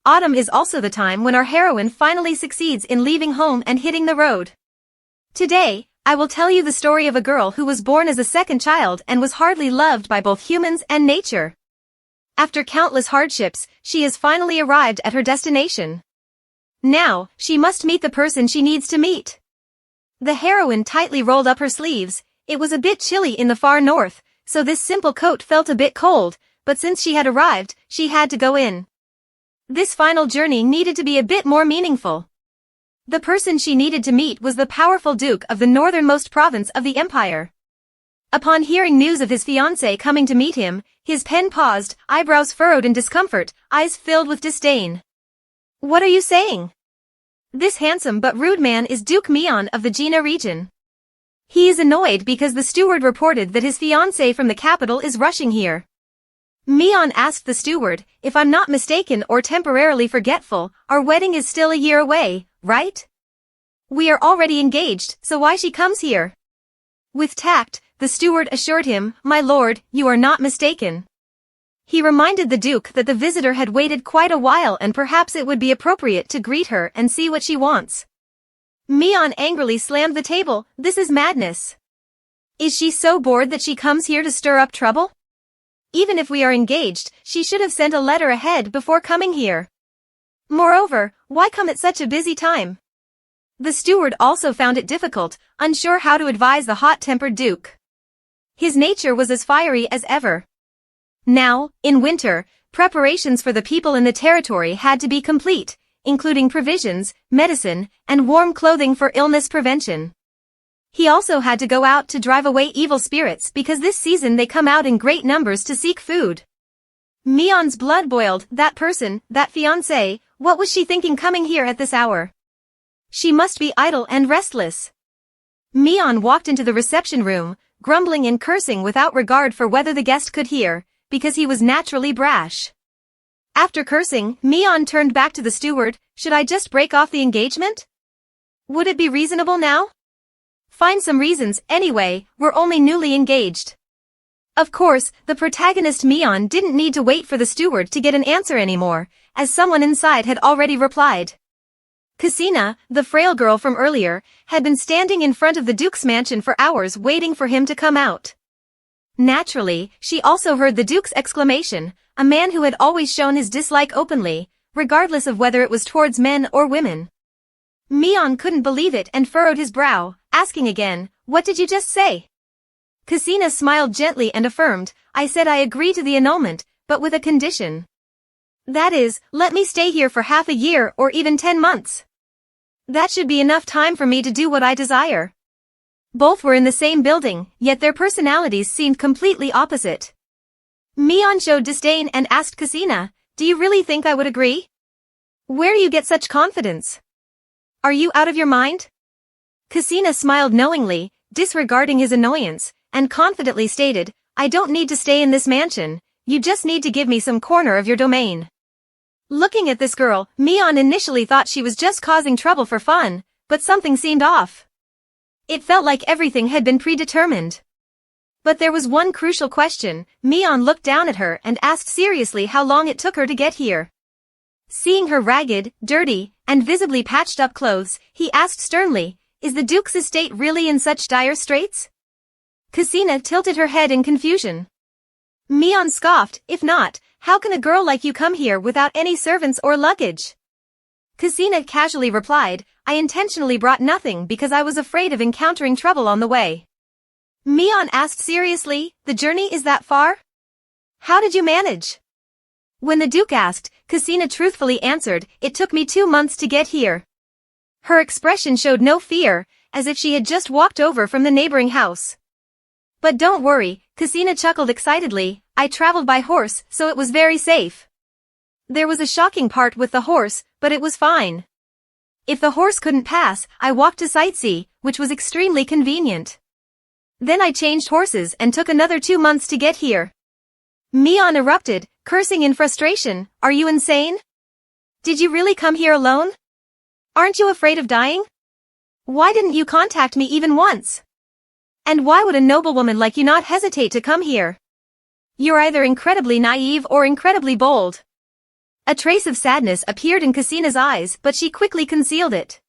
autumn is also the time when our heroine finally succeeds in leaving home and hitting the road. Today, I will tell you the story of a girl who was born as a second child and was hardly loved by both humans and nature. After countless hardships, she has finally arrived at her destination. Now, she must meet the person she needs to meet. The heroine tightly rolled up her sleeves. It was a bit chilly in the far north, so this simple coat felt a bit cold, but since she had arrived, she had to go in. This final journey needed to be a bit more meaningful. The person she needed to meet was the powerful duke of the northernmost province of the empire. Upon hearing news of his fiancée coming to meet him, his pen paused, eyebrows furrowed in discomfort, eyes filled with disdain. "What are you saying? This handsome but rude man is Duke Mion of the Jina region. He is annoyed because the steward reported that his fiancée from the capital is rushing here." Mion asked the steward, "If I'm not mistaken or temporarily forgetful, our wedding is still a year away, right? We are already engaged, so why she comes here?" With tact, the steward assured him, "My lord, you are not mistaken." He reminded the duke that the visitor had waited quite a while and perhaps it would be appropriate to greet her and see what she wants. Mion angrily slammed the table. "This is madness. Is she so bored that she comes here to stir up trouble? Even if we are engaged, she should have sent a letter ahead before coming here. Moreover, why come at such a busy time?" The steward also found it difficult, unsure how to advise the hot-tempered duke. His nature was as fiery as ever. Now, in winter, preparations for the people in the territory had to be complete, including provisions, medicine, and warm clothing for illness prevention. He also had to go out to drive away evil spirits because this season they come out in great numbers to seek food. Mion's blood boiled. That person, that fiancée, what was she thinking coming here at this hour? She must be idle and restless. Mion walked into the reception room, grumbling and cursing without regard for whether the guest could hear, because he was naturally brash. After cursing, Mion turned back to the steward. "Should I just break off the engagement? Would it be reasonable now? Find some reasons, anyway, we're only newly engaged." Of course, the protagonist Mion didn't need to wait for the steward to get an answer anymore, as someone inside had already replied. Cassina, the frail girl from earlier, had been standing in front of the duke's mansion for hours waiting for him to come out. Naturally, she also heard the duke's exclamation, a man who had always shown his dislike openly, regardless of whether it was towards men or women. Mion couldn't believe it and furrowed his brow, asking again, "What did you just say?" Cassina smiled gently and affirmed, "I said I agree to the annulment, but with a condition. That is, let me stay here for half a year or even 10 months. That should be enough time for me to do what I desire." Both were in the same building, yet their personalities seemed completely opposite. Mion showed disdain and asked Cassina, "Do you really think I would agree? Where do you get such confidence? Are you out of your mind?" Cassina smiled knowingly, disregarding his annoyance, and confidently stated, "I don't need to stay in this mansion, you just need to give me some corner of your domain." Looking at this girl, Mion initially thought she was just causing trouble for fun, but something seemed off. It felt like everything had been predetermined. But there was one crucial question. Mion looked down at her and asked seriously how long it took her to get here. Seeing her ragged, dirty, and visibly patched up clothes, he asked sternly, "Is the duke's estate really in such dire straits?" Cassina tilted her head in confusion. Mion scoffed, "If not, how can a girl like you come here without any servants or luggage?" Cassina casually replied, "I intentionally brought nothing because I was afraid of encountering trouble on the way." Mion asked seriously, "The journey is that far? How did you manage?" When the duke asked, Cassina truthfully answered, "It took me 2 months to get here." Her expression showed no fear, as if she had just walked over from the neighboring house. "But don't worry," Cassina chuckled excitedly, "I traveled by horse, so it was very safe. There was a shocking part with the horse, but it was fine. If the horse couldn't pass, I walked to sightsee, which was extremely convenient. Then I changed horses and took another 2 months to get here." Mion erupted, cursing in frustration, "Are you insane? Did you really come here alone? Aren't you afraid of dying? Why didn't you contact me even once? And why would a noblewoman like you not hesitate to come here? You're either incredibly naive or incredibly bold." A trace of sadness appeared in Casina's eyes, but she quickly concealed it.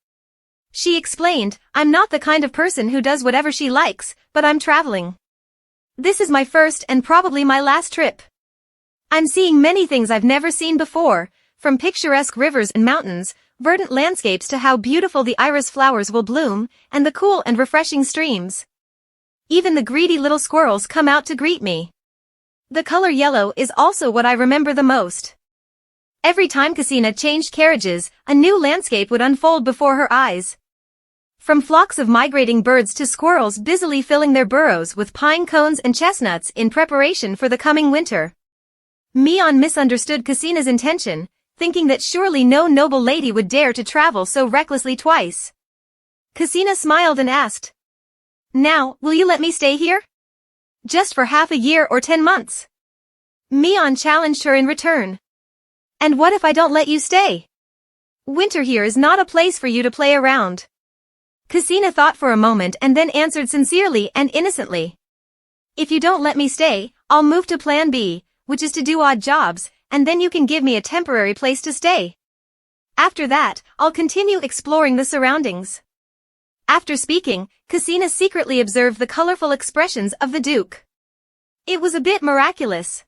She explained, I'm not the kind of person who does whatever she likes, but I'm traveling. This is my first and probably my last trip. I'm seeing many things I've never seen before, from picturesque rivers and mountains, verdant landscapes to how beautiful the iris flowers will bloom, and the cool and refreshing streams. Even the greedy little squirrels come out to greet me. The color yellow is also what I remember the most. Every time Casina changed carriages, a new landscape would unfold before her eyes. From flocks of migrating birds to squirrels busily filling their burrows with pine cones and chestnuts in preparation for the coming winter. Mion misunderstood Casina's intention, thinking that surely no noble lady would dare to travel so recklessly twice. Casina smiled and asked, Now, will you let me stay here? Just for half a year or 10 months? Mion challenged her in return. And what if I don't let you stay? Winter here is not a place for you to play around. Casina thought for a moment and then answered sincerely and innocently. If you don't let me stay, I'll move to plan B, which is to do odd jobs, and then you can give me a temporary place to stay. After that, I'll continue exploring the surroundings. After speaking, Casina secretly observed the colorful expressions of the Duke. It was a bit miraculous.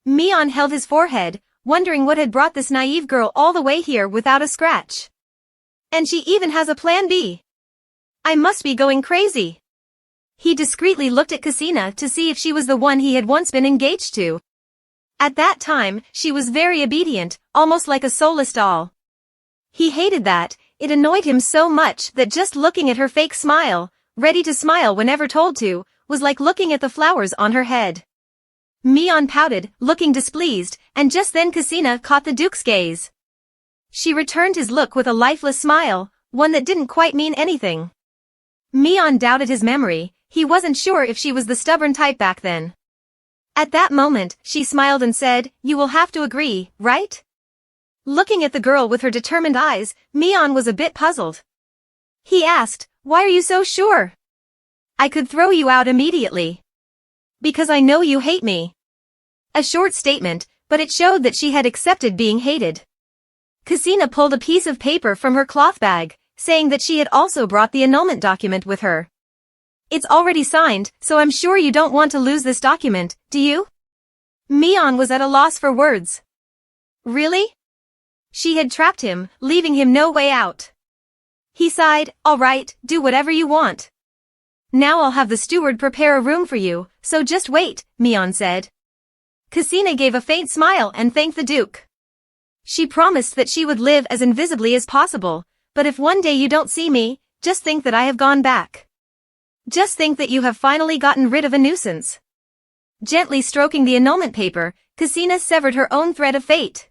Mion held his forehead, wondering what had brought this naive girl all the way here without a scratch. And she even has a plan B. I must be going crazy. He discreetly looked at Casina to see if she was the one he had once been engaged to. At that time, she was very obedient, almost like a soulless doll. He hated that. It annoyed him so much that just looking at her fake smile, ready to smile whenever told to, was like looking at the flowers on her head. Mion pouted, looking displeased, and just then Casina caught the Duke's gaze. She returned his look with a lifeless smile, one that didn't quite mean anything. Mion doubted his memory. He wasn't sure if she was the stubborn type back then. At that moment, she smiled and said, You will have to agree, right? Looking at the girl with her determined eyes, Mion was a bit puzzled. He asked, Why are you so sure? I could throw you out immediately. Because I know you hate me. A short statement, but it showed that she had accepted being hated. Casina pulled a piece of paper from her cloth bag, saying that she had also brought the annulment document with her. It's already signed, so I'm sure you don't want to lose this document, do you? Mion was at a loss for words. Really? She had trapped him, leaving him no way out. He sighed, All right, do whatever you want. Now I'll have the steward prepare a room for you, so just wait, Mion said. Casina gave a faint smile and thanked the Duke. She promised that she would live as invisibly as possible, but if one day you don't see me, just think that I have gone back. Just think that you have finally gotten rid of a nuisance. Gently stroking the annulment paper, Casina severed her own thread of fate.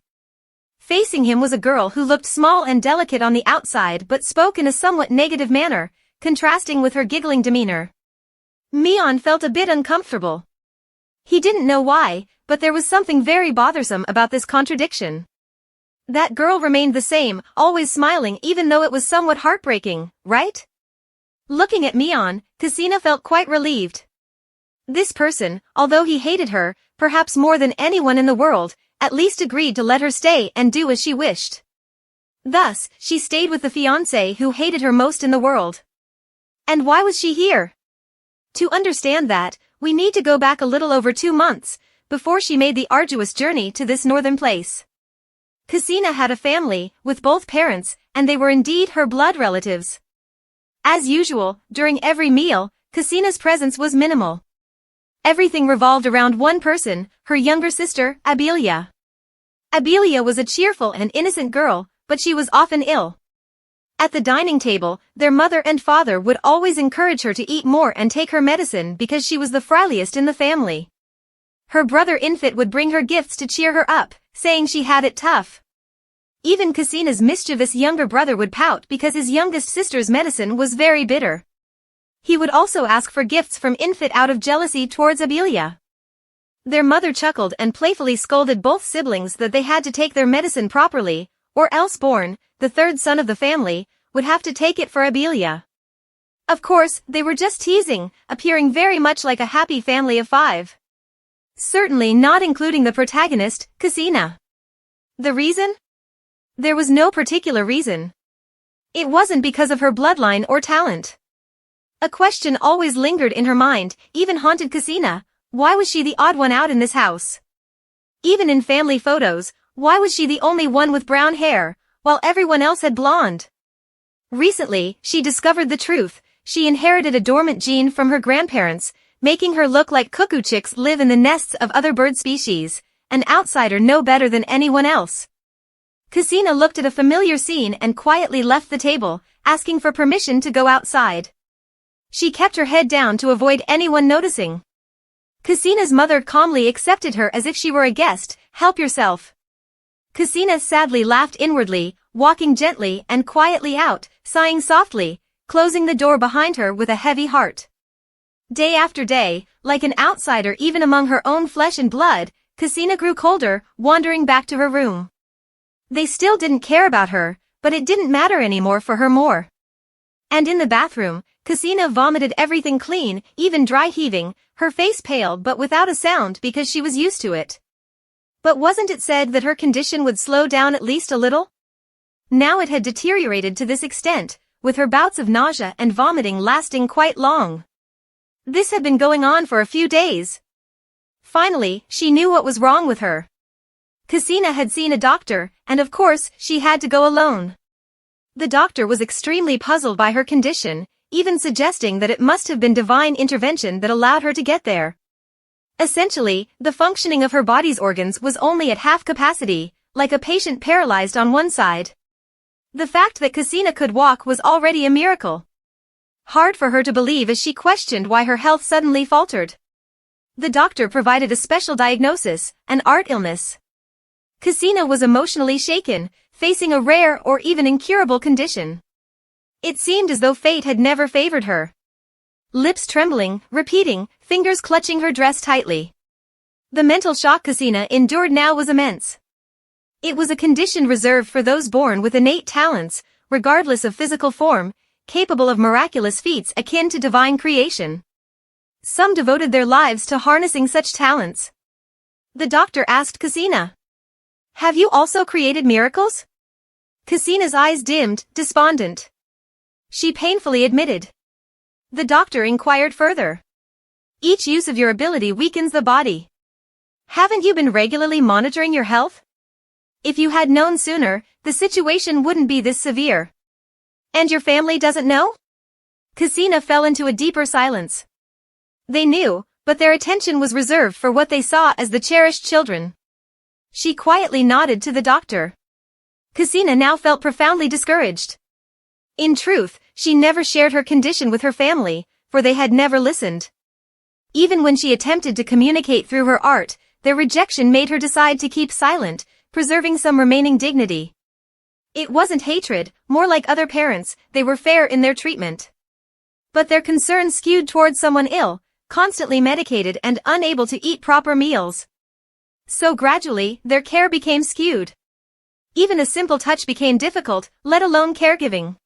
Facing him was a girl who looked small and delicate on the outside but spoke in a somewhat negative manner, contrasting with her giggling demeanor. Mion felt a bit uncomfortable. He didn't know why, but there was something very bothersome about this contradiction. That girl remained the same, always smiling even though it was somewhat heartbreaking, right? Looking at Mion, Casina felt quite relieved. This person, although he hated her, perhaps more than anyone in the world, at least agreed to let her stay and do as she wished. Thus, she stayed with the fiancé who hated her most in the world. And why was she here? To understand that, we need to go back a little over 2 months, before she made the arduous journey to this northern place. Casina had a family, with both parents, and they were indeed her blood relatives. As usual, during every meal, Casina's presence was minimal. Everything revolved around one person, her younger sister, Abelia. Abelia was a cheerful and innocent girl, but she was often ill. At the dining table, their mother and father would always encourage her to eat more and take her medicine because she was the frailest in the family. Her brother Infant would bring her gifts to cheer her up, saying she had it tough. Even Casina's mischievous younger brother would pout because his youngest sister's medicine was very bitter. He would also ask for gifts from Infant out of jealousy towards Abelia. Their mother chuckled and playfully scolded both siblings that they had to take their medicine properly, or else Born, the third son of the family, would have to take it for Abelia. Of course, they were just teasing, appearing very much like a happy family of 5. Certainly not including the protagonist, Casina. The reason? There was no particular reason. It wasn't because of her bloodline or talent. A question always lingered in her mind, even haunted Cassina. Why was she the odd one out in this house? Even in family photos, why was she the only one with brown hair, while everyone else had blonde? Recently, she discovered the truth. She inherited a dormant gene from her grandparents, making her look like cuckoo chicks live in the nests of other bird species, an outsider no better than anyone else. Cassina looked at a familiar scene and quietly left the table, asking for permission to go outside. She kept her head down to avoid anyone noticing. Cassina's mother calmly accepted her as if she were a guest. Help yourself. Cassina sadly laughed inwardly, walking gently and quietly out, sighing softly, closing the door behind her with a heavy heart. Day after day, like an outsider even among her own flesh and blood, Cassina grew colder, wandering back to her room. They still didn't care about her, but it didn't matter anymore for her more. And in the bathroom, Cassina vomited everything clean, even dry heaving, her face pale but without a sound because she was used to it. But wasn't it said that her condition would slow down at least a little? Now it had deteriorated to this extent, with her bouts of nausea and vomiting lasting quite long. This had been going on for a few days. Finally, she knew what was wrong with her. Cassina had seen a doctor, and of course, she had to go alone. The doctor was extremely puzzled by her condition, even suggesting that it must have been divine intervention that allowed her to get there. Essentially, the functioning of her body's organs was only at half capacity, like a patient paralyzed on one side. The fact that Cassina could walk was already a miracle. Hard for her to believe as she questioned why her health suddenly faltered. The doctor provided a special diagnosis, an art illness. Cassina was emotionally shaken, facing a rare or even incurable condition. It seemed as though fate had never favored her. Lips trembling, repeating, fingers clutching her dress tightly. The mental shock Cassina endured now was immense. It was a condition reserved for those born with innate talents, regardless of physical form, capable of miraculous feats akin to divine creation. Some devoted their lives to harnessing such talents. The doctor asked Cassina, "Have you also created miracles?" Cassina's eyes dimmed, despondent. She painfully admitted. The doctor inquired further. "Each use of your ability weakens the body. Haven't you been regularly monitoring your health? If you had known sooner, the situation wouldn't be this severe. And your family doesn't know?" Cassina fell into a deeper silence. They knew, but their attention was reserved for what they saw as the cherished children. She quietly nodded to the doctor. Cassina now felt profoundly discouraged. In truth, she never shared her condition with her family, for they had never listened. Even when she attempted to communicate through her art, their rejection made her decide to keep silent, preserving some remaining dignity. It wasn't hatred, more like other parents, they were fair in their treatment. But their concern skewed towards someone ill, constantly medicated and unable to eat proper meals. So gradually, their care became skewed. Even a simple touch became difficult, let alone caregiving.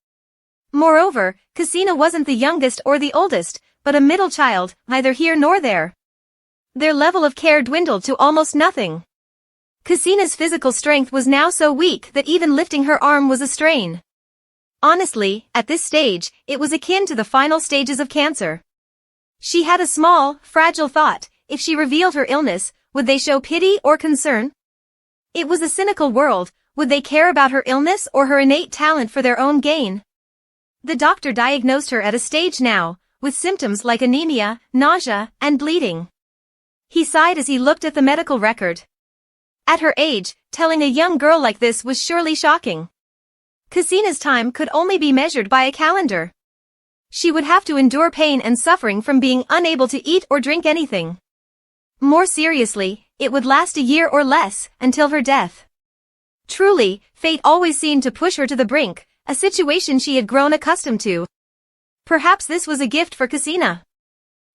Moreover, Cassina wasn't the youngest or the oldest, but a middle child, neither here nor there. Their level of care dwindled to almost nothing. Cassina's physical strength was now so weak that even lifting her arm was a strain. Honestly, at this stage, it was akin to the final stages of cancer. She had a small, fragile thought: if she revealed her illness, would they show pity or concern? It was a cynical world. Would they care about her illness or her innate talent for their own gain? The doctor diagnosed her at a stage now, with symptoms like anemia, nausea, and bleeding. He sighed as he looked at the medical record. At her age, telling a young girl like this was surely shocking. Cassina's time could only be measured by a calendar. She would have to endure pain and suffering from being unable to eat or drink anything. More seriously, it would last a year or less, until her death. Truly, fate always seemed to push her to the brink, a situation she had grown accustomed to. Perhaps this was a gift for Cassina.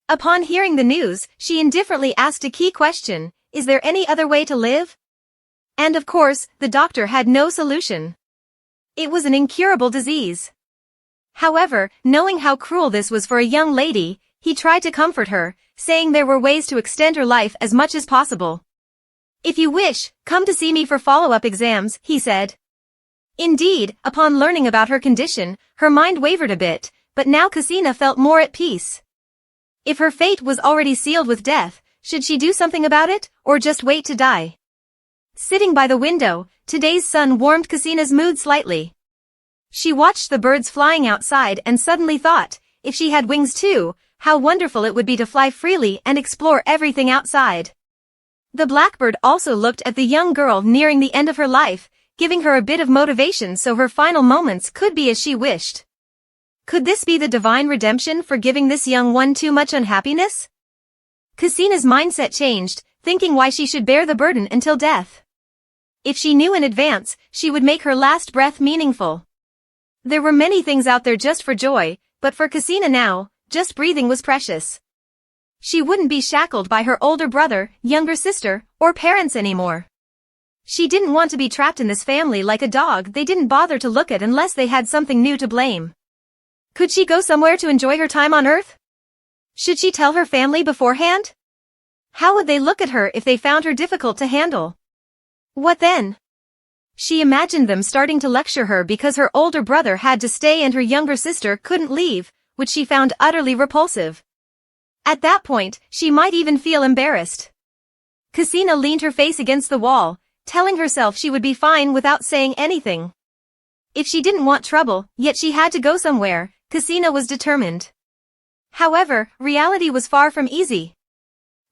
Upon hearing the news, she indifferently asked a key question: is there any other way to live? And of course, the doctor had no solution. It was an incurable disease. However, knowing how cruel this was for a young lady, he tried to comfort her, saying there were ways to extend her life as much as possible. If you wish, come to see me for follow-up exams, he said. Indeed, upon learning about her condition, her mind wavered a bit, but now Casina felt more at peace. If her fate was already sealed with death, should she do something about it, or just wait to die? Sitting by the window, today's sun warmed Casina's mood slightly. She watched the birds flying outside and suddenly thought, if she had wings too, how wonderful it would be to fly freely and explore everything outside. The blackbird also looked at the young girl nearing the end of her life, giving her a bit of motivation so her final moments could be as she wished. Could this be the divine redemption for giving this young one too much unhappiness? Casina's mindset changed, thinking why she should bear the burden until death. If she knew in advance, she would make her last breath meaningful. There were many things out there just for joy, but for Casina now, just breathing was precious. She wouldn't be shackled by her older brother, younger sister, or parents anymore. She didn't want to be trapped in this family like a dog they didn't bother to look at unless they had something new to blame. Could she go somewhere to enjoy her time on Earth? Should she tell her family beforehand? How would they look at her if they found her difficult to handle? What then? She imagined them starting to lecture her because her older brother had to stay and her younger sister couldn't leave, which she found utterly repulsive. At that point, she might even feel embarrassed. Casina leaned her face against the wall, telling herself she would be fine without saying anything. If she didn't want trouble, yet she had to go somewhere, Casina was determined. However, reality was far from easy.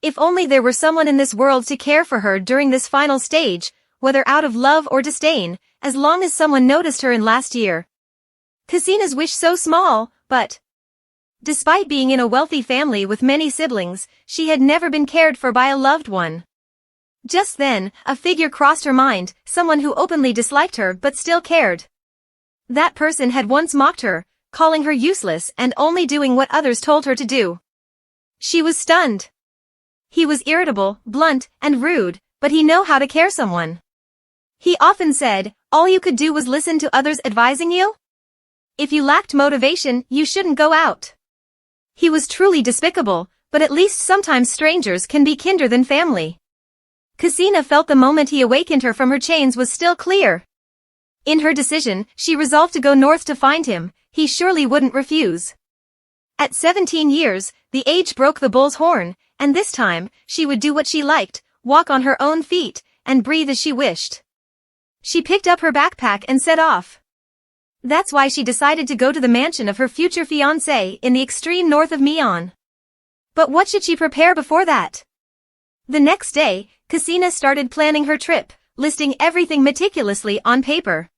If only there were someone in this world to care for her during this final stage, whether out of love or disdain, as long as someone noticed her in last year. Casina's wish so small, but despite being in a wealthy family with many siblings, she had never been cared for by a loved one. Just then, a figure crossed her mind, someone who openly disliked her but still cared. That person had once mocked her, calling her useless and only doing what others told her to do. She was stunned. He was irritable, blunt, and rude, but he knew how to care someone. He often said, all you could do was listen to others advising you? If you lacked motivation, you shouldn't go out. He was truly despicable, but at least sometimes strangers can be kinder than family. Casina felt the moment he awakened her from her chains was still clear. In her decision, she resolved to go north to find him. He surely wouldn't refuse. At 17 years, the age broke the bull's horn, and this time, she would do what she liked, walk on her own feet, and breathe as she wished. She picked up her backpack and set off. That's why she decided to go to the mansion of her future fiancé in the extreme north of Mion. But what should she prepare before that? The next day, Casina started planning her trip, listing everything meticulously on paper.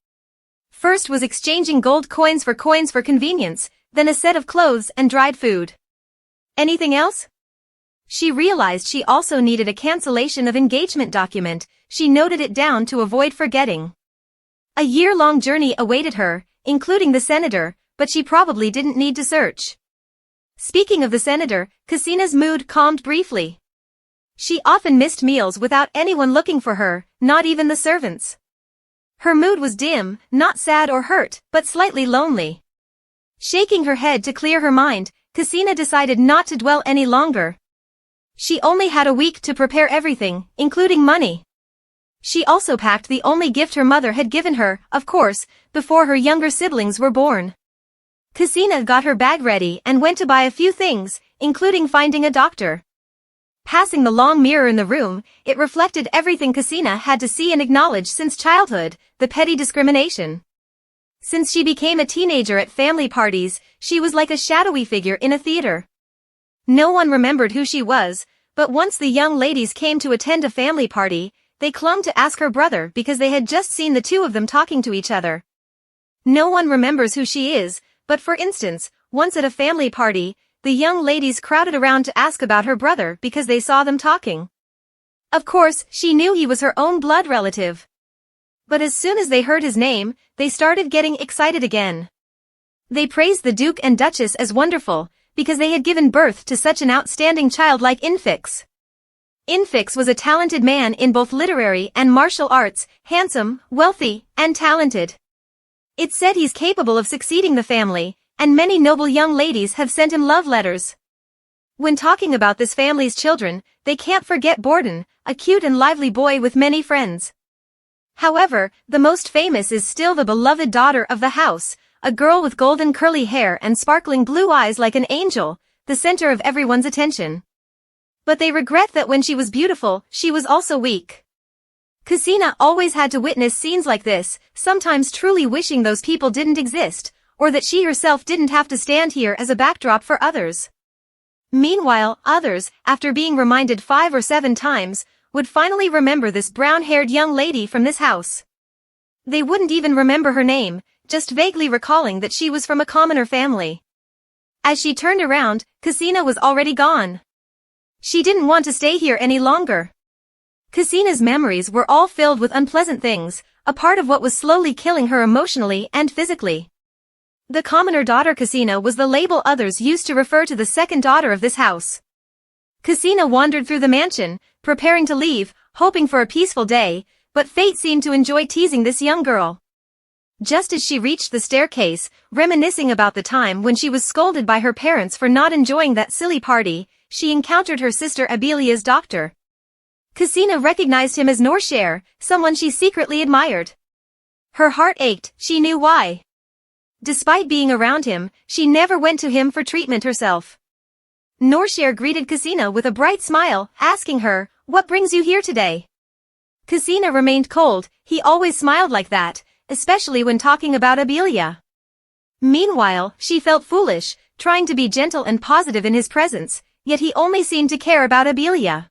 First was exchanging gold coins for convenience, then a set of clothes and dried food. Anything else? She realized she also needed a cancellation of engagement document. She noted it down to avoid forgetting. A year-long journey awaited her, including the senator, but she probably didn't need to search. Speaking of the senator, Casina's mood calmed briefly. She often missed meals without anyone looking for her, not even the servants. Her mood was dim, not sad or hurt, but slightly lonely. Shaking her head to clear her mind, Casina decided not to dwell any longer. She only had a week to prepare everything, including money. She also packed the only gift her mother had given her, of course, before her younger siblings were born. Casina got her bag ready and went to buy a few things, including finding a doctor. Passing the long mirror in the room, it reflected everything Casina had to see and acknowledge since childhood, the petty discrimination. Since she became a teenager at family parties, she was like a shadowy figure in a theater. No one remembered who she was, but once the young ladies came to attend a family party, they clung to ask her brother because they had just seen the two of them talking to each other. No one remembers who she is, but for instance, once at a family party, the young ladies crowded around to ask about her brother because they saw them talking. Of course, she knew he was her own blood relative. But as soon as they heard his name, they started getting excited again. They praised the Duke and Duchess as wonderful, because they had given birth to such an outstanding child like Infix. Infix was a talented man in both literary and martial arts, handsome, wealthy, and talented. It's said he's capable of succeeding the family, and many noble young ladies have sent him love letters. When talking about this family's children, they can't forget Borden, a cute and lively boy with many friends. However, the most famous is still the beloved daughter of the house, a girl with golden curly hair and sparkling blue eyes like an angel, the center of everyone's attention. But they regret that when she was beautiful, she was also weak. Ksina always had to witness scenes like this, sometimes truly wishing those people didn't exist, or that she herself didn't have to stand here as a backdrop for others. Meanwhile, others, after being reminded 5 or 7 times, would finally remember this brown-haired young lady from this house. They wouldn't even remember her name, just vaguely recalling that she was from a commoner family. As she turned around, Ksina was already gone. She didn't want to stay here any longer. Ksina's memories were all filled with unpleasant things, a part of what was slowly killing her emotionally and physically. The commoner daughter Ksina was the label others used to refer to the second daughter of this house. Ksina wandered through the mansion, preparing to leave, hoping for a peaceful day, but fate seemed to enjoy teasing this young girl. Just as she reached the staircase, reminiscing about the time when she was scolded by her parents for not enjoying that silly party, she encountered her sister Abelia's doctor. Ksina recognized him as Norshare, someone she secretly admired. Her heart ached, she knew why. Despite being around him, she never went to him for treatment herself. Norshare greeted Ksina with a bright smile, asking her, "What brings you here today?" Ksina remained cold, he always smiled like that, especially when talking about Abelia. Meanwhile, she felt foolish, trying to be gentle and positive in his presence, yet he only seemed to care about Abelia.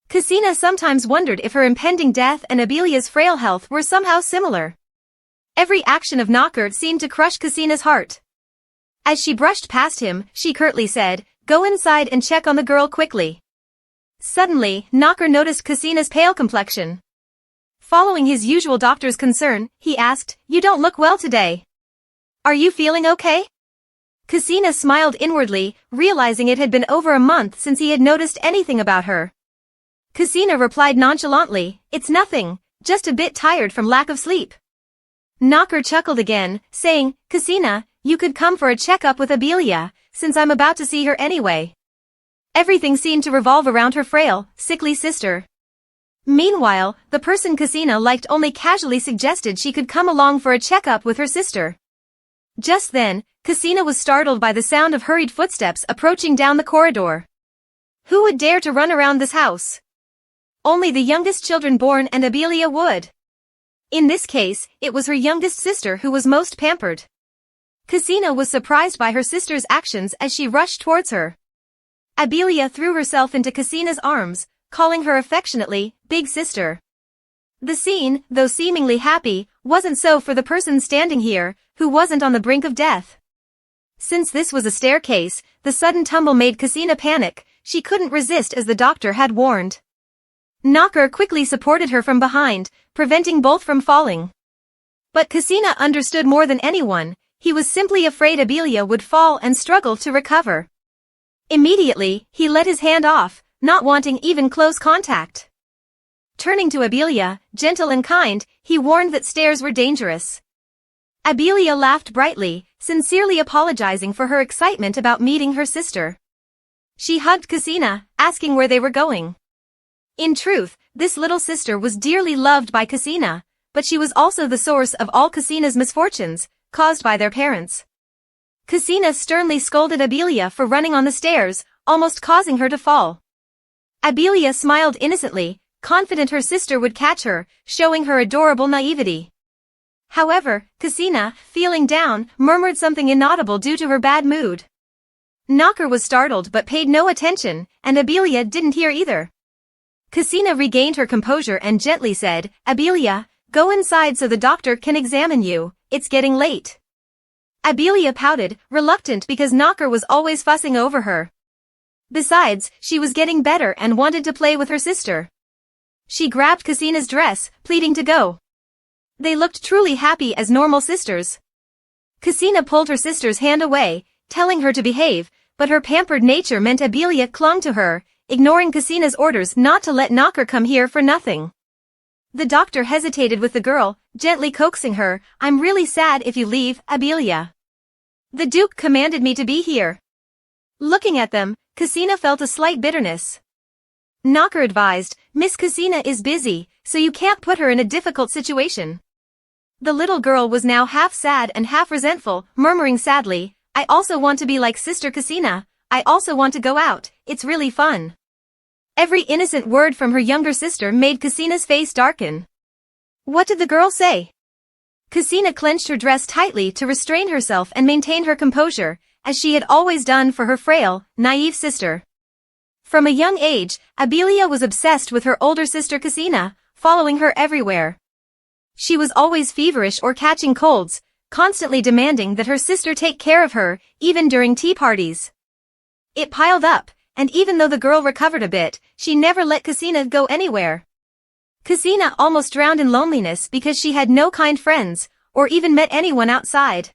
Ksina sometimes wondered if her impending death and Abelia's frail health were somehow similar. Every action of Knocker seemed to crush Ksina's heart. As she brushed past him, she curtly said, "Go inside and check on the girl quickly." Suddenly, Knocker noticed Ksina's pale complexion. Following his usual doctor's concern, he asked, "You don't look well today. Are you feeling okay?" Ksina smiled inwardly, realizing it had been over a month since he had noticed anything about her. Ksina replied nonchalantly, "It's nothing, just a bit tired from lack of sleep." Knocker chuckled again, saying, "Ksina, you could come for a checkup with Abelia, since I'm about to see her anyway." Everything seemed to revolve around her frail, sickly sister. Meanwhile, the person Ksina liked only casually suggested she could come along for a checkup with her sister. Just then, Ksina was startled by the sound of hurried footsteps approaching down the corridor. Who would dare to run around this house? Only the youngest children born and Abelia would. In this case, it was her youngest sister who was most pampered. Ksina was surprised by her sister's actions as she rushed towards her. Abelia threw herself into Ksina's arms, calling her affectionately, "Big sister." The scene, though seemingly happy, wasn't so for the person standing here, who wasn't on the brink of death. Since this was a staircase, the sudden tumble made Ksina panic, she couldn't resist as the doctor had warned. Knocker quickly supported her from behind, preventing both from falling. But Ksina understood more than anyone, he was simply afraid Abelia would fall and struggle to recover. Immediately, he let his hand off, not wanting even close contact. Turning to Abelia, gentle and kind, he warned that stairs were dangerous. Abelia laughed brightly, sincerely apologizing for her excitement about meeting her sister. She hugged Ksina, asking where they were going. In truth, this little sister was dearly loved by Ksina, but she was also the source of all Ksina's misfortunes, caused by their parents. Ksina sternly scolded Abelia for running on the stairs, almost causing her to fall. Abelia smiled innocently, confident her sister would catch her, showing her adorable naivety. However, Ksina, feeling down, murmured something inaudible due to her bad mood. Knocker was startled but paid no attention, and Abelia didn't hear either. Ksina regained her composure and gently said, "Abelia, go inside so the doctor can examine you, it's getting late." Abelia pouted, reluctant because Knocker was always fussing over her. Besides, she was getting better and wanted to play with her sister. She grabbed Ksina's dress, pleading to go. They looked truly happy as normal sisters. Ksina pulled her sister's hand away, telling her to behave, but her pampered nature meant Abelia clung to her, ignoring Ksina's orders not to let Knocker come here for nothing. The doctor hesitated with the girl, gently coaxing her, "I'm really sad if you leave, Abelia. The Duke commanded me to be here." Looking at them, Ksina felt a slight bitterness. Knocker advised, Miss Casina is busy, so you can't put her in a difficult situation. The little girl was now half sad and half resentful, murmuring sadly, I also want to be like Sister Casina, I also want to go out, it's really fun. Every innocent word from her younger sister made Casina's face darken. What did the girl say? Casina clenched her dress tightly to restrain herself and maintain her composure, as she had always done for her frail, naive sister. From a young age, Abelia was obsessed with her older sister Casina, following her everywhere. She was always feverish or catching colds, constantly demanding that her sister take care of her, even during tea parties. It piled up, and even though the girl recovered a bit, she never let Casina go anywhere. Casina almost drowned in loneliness because she had no kind friends, or even met anyone outside.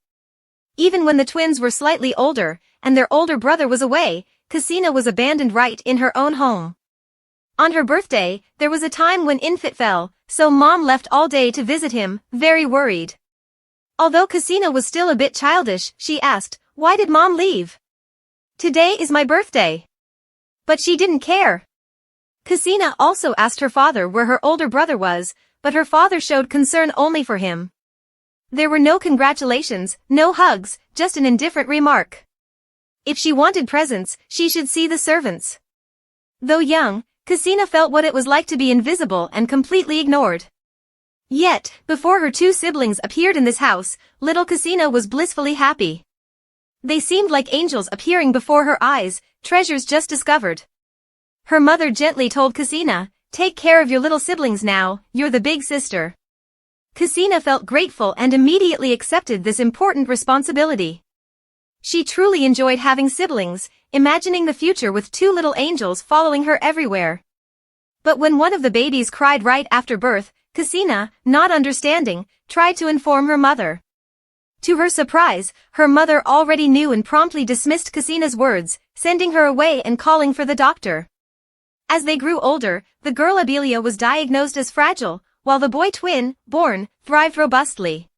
Even when the twins were slightly older, and their older brother was away, Casina was abandoned right in her own home. On her birthday, there was a time when Infant fell, so Mom left all day to visit him, very worried. Although Casina was still a bit childish, she asked, why did Mom leave? Today is my birthday. But she didn't care. Casina also asked her father where her older brother was, but her father showed concern only for him. There were no congratulations, no hugs, just an indifferent remark. If she wanted presents, she should see the servants. Though young, Casina felt what it was like to be invisible and completely ignored. Yet, before her two siblings appeared in this house, little Casina was blissfully happy. They seemed like angels appearing before her eyes, treasures just discovered. Her mother gently told Casina, take care of your little siblings now, you're the big sister. Casina felt grateful and immediately accepted this important responsibility. She truly enjoyed having siblings, imagining the future with two little angels following her everywhere. But when one of the babies cried right after birth, Casina, not understanding, tried to inform her mother. To her surprise, her mother already knew and promptly dismissed Casina's words, sending her away and calling for the doctor. As they grew older, the girl Abelia was diagnosed as fragile, while the boy twin, born, thrived robustly.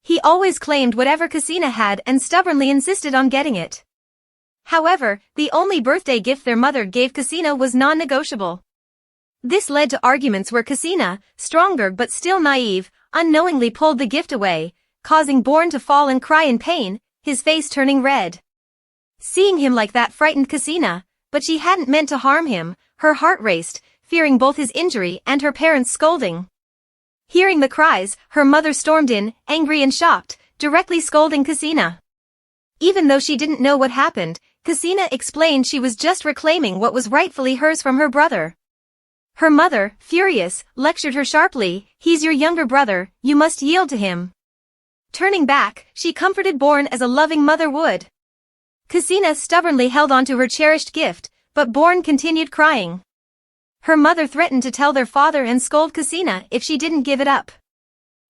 He always claimed whatever Casina had and stubbornly insisted on getting it. However, the only birthday gift their mother gave Casina was non-negotiable. This led to arguments where Casina, stronger but still naive, unknowingly pulled the gift away, causing Born to fall and cry in pain, his face turning red. Seeing him like that frightened Casina, but she hadn't meant to harm him, her heart raced, fearing both his injury and her parents' scolding. Hearing the cries, her mother stormed in, angry and shocked, directly scolding Casina. Even though she didn't know what happened, Casina explained she was just reclaiming what was rightfully hers from her brother. Her mother, furious, lectured her sharply, he's your younger brother, you must yield to him. Turning back, she comforted Born as a loving mother would. Casina stubbornly held on to her cherished gift, but Born continued crying. Her mother threatened to tell their father and scold Casina if she didn't give it up.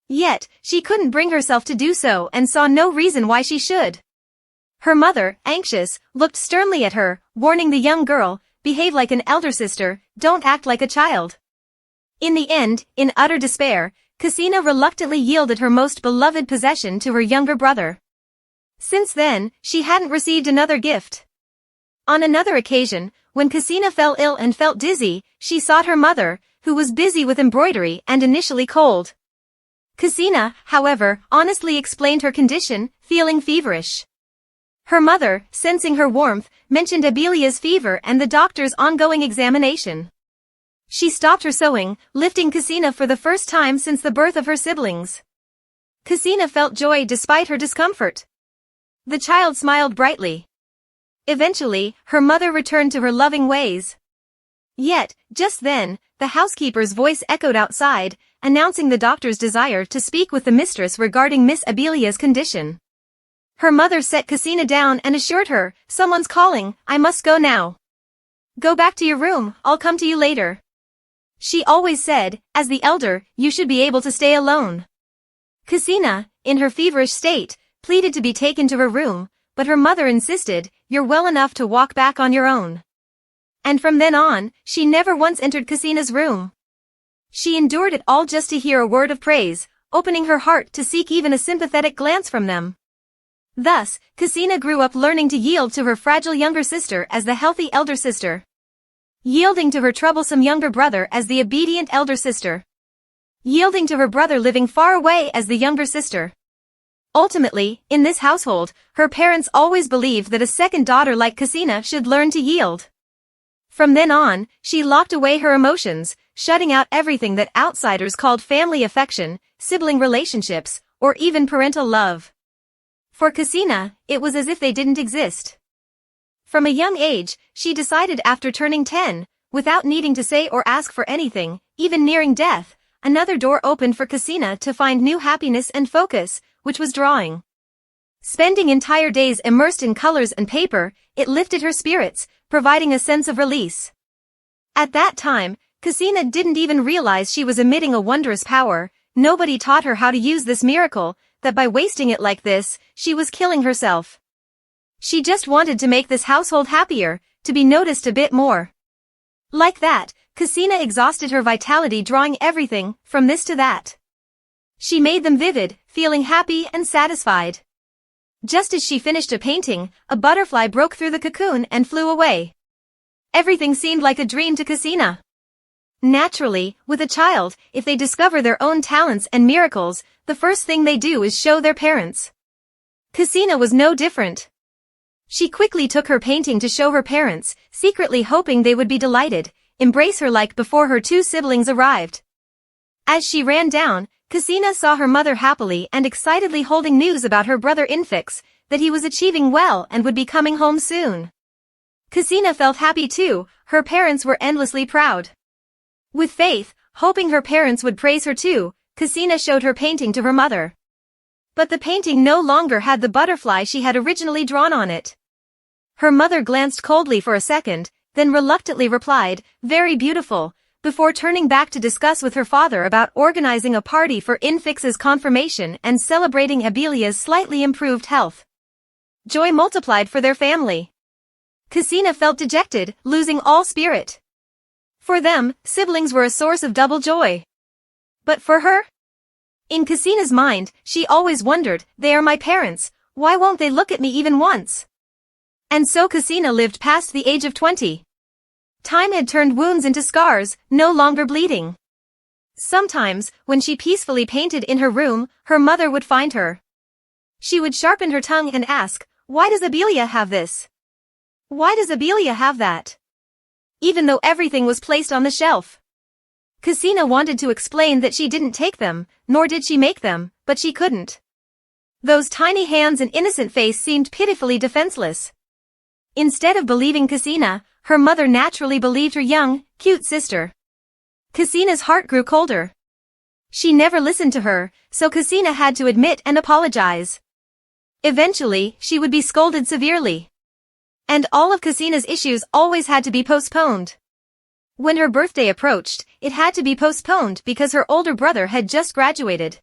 Yet, she couldn't bring herself to do so and saw no reason why she should. Her mother, anxious, looked sternly at her, warning the young girl, behave like an elder sister, don't act like a child. In the end, in utter despair, Casina reluctantly yielded her most beloved possession to her younger brother. Since then, she hadn't received another gift. On another occasion, when Casina fell ill and felt dizzy, she sought her mother, who was busy with embroidery and initially cold. Casina, however, honestly explained her condition, feeling feverish. Her mother, sensing her warmth, mentioned Abelia's fever and the doctor's ongoing examination. She stopped her sewing, lifting Casina for the first time since the birth of her siblings. Casina felt joy despite her discomfort. The child smiled brightly. Eventually, her mother returned to her loving ways. Yet, just then, the housekeeper's voice echoed outside, announcing the doctor's desire to speak with the mistress regarding Miss Abelia's condition. Her mother set Casina down and assured her, someone's calling, I must go now. Go back to your room, I'll come to you later. She always said, as the elder, you should be able to stay alone. Casina, in her feverish state, pleaded to be taken to her room, but her mother insisted, you're well enough to walk back on your own. And from then on, she never once entered Casina's room. She endured it all just to hear a word of praise, opening her heart to seek even a sympathetic glance from them. Thus, Casina grew up learning to yield to her fragile younger sister as the healthy elder sister. Yielding to her troublesome younger brother as the obedient elder sister. Yielding to her brother living far away as the younger sister. Ultimately, in this household, her parents always believed that a second daughter like Cassina should learn to yield. From then on, she locked away her emotions, shutting out everything that outsiders called family affection, sibling relationships, or even parental love. For Cassina, it was as if they didn't exist. From a young age, she decided after turning 10, without needing to say or ask for anything, even nearing death, another door opened for Cassina to find new happiness and focus, which was drawing. Spending entire days immersed in colors and paper, it lifted her spirits, providing a sense of release. At that time, Cassina didn't even realize she was emitting a wondrous power. Nobody taught her how to use this miracle, that by wasting it like this, she was killing herself. She just wanted to make this household happier, to be noticed a bit more. Like that, Cassina exhausted her vitality drawing everything, from this to that. She made them vivid, feeling happy and satisfied. Just as she finished a painting, a butterfly broke through the cocoon and flew away. Everything seemed like a dream to Cassina. Naturally, with a child, if they discover their own talents and miracles, the first thing they do is show their parents. Cassina was no different. She quickly took her painting to show her parents, secretly hoping they would be delighted, embrace her like before her two siblings arrived. As she ran down, Cassina saw her mother happily and excitedly holding news about her brother Infix, that he was achieving well and would be coming home soon. Cassina felt happy too, her parents were endlessly proud. With faith, hoping her parents would praise her too, Cassina showed her painting to her mother. But the painting no longer had the butterfly she had originally drawn on it. Her mother glanced coldly for a second, then reluctantly replied, "Very beautiful," before turning back to discuss with her father about organizing a party for Infix's confirmation and celebrating Abelia's slightly improved health. Joy multiplied for their family. Cassina felt dejected, losing all spirit. For them, siblings were a source of double joy. But for her? In Cassina's mind, she always wondered, they are my parents, why won't they look at me even once? And so Cassina lived past the age of 20. Time had turned wounds into scars, no longer bleeding. Sometimes, when she peacefully painted in her room, her mother would find her. She would sharpen her tongue and ask, "Why does Abelia have this? Why does Abelia have that?" Even though everything was placed on the shelf. Cassina wanted to explain that she didn't take them, nor did she make them, but she couldn't. Those tiny hands and innocent face seemed pitifully defenseless. Instead of believing Cassina, her mother naturally believed her young, cute sister. Cassina's heart grew colder. She never listened to her, so Cassina had to admit and apologize. Eventually, she would be scolded severely. And all of Cassina's issues always had to be postponed. When her birthday approached, it had to be postponed because her older brother had just graduated.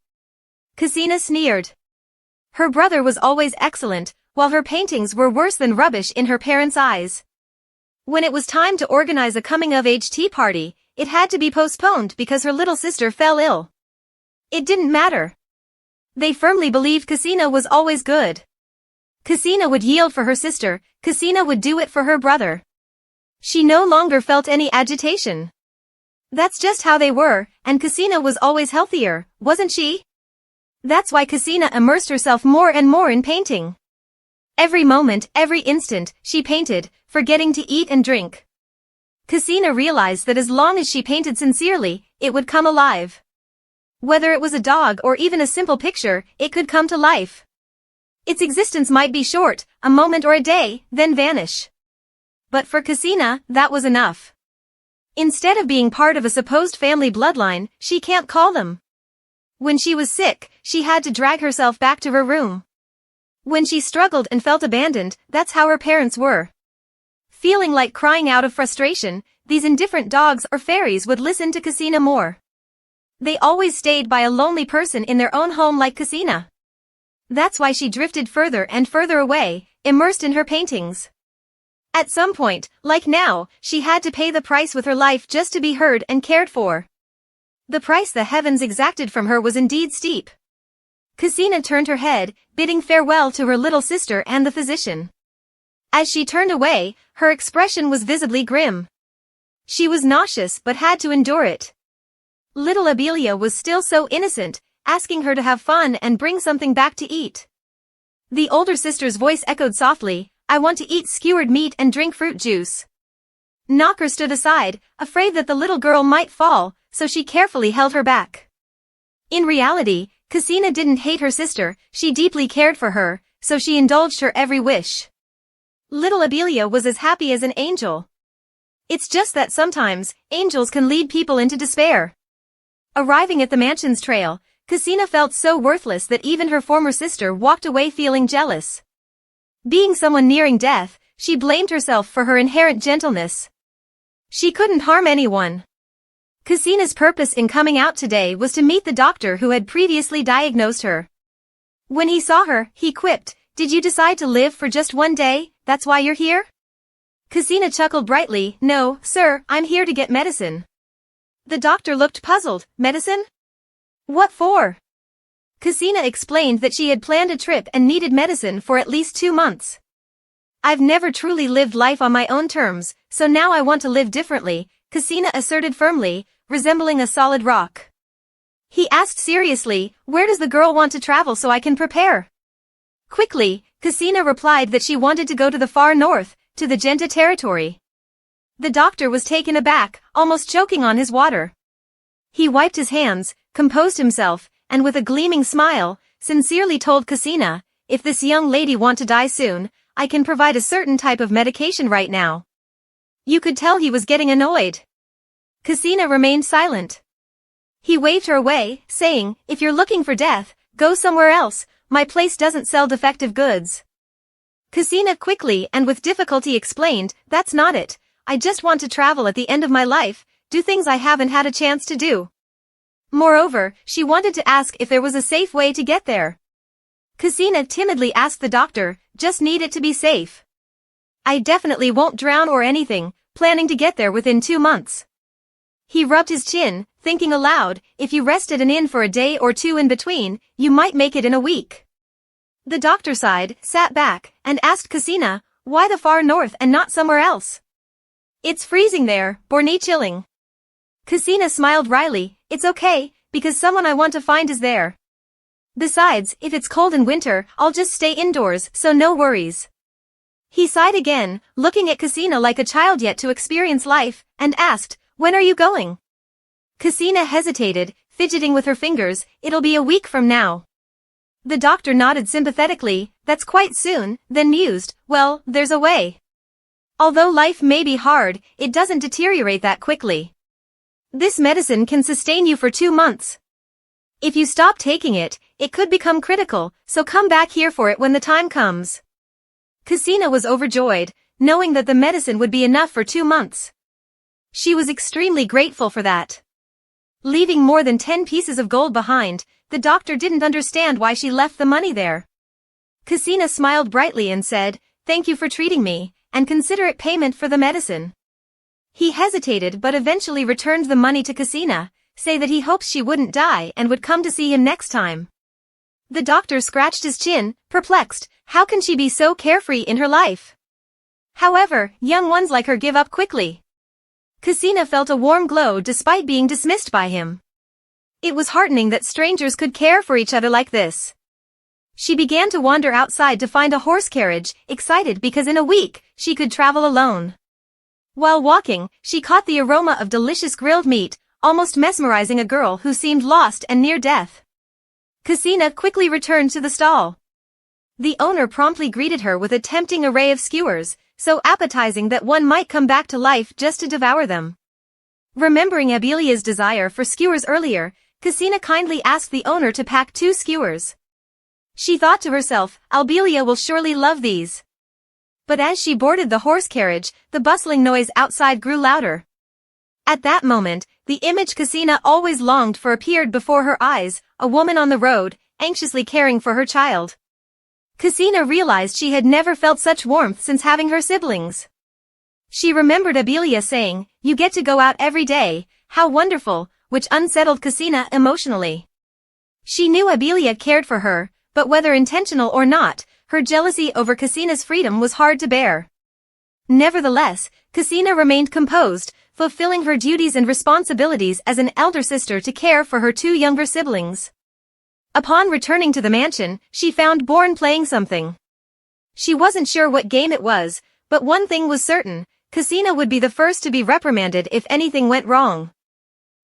Cassina sneered. Her brother was always excellent, while her paintings were worse than rubbish in her parents' eyes. When it was time to organize a coming-of-age tea party, it had to be postponed because her little sister fell ill. It didn't matter. They firmly believed Cassina was always good. Cassina would yield for her sister, Cassina would do it for her brother. She no longer felt any agitation. That's just how they were, and Cassina was always healthier, wasn't she? That's why Cassina immersed herself more and more in painting. Every moment, every instant, she painted, forgetting to eat and drink. Cassina realized that as long as she painted sincerely, it would come alive. Whether it was a dog or even a simple picture, it could come to life. Its existence might be short, a moment or a day, then vanish. But for Cassina, that was enough. Instead of being part of a supposed family bloodline, she can't call them. When she was sick, she had to drag herself back to her room. When she struggled and felt abandoned, that's how her parents were. Feeling like crying out of frustration, these indifferent dogs or fairies would listen to Cassina more. They always stayed by a lonely person in their own home like Cassina. That's why she drifted further and further away, immersed in her paintings. At some point, like now, she had to pay the price with her life just to be heard and cared for. The price the heavens exacted from her was indeed steep. Cassina turned her head, bidding farewell to her little sister and the physician. As she turned away, her expression was visibly grim. She was nauseous but had to endure it. Little Abelia was still so innocent, asking her to have fun and bring something back to eat. The older sister's voice echoed softly, "I want to eat skewered meat and drink fruit juice." Knocker stood aside, afraid that the little girl might fall, so she carefully held her back. In reality, Cassina didn't hate her sister, she deeply cared for her, so she indulged her every wish. Little Abelia was as happy as an angel. It's just that sometimes, angels can lead people into despair. Arriving at the mansion's trail, Cassina felt so worthless that even her former sister walked away feeling jealous. Being someone nearing death, she blamed herself for her inherent gentleness. She couldn't harm anyone. Cassina's purpose in coming out today was to meet the doctor who had previously diagnosed her. When he saw her, he quipped, "Did you decide to live for just one day, that's why you're here?" Cassina chuckled brightly, "No, sir, I'm here to get medicine." The doctor looked puzzled. "Medicine? What for?" Cassina explained that she had planned a trip and needed medicine for at least 2 months. "I've never truly lived life on my own terms, so now I want to live differently," Cassina asserted firmly, resembling a solid rock. He asked seriously, "Where does the girl want to travel so I can prepare?" Quickly, Cassina replied that she wanted to go to the far north, to the Genta territory. The doctor was taken aback, almost choking on his water. He wiped his hands, composed himself, and with a gleaming smile, sincerely told Cassina, "If this young lady want to die soon, I can provide a certain type of medication right now." You could tell he was getting annoyed. Cassina remained silent. He waved her away, saying, "If you're looking for death, go somewhere else, my place doesn't sell defective goods." Cassina quickly and with difficulty explained, "That's not it, I just want to travel at the end of my life, do things I haven't had a chance to do." Moreover, she wanted to ask if there was a safe way to get there. Cassina timidly asked the doctor, "Just need it to be safe. I definitely won't drown or anything, planning to get there within 2 months." He rubbed his chin, thinking aloud, if you rest at an inn for a day or two in between, you might make it in a week. The doctor sighed, sat back, and asked Cassina, "Why the far north and not somewhere else?" "It's freezing there, borny chilling." Cassina smiled wryly, "It's okay, because someone I want to find is there. Besides, if it's cold in winter, I'll just stay indoors, so no worries." He sighed again, looking at Cassina like a child yet to experience life, and asked, "When are you going?" Cassina hesitated, fidgeting with her fingers, "It'll be a week from now." The doctor nodded sympathetically, "That's quite soon," then mused, "Well, there's a way. Although life may be hard, it doesn't deteriorate that quickly. This medicine can sustain you for 2 months. If you stop taking it, it could become critical, so come back here for it when the time comes." Cassina was overjoyed, knowing that the medicine would be enough for 2 months. She was extremely grateful for that. Leaving more than 10 pieces of gold behind, the doctor didn't understand why she left the money there. Cassina smiled brightly and said, "Thank you for treating me, and consider it payment for the medicine." He hesitated but eventually returned the money to Cassina, say that he hopes she wouldn't die and would come to see him next time. The doctor scratched his chin, perplexed, how can she be so carefree in her life? However, young ones like her give up quickly. Cassina felt a warm glow despite being dismissed by him. It was heartening that strangers could care for each other like this. She began to wander outside to find a horse carriage, excited because in a week, she could travel alone. While walking, she caught the aroma of delicious grilled meat, almost mesmerizing a girl who seemed lost and near death. Cassina quickly returned to the stall. The owner promptly greeted her with a tempting array of skewers, so appetizing that one might come back to life just to devour them. Remembering Abelia's desire for skewers earlier, Cassina kindly asked the owner to pack 2 skewers. She thought to herself, Abelia will surely love these. But as she boarded the horse carriage, the bustling noise outside grew louder. At that moment, the image Cassina always longed for appeared before her eyes, a woman on the road, anxiously caring for her child. Cassina realized she had never felt such warmth since having her siblings. She remembered Abelia saying, "You get to go out every day, how wonderful," which unsettled Cassina emotionally. She knew Abelia cared for her, but whether intentional or not, her jealousy over Cassina's freedom was hard to bear. Nevertheless, Cassina remained composed, fulfilling her duties and responsibilities as an elder sister to care for her two younger siblings. Upon returning to the mansion, she found Born playing something. She wasn't sure what game it was, but one thing was certain: Cassina would be the first to be reprimanded if anything went wrong.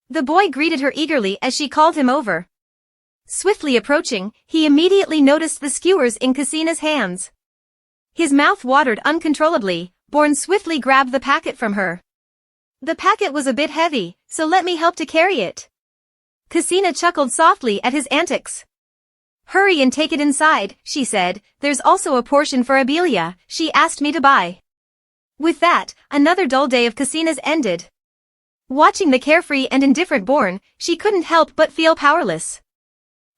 The boy greeted her eagerly as she called him over. Swiftly approaching, he immediately noticed the skewers in Cassina's hands. His mouth watered uncontrollably. Born swiftly grabbed the packet from her. The packet was a bit heavy, so let me help to carry it. Cassina chuckled softly at his antics. Hurry and take it inside, she said. There's also a portion for Abelia, she asked me to buy. With that, another dull day of Cassina's ended. Watching the carefree and indifferent Born, she couldn't help but feel powerless.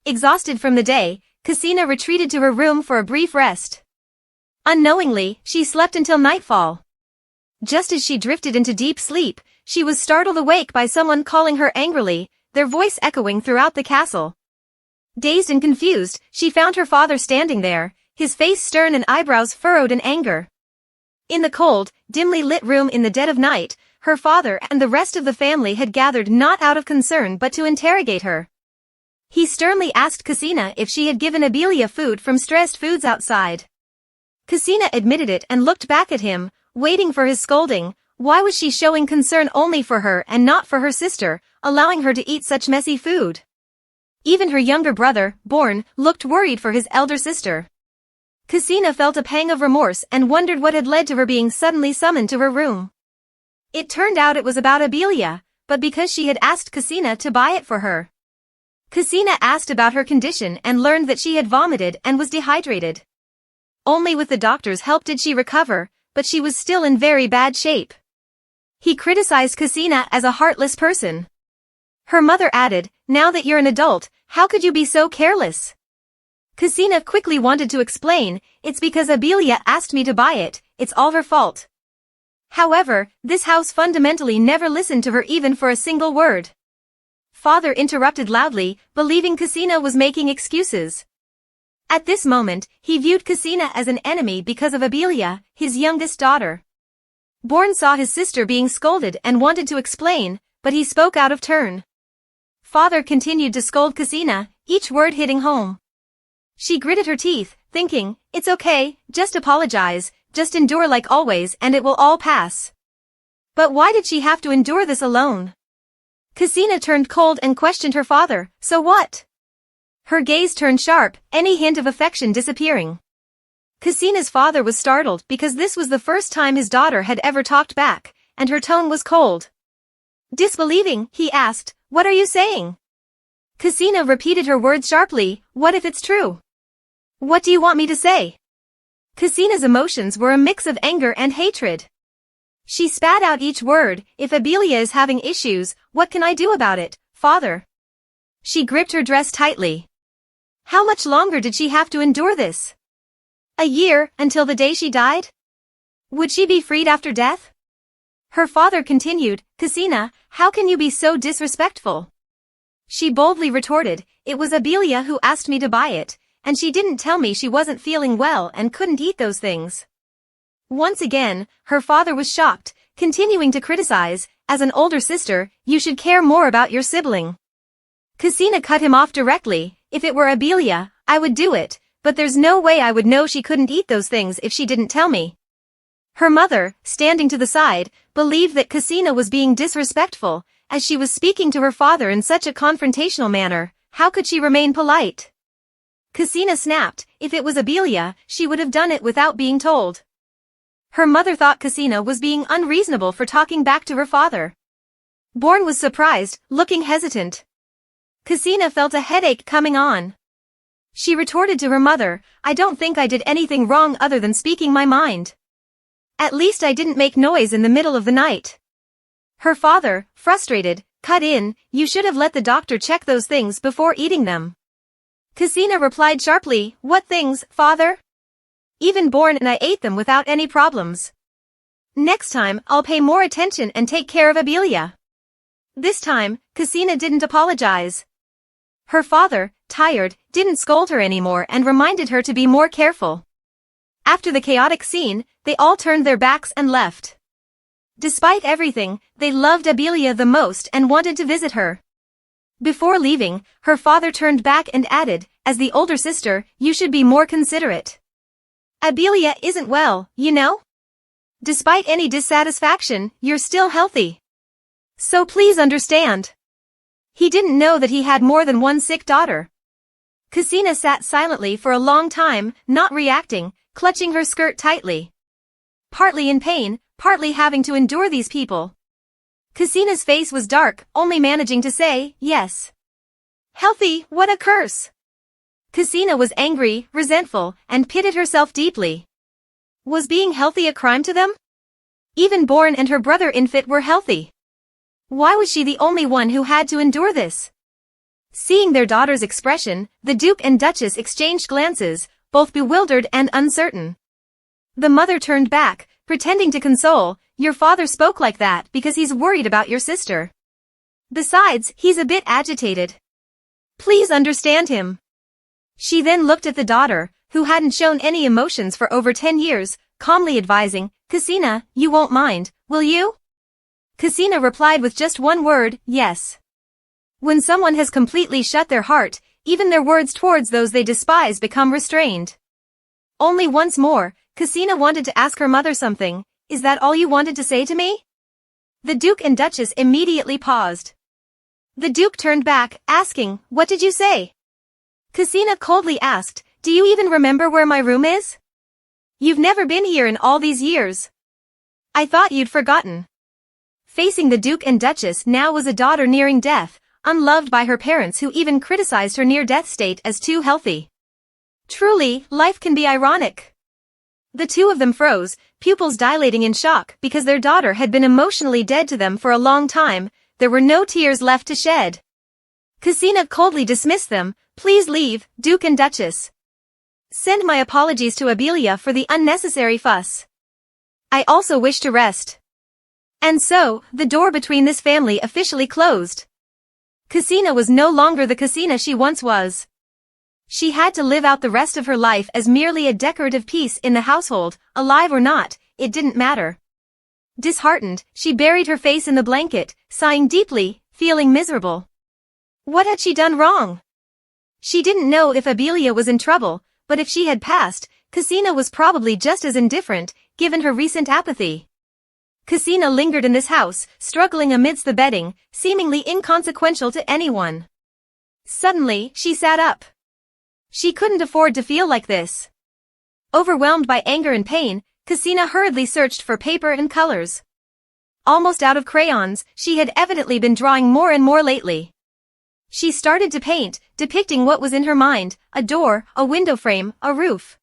Exhausted from the day, Cassina retreated to her room for a brief rest. Unknowingly, she slept until nightfall. Just as she drifted into deep sleep, she was startled awake by someone calling her angrily, their voice echoing throughout the castle. Dazed and confused, she found her father standing there, his face stern and eyebrows furrowed in anger. In the cold, dimly lit room in the dead of night, her father and the rest of the family had gathered not out of concern but to interrogate her. He sternly asked Cassina if she had given Abelia food from stressed foods outside. Cassina admitted it and looked back at him, waiting for his scolding. Why was she showing concern only for her and not for her sister, allowing her to eat such messy food? Even her younger brother, Born, looked worried for his elder sister. Cassina felt a pang of remorse and wondered what had led to her being suddenly summoned to her room. It turned out it was about Abelia, but because she had asked Cassina to buy it for her. Cassina asked about her condition and learned that she had vomited and was dehydrated. Only with the doctor's help did she recover, but she was still in very bad shape. He criticized Cassina as a heartless person. Her mother added, "Now that you're an adult, how could you be so careless?" Cassina quickly wanted to explain, "It's because Abelia asked me to buy it, it's all her fault." However, this house fundamentally never listened to her even for a single word. Father interrupted loudly, believing Cassina was making excuses. At this moment, he viewed Cassina as an enemy because of Abelia, his youngest daughter. Born saw his sister being scolded and wanted to explain, but he spoke out of turn. Father continued to scold Cassina, each word hitting home. She gritted her teeth, thinking, "It's okay, just apologize, just endure like always and it will all pass." But why did she have to endure this alone? Cassina turned cold and questioned her father, "So what?" Her gaze turned sharp, any hint of affection disappearing. Cassina's father was startled because this was the first time his daughter had ever talked back, and her tone was cold. Disbelieving, he asked, "What are you saying?" Cassina repeated her words sharply, "What if it's true? What do you want me to say?" Cassina's emotions were a mix of anger and hatred. She spat out each word, "If Abelia is having issues, what can I do about it, father?" She gripped her dress tightly. How much longer did she have to endure this? A year, until the day she died? Would she be freed after death? Her father continued, "Cassina, how can you be so disrespectful?" She boldly retorted, "It was Abelia who asked me to buy it, and she didn't tell me she wasn't feeling well and couldn't eat those things." Once again, her father was shocked, continuing to criticize, "As an older sister, you should care more about your sibling." Cassina cut him off directly, "If it were Abelia, I would do it, but there's no way I would know she couldn't eat those things if she didn't tell me." Her mother, standing to the side, believed that Cassina was being disrespectful, as she was speaking to her father in such a confrontational manner. How could she remain polite? Cassina snapped, "If it was Abelia, she would have done it without being told." Her mother thought Cassina was being unreasonable for talking back to her father. Born was surprised, looking hesitant. Cassina felt a headache coming on. She retorted to her mother, "I don't think I did anything wrong other than speaking my mind. At least I didn't make noise in the middle of the night." Her father, frustrated, cut in, "You should have let the doctor check those things before eating them." Cassina replied sharply, "What things, father? Even Born and I ate them without any problems. Next time, I'll pay more attention and take care of Abelia." This time, Cassina didn't apologize. Her father, tired, didn't scold her anymore and reminded her to be more careful. After the chaotic scene, they all turned their backs and left. Despite everything, they loved Abelia the most and wanted to visit her. Before leaving, her father turned back and added, as the older sister, you should be more considerate. Abelia isn't well, you know? Despite any dissatisfaction, you're still healthy. So please understand. He didn't know that he had more than one sick daughter. Cassina sat silently for a long time, not reacting, clutching her skirt tightly. Partly in pain, partly having to endure these people. Cassina's face was dark, only managing to say, yes. Healthy, what a curse! Cassina was angry, resentful, and pitted herself deeply. Was being healthy a crime to them? Even Born and her brother Infit were healthy. Why was she the only one who had to endure this? Seeing their daughter's expression, the Duke and Duchess exchanged glances, both bewildered and uncertain. The mother turned back, pretending to console, your father spoke like that because he's worried about your sister. Besides, he's a bit agitated. Please understand him. She then looked at the daughter, who hadn't shown any emotions for over 10 years, calmly advising, Cassina, you won't mind, will you? Cassina replied with just one word, yes. When someone has completely shut their heart, even their words towards those they despise become restrained. Only once more, Cassina wanted to ask her mother something, is that all you wanted to say to me? The Duke and Duchess immediately paused. The Duke turned back, asking, what did you say? Cassina coldly asked, do you even remember where my room is? You've never been here in all these years. I thought you'd forgotten. Facing the Duke and Duchess now was a daughter nearing death, unloved by her parents who even criticized her near-death state as too healthy. Truly, life can be ironic. The two of them froze, pupils dilating in shock because their daughter had been emotionally dead to them for a long time. There were no tears left to shed. Cassina coldly dismissed them, please leave, Duke and Duchess. Send my apologies to Abelia for the unnecessary fuss. I also wish to rest. And so, the door between this family officially closed. Cassina was no longer the Cassina she once was. She had to live out the rest of her life as merely a decorative piece in the household, alive or not, it didn't matter. Disheartened, she buried her face in the blanket, sighing deeply, feeling miserable. What had she done wrong? She didn't know if Abelia was in trouble, but if she had passed, Cassina was probably just as indifferent, given her recent apathy. Cassina lingered in this house, struggling amidst the bedding, seemingly inconsequential to anyone. Suddenly, she sat up. She couldn't afford to feel like this. Overwhelmed by anger and pain, Cassina hurriedly searched for paper and colors. Almost out of crayons, she had evidently been drawing more and more lately. She started to paint, depicting what was in her mind, a door, a window frame, a roof.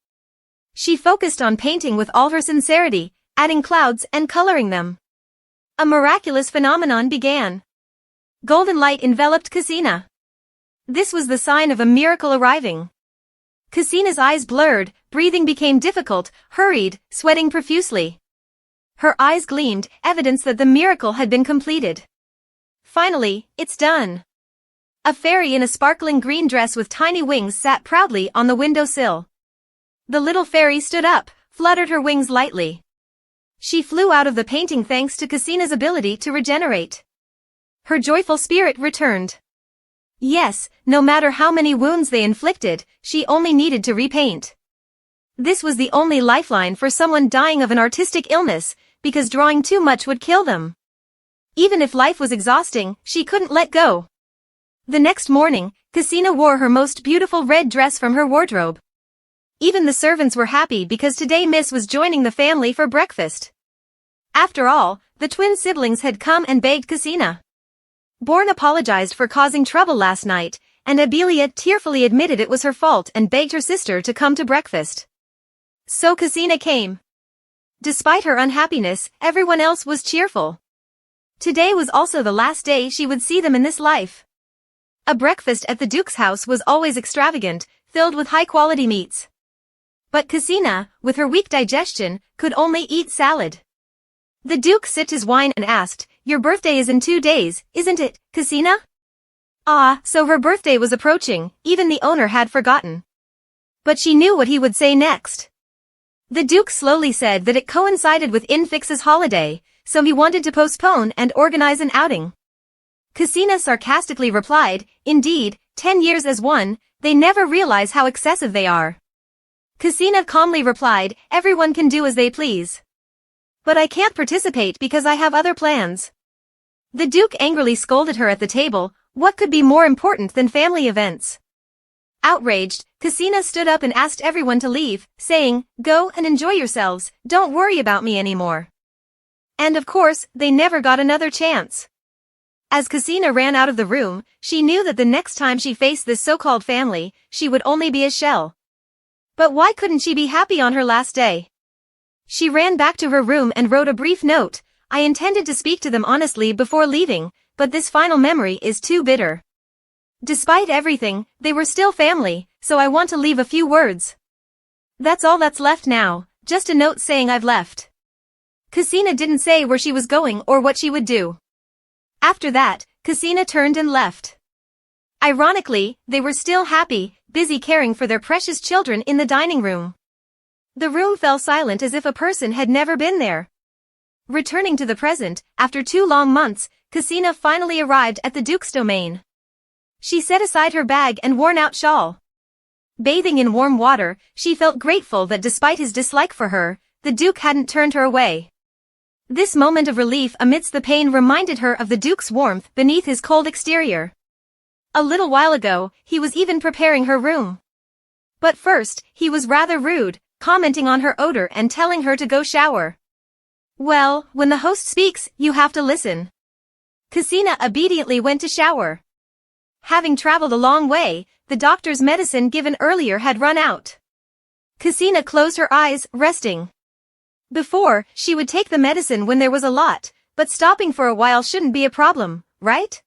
She focused on painting with all her sincerity, adding clouds and coloring them. A miraculous phenomenon began. Golden light enveloped Cassina. This was the sign of a miracle arriving. Cassina's eyes blurred, breathing became difficult, hurried, sweating profusely. Her eyes gleamed, evidence that the miracle had been completed. Finally, it's done. A fairy in a sparkling green dress with tiny wings sat proudly on the windowsill. The little fairy stood up, fluttered her wings lightly. She flew out of the painting thanks to Cassina's ability to regenerate. Her joyful spirit returned. Yes, no matter how many wounds they inflicted, she only needed to repaint. This was the only lifeline for someone dying of an artistic illness, because drawing too much would kill them. Even if life was exhausting, she couldn't let go. The next morning, Cassina wore her most beautiful red dress from her wardrobe. Even the servants were happy because today Miss was joining the family for breakfast. After all, the twin siblings had come and begged Cassina. Born apologized for causing trouble last night, and Abelia tearfully admitted it was her fault and begged her sister to come to breakfast. So Cassina came. Despite her unhappiness, everyone else was cheerful. Today was also the last day she would see them in this life. A breakfast at the Duke's house was always extravagant, filled with high-quality meats. But Cassina, with her weak digestion, could only eat salad. The Duke sipped his wine and asked, your birthday is in 2 days, isn't it, Cassina? Ah, so her birthday was approaching, even the owner had forgotten. But she knew what he would say next. The Duke slowly said that it coincided with Infix's holiday, so he wanted to postpone and organize an outing. Ksenia sarcastically replied, "Indeed, 10 years as one, they never realize how excessive they are." Ksenia calmly replied, "Everyone can do as they please. But I can't participate because I have other plans." The Duke angrily scolded her at the table. What could be more important than family events? Outraged, Ksenia stood up and asked everyone to leave, saying, "Go and enjoy yourselves, don't worry about me anymore." And of course, they never got another chance. As Ksenia ran out of the room, she knew that the next time she faced this so-called family, she would only be a shell. But why couldn't she be happy on her last day? She ran back to her room and wrote a brief note. "I intended to speak to them honestly before leaving, but this final memory is too bitter. Despite everything, they were still family, so I want to leave a few words. That's all that's left now, just a note saying I've left." Ksenia didn't say where she was going or what she would do. After that, Ksenia turned and left. Ironically, they were still happy, busy caring for their precious children in the dining room. The room fell silent as if a person had never been there. Returning to the present, after 2 long months, Ksenia finally arrived at the Duke's domain. She set aside her bag and worn-out shawl. Bathing in warm water, she felt grateful that despite his dislike for her, the Duke hadn't turned her away. This moment of relief amidst the pain reminded her of the Duke's warmth beneath his cold exterior. A little while ago, he was even preparing her room. But first, he was rather rude, commenting on her odor and telling her to go shower. Well, when the host speaks, you have to listen. Ksenia obediently went to shower. Having traveled a long way, the doctor's medicine given earlier had run out. Ksenia closed her eyes, resting. Before, she would take the medicine when there was a lot, but stopping for a while shouldn't be a problem, right?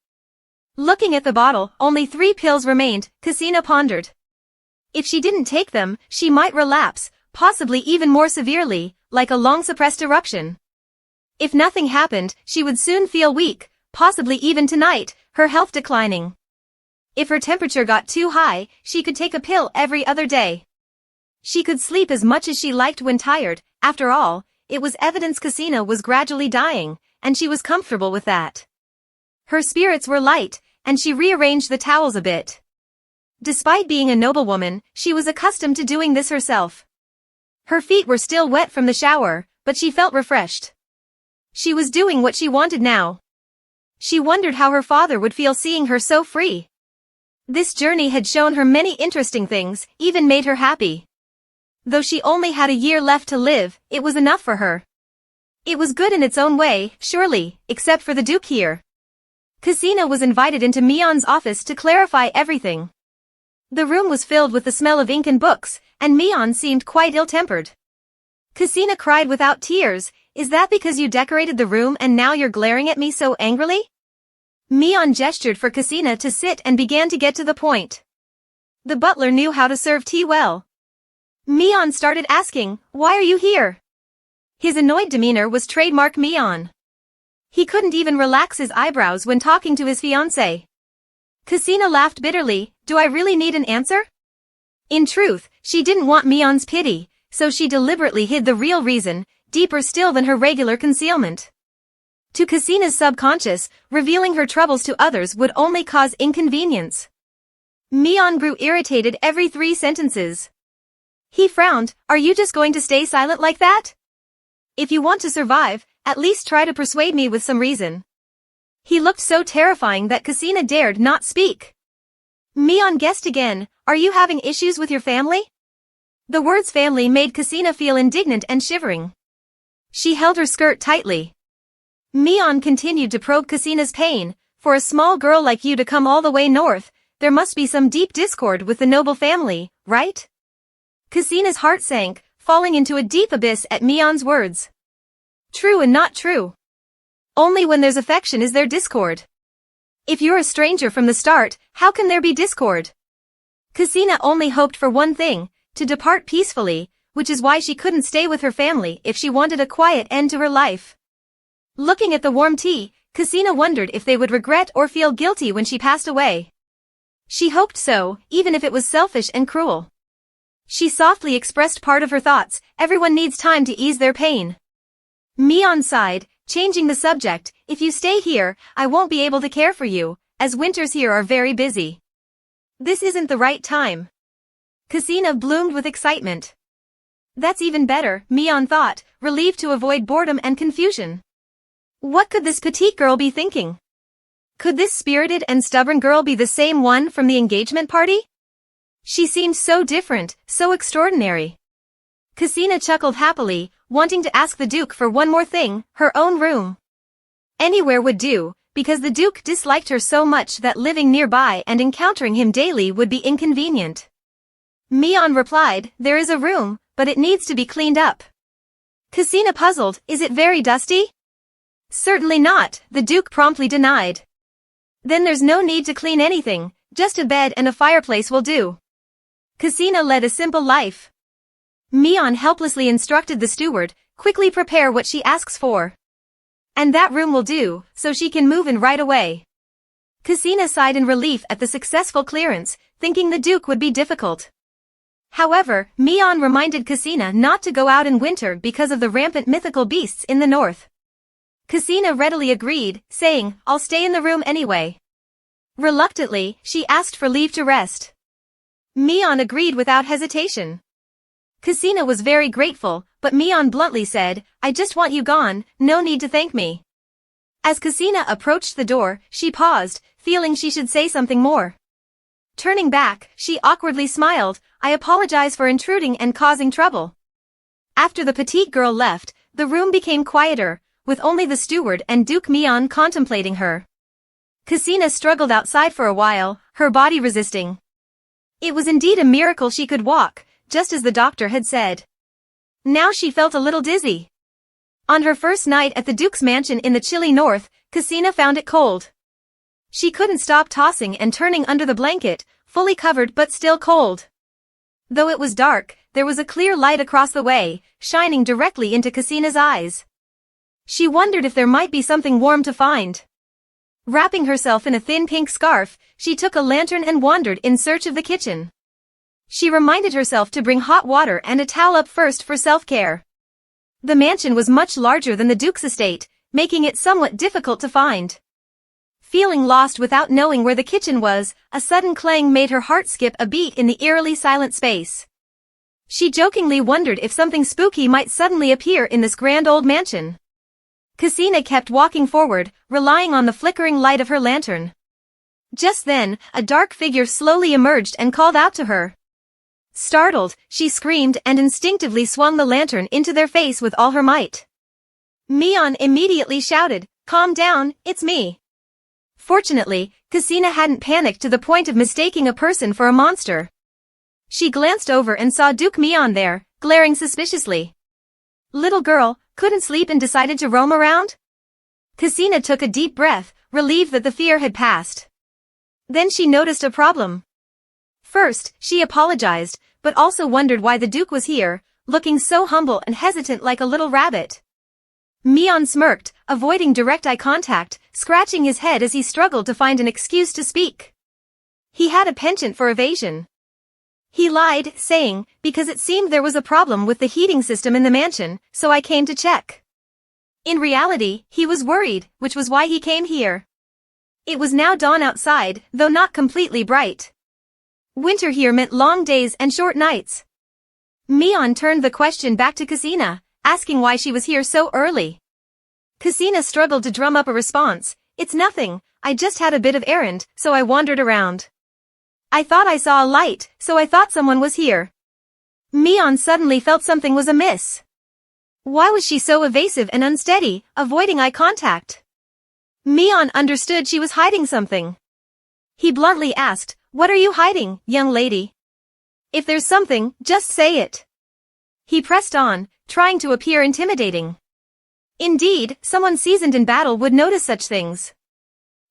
Looking at the bottle, only 3 pills remained, Ksenia pondered. If she didn't take them, she might relapse, possibly even more severely, like a long-suppressed eruption. If nothing happened, she would soon feel weak, possibly even tonight, her health declining. If her temperature got too high, she could take a pill every other day. She could sleep as much as she liked when tired. After all, it was evidence Ksenia was gradually dying, and she was comfortable with that. Her spirits were light, and she rearranged the towels a bit. Despite being a noblewoman, she was accustomed to doing this herself. Her feet were still wet from the shower, but she felt refreshed. She was doing what she wanted now. She wondered how her father would feel seeing her so free. This journey had shown her many interesting things, even made her happy. Though she only had a year left to live, it was enough for her. It was good in its own way, surely, except for the Duke here. Ksenia was invited into Mion's office to clarify everything. The room was filled with the smell of ink and books, and Mion seemed quite ill-tempered. Ksenia cried without tears, "Is that because you decorated the room and now you're glaring at me so angrily?" Mion gestured for Ksenia to sit and began to get to the point. The butler knew how to serve tea well. Mion started asking, "Why are you here?" His annoyed demeanor was trademark Mion. He couldn't even relax his eyebrows when talking to his fiancée. Ksenia laughed bitterly. Do I really need an answer? In truth, she didn't want Mion's pity, so she deliberately hid the real reason, deeper still than her regular concealment. To Ksenia's subconscious, revealing her troubles to others would only cause inconvenience. Mion grew irritated every 3 sentences. He frowned. Are you just going to stay silent like that? If you want to survive, at least try to persuade me with some reason. He looked so terrifying that Ksenia dared not speak. Mion guessed again. Are you having issues with your family? The words family made Ksenia feel indignant and shivering. She held her skirt tightly. Mion continued to probe Ksenia's pain. For a small girl like you to come all the way north, there must be some deep discord with the noble family, right? Ksenia's heart sank, falling into a deep abyss at Mion's words. True and not true. Only when there's affection is there discord. If you're a stranger from the start, how can there be discord? Ksenia only hoped for one thing, to depart peacefully, which is why she couldn't stay with her family if she wanted a quiet end to her life. Looking at the warm tea, Ksenia wondered if they would regret or feel guilty when she passed away. She hoped so, even if it was selfish and cruel. She softly expressed part of her thoughts. Everyone needs time to ease their pain. Mion sighed. Changing the subject, if you stay here, I won't be able to care for you, as winters here are very busy. This isn't the right time. Kusina bloomed with excitement. That's even better, Mion thought, relieved to avoid boredom and confusion. What could this petite girl be thinking? Could this spirited and stubborn girl be the same one from the engagement party? She seemed so different, so extraordinary. Kusina chuckled happily, wanting to ask the Duke for one more thing, her own room. Anywhere would do, because the Duke disliked her so much that living nearby and encountering him daily would be inconvenient. Mion replied, there is a room, but it needs to be cleaned up. Kusina puzzled, is it very dusty? Certainly not, the Duke promptly denied. Then there's no need to clean anything, just a bed and a fireplace will do. Kusina led a simple life. Mion helplessly instructed the steward, quickly prepare what she asks for. And that room will do, so she can move in right away. Kusina sighed in relief at the successful clearance, thinking the Duke would be difficult. However, Mion reminded Kusina not to go out in winter because of the rampant mythical beasts in the north. Kusina readily agreed, saying, I'll stay in the room anyway. Reluctantly, she asked for leave to rest. Mion agreed without hesitation. Kusina was very grateful, but Mion bluntly said, I just want you gone, no need to thank me. As Kusina approached the door, she paused, feeling she should say something more. Turning back, she awkwardly smiled, I apologize for intruding and causing trouble. After the petite girl left, the room became quieter, with only the steward and Duke Mion contemplating her. Kusina struggled outside for a while, her body resisting. It was indeed a miracle she could walk, just as the doctor had said. Now she felt a little dizzy. On her first night at the Duke's mansion in the chilly north, Kusina found it cold. She couldn't stop tossing and turning under the blanket, fully covered but still cold. Though it was dark, there was a clear light across the way, shining directly into Kusina's eyes. She wondered if there might be something warm to find. Wrapping herself in a thin pink scarf, she took a lantern and wandered in search of the kitchen. She reminded herself to bring hot water and a towel up first for self-care. The mansion was much larger than the Duke's estate, making it somewhat difficult to find. Feeling lost without knowing where the kitchen was, a sudden clang made her heart skip a beat in the eerily silent space. She jokingly wondered if something spooky might suddenly appear in this grand old mansion. Kusina kept walking forward, relying on the flickering light of her lantern. Just then, a dark figure slowly emerged and called out to her. Startled, she screamed and instinctively swung the lantern into their face with all her might. Mion immediately shouted, Calm down, it's me. Fortunately, Kusina hadn't panicked to the point of mistaking a person for a monster. She glanced over and saw Duke Mion there, glaring suspiciously. Little girl, couldn't sleep and decided to roam around? Kusina took a deep breath, relieved that the fear had passed. Then she noticed a problem. First, she apologized, but also wondered why the Duke was here, looking so humble and hesitant like a little rabbit. Mion smirked, avoiding direct eye contact, scratching his head as he struggled to find an excuse to speak. He had a penchant for evasion. He lied, saying, because it seemed there was a problem with the heating system in the mansion, so I came to check. In reality, he was worried, which was why he came here. It was now dawn outside, though not completely bright. Winter here meant long days and short nights. Mion turned the question back to Kusina, asking why she was here so early. Kusina struggled to drum up a response, It's nothing, I just had a bit of errand, so I wandered around. I thought I saw a light, so I thought someone was here. Mion suddenly felt something was amiss. Why was she so evasive and unsteady, avoiding eye contact? Mion understood she was hiding something. He bluntly asked, What are you hiding, young lady? If there's something, just say it. He pressed on, trying to appear intimidating. Indeed, someone seasoned in battle would notice such things.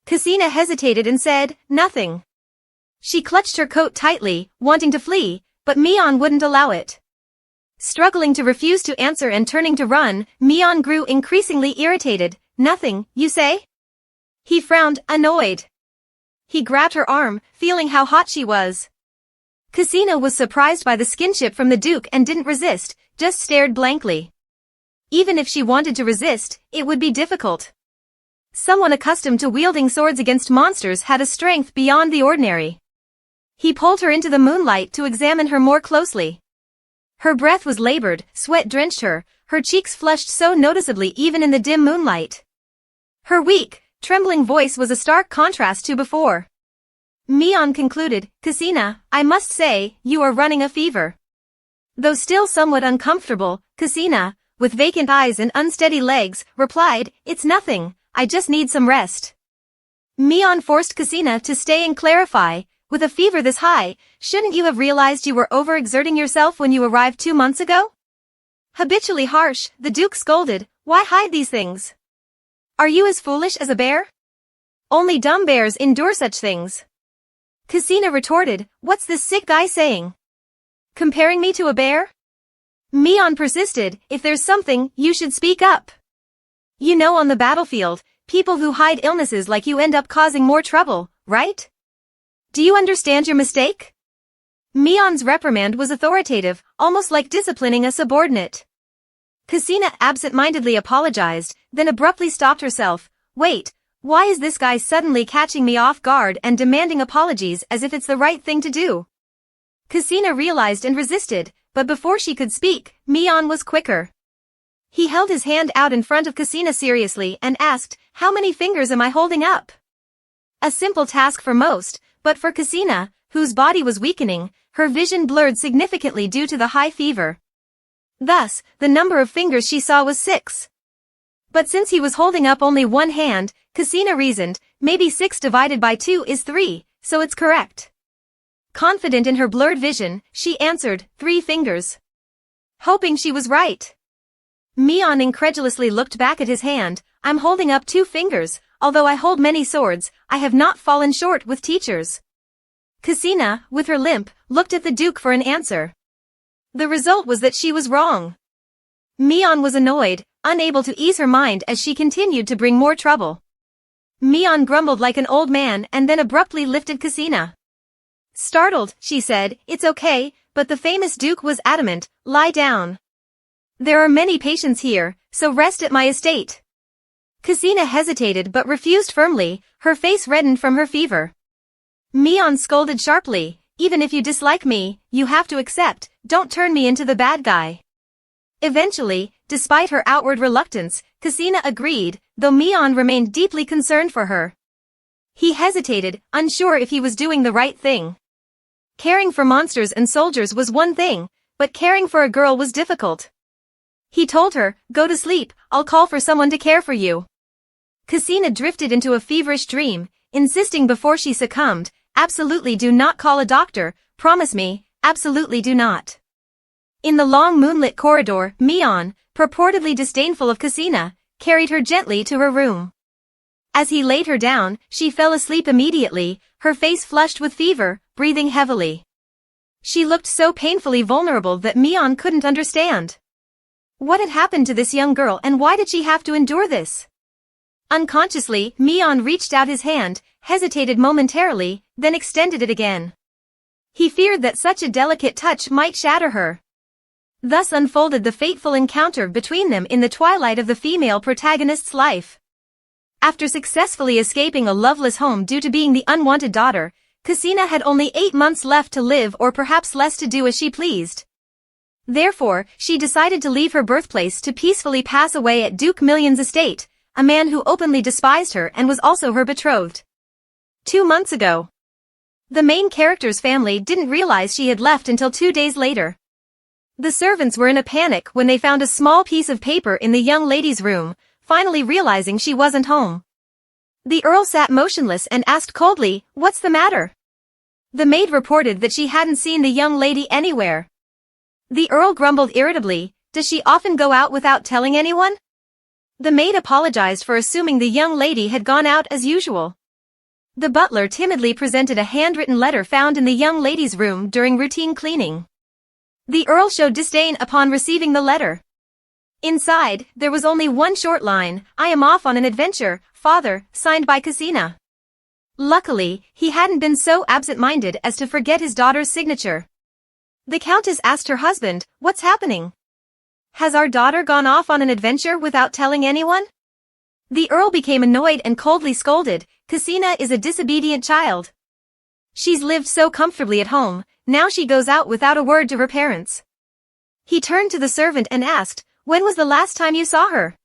Kusina hesitated and said, Nothing. She clutched her coat tightly, wanting to flee, but Mion wouldn't allow it. Struggling to refuse to answer and turning to run, Mion grew increasingly irritated. Nothing, you say? He frowned, annoyed. He grabbed her arm, feeling how hot she was. Kusina was surprised by the skinship from the Duke and didn't resist, just stared blankly. Even if she wanted to resist, it would be difficult. Someone accustomed to wielding swords against monsters had a strength beyond the ordinary. He pulled her into the moonlight to examine her more closely. Her breath was labored, sweat drenched her cheeks flushed so noticeably even in the dim moonlight. Her weak, trembling voice was a stark contrast to before. Mion concluded, Cassina, I must say, you are running a fever. Though still somewhat uncomfortable, Cassina, with vacant eyes and unsteady legs, replied, It's nothing, I just need some rest. Mion forced Cassina to stay and clarify, with a fever this high, shouldn't you have realized you were overexerting yourself when you arrived 2 months ago? Habitually harsh, the Duke scolded, Why hide these things? Are you as foolish as a bear? Only dumb bears endure such things. Cassina retorted, What's this sick guy saying? Comparing me to a bear? Mion persisted, If there's something, you should speak up. You know, on the battlefield, people who hide illnesses like you end up causing more trouble, right? Do you understand your mistake? Mion's reprimand was authoritative, almost like disciplining a subordinate. Cassina absent-mindedly apologized, then abruptly stopped herself. Wait, why is this guy suddenly catching me off guard and demanding apologies as if it's the right thing to do? Cassina realized and resisted, but before she could speak, Mion was quicker. He held his hand out in front of Cassina seriously and asked, How many fingers am I holding up? A simple task for most, but for Cassina, whose body was weakening, her vision blurred significantly due to the high fever. Thus, the number of fingers she saw was 6. But since he was holding up only one hand, Cassina reasoned, maybe 6 divided by 2 is 3, so it's correct. Confident in her blurred vision, she answered, 3 fingers. Hoping she was right. Mion incredulously looked back at his hand, I'm holding up 2 fingers, although I hold many swords, I have not fallen short with teachers. Cassina, with her limp, looked at the Duke for an answer. The result was that she was wrong. Mion was annoyed, unable to ease her mind as she continued to bring more trouble. Mion grumbled like an old man and then abruptly lifted Cassina. Startled, she said, It's okay, but the famous Duke was adamant, lie down. There are many patients here, so rest at my estate. Cassina hesitated but refused firmly, her face reddened from her fever. Mion scolded sharply, Even if you dislike me, you have to accept, don't turn me into the bad guy. Eventually, despite her outward reluctance, Cassina agreed, though Mion remained deeply concerned for her. He hesitated, unsure if he was doing the right thing. Caring for monsters and soldiers was one thing, but caring for a girl was difficult. He told her, Go to sleep, I'll call for someone to care for you. Cassina drifted into a feverish dream, insisting before she succumbed, Absolutely do not call a doctor, promise me, absolutely do not. In the long moonlit corridor, Mion, purportedly disdainful of Cassina, carried her gently to her room. As he laid her down, she fell asleep immediately, her face flushed with fever, breathing heavily. She looked so painfully vulnerable that Mion couldn't understand. What had happened to this young girl and why did she have to endure this? Unconsciously, Mion reached out his hand, hesitated momentarily, then extended it again. He feared that such a delicate touch might shatter her. Thus unfolded the fateful encounter between them in the twilight of the female protagonist's life. After successfully escaping a loveless home due to being the unwanted daughter, Cassina had only 8 months left to live or perhaps less to do as she pleased. Therefore, she decided to leave her birthplace to peacefully pass away at Duke Million's estate, a man who openly despised her and was also her betrothed. 2 months ago. The main character's family didn't realize she had left until 2 days later. The servants were in a panic when they found a small piece of paper in the young lady's room, finally realizing she wasn't home. The Earl sat motionless and asked coldly, What's the matter? The maid reported that she hadn't seen the young lady anywhere. The Earl grumbled irritably, Does she often go out without telling anyone? The maid apologized for assuming the young lady had gone out as usual. The butler timidly presented a handwritten letter found in the young lady's room during routine cleaning. The Earl showed disdain upon receiving the letter. Inside, there was only one short line, I am off on an adventure, father, signed by Cassina. Luckily, he hadn't been so absent-minded as to forget his daughter's signature. The Countess asked her husband, What's happening? Has our daughter gone off on an adventure without telling anyone? The earl became annoyed and coldly scolded, Cassina is a disobedient child. She's lived so comfortably at home, now she goes out without a word to her parents. He turned to the servant and asked, when was the last time you saw her?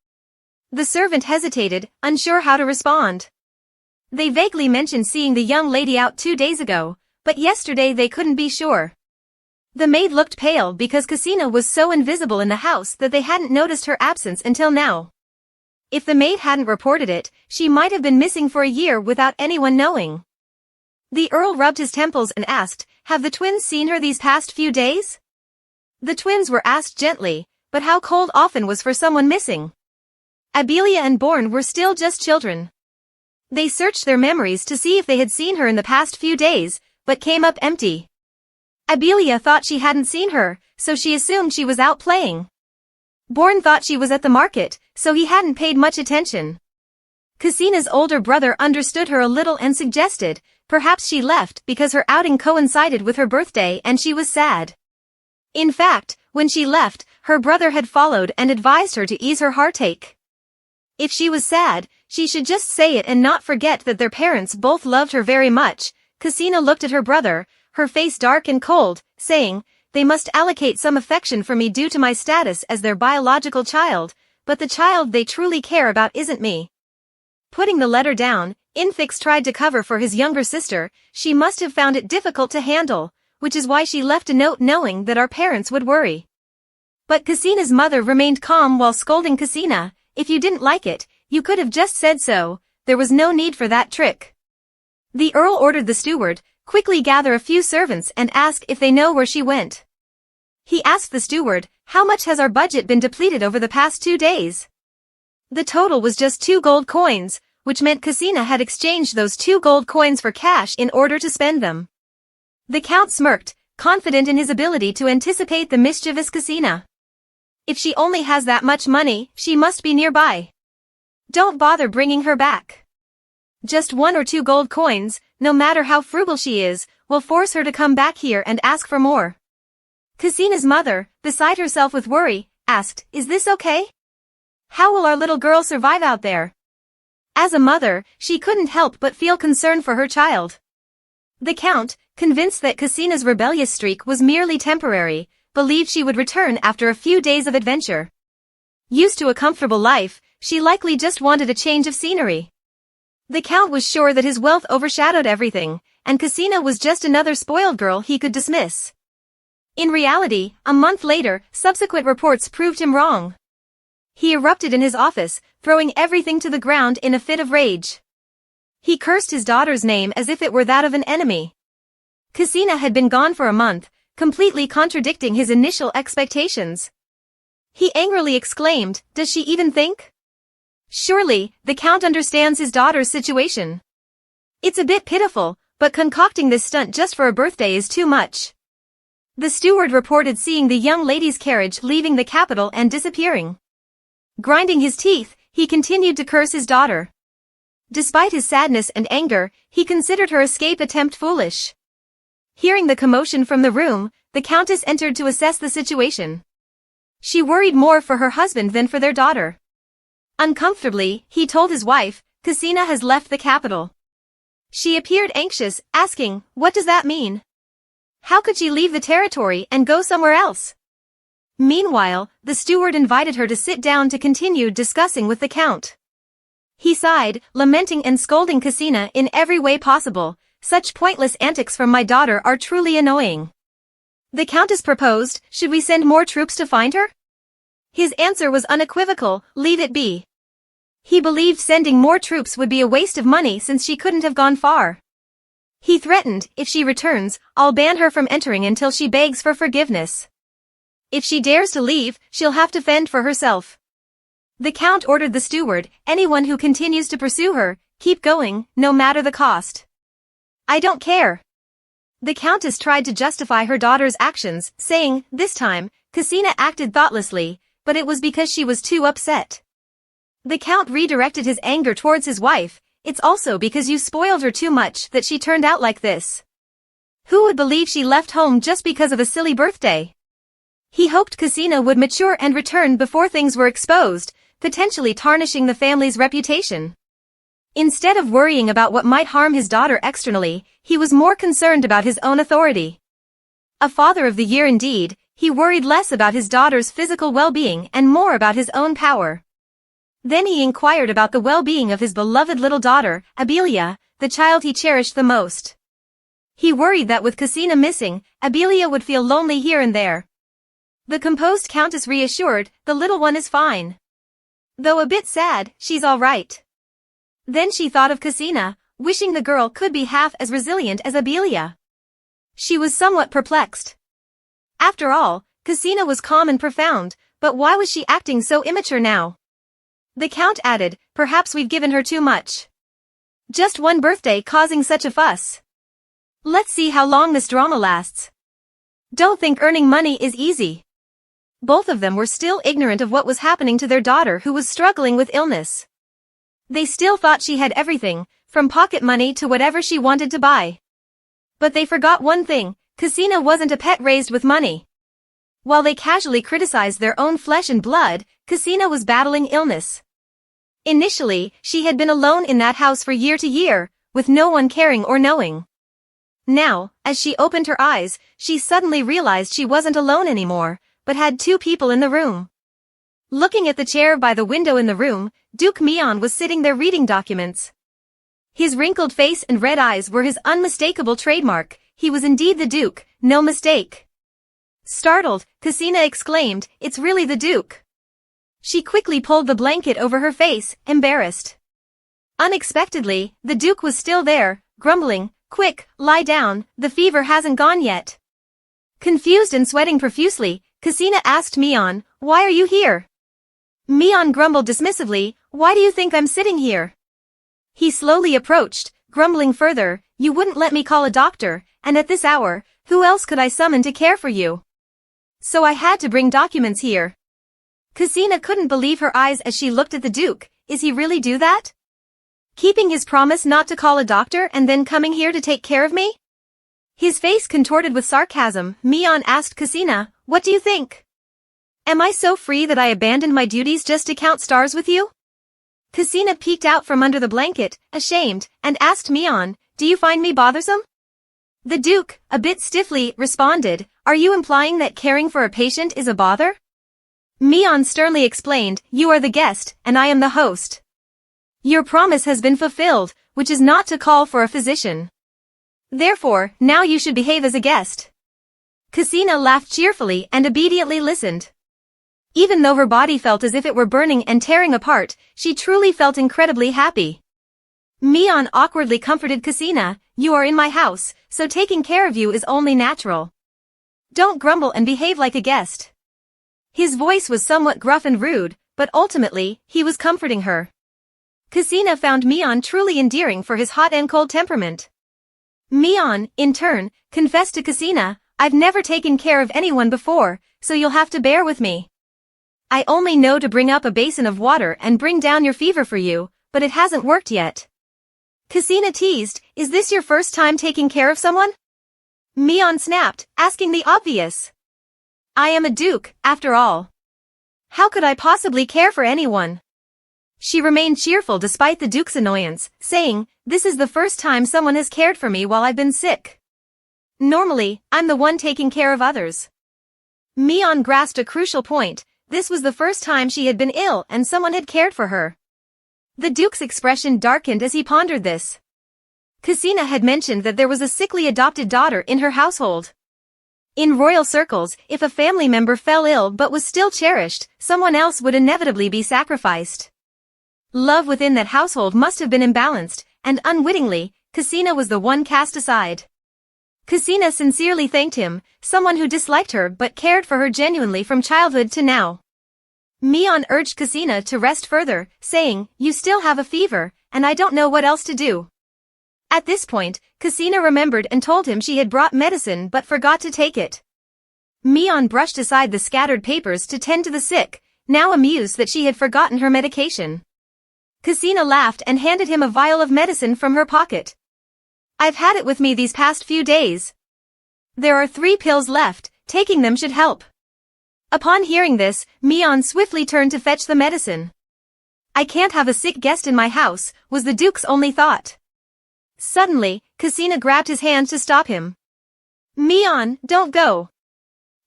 The servant hesitated, unsure how to respond. They vaguely mentioned seeing the young lady out 2 days ago, but yesterday they couldn't be sure. The maid looked pale because Cassina was so invisible in the house that they hadn't noticed her absence until now. If the maid hadn't reported it, she might have been missing for a year without anyone knowing. The earl rubbed his temples and asked, have the twins seen her these past few days? The twins were asked gently, but how cold often was for someone missing? Abelia and Bourne were still just children. They searched their memories to see if they had seen her in the past few days, but came up empty. Abelia thought she hadn't seen her, so she assumed she was out playing. Bourne thought she was at the market, so he hadn't paid much attention. Cassina's older brother understood her a little and suggested, perhaps she left because her outing coincided with her birthday and she was sad. In fact, when she left, her brother had followed and advised her to ease her heartache. If she was sad, she should just say it and not forget that their parents both loved her very much. Cassina looked at her brother, her face dark and cold, saying, they must allocate some affection for me due to my status as their biological child, but the child they truly care about isn't me. Putting the letter down, Infix tried to cover for his younger sister. She must have found it difficult to handle, which is why she left a note knowing that our parents would worry. But Cassina's mother remained calm while scolding Cassina, if you didn't like it, you could have just said so, there was no need for that trick. The earl ordered the steward, quickly gather a few servants and ask if they know where she went. He asked the steward, how much has our budget been depleted over the past 2 days? The total was just 2 gold coins, which meant Cassina had exchanged those 2 gold coins for cash in order to spend them. The count smirked, confident in his ability to anticipate the mischievous Cassina. If she only has that much money, she must be nearby. Don't bother bringing her back. Just 1 or 2 gold coins, no matter how frugal she is, will force her to come back here and ask for more. Cassina's mother, beside herself with worry, asked, is this okay? How will our little girl survive out there? As a mother, she couldn't help but feel concern for her child. The count, convinced that Cassina's rebellious streak was merely temporary, believed she would return after a few days of adventure. Used to a comfortable life, she likely just wanted a change of scenery. The count was sure that his wealth overshadowed everything, and Cassina was just another spoiled girl he could dismiss. In reality, a month later, subsequent reports proved him wrong. He erupted in his office, throwing everything to the ground in a fit of rage. He cursed his daughter's name as if it were that of an enemy. Cassina had been gone for a month, completely contradicting his initial expectations. He angrily exclaimed, does she even think? Surely, the count understands his daughter's situation. It's a bit pitiful, but concocting this stunt just for a birthday is too much. The steward reported seeing the young lady's carriage leaving the capital and disappearing. Grinding his teeth, he continued to curse his daughter. Despite his sadness and anger, he considered her escape attempt foolish. Hearing the commotion from the room, the countess entered to assess the situation. She worried more for her husband than for their daughter. Uncomfortably, he told his wife, Cassina has left the capital. She appeared anxious, asking, what does that mean? How could she leave the territory and go somewhere else? Meanwhile, the steward invited her to sit down to continue discussing with the count. He sighed, lamenting and scolding Cassina in every way possible. Such pointless antics from my daughter are truly annoying. The countess proposed, should we send more troops to find her? His answer was unequivocal, leave it be. He believed sending more troops would be a waste of money since she couldn't have gone far. He threatened, if she returns, I'll ban her from entering until she begs for forgiveness. If she dares to leave, she'll have to fend for herself. The count ordered the steward, anyone who continues to pursue her, keep going, no matter the cost. I don't care. The countess tried to justify her daughter's actions, saying, this time, Cassina acted thoughtlessly, but it was because she was too upset. The count redirected his anger towards his wife, it's also because you spoiled her too much that she turned out like this. Who would believe she left home just because of a silly birthday? He hoped Casina would mature and return before things were exposed, potentially tarnishing the family's reputation. Instead of worrying about what might harm his daughter externally, he was more concerned about his own authority. A father of the year indeed, he worried less about his daughter's physical well-being and more about his own power. Then he inquired about the well-being of his beloved little daughter, Abelia, the child he cherished the most. He worried that with Casina missing, Abelia would feel lonely here and there. The composed countess reassured, the little one is fine. Though a bit sad, she's all right. Then she thought of Casina, wishing the girl could be half as resilient as Abelia. She was somewhat perplexed. After all, Casina was calm and profound, but why was she acting so immature now? The Count added, perhaps we've given her too much. Just one birthday causing such a fuss. Let's see how long this drama lasts. Don't think earning money is easy. Both of them were still ignorant of what was happening to their daughter who was struggling with illness. They still thought she had everything, from pocket money to whatever she wanted to buy. But they forgot one thing, Casina wasn't a pet raised with money. While they casually criticized their own flesh and blood, Casina was battling illness. Initially, she had been alone in that house for year to year, with no one caring or knowing. Now, as she opened her eyes, she suddenly realized she wasn't alone anymore, but had two people in the room. Looking at the chair by the window in the room, Duke Mion was sitting there reading documents. His wrinkled face and red eyes were his unmistakable trademark. He was indeed the Duke, no mistake. Startled, Casina exclaimed, it's really the Duke. She quickly pulled the blanket over her face, embarrassed. Unexpectedly, the Duke was still there, grumbling, quick, lie down, the fever hasn't gone yet. Confused and sweating profusely, Casina asked Mion, why are you here? Mion grumbled dismissively, why do you think I'm sitting here? He slowly approached, grumbling further, you wouldn't let me call a doctor, and at this hour, who else could I summon to care for you? So I had to bring documents here. Casina couldn't believe her eyes as she looked at the Duke. Is he really do that? Keeping his promise not to call a doctor and then coming here to take care of me? His face contorted with sarcasm, Mion asked Casina, what do you think? Am I so free that I abandoned my duties just to count stars with you? Casina peeked out from under the blanket, ashamed, and asked Mion, do you find me bothersome? The Duke, a bit stiffly, responded, are you implying that caring for a patient is a bother? Mion sternly explained, you are the guest, and I am the host. Your promise has been fulfilled, which is not to call for a physician. Therefore, now you should behave as a guest. Casina laughed cheerfully and obediently listened. Even though her body felt as if it were burning and tearing apart, she truly felt incredibly happy. Mion awkwardly comforted Casina, you are in my house, so taking care of you is only natural. Don't grumble and behave like a guest. His voice was somewhat gruff and rude, but ultimately, he was comforting her. Casina found Mion truly endearing for his hot and cold temperament. Mion, in turn, confessed to Casina, I've never taken care of anyone before, so you'll have to bear with me. I only know to bring up a basin of water and bring down your fever for you, but it hasn't worked yet. Casina teased, is this your first time taking care of someone? Mion snapped, asking the obvious. I am a duke, after all. How could I possibly care for anyone? She remained cheerful despite the Duke's annoyance, saying, this is the first time someone has cared for me while I've been sick. Normally, I'm the one taking care of others. Mion grasped a crucial point, this was the first time she had been ill and someone had cared for her. The Duke's expression darkened as he pondered this. Casina had mentioned that there was a sickly adopted daughter in her household. In royal circles, if a family member fell ill but was still cherished, someone else would inevitably be sacrificed. Love within that household must have been imbalanced, and unwittingly, Casina was the one cast aside. Casina sincerely thanked him, someone who disliked her but cared for her genuinely from childhood to now. Mion urged Casina to rest further, saying, you still have a fever, and I don't know what else to do. At this point, Casina remembered and told him she had brought medicine but forgot to take it. Mion brushed aside the scattered papers to tend to the sick, now amused that she had forgotten her medication. Casina laughed and handed him a vial of medicine from her pocket. I've had it with me these past few days. There are 3 pills left, taking them should help. Upon hearing this, Mion swiftly turned to fetch the medicine. I can't have a sick guest in my house, was the Duke's only thought. Suddenly, Cassina grabbed his hand to stop him. Mion, don't go.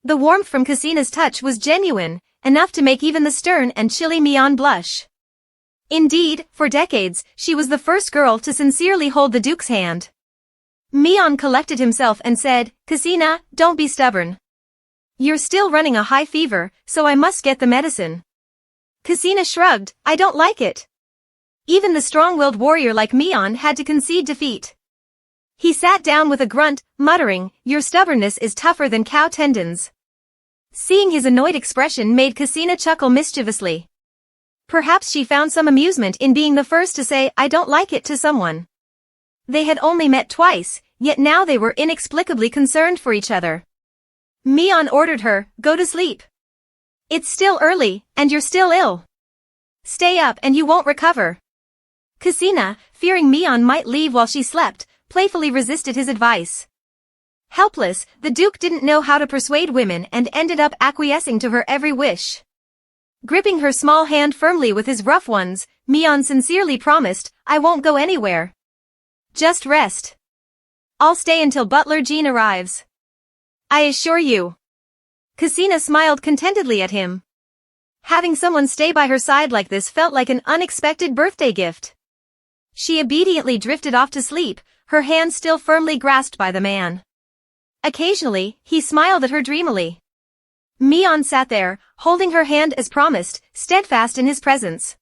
The warmth from Cassina's touch was genuine, enough to make even the stern and chilly Mion blush. Indeed, for decades, she was the first girl to sincerely hold the Duke's hand. Mion collected himself and said, Cassina, don't be stubborn. You're still running a high fever, so I must get the medicine. Cassina shrugged, I don't like it. Even the strong-willed warrior like Mion had to concede defeat. He sat down with a grunt, muttering, your stubbornness is tougher than cow tendons. Seeing his annoyed expression made Cassina chuckle mischievously. Perhaps she found some amusement in being the first to say, I don't like it to someone. They had only met twice, yet now they were inexplicably concerned for each other. Mion ordered her, go to sleep. It's still early, and you're still ill. Stay up and you won't recover. Cassina, fearing Mion might leave while she slept, playfully resisted his advice. Helpless, the Duke didn't know how to persuade women and ended up acquiescing to her every wish. Gripping her small hand firmly with his rough ones, Mion sincerely promised, I won't go anywhere. Just rest. I'll stay until Butler Jean arrives. I assure you. Cassina smiled contentedly at him. Having someone stay by her side like this felt like an unexpected birthday gift. She obediently drifted off to sleep, her hand still firmly grasped by the man. Occasionally, he smiled at her dreamily. Mion sat there, holding her hand as promised, steadfast in his presence.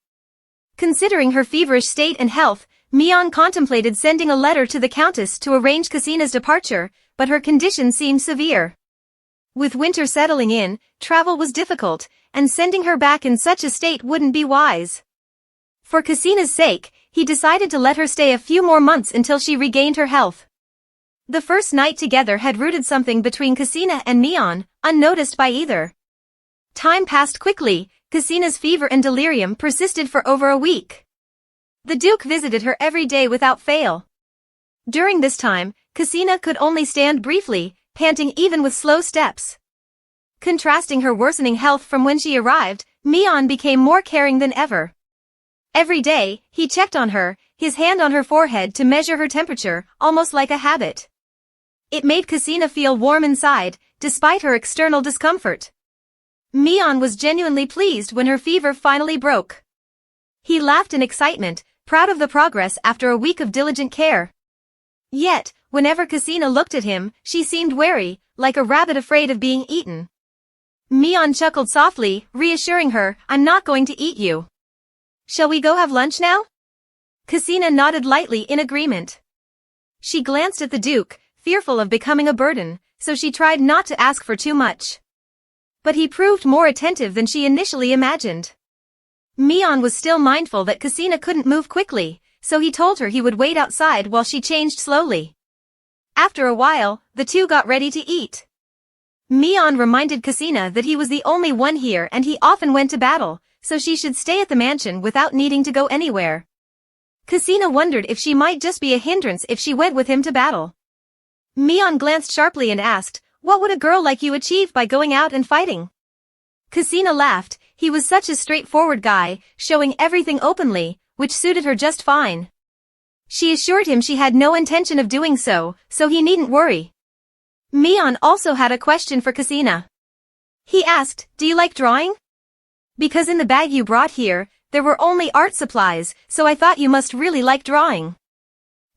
Considering her feverish state and health, Mion contemplated sending a letter to the Countess to arrange Cassina's departure, but her condition seemed severe. With winter settling in, travel was difficult, and sending her back in such a state wouldn't be wise. For Cassina's sake, he decided to let her stay a few more months until she regained her health. The first night together had rooted something between Cassina and Mion, unnoticed by either. Time passed quickly, Cassina's fever and delirium persisted for over a week. The Duke visited her every day without fail. During this time, Cassina could only stand briefly, panting even with slow steps. Contrasting her worsening health from when she arrived, Mion became more caring than ever. Every day, he checked on her, his hand on her forehead to measure her temperature, almost like a habit. It made Cassina feel warm inside, despite her external discomfort. Mion was genuinely pleased when her fever finally broke. He laughed in excitement, proud of the progress after a week of diligent care. Yet, whenever Cassina looked at him, she seemed wary, like a rabbit afraid of being eaten. Mion chuckled softly, reassuring her, I'm not going to eat you. Shall we go have lunch now? Cassina nodded lightly in agreement. She glanced at the Duke, fearful of becoming a burden, so she tried not to ask for too much. But he proved more attentive than she initially imagined. Mion was still mindful that Cassina couldn't move quickly, so he told her he would wait outside while she changed slowly. After a while, the two got ready to eat. Mion reminded Cassina that he was the only one here and he often went to battle, so she should stay at the mansion without needing to go anywhere. Cassina wondered if she might just be a hindrance if she went with him to battle. Mion glanced sharply and asked, what would a girl like you achieve by going out and fighting? Cassina laughed, he was such a straightforward guy, showing everything openly, which suited her just fine. She assured him she had no intention of doing so he needn't worry. Mion also had a question for Cassina. He asked, do you like drawing? Because in the bag you brought here, there were only art supplies, so I thought you must really like drawing.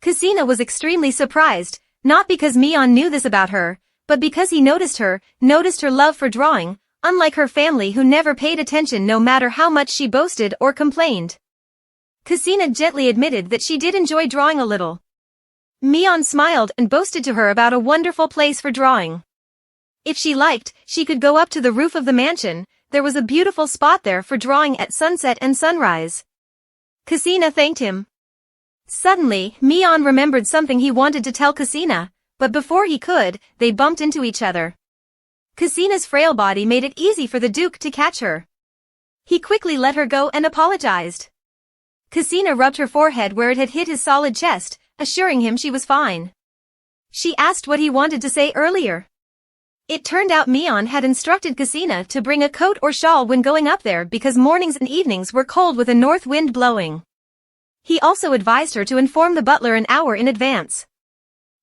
Cassina was extremely surprised, not because Mion knew this about her, but because he noticed her love for drawing, unlike her family who never paid attention no matter how much she boasted or complained. Cassina gently admitted that she did enjoy drawing a little. Mion smiled and boasted to her about a wonderful place for drawing. If she liked, she could go up to the roof of the mansion, there was a beautiful spot there for drawing at sunset and sunrise. Cassina thanked him. Suddenly, Mion remembered something he wanted to tell Cassina, but before he could, they bumped into each other. Cassina's frail body made it easy for the Duke to catch her. He quickly let her go and apologized. Cassina rubbed her forehead where it had hit his solid chest, assuring him she was fine. She asked what he wanted to say earlier. It turned out Mion had instructed Kasina to bring a coat or shawl when going up there because mornings and evenings were cold with a north wind blowing. He also advised her to inform the butler an hour in advance.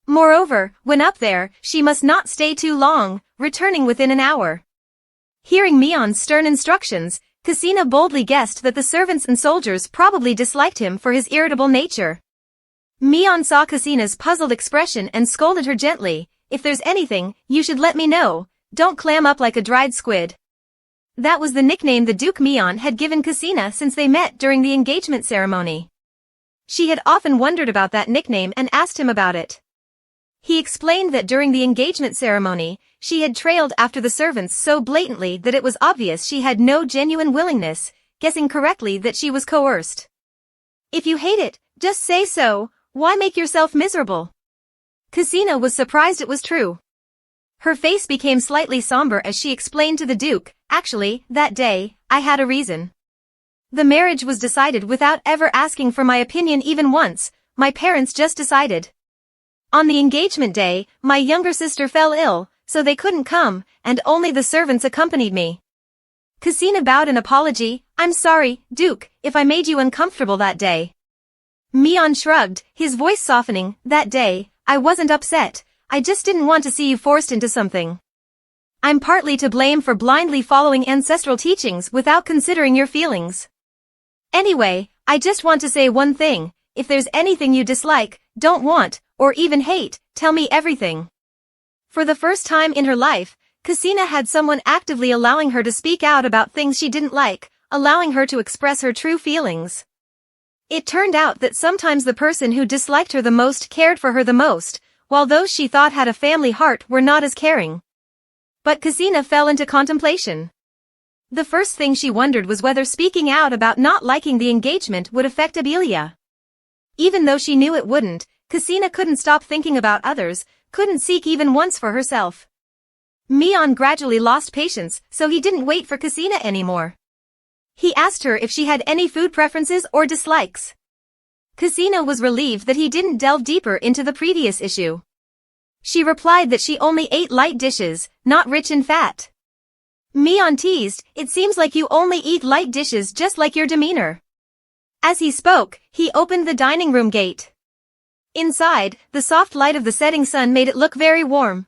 Moreover, when up there, she must not stay too long, returning within an hour. Hearing Mion's stern instructions, Kasina boldly guessed that the servants and soldiers probably disliked him for his irritable nature. Mion saw Kasina's puzzled expression and scolded her gently, "If there's anything, you should let me know, don't clam up like a dried squid." That was the nickname the Duke Mion had given Kasina since they met during the engagement ceremony. She had often wondered about that nickname and asked him about it. He explained that during the engagement ceremony, she had trailed after the servants so blatantly that it was obvious she had no genuine willingness, guessing correctly that she was coerced. "If you hate it, just say so, why make yourself miserable?" Kasina was surprised it was true. Her face became slightly somber as she explained to the Duke, "Actually, that day, I had a reason. The marriage was decided without ever asking for my opinion even once, my parents just decided. On the engagement day, my younger sister fell ill, so they couldn't come, and only the servants accompanied me." Kasina bowed in apology, "I'm sorry, Duke, if I made you uncomfortable that day." Mion shrugged, his voice softening, "That day, I wasn't upset, I just didn't want to see you forced into something. I'm partly to blame for blindly following ancestral teachings without considering your feelings. Anyway, I just want to say one thing, if there's anything you dislike, don't want, or even hate, tell me everything." For the first time in her life, Kasina had someone actively allowing her to speak out about things she didn't like, allowing her to express her true feelings. It turned out that sometimes the person who disliked her the most cared for her the most, while those she thought had a family heart were not as caring. But Kasina fell into contemplation. The first thing she wondered was whether speaking out about not liking the engagement would affect Abelia. Even though she knew it wouldn't, Kasina couldn't stop thinking about others, couldn't seek even once for herself. Mion gradually lost patience, so he didn't wait for Kasina anymore. He asked her if she had any food preferences or dislikes. Kasina was relieved that he didn't delve deeper into the previous issue. She replied that she only ate light dishes, not rich in fat. Mion teased, "It seems like you only eat light dishes just like your demeanor." As he spoke, he opened the dining room gate. Inside, the soft light of the setting sun made it look very warm.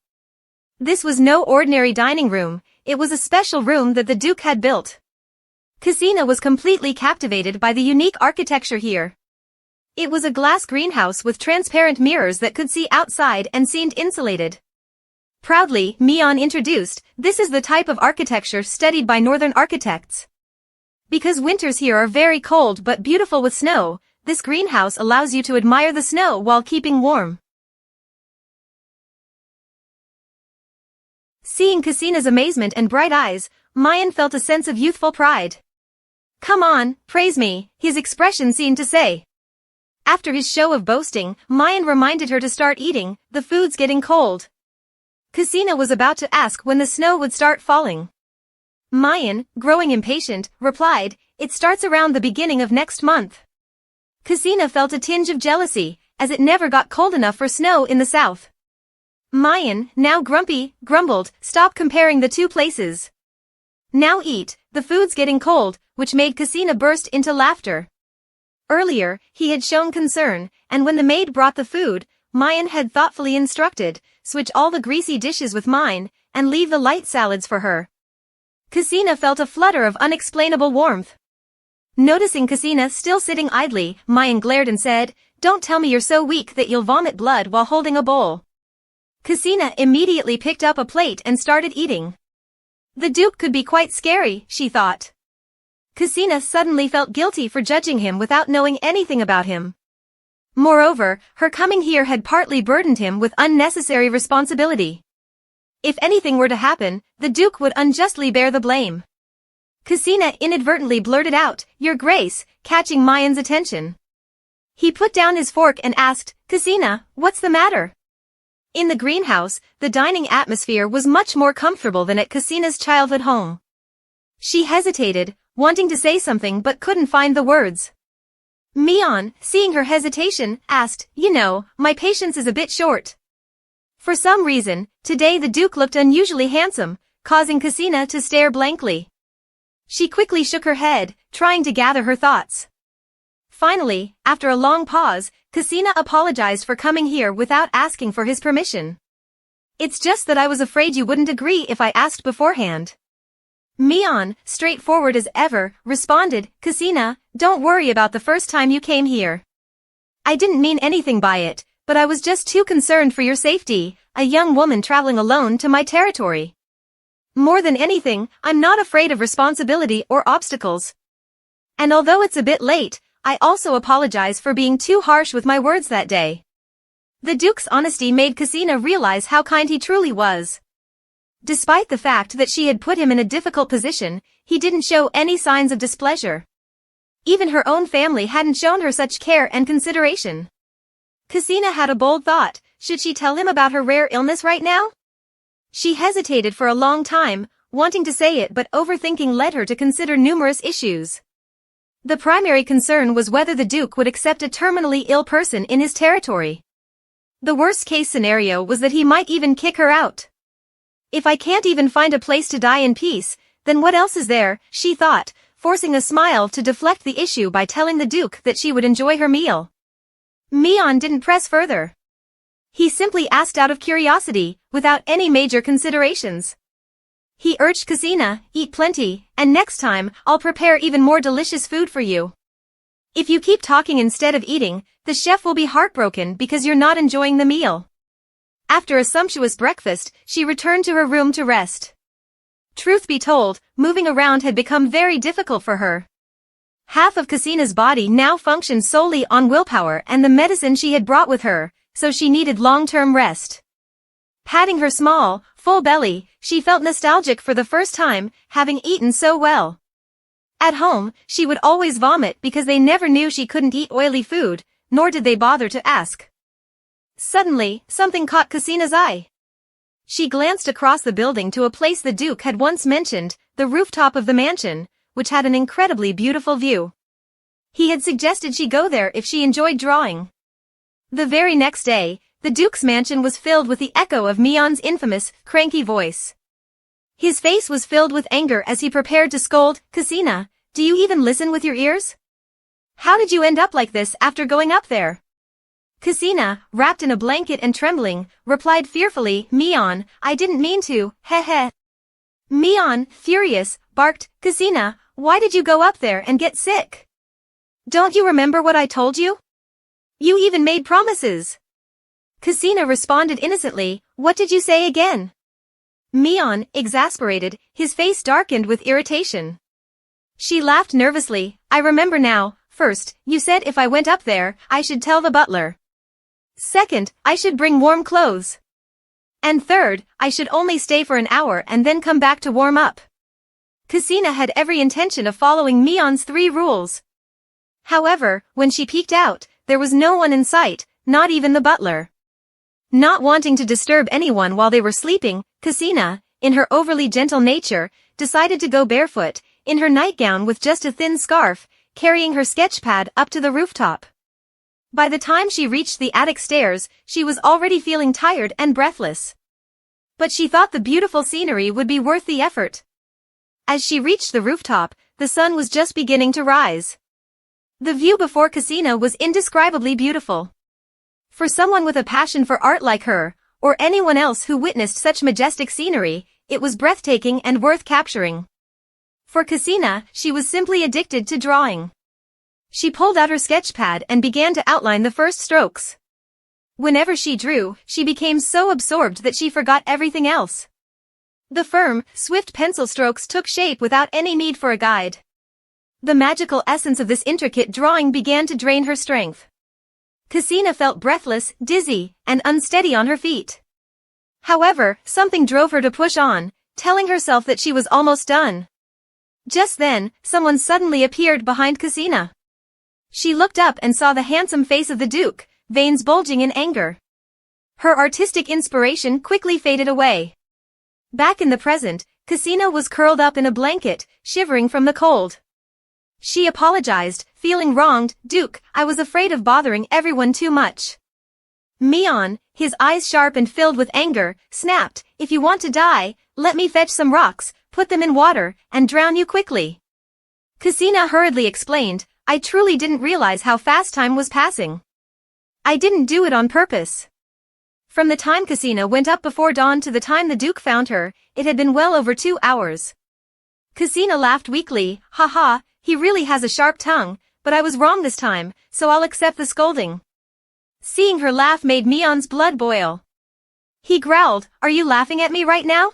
This was no ordinary dining room, it was a special room that the Duke had built. Kasina was completely captivated by the unique architecture here. It was a glass greenhouse with transparent mirrors that could see outside and seemed insulated. Proudly, Mion introduced, "This is the type of architecture studied by northern architects. Because winters here are very cold but beautiful with snow, this greenhouse allows you to admire the snow while keeping warm." Seeing Kasina's amazement and bright eyes, Mion felt a sense of youthful pride. "Come on, praise me," his expression seemed to say. After his show of boasting, Mion reminded her to start eating, "The food's getting cold." Kasina was about to ask when the snow would start falling. Mion, growing impatient, replied, "It starts around the beginning of next month." Kasina felt a tinge of jealousy, as it never got cold enough for snow in the south. Mion, now grumpy, grumbled, "Stop comparing the two places. Now eat, the food's getting cold," which made Kasina burst into laughter. Earlier, he had shown concern, and when the maid brought the food, Mion had thoughtfully instructed, "Switch all the greasy dishes with mine, and leave the light salads for her." Kasina felt a flutter of unexplainable warmth. Noticing Kasina still sitting idly, Mion glared and said, "Don't tell me you're so weak that you'll vomit blood while holding a bowl." Kasina immediately picked up a plate and started eating. The Duke could be quite scary, she thought. Kasina suddenly felt guilty for judging him without knowing anything about him. Moreover, her coming here had partly burdened him with unnecessary responsibility. If anything were to happen, the Duke would unjustly bear the blame. Kasina inadvertently blurted out, "Your Grace," catching Mion's attention. He put down his fork and asked, "Kasina, what's the matter?" In the greenhouse, the dining atmosphere was much more comfortable than at Kasina's childhood home. She hesitated, wanting to say something but couldn't find the words. Mion, seeing her hesitation, asked, "You know, my patience is a bit short." For some reason, today the Duke looked unusually handsome, causing Cassina to stare blankly. She quickly shook her head, trying to gather her thoughts. Finally, after a long pause, Cassina apologized for coming here without asking for his permission. It's just that I was afraid you wouldn't agree if I asked beforehand. Mion, straightforward as ever, responded, Cassina, don't worry about the first time you came here. I didn't mean anything by it, but I was just too concerned for your safety, a young woman traveling alone to my territory. More than anything, I'm not afraid of responsibility or obstacles. And although it's a bit late, I also apologize for being too harsh with my words that day. The Duke's honesty made Cassina realize how kind he truly was. Despite the fact that she had put him in a difficult position, he didn't show any signs of displeasure. Even her own family hadn't shown her such care and consideration. Cassina had a bold thought. Should she tell him about her rare illness right now? She hesitated for a long time, wanting to say it, but overthinking led her to consider numerous issues. The primary concern was whether the Duke would accept a terminally ill person in his territory. The worst-case scenario was that he might even kick her out. If I can't even find a place to die in peace, then what else is there, she thought, forcing a smile to deflect the issue by telling the Duke that she would enjoy her meal. Mion didn't press further. He simply asked out of curiosity, without any major considerations. He urged Cassina, eat plenty, and next time, I'll prepare even more delicious food for you. If you keep talking instead of eating, the chef will be heartbroken because you're not enjoying the meal. After a sumptuous breakfast, she returned to her room to rest. Truth be told, moving around had become very difficult for her. Half of Cassina's body now functioned solely on willpower and the medicine she had brought with her, so she needed long-term rest. Patting her small, full belly, she felt nostalgic for the first time, having eaten so well. At home, she would always vomit because they never knew she couldn't eat oily food, nor did they bother to ask. Suddenly, something caught Cassina's eye. She glanced across the building to a place the Duke had once mentioned, the rooftop of the mansion, which had an incredibly beautiful view. He had suggested she go there if she enjoyed drawing. The very next day, the Duke's mansion was filled with the echo of Mion's infamous, cranky voice. His face was filled with anger as he prepared to scold, Cassina, do you even listen with your ears? How did you end up like this after going up there? Cassina, wrapped in a blanket and trembling, replied fearfully, Mion, I didn't mean to, heh. Mion, furious, barked, Cassina, why did you go up there and get sick? Don't you remember what I told you? You even made promises. Cassina responded innocently, what did you say again? Mion, exasperated, his face darkened with irritation. She laughed nervously, I remember now. First, you said if I went up there, I should tell the butler. Second, I should bring warm clothes. And third, I should only stay for an hour and then come back to warm up. Cassina had every intention of following Mion's 3 rules. However, when she peeked out, there was no one in sight, not even the butler. Not wanting to disturb anyone while they were sleeping, Cassina, in her overly gentle nature, decided to go barefoot, in her nightgown with just a thin scarf, carrying her sketch pad up to the rooftop. By the time she reached the attic stairs, she was already feeling tired and breathless. But she thought the beautiful scenery would be worth the effort. As she reached the rooftop, the sun was just beginning to rise. The view before Cassina was indescribably beautiful. For someone with a passion for art like her, or anyone else who witnessed such majestic scenery, it was breathtaking and worth capturing. For Cassina, she was simply addicted to drawing. She pulled out her sketch pad and began to outline the first strokes. Whenever she drew, she became so absorbed that she forgot everything else. The firm, swift pencil strokes took shape without any need for a guide. The magical essence of this intricate drawing began to drain her strength. Cassina felt breathless, dizzy, and unsteady on her feet. However, something drove her to push on, telling herself that she was almost done. Just then, someone suddenly appeared behind Cassina. She looked up and saw the handsome face of the Duke, veins bulging in anger. Her artistic inspiration quickly faded away. Back in the present, Cassina was curled up in a blanket, shivering from the cold. She apologized, feeling wronged, Duke, I was afraid of bothering everyone too much. Mion, his eyes sharp and filled with anger, snapped, "If you want to die, let me fetch some rocks, put them in water, and drown you quickly." Kusina hurriedly explained, "I truly didn't realize how fast time was passing. I didn't do it on purpose." From the time Kusina went up before dawn to the time the Duke found her, it had been well over 2 hours. Kusina laughed weakly, "Haha, he really has a sharp tongue, but I was wrong this time, so I'll accept the scolding." Seeing her laugh made Mion's blood boil. He growled, "Are you laughing at me right now?"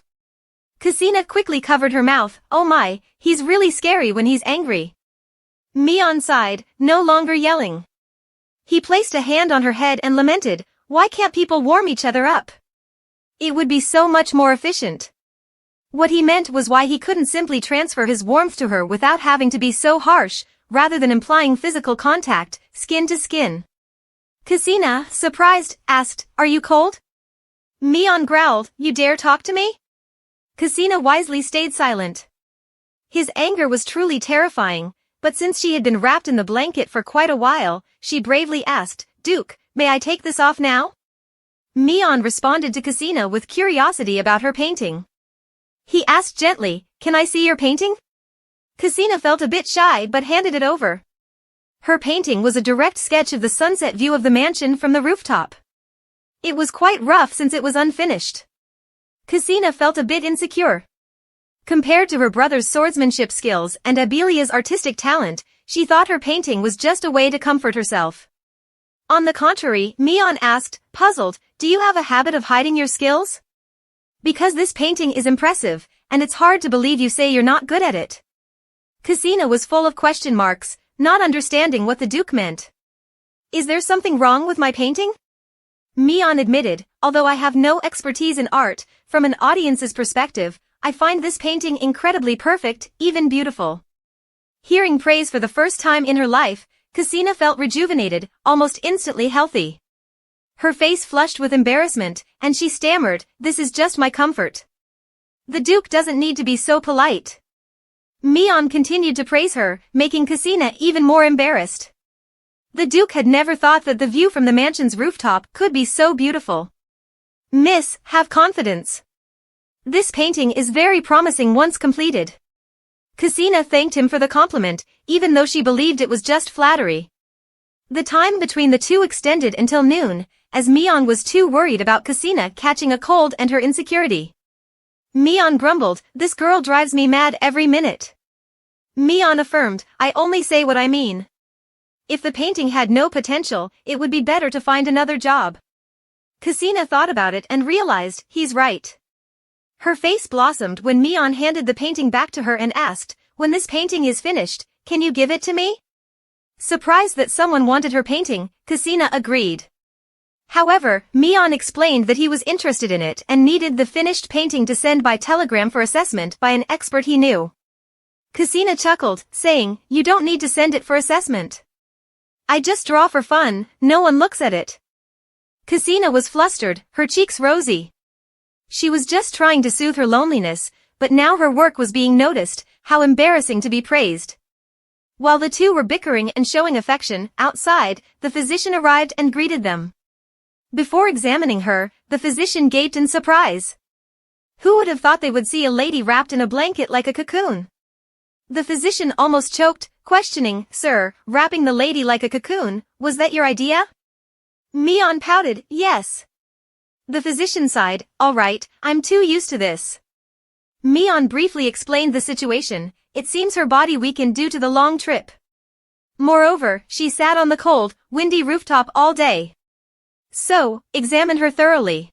Kusina quickly covered her mouth, "Oh my, he's really scary when he's angry." Mion sighed, no longer yelling. He placed a hand on her head and lamented, "Why can't people warm each other up? It would be so much more efficient." What he meant was why he couldn't simply transfer his warmth to her without having to be so harsh, rather than implying physical contact, skin to skin. Kusina, surprised, asked, "Are you cold?" Mion growled, "You dare talk to me?" Kusina wisely stayed silent. His anger was truly terrifying, but since she had been wrapped in the blanket for quite a while, she bravely asked, "Duke, may I take this off now?" Mion responded to Kusina with curiosity about her painting. He asked gently, "Can I see your painting?" Kusina felt a bit shy but handed it over. Her painting was a direct sketch of the sunset view of the mansion from the rooftop. It was quite rough since it was unfinished. Kusina felt a bit insecure. Compared to her brother's swordsmanship skills and Abelia's artistic talent, she thought her painting was just a way to comfort herself. On the contrary, Mion asked, puzzled, "Do you have a habit of hiding your skills? Because this painting is impressive, and it's hard to believe you say you're not good at it." Kusina was full of question marks, not understanding what the Duke meant. "Is there something wrong with my painting?" Mion admitted, "Although I have no expertise in art, from an audience's perspective, I find this painting incredibly perfect, even beautiful." Hearing praise for the first time in her life, Kusina felt rejuvenated, almost instantly healthy. Her face flushed with embarrassment, and she stammered, "This is just my comfort. The Duke doesn't need to be so polite." Mion continued to praise her, making Kusina even more embarrassed. The Duke had never thought that the view from the mansion's rooftop could be so beautiful. "Miss, have confidence. This painting is very promising once completed." Kusina thanked him for the compliment, even though she believed it was just flattery. The time between the two extended until noon, as Mion was too worried about Kusina catching a cold and her insecurity. Mion grumbled, "This girl drives me mad every minute." Mion affirmed, "I only say what I mean. If the painting had no potential, it would be better to find another job." Kusina thought about it and realized, he's right. Her face blossomed when Mion handed the painting back to her and asked, "When this painting is finished, can you give it to me?" Surprised that someone wanted her painting, Kusina agreed. However, Mion explained that he was interested in it and needed the finished painting to send by telegram for assessment by an expert he knew. Kusina chuckled, saying, "You don't need to send it for assessment. I just draw for fun, no one looks at it." Kusina was flustered, her cheeks rosy. She was just trying to soothe her loneliness, but now her work was being noticed, how embarrassing to be praised. While the two were bickering and showing affection, outside, the physician arrived and greeted them. Before examining her, the physician gaped in surprise. Who would have thought they would see a lady wrapped in a blanket like a cocoon? The physician almost choked, questioning, "Sir, wrapping the lady like a cocoon, was that your idea?" Mion pouted, "Yes." The physician sighed, "All right, I'm too used to this." Mion briefly explained the situation. It seems her body weakened due to the long trip. Moreover, she sat on the cold, windy rooftop all day. So, examine her thoroughly.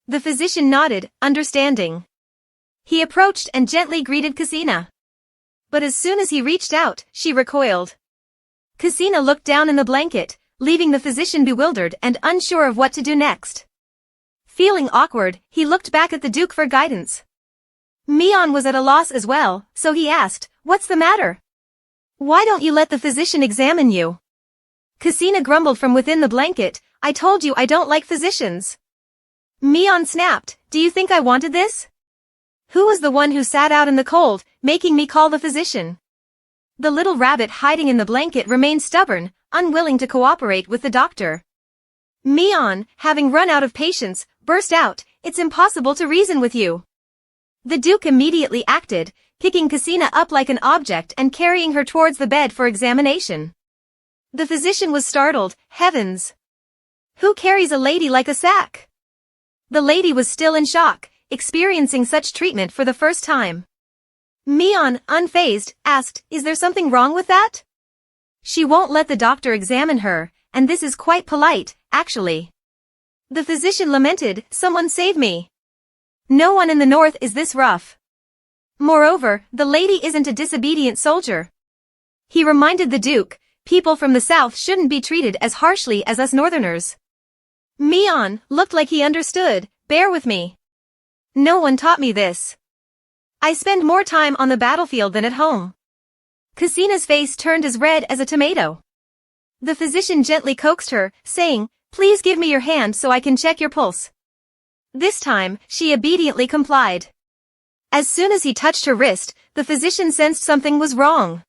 The physician nodded, understanding. He approached and gently greeted Kusina. But as soon as he reached out, she recoiled. Kusina looked down in the blanket, leaving the physician bewildered and unsure of what to do next. Feeling awkward, he looked back at the Duke for guidance. Mion was at a loss as well, so he asked, "What's the matter? Why don't you let the physician examine you?" Kusina grumbled from within the blanket, "I told you I don't like physicians." Mion snapped, "Do you think I wanted this? Who was the one who sat out in the cold, making me call the physician?" The little rabbit hiding in the blanket remained stubborn, unwilling to cooperate with the doctor. Mian, having run out of patience, burst out, "It's impossible to reason with you." The Duke immediately acted, picking Cassina up like an object and carrying her towards the bed for examination. The physician was startled. Heavens! Who carries a lady like a sack? The lady was still in shock, experiencing such treatment for the first time. Mian, unfazed, asked, "Is there something wrong with that?" She won't let the doctor examine her, and this is quite polite, actually. The physician lamented, "Someone save me. No one in the north is this rough. Moreover, the lady isn't a disobedient soldier." He reminded the Duke, "People from the south shouldn't be treated as harshly as us northerners." Mian looked like he understood. "Bear with me. No one taught me this. I spend more time on the battlefield than at home." Cassina's face turned as red as a tomato. The physician gently coaxed her, saying, "Please give me your hand so I can check your pulse." This time, she obediently complied. As soon as he touched her wrist, the physician sensed something was wrong.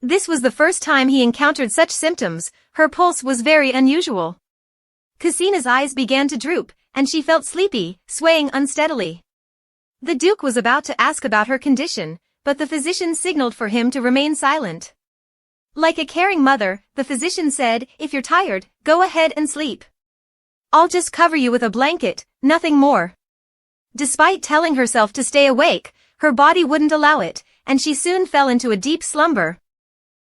This was the first time he encountered such symptoms. Her pulse was very unusual. Cassina's eyes began to droop, and she felt sleepy, swaying unsteadily. The Duke was about to ask about her condition, but the physician signaled for him to remain silent. Like a caring mother, the physician said, "If you're tired, go ahead and sleep. I'll just cover you with a blanket, nothing more." Despite telling herself to stay awake, her body wouldn't allow it, and she soon fell into a deep slumber.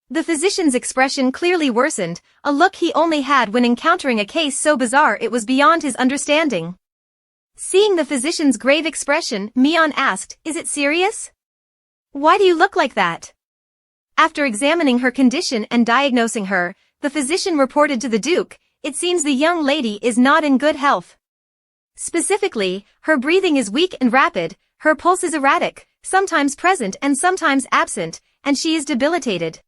The physician's expression clearly worsened, a look he only had when encountering a case so bizarre it was beyond his understanding. Seeing the physician's grave expression, Mian asked, "Is it serious? Why do you look like that?" After examining her condition and diagnosing her, the physician reported to the Duke, "It seems the young lady is not in good health. Specifically, her breathing is weak and rapid, her pulse is erratic, sometimes present and sometimes absent, and she is debilitated.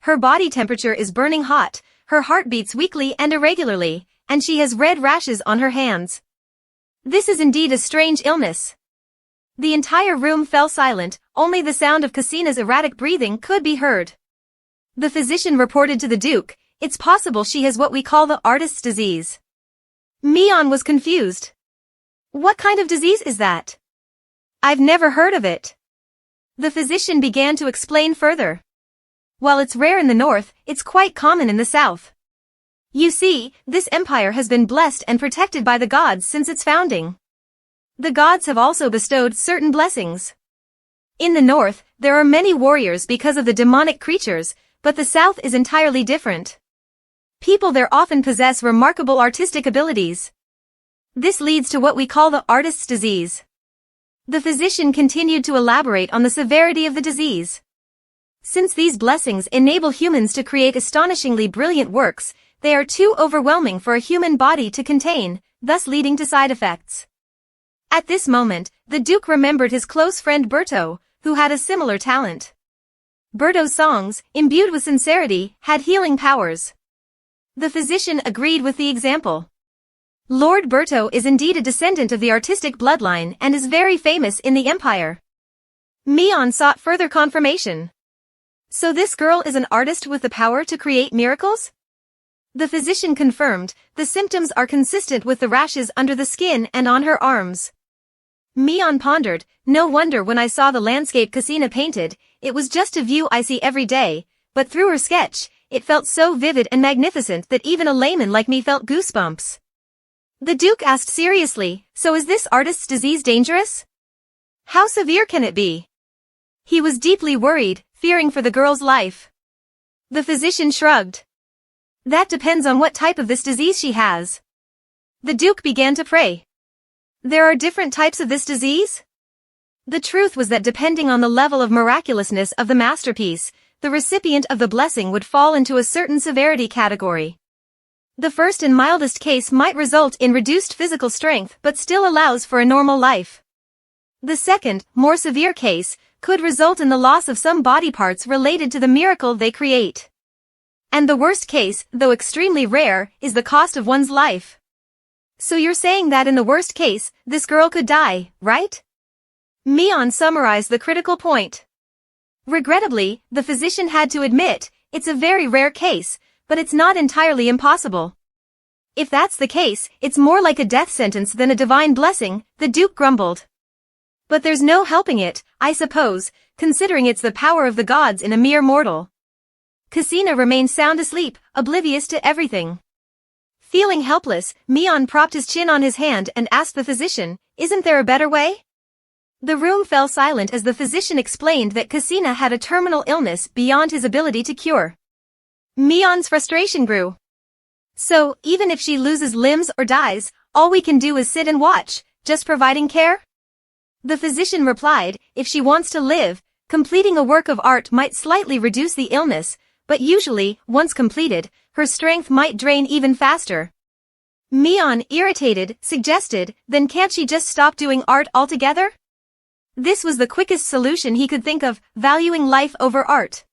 Her body temperature is burning hot, her heart beats weakly and irregularly, and she has red rashes on her hands. This is indeed a strange illness." The entire room fell silent, only the sound of Cassina's erratic breathing could be heard. The physician reported to the Duke, "It's possible she has what we call the artist's disease." Mian was confused. "What kind of disease is that? I've never heard of it." The physician began to explain further. "While it's rare in the north, it's quite common in the south. You see, this empire has been blessed and protected by the gods since its founding. The gods have also bestowed certain blessings. In the north, there are many warriors because of the demonic creatures, but the south is entirely different. People there often possess remarkable artistic abilities. This leads to what we call the artist's disease." The physician continued to elaborate on the severity of the disease. Since these blessings enable humans to create astonishingly brilliant works, they are too overwhelming for a human body to contain, thus leading to side effects. At this moment, the Duke remembered his close friend Berto, who had a similar talent. Berto's songs, imbued with sincerity, had healing powers. The physician agreed with the example. Lord Berto is indeed a descendant of the artistic bloodline and is very famous in the empire. Mian sought further confirmation. "So this girl is an artist with the power to create miracles?" The physician confirmed, "The symptoms are consistent with the rashes under the skin and on her arms." Mian pondered, "No wonder when I saw the landscape Cassina painted, it was just a view I see every day, but through her sketch, it felt so vivid and magnificent that even a layman like me felt goosebumps." The Duke asked seriously, "So is this artist's disease dangerous? How severe can it be?" He was deeply worried, fearing for the girl's life. The physician shrugged. "That depends on what type of this disease she has." The Duke began to pray. "There are different types of this disease?" The truth was that depending on the level of miraculousness of the masterpiece, the recipient of the blessing would fall into a certain severity category. The first and mildest case might result in reduced physical strength but still allows for a normal life. The second, more severe case, could result in the loss of some body parts related to the miracle they create. And the worst case, though extremely rare, is the cost of one's life. "So you're saying that in the worst case, this girl could die, right?" Mian summarized the critical point. Regrettably, the physician had to admit, it's a very rare case, but it's not entirely impossible. If that's the case, it's more like a death sentence than a divine blessing, the Duke grumbled. But there's no helping it, I suppose, considering it's the power of the gods in a mere mortal. Cassina remained sound asleep, oblivious to everything. Feeling helpless, Mion propped his chin on his hand and asked the physician, "Isn't there a better way?" The room fell silent as the physician explained that Cassina had a terminal illness beyond his ability to cure. Mion's frustration grew. "So, even if she loses limbs or dies, all we can do is sit and watch, just providing care?" The physician replied, "If she wants to live, completing a work of art might slightly reduce the illness, but usually, once completed, her strength might drain even faster." Mion, irritated, suggested, "Then can't she just stop doing art altogether?" This was the quickest solution he could think of, valuing life over art.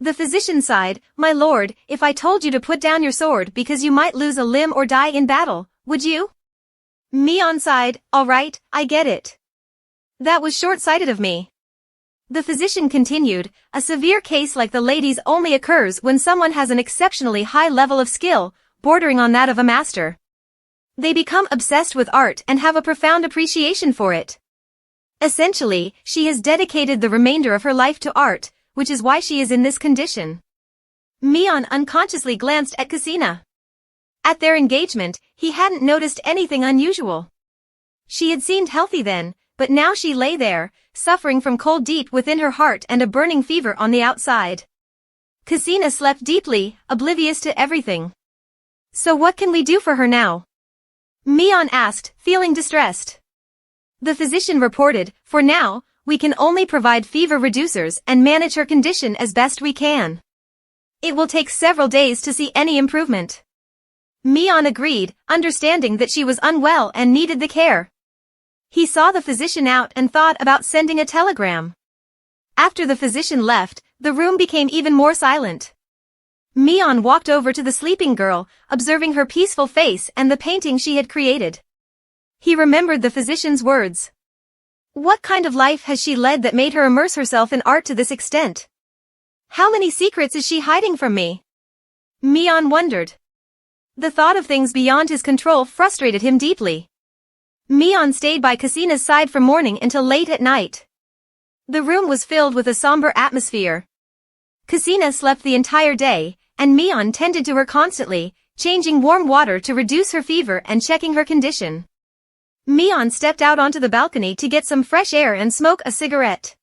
The physician sighed, "My lord, if I told you to put down your sword because you might lose a limb or die in battle, would you?" Mion sighed, "All right, I get it. That was short-sighted of me." The physician continued, "A severe case like the lady's only occurs when someone has an exceptionally high level of skill, bordering on that of a master. They become obsessed with art and have a profound appreciation for it. Essentially, she has dedicated the remainder of her life to art, which is why she is in this condition." Mion unconsciously glanced at Cassina. At their engagement, he hadn't noticed anything unusual. She had seemed healthy then, but now she lay there, suffering from cold deep within her heart and a burning fever on the outside. Cassina slept deeply, oblivious to everything. "So what can we do for her now?" Mion asked, feeling distressed. The physician reported, "For now, we can only provide fever reducers and manage her condition as best we can. It will take several days to see any improvement." Mion agreed, understanding that she was unwell and needed the care. He saw the physician out and thought about sending a telegram. After the physician left, the room became even more silent. Mion walked over to the sleeping girl, observing her peaceful face and the painting she had created. He remembered the physician's words. What kind of life has she led that made her immerse herself in art to this extent? How many secrets is she hiding from me? Mion wondered. The thought of things beyond his control frustrated him deeply. Mion stayed by Cassina's side from morning until late at night. The room was filled with a somber atmosphere. Cassina slept the entire day, and Mion tended to her constantly, changing warm water to reduce her fever and checking her condition. Mion stepped out onto the balcony to get some fresh air and smoke a cigarette.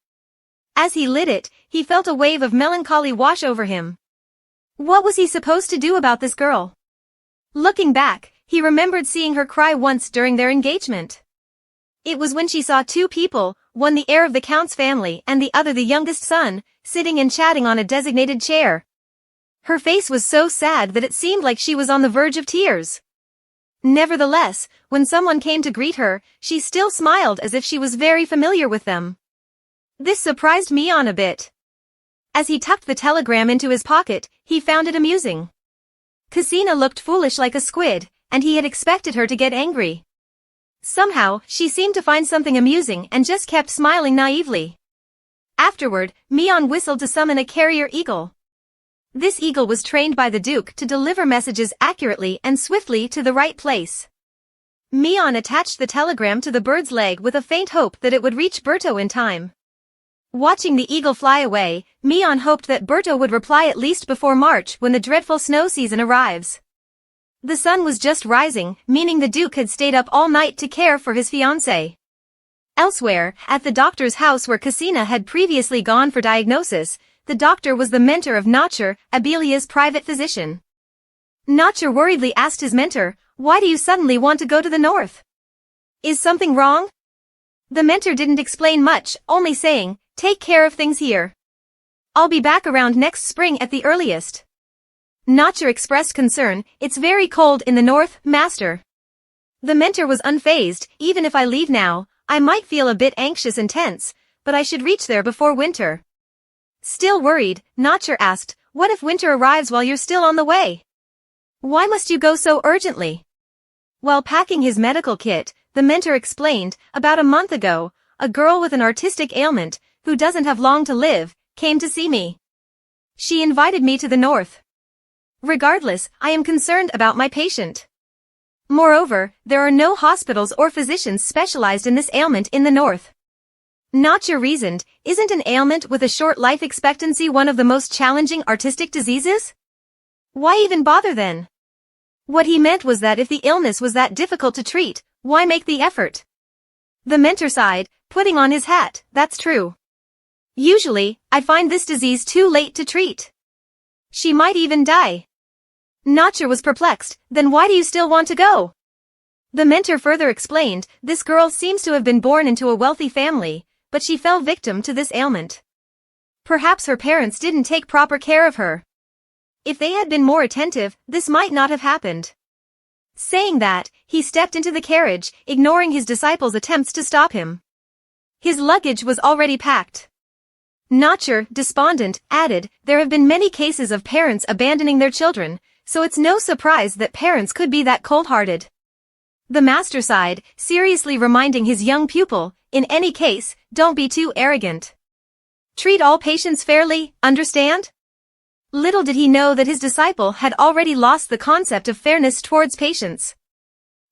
As he lit it, he felt a wave of melancholy wash over him. What was he supposed to do about this girl? Looking back, he remembered seeing her cry once during their engagement. It was when she saw two people, one the heir of the count's family and the other the youngest son, sitting and chatting on a designated chair. Her face was so sad that it seemed like she was on the verge of tears. Nevertheless, when someone came to greet her, she still smiled as if she was very familiar with them. This surprised Mion a bit. As he tucked the telegram into his pocket, he found it amusing. Cassina looked foolish like a squid, and he had expected her to get angry. Somehow, she seemed to find something amusing and just kept smiling naively. Afterward, Mion whistled to summon a carrier eagle. This eagle was trained by the Duke to deliver messages accurately and swiftly to the right place. Mion attached the telegram to the bird's leg with a faint hope that it would reach Berto in time. Watching the eagle fly away, Mion hoped that Berto would reply at least before March when the dreadful snow season arrives. The sun was just rising, meaning the Duke had stayed up all night to care for his fiancée. Elsewhere, at the doctor's house where Cassina had previously gone for diagnosis, the doctor was the mentor of Notcher, Abelia's private physician. Notcher worriedly asked his mentor, "Why do you suddenly want to go to the north? Is something wrong?" The mentor didn't explain much, only saying, "Take care of things here. I'll be back around next spring at the earliest." Notcher expressed concern, "It's very cold in the north, master." The mentor was unfazed, "Even if I leave now, I might feel a bit anxious and tense, but I should reach there before winter." Still worried, Notcher asked, "What if winter arrives while you're still on the way? Why must you go so urgently?" While packing his medical kit, the mentor explained, "About a month ago, a girl with an artistic ailment, who doesn't have long to live, came to see me. She invited me to the north. Regardless, I am concerned about my patient. Moreover, there are no hospitals or physicians specialized in this ailment in the north. Notcher reasoned, isn't an ailment with a short life expectancy one of the most challenging artistic diseases? Why even bother then? What he meant was that if the illness was that difficult to treat, why make the effort? The mentor sighed, putting on his hat, that's true. Usually, I find this disease too late to treat. She might even die. Notcher was perplexed, then why do you still want to go? The mentor further explained, this girl seems to have been born into a wealthy family, but she fell victim to this ailment. Perhaps her parents didn't take proper care of her. If they had been more attentive, this might not have happened. Saying that, he stepped into the carriage, ignoring his disciples' attempts to stop him. His luggage was already packed. Notcher, despondent, added, there have been many cases of parents abandoning their children, so it's no surprise that parents could be that cold-hearted. The master sighed, seriously reminding his young pupil, in any case, don't be too arrogant. Treat all patients fairly, understand? Little did he know that his disciple had already lost the concept of fairness towards patients.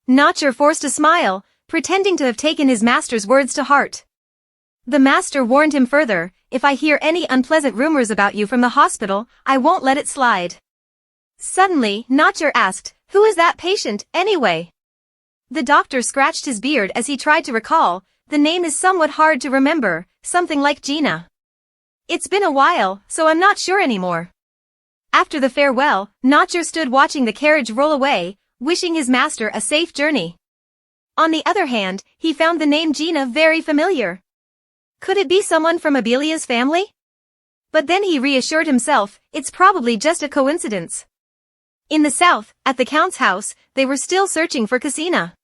Notcher forced a smile, pretending to have taken his master's words to heart. The master warned him further, if I hear any unpleasant rumors about you from the hospital, I won't let it slide. Suddenly, Notcher asked, who is that patient, anyway? The doctor scratched his beard as he tried to recall, the name is somewhat hard to remember, something like Gina. It's been a while, so I'm not sure anymore. After the farewell, Notcher stood watching the carriage roll away, wishing his master a safe journey. On the other hand, he found the name Gina very familiar. Could it be someone from Abelia's family? But then he reassured himself, it's probably just a coincidence. In the south, at the Count's house, they were still searching for Cassina.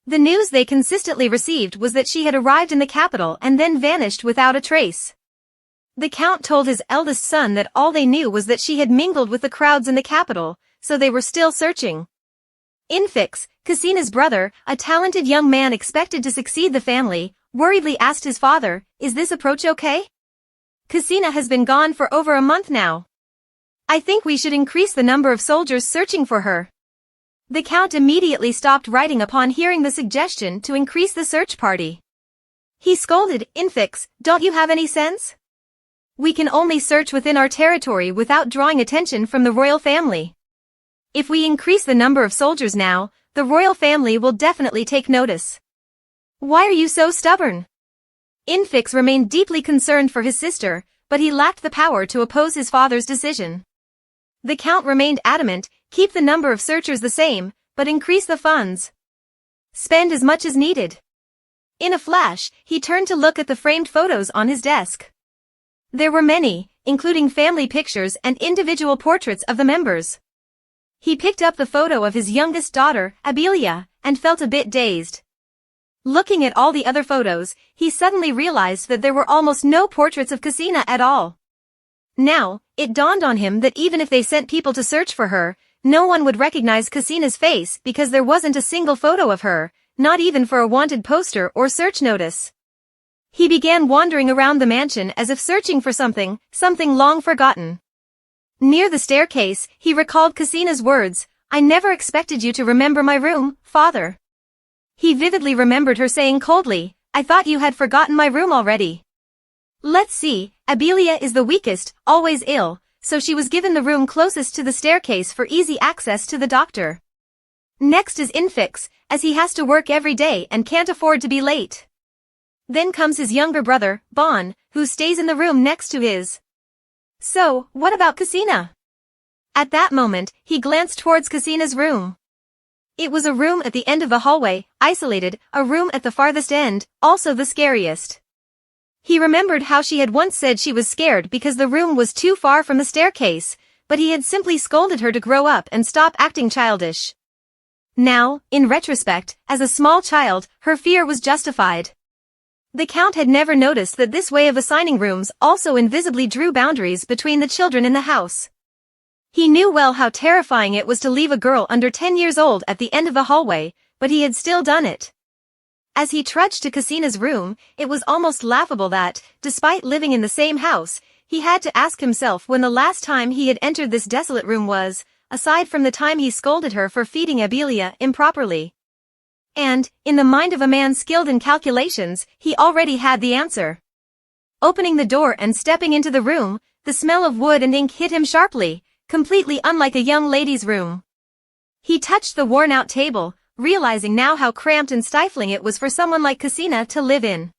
The news they consistently received was that she had arrived in the capital and then vanished without a trace. The Count told his eldest son that all they knew was that she had mingled with the crowds in the capital, so they were still searching. Infix, Cassina's brother, a talented young man expected to succeed the family, worriedly asked his father, is this approach okay? Cassina has been gone for over a month now. I think we should increase the number of soldiers searching for her. The Count immediately stopped writing upon hearing the suggestion to increase the search party. He scolded, Infix, don't you have any sense? We can only search within our territory without drawing attention from the royal family. If we increase the number of soldiers now, the royal family will definitely take notice. Why are you so stubborn? Infix remained deeply concerned for his sister, but he lacked the power to oppose his father's decision. The Count remained adamant, keep the number of searchers the same, but increase the funds. Spend as much as needed. In a flash, he turned to look at the framed photos on his desk. There were many, including family pictures and individual portraits of the members. He picked up the photo of his youngest daughter, Abelia, and felt a bit dazed. Looking at all the other photos, he suddenly realized that there were almost no portraits of Cassina at all. Now, it dawned on him that even if they sent people to search for her, no one would recognize Cassina's face because there wasn't a single photo of her, not even for a wanted poster or search notice. He began wandering around the mansion as if searching for something long forgotten. Near the staircase, he recalled Cassina's words, I never expected you to remember my room, father. He vividly remembered her saying coldly, I thought you had forgotten my room already. Let's see, Abelia is the weakest, always ill, so she was given the room closest to the staircase for easy access to the doctor. Next is Infix, as he has to work every day and can't afford to be late. Then comes his younger brother, Bon, who stays in the room next to his. So, what about Cassina? At that moment, he glanced towards Cassina's room. It was a room at the end of the hallway, isolated, a room at the farthest end, also the scariest. He remembered how she had once said she was scared because the room was too far from the staircase, but he had simply scolded her to grow up and stop acting childish. Now, in retrospect, as a small child, her fear was justified. The Count had never noticed that this way of assigning rooms also invisibly drew boundaries between the children in the house. He knew well how terrifying it was to leave a girl under 10 years old at the end of the hallway, but he had still done it. As he trudged to Cassina's room, it was almost laughable that, despite living in the same house, he had to ask himself when the last time he had entered this desolate room was. aside from the time he scolded her for feeding Abelia improperly. And, in the mind of a man skilled in calculations, he already had the answer. Opening the door and stepping into the room, the smell of wood and ink hit him sharply, completely unlike a young lady's room. He touched the worn-out table, realizing now how cramped and stifling it was for someone like Cassina to live in.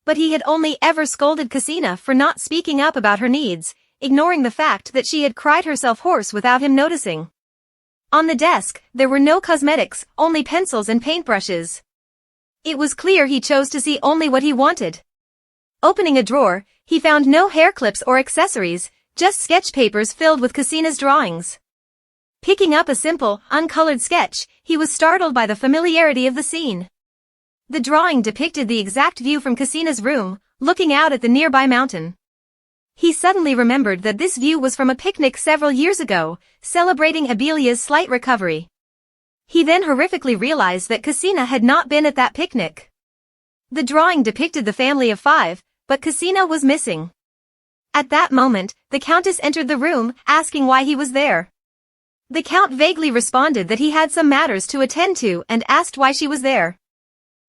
But he had only ever scolded Cassina for not speaking up about her needs, ignoring the fact that she had cried herself hoarse without him noticing. On the desk, there were no cosmetics, only pencils and paintbrushes. It was clear he chose to see only what he wanted. Opening a drawer, he found no hair clips or accessories, just sketch papers filled with Cassina's drawings. Picking up a simple, uncolored sketch, he was startled by the familiarity of the scene. The drawing depicted the exact view from Cassina's room, looking out at the nearby mountain. He suddenly remembered that this view was from a picnic several years ago, celebrating Abelia's slight recovery. He then horrifically realized that Cassina had not been at that picnic. The drawing depicted the family of 5, but Cassina was missing. At that moment, the Countess entered the room, asking why he was there. The Count vaguely responded that he had some matters to attend to and asked why she was there.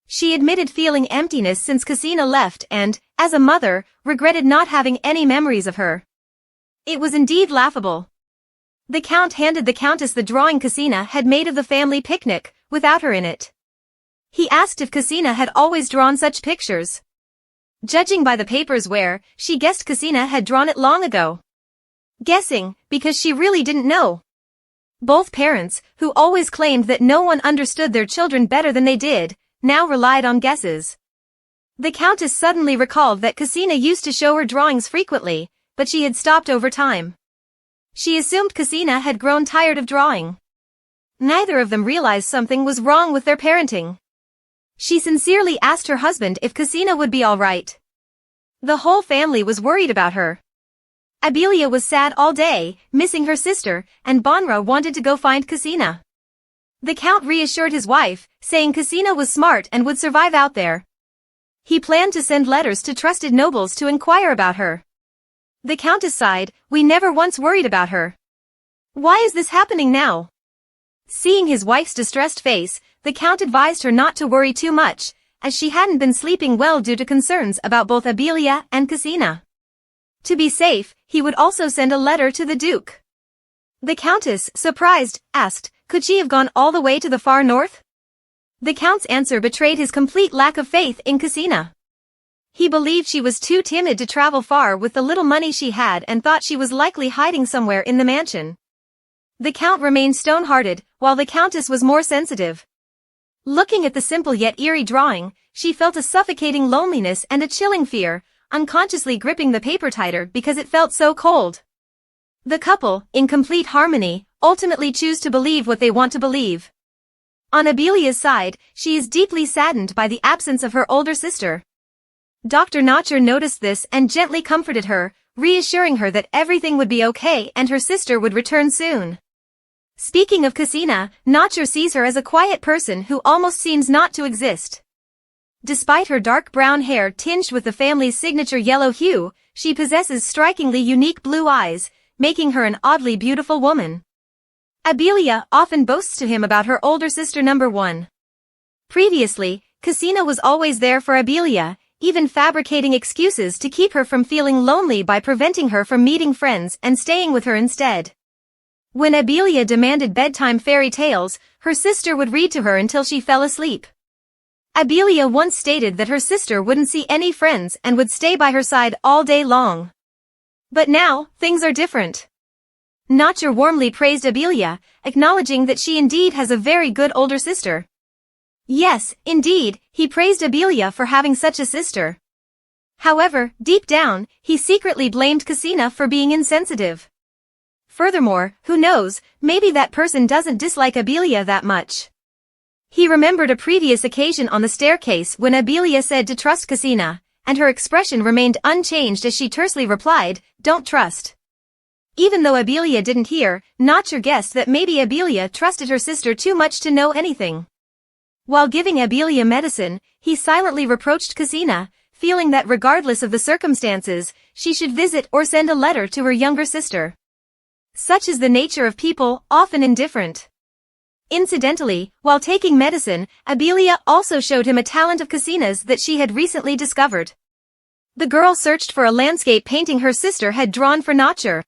She admitted feeling emptiness since Cassina left and, as a mother, regretted not having any memories of her. It was indeed laughable. The Count handed the Countess the drawing Cassina had made of the family picnic, without her in it. He asked if Cassina had always drawn such pictures. Judging by the paper's wear, she guessed Cassina had drawn it long ago. Guessing, because she really didn't know. Both parents, who always claimed that no one understood their children better than they did, now relied on guesses. The Countess suddenly recalled that Cassina used to show her drawings frequently, but she had stopped over time. She assumed Cassina had grown tired of drawing. Neither of them realized something was wrong with their parenting. She sincerely asked her husband if Cassina would be all right. The whole family was worried about her. Abelia was sad all day, missing her sister, and Manwha wanted to go find Cassina. The Count reassured his wife, saying Cassina was smart and would survive out there. He planned to send letters to trusted nobles to inquire about her. The Countess sighed, "We never once worried about her. Why is this happening now?" Seeing his wife's distressed face, the Count advised her not to worry too much, as she hadn't been sleeping well due to concerns about both Abelia and Cassina. To be safe, he would also send a letter to the Duke. The Countess, surprised, asked, could she have gone all the way to the far north? The Count's answer betrayed his complete lack of faith in Cassina. He believed she was too timid to travel far with the little money she had and thought she was likely hiding somewhere in the mansion. The Count remained stone-hearted, while the Countess was more sensitive. Looking at the simple yet eerie drawing, she felt a suffocating loneliness and a chilling fear, unconsciously gripping the paper tighter because it felt so cold. The couple, in complete harmony, ultimately choose to believe what they want to believe. On Abelia's side, she is deeply saddened by the absence of her older sister. Dr. Notcher noticed this and gently comforted her, reassuring her that everything would be okay and her sister would return soon. Speaking of Cassina, Notcher sees her as a quiet person who almost seems not to exist. Despite her dark brown hair tinged with the family's signature yellow hue, she possesses strikingly unique blue eyes, making her an oddly beautiful woman. Abelia often boasts to him about her older sister number 1. Previously, Cassina was always there for Abelia, even fabricating excuses to keep her from feeling lonely by preventing her from meeting friends and staying with her instead. When Abelia demanded bedtime fairy tales, her sister would read to her until she fell asleep. Abelia once stated that her sister wouldn't see any friends and would stay by her side all day long. But now, things are different. Notcher warmly praised Abelia, acknowledging that she indeed has a very good older sister. Yes, indeed, he praised Abelia for having such a sister. However, deep down, he secretly blamed Cassina for being insensitive. Furthermore, who knows, maybe that person doesn't dislike Abelia that much. He remembered a previous occasion on the staircase when Abelia said to trust Cassina, and her expression remained unchanged as she tersely replied, "Don't trust." Even though Abelia didn't hear, Notcher guessed that maybe Abelia trusted her sister too much to know anything. While giving Abelia medicine, he silently reproached Cassina, feeling that regardless of the circumstances, she should visit or send a letter to her younger sister. Such is the nature of people, often indifferent. Incidentally, while taking medicine, Abelia also showed him a talent of Casina's that she had recently discovered. The girl searched for a landscape painting her sister had drawn for Notcher.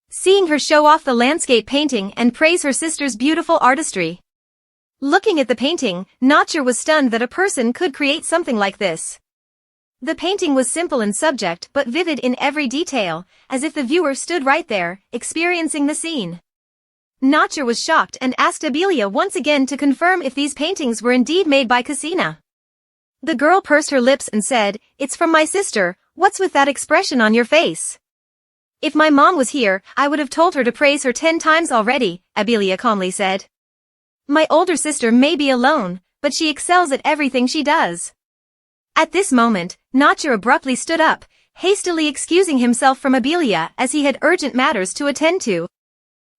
Seeing her show off the landscape painting and praise her sister's beautiful artistry. Looking at the painting, Notcher was stunned that a person could create something like this. The painting was simple in subject but vivid in every detail, as if the viewer stood right there, experiencing the scene. Notcher was shocked and asked Abelia once again to confirm if these paintings were indeed made by Casina. The girl pursed her lips and said, "It's from my sister, what's with that expression on your face?" "If my mom was here, I would have told her to praise her 10 times already," Abelia calmly said. "My older sister may be alone, but she excels at everything she does." At this moment, Notcher abruptly stood up, hastily excusing himself from Abelia as he had urgent matters to attend to.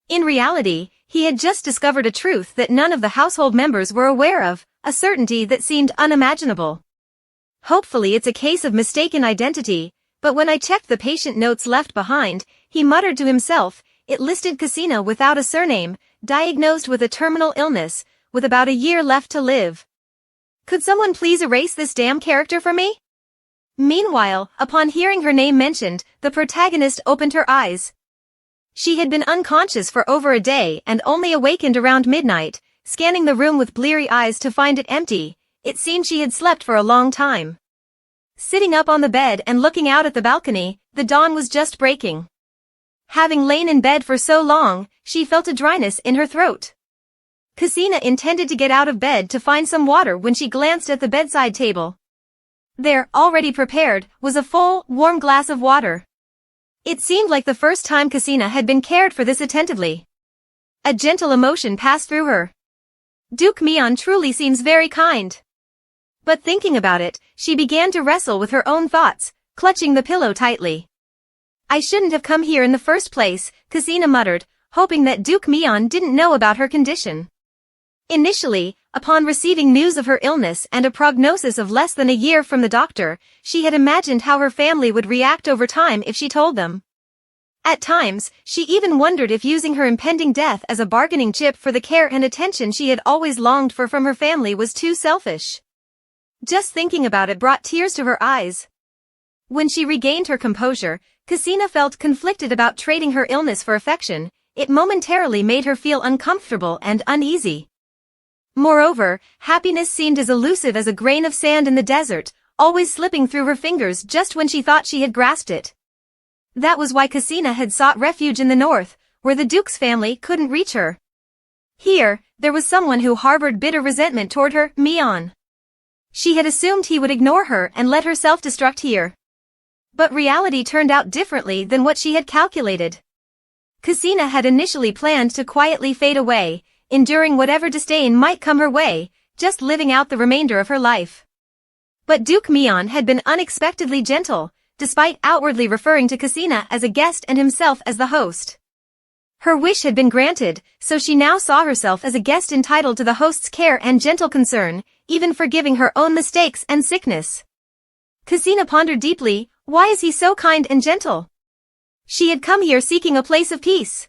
In reality, he had just discovered a truth that none of the household members were aware of, a certainty that seemed unimaginable. "Hopefully it's a case of mistaken identity, but when I checked the patient notes left behind," he muttered to himself, "it listed Casina without a surname, diagnosed with a terminal illness, with about a year left to live. Could someone please erase this damn character for me?" Meanwhile, upon hearing her name mentioned, the protagonist opened her eyes. She had been unconscious for over a day and only awakened around midnight, scanning the room with bleary eyes to find it empty. It seemed she had slept for a long time. Sitting up on the bed and looking out at the balcony, the dawn was just breaking. Having lain in bed for so long, she felt a dryness in her throat. Casina intended to get out of bed to find some water when she glanced at the bedside table. There, already prepared, was a full, warm glass of water. It seemed like the first time Casina had been cared for this attentively. A gentle emotion passed through her. Duke Mion truly seems very kind. But thinking about it, she began to wrestle with her own thoughts, clutching the pillow tightly. "I shouldn't have come here in the first place," Casina muttered, hoping that Duke Mion didn't know about her condition. Initially, upon receiving news of her illness and a prognosis of less than a year from the doctor, she had imagined how her family would react over time if she told them. At times, she even wondered if using her impending death as a bargaining chip for the care and attention she had always longed for from her family was too selfish. Just thinking about it brought tears to her eyes. When she regained her composure, Casina felt conflicted about trading her illness for affection. It momentarily made her feel uncomfortable and uneasy. Moreover, happiness seemed as elusive as a grain of sand in the desert, always slipping through her fingers just when she thought she had grasped it. That was why Casina had sought refuge in the north, where the Duke's family couldn't reach her. Here, there was someone who harbored bitter resentment toward her, Mion. She had assumed he would ignore her and let her self-destruct here. But reality turned out differently than what she had calculated. Casina had initially planned to quietly fade away, enduring whatever disdain might come her way, just living out the remainder of her life. But Duke Mion had been unexpectedly gentle, despite outwardly referring to Casina as a guest and himself as the host. Her wish had been granted, so she now saw herself as a guest entitled to the host's care and gentle concern, even forgiving her own mistakes and sickness. Casina pondered deeply, why is he so kind and gentle? She had come here seeking a place of peace.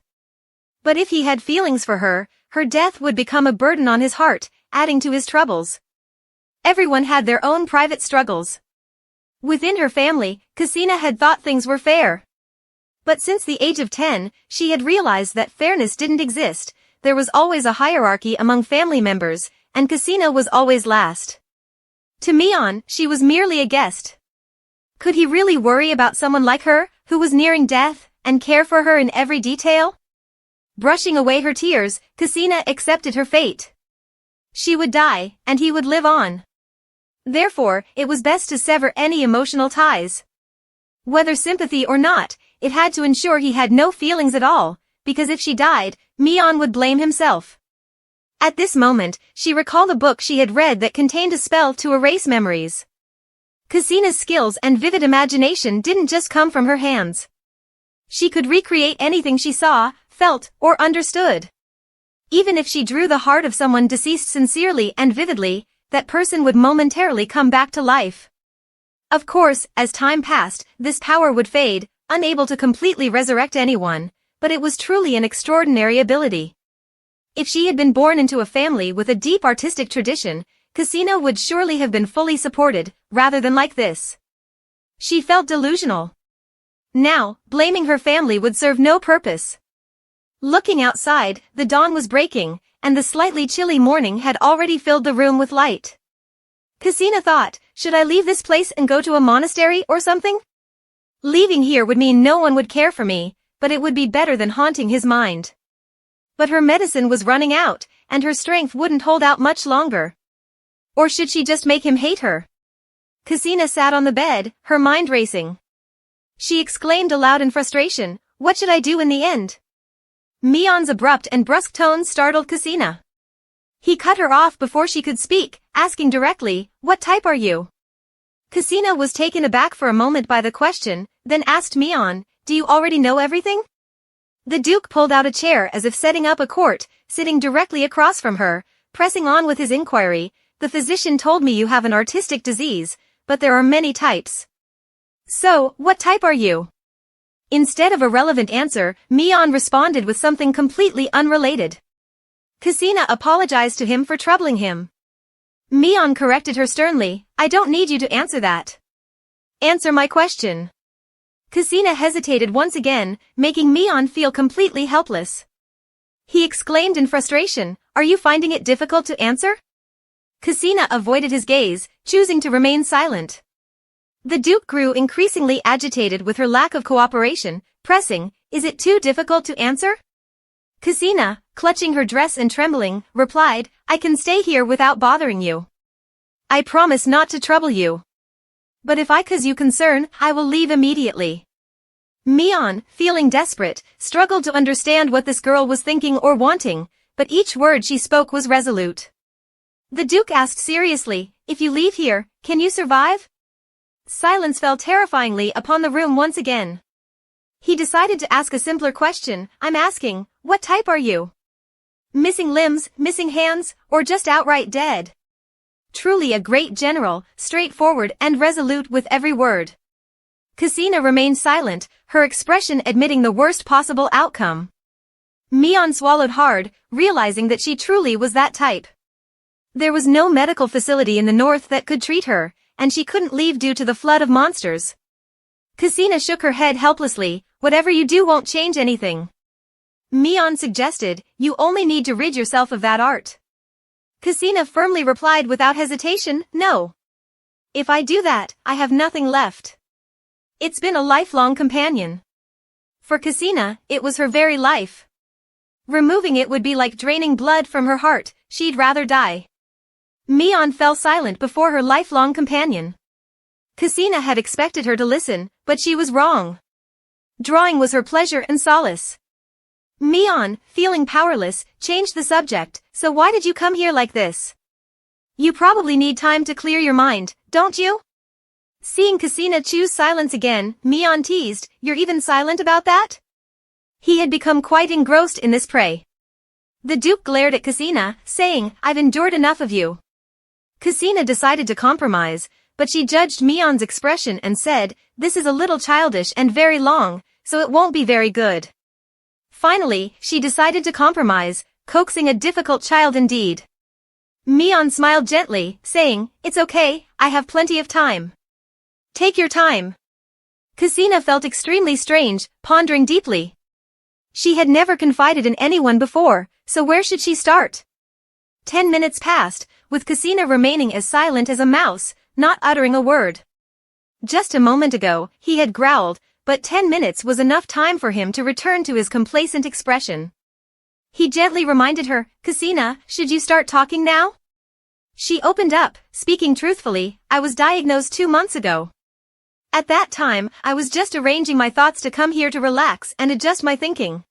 But if he had feelings for her, her death would become a burden on his heart, adding to his troubles. Everyone had their own private struggles. Within her family, Casina had thought things were fair. But since the age of 10, she had realized that fairness didn't exist. There was always a hierarchy among family members, and Casina was always last. To Mion, she was merely a guest. Could he really worry about someone like her, who was nearing death, and care for her in every detail? Brushing away her tears, Casina accepted her fate. She would die, and he would live on. Therefore, it was best to sever any emotional ties. Whether sympathy or not, it had to ensure he had no feelings at all, because if she died, Mion would blame himself. At this moment, she recalled a book she had read that contained a spell to erase memories. Casina's skills and vivid imagination didn't just come from her hands. She could recreate anything she saw, felt, or understood. Even if she drew the heart of someone deceased sincerely and vividly, that person would momentarily come back to life. Of course, as time passed, this power would fade, unable to completely resurrect anyone, but it was truly an extraordinary ability. If she had been born into a family with a deep artistic tradition, Casina would surely have been fully supported, rather than like this. She felt delusional. Now, blaming her family would serve no purpose. Looking outside, the dawn was breaking, and the slightly chilly morning had already filled the room with light. Casina thought, should I leave this place and go to a monastery or something? Leaving here would mean no one would care for me, but it would be better than haunting his mind. But her medicine was running out, and her strength wouldn't hold out much longer. Or should she just make him hate her? Casina sat on the bed, her mind racing. She exclaimed aloud in frustration, what should I do in the end? Mion's abrupt and brusque tones startled Casina. He cut her off before she could speak, asking directly, what type are you? Casina was taken aback for a moment by the question, then asked Mion, do you already know everything? The Duke pulled out a chair as if setting up a court, sitting directly across from her, pressing on with his inquiry, the physician told me you have an artistic disease, but there are many types. So, what type are you? Instead of a relevant answer, Mion responded with something completely unrelated. Casina apologized to him for troubling him. Mion corrected her sternly, I don't need you to answer that. Answer my question. Casina hesitated once again, making Mion feel completely helpless. He exclaimed in frustration, are you finding it difficult to answer? Casina avoided his gaze, choosing to remain silent. The Duke grew increasingly agitated with her lack of cooperation, pressing, is it too difficult to answer? Casina, clutching her dress and trembling, replied, I can stay here without bothering you. I promise not to trouble you. But if I cause you concern, I will leave immediately. Mion, feeling desperate, struggled to understand what this girl was thinking or wanting, but each word she spoke was resolute. The Duke asked seriously, if you leave here, can you survive? Silence fell terrifyingly upon the room once again. He decided to ask a simpler question, I'm asking, what type are you? Missing limbs, missing hands, or just outright dead? Truly a great general, straightforward and resolute with every word. Casina remained silent, her expression admitting the worst possible outcome. Mion swallowed hard, realizing that she truly was that type. There was no medical facility in the north that could treat her, and she couldn't leave due to the flood of monsters. Casina shook her head helplessly, whatever you do won't change anything. Mion suggested, you only need to rid yourself of that art. Casina firmly replied without hesitation, no. If I do that, I have nothing left. It's been a lifelong companion. For Casina, it was her very life. Removing it would be like draining blood from her heart, she'd rather die. Mion fell silent before her lifelong companion. Casina had expected her to listen, but she was wrong. Drawing was her pleasure and solace. Mion, feeling powerless, changed the subject, so why did you come here like this? You probably need time to clear your mind, don't you? Seeing Casina choose silence again, Mion teased, you're even silent about that? He had become quite engrossed in this prey. The Duke glared at Casina, saying, I've endured enough of you. Casina decided to compromise, but she judged Mion's expression and said, this is a little childish and very long, so it won't be very good. Finally, she decided to compromise, coaxing a difficult child indeed. Mion smiled gently, saying, it's okay, I have plenty of time. Take your time. Casina felt extremely strange, pondering deeply. She had never confided in anyone before, so where should she start? 10 minutes passed, with Casina remaining as silent as a mouse, not uttering a word. Just a moment ago, he had growled, but 10 minutes was enough time for him to return to his complacent expression. He gently reminded her, Casina, should you start talking now? She opened up, speaking truthfully, I was diagnosed 2 months ago. At that time, I was just arranging my thoughts to come here to relax and adjust my thinking.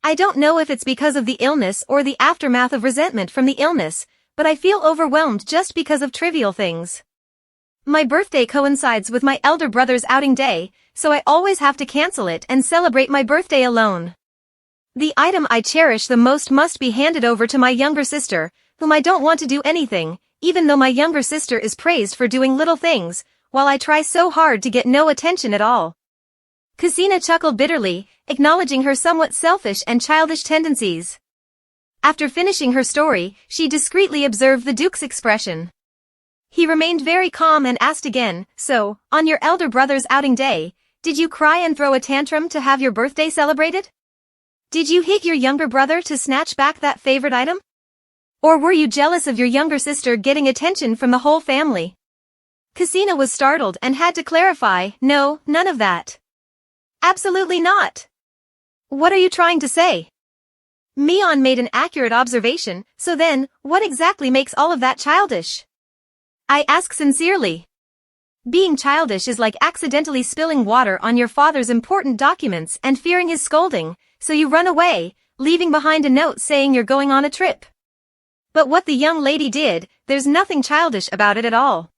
I don't know if it's because of the illness or the aftermath of resentment from the illness, but I feel overwhelmed just because of trivial things. My birthday coincides with my elder brother's outing day, so I always have to cancel it and celebrate my birthday alone. The item I cherish the most must be handed over to my younger sister, whom I don't want to do anything, even though my younger sister is praised for doing little things, while I try so hard to get no attention at all. Casina chuckled bitterly, acknowledging her somewhat selfish and childish tendencies. After finishing her story, she discreetly observed the Duke's expression. He remained very calm and asked again, "So, on your elder brother's outing day, did you cry and throw a tantrum to have your birthday celebrated? Did you hit your younger brother to snatch back that favorite item? Or were you jealous of your younger sister getting attention from the whole family?" Casina was startled and had to clarify, "No, none of that. Absolutely not. What are you trying to say?" Mion made an accurate observation, "So then, what exactly makes all of that childish?" I ask sincerely. Being childish is like accidentally spilling water on your father's important documents and fearing his scolding, so you run away, leaving behind a note saying you're going on a trip. But what the young lady did, there's nothing childish about it at all.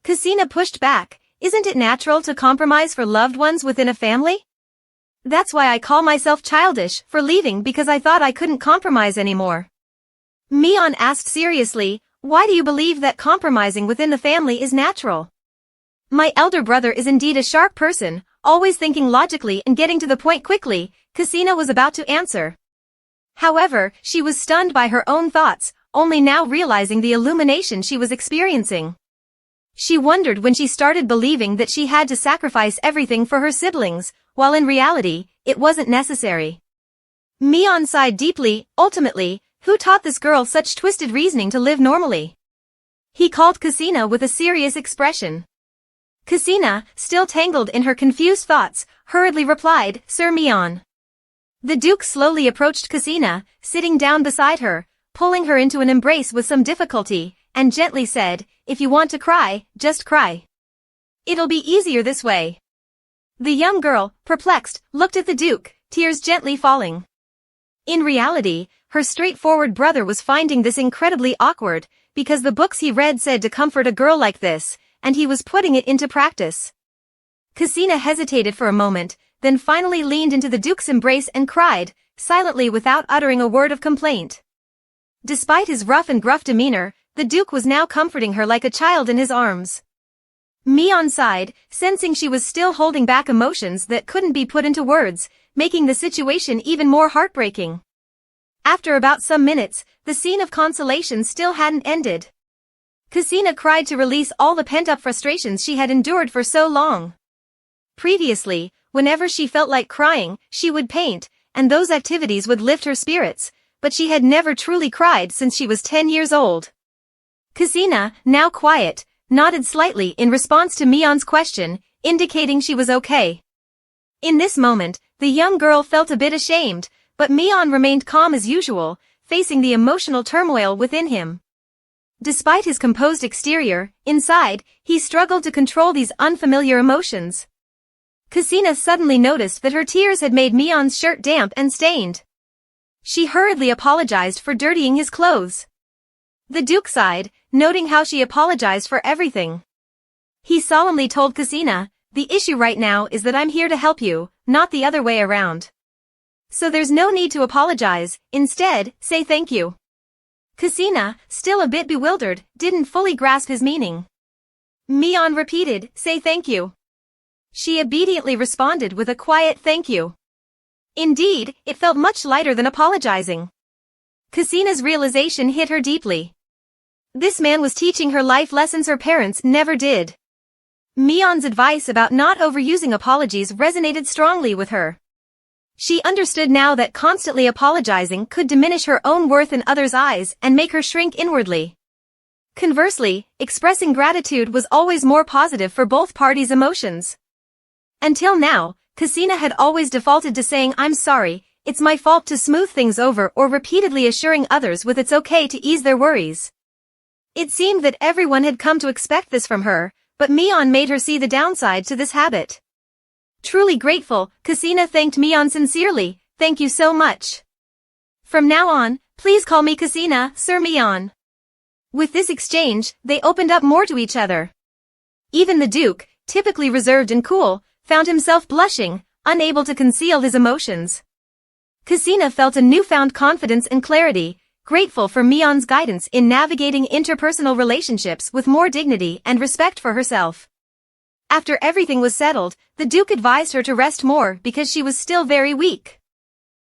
Casina pushed back, "Isn't it natural to compromise for loved ones within a family? That's why I call myself childish for leaving because I thought I couldn't compromise anymore." Mion asked seriously, "Why do you believe that compromising within the family is natural?" "My elder brother is indeed a sharp person, always thinking logically and getting to the point quickly," Casina was about to answer. However, she was stunned by her own thoughts, only now realizing the illumination she was experiencing. She wondered when she started believing that she had to sacrifice everything for her siblings, while in reality, it wasn't necessary. Mion sighed deeply. Ultimately, who taught this girl such twisted reasoning to live normally? He called Casina with a serious expression. Casina, still tangled in her confused thoughts, hurriedly replied, "Sir Mion." The Duke slowly approached Casina, sitting down beside her, pulling her into an embrace with some difficulty, and gently said, "If you want to cry, just cry. It'll be easier this way." The young girl, perplexed, looked at the Duke, tears gently falling. In reality, her straightforward brother was finding this incredibly awkward, because the books he read said to comfort a girl like this, and he was putting it into practice. Casina hesitated for a moment, then finally leaned into the Duke's embrace and cried, silently without uttering a word of complaint. Despite his rough and gruff demeanor, the Duke was now comforting her like a child in his arms. Mion sighed, sensing she was still holding back emotions that couldn't be put into words, making the situation even more heartbreaking. After about some minutes, the scene of consolation still hadn't ended. Casina cried to release all the pent-up frustrations she had endured for so long. Previously, whenever she felt like crying, she would paint, and those activities would lift her spirits, but she had never truly cried since she was 10 years old. Casina, now quiet, nodded slightly in response to Mion's question, indicating she was okay. In this moment, the young girl felt a bit ashamed, but Mion remained calm as usual, facing the emotional turmoil within him. Despite his composed exterior, inside, he struggled to control these unfamiliar emotions. Casina suddenly noticed that her tears had made Mion's shirt damp and stained. She hurriedly apologized for dirtying his clothes. The Duke sighed, noting how she apologized for everything. He solemnly told Casina, "The issue right now is that I'm here to help you, not the other way around. So there's no need to apologize, instead, say thank you." Casina, still a bit bewildered, didn't fully grasp his meaning. Mion repeated, "Say thank you." She obediently responded with a quiet thank you. Indeed, it felt much lighter than apologizing. Casina's realization hit her deeply. This man was teaching her life lessons her parents never did. Mion's advice about not overusing apologies resonated strongly with her. She understood now that constantly apologizing could diminish her own worth in others' eyes and make her shrink inwardly. Conversely, expressing gratitude was always more positive for both parties' emotions. Until now, Casina had always defaulted to saying "I'm sorry, it's my fault" to smooth things over, or repeatedly assuring others with it's okay to ease their worries. It seemed that everyone had come to expect this from her, but Mion made her see the downside to this habit. Truly grateful, Casina thanked Mion sincerely, "Thank you so much. From now on, please call me Casina, Sir Mion." With this exchange, they opened up more to each other. Even the Duke, typically reserved and cool, found himself blushing, unable to conceal his emotions. Casina felt a newfound confidence and clarity, grateful for Mion's guidance in navigating interpersonal relationships with more dignity and respect for herself. After everything was settled, the Duke advised her to rest more because she was still very weak.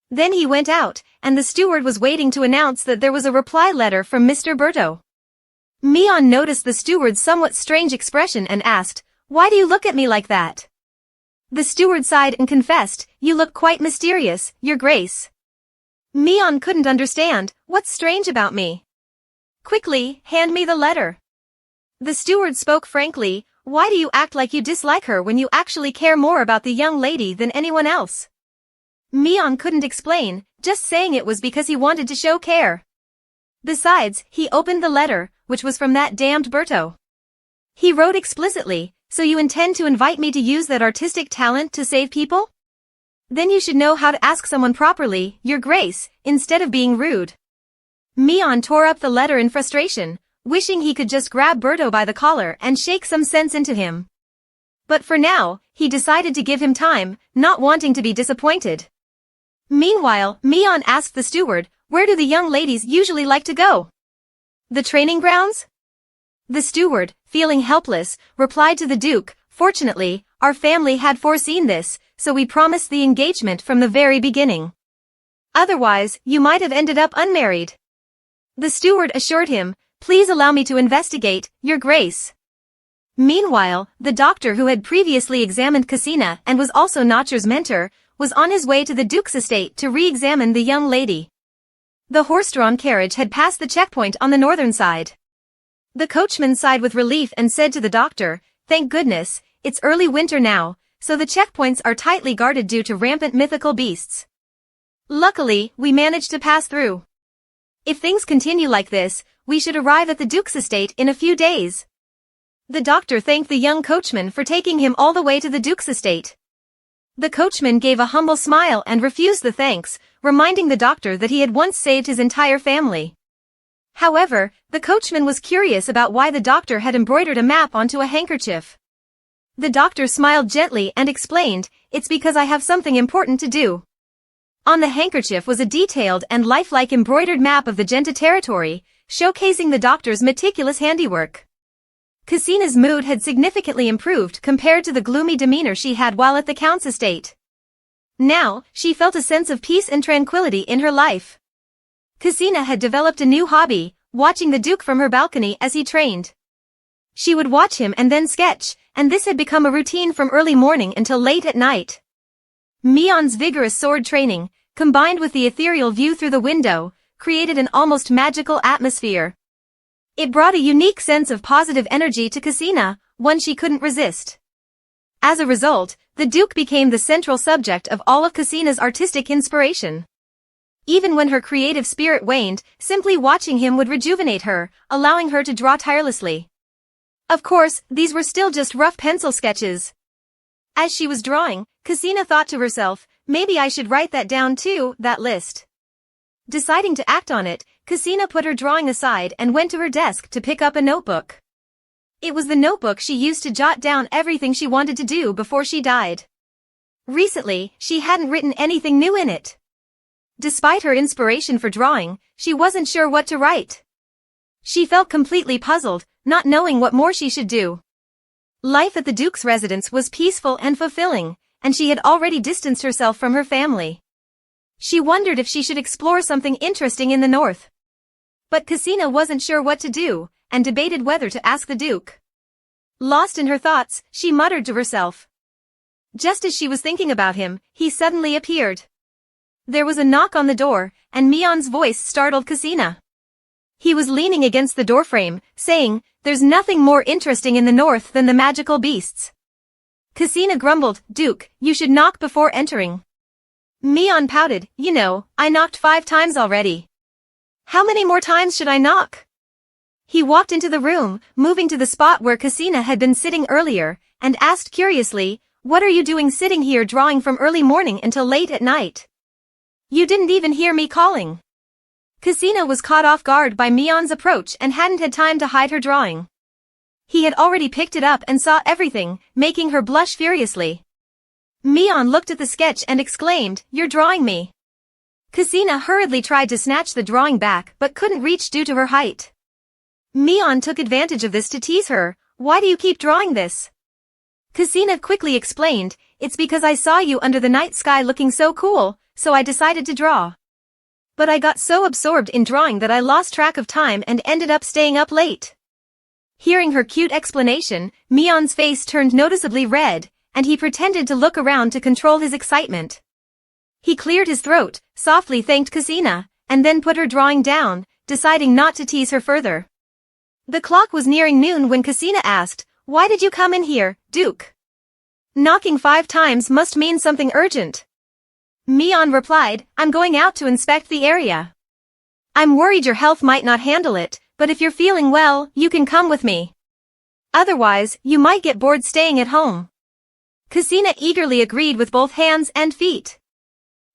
Then he went out, and the steward was waiting to announce that there was a reply letter from Mr. Berto. Mion noticed the steward's somewhat strange expression and asked, "Why do you look at me like that?" The steward sighed and confessed, "You look quite mysterious, Your Grace." Mion couldn't understand, "What's strange about me?" "Quickly, hand me the letter." The steward spoke frankly, "Why do you act like you dislike her when you actually care more about the young lady than anyone else?" Mion couldn't explain, just saying it was because he wanted to show care. Besides, he opened the letter, which was from that damned Berto. He wrote explicitly, "So you intend to invite me to use that artistic talent to save people? Then you should know how to ask someone properly, Your Grace, instead of being rude." Mion tore up the letter in frustration, wishing he could just grab Berto by the collar and shake some sense into him. But for now, he decided to give him time, not wanting to be disappointed. Meanwhile, Mion asked the steward, "Where do the young ladies usually like to go? The training grounds?" The steward, feeling helpless, replied to the Duke, "Fortunately, our family had foreseen this, so we promised the engagement from the very beginning. Otherwise, you might have ended up unmarried." The steward assured him, "Please allow me to investigate, Your Grace." Meanwhile, the doctor who had previously examined Cassina and was also Notcher's mentor, was on his way to the Duke's estate to re-examine the young lady. The horse-drawn carriage had passed the checkpoint on the northern side. The coachman sighed with relief and said to the doctor, "Thank goodness, it's early winter now, so the checkpoints are tightly guarded due to rampant mythical beasts. Luckily, we managed to pass through. If things continue like this, we should arrive at the Duke's estate in a few days." The doctor thanked the young coachman for taking him all the way to the Duke's estate. The coachman gave a humble smile and refused the thanks, reminding the doctor that he had once saved his entire family. However, the coachman was curious about why the doctor had embroidered a map onto a handkerchief. The doctor smiled gently and explained, "It's because I have something important to do." On the handkerchief was a detailed and lifelike embroidered map of the Genta territory, showcasing the doctor's meticulous handiwork. Cassina's mood had significantly improved compared to the gloomy demeanor she had while at the Count's estate. Now, she felt a sense of peace and tranquility in her life. Cassina had developed a new hobby, watching the Duke from her balcony as he trained. She would watch him and then sketch, and this had become a routine from early morning until late at night. Mion's vigorous sword training, combined with the ethereal view through the window, created an almost magical atmosphere. It brought a unique sense of positive energy to Cassina, one she couldn't resist. As a result, the Duke became the central subject of all of Cassina's artistic inspiration. Even when her creative spirit waned, simply watching him would rejuvenate her, allowing her to draw tirelessly. Of course, these were still just rough pencil sketches. As she was drawing, Cassina thought to herself, "Maybe I should write that down too, that list." Deciding to act on it, Cassina put her drawing aside and went to her desk to pick up a notebook. It was the notebook she used to jot down everything she wanted to do before she died. Recently, she hadn't written anything new in it. Despite her inspiration for drawing, she wasn't sure what to write. She felt completely puzzled, not knowing what more she should do. Life at the Duke's residence was peaceful and fulfilling, and she had already distanced herself from her family. She wondered if she should explore something interesting in the north. But Cassina wasn't sure what to do, and debated whether to ask the Duke. Lost in her thoughts, she muttered to herself. Just as she was thinking about him, he suddenly appeared. There was a knock on the door, and Mion's voice startled Cassina. He was leaning against the doorframe, saying, "There's nothing more interesting in the north than the magical beasts." Cassina grumbled, "Duke, you should knock before entering." Mion pouted, "You know, I knocked 5 times already. How many more times should I knock?" He walked into the room, moving to the spot where Cassina had been sitting earlier, and asked curiously, "What are you doing sitting here drawing from early morning until late at night? You didn't even hear me calling." Cassina was caught off guard by Mion's approach and hadn't had time to hide her drawing. He had already picked it up and saw everything, making her blush furiously. Mion looked at the sketch and exclaimed, "You're drawing me." Cassina hurriedly tried to snatch the drawing back but couldn't reach due to her height. Mion took advantage of this to tease her, "Why do you keep drawing this?" Ksina quickly explained, "It's because I saw you under the night sky looking so cool, so I decided to draw. But I got so absorbed in drawing that I lost track of time and ended up staying up late." Hearing her cute explanation, Mion's face turned noticeably red, and he pretended to look around to control his excitement. He cleared his throat, softly thanked Ksina, and then put her drawing down, deciding not to tease her further. The clock was nearing noon when Ksina asked, "Why did you come in here, Duke? Knocking 5 times must mean something urgent." Mion replied, "I'm going out to inspect the area. I'm worried your health might not handle it, but if you're feeling well, you can come with me. Otherwise, you might get bored staying at home." Ksina eagerly agreed with both hands and feet.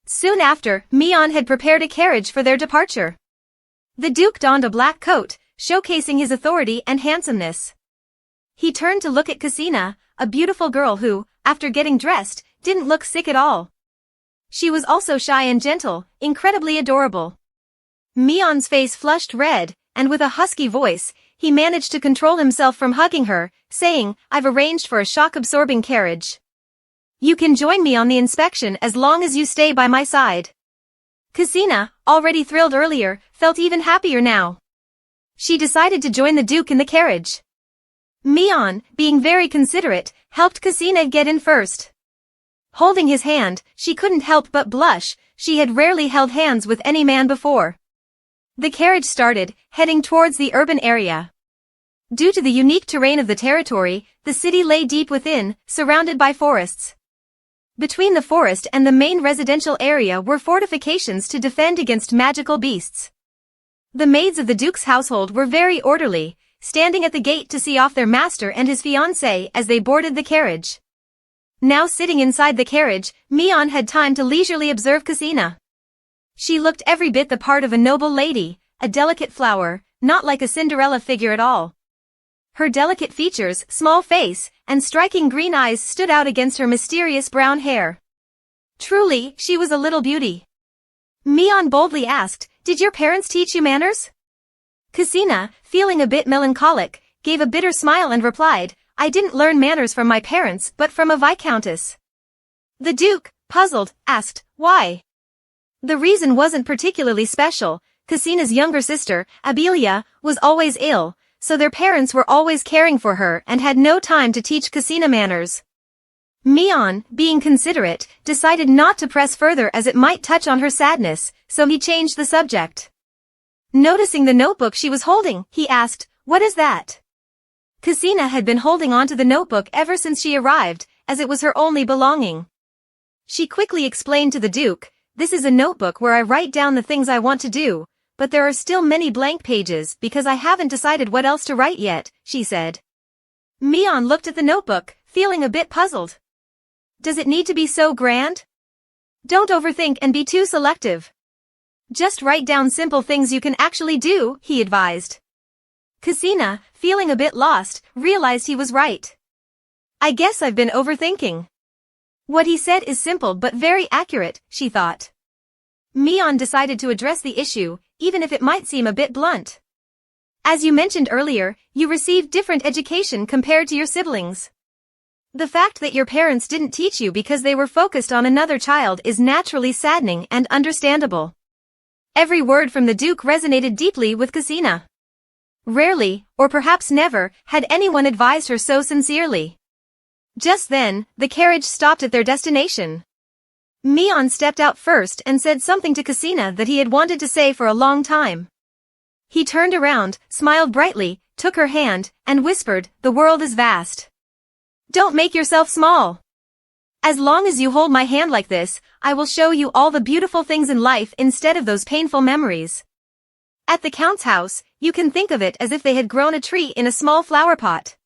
Soon after, Mion had prepared a carriage for their departure. The Duke donned a black coat, showcasing his authority and handsomeness. He turned to look at Ksina, a beautiful girl who, after getting dressed, didn't look sick at all. She was also shy and gentle, incredibly adorable. Mion's face flushed red, and with a husky voice, he managed to control himself from hugging her, saying, "I've arranged for a shock-absorbing carriage. You can join me on the inspection as long as you stay by my side." Ksina, already thrilled earlier, felt even happier now. She decided to join the Duke in the carriage. Mion, being very considerate, helped Ksina get in first. Holding his hand, she couldn't help but blush. She had rarely held hands with any man before. The carriage started, heading towards the urban area. Due to the unique terrain of the territory, the city lay deep within, surrounded by forests. Between the forest and the main residential area were fortifications to defend against magical beasts. The maids of the Duke's household were very orderly, standing at the gate to see off their master and his fiancée as they boarded the carriage. Now sitting inside the carriage, Mion had time to leisurely observe Ksina. She looked every bit the part of a noble lady, a delicate flower, not like a Cinderella figure at all. Her delicate features, small face, and striking green eyes stood out against her mysterious brown hair. Truly, she was a little beauty. Mion boldly asked, "Did your parents teach you manners?" Ksina, feeling a bit melancholic, gave a bitter smile and replied, "I didn't learn manners from my parents but from a viscountess." The Duke, puzzled, asked, "Why?" The reason wasn't particularly special. Ksina's younger sister, Abelia, was always ill, so their parents were always caring for her and had no time to teach Ksina manners. Mion, being considerate, decided not to press further as it might touch on her sadness, so he changed the subject. Noticing the notebook she was holding, he asked, "What is that?" Ksina had been holding onto the notebook ever since she arrived, as it was her only belonging. She quickly explained to the Duke, "This is a notebook where I write down the things I want to do, but there are still many blank pages because I haven't decided what else to write yet," she said. Mion looked at the notebook, feeling a bit puzzled. Does it need to be so grand? Don't overthink and be too selective. Just write down simple things you can actually do, he advised. Ksina, feeling a bit lost, realized he was right. I guess I've been overthinking. What he said is simple but very accurate, she thought. Mion decided to address the issue, even if it might seem a bit blunt. As you mentioned earlier, you received different education compared to your siblings. The fact that your parents didn't teach you because they were focused on another child is naturally saddening and understandable. Every word from the Duke resonated deeply with Ksina. Rarely, or perhaps never, had anyone advised her so sincerely. Just then, the carriage stopped at their destination. Mion stepped out first and said something to Ksina that he had wanted to say for a long time. He turned around, smiled brightly, took her hand, and whispered, "The world is vast. Don't make yourself small. As long as you hold my hand like this, I will show you all the beautiful things in life instead of those painful memories." At the Count's house, you can think of it as if they had grown a tree in a small flower pot.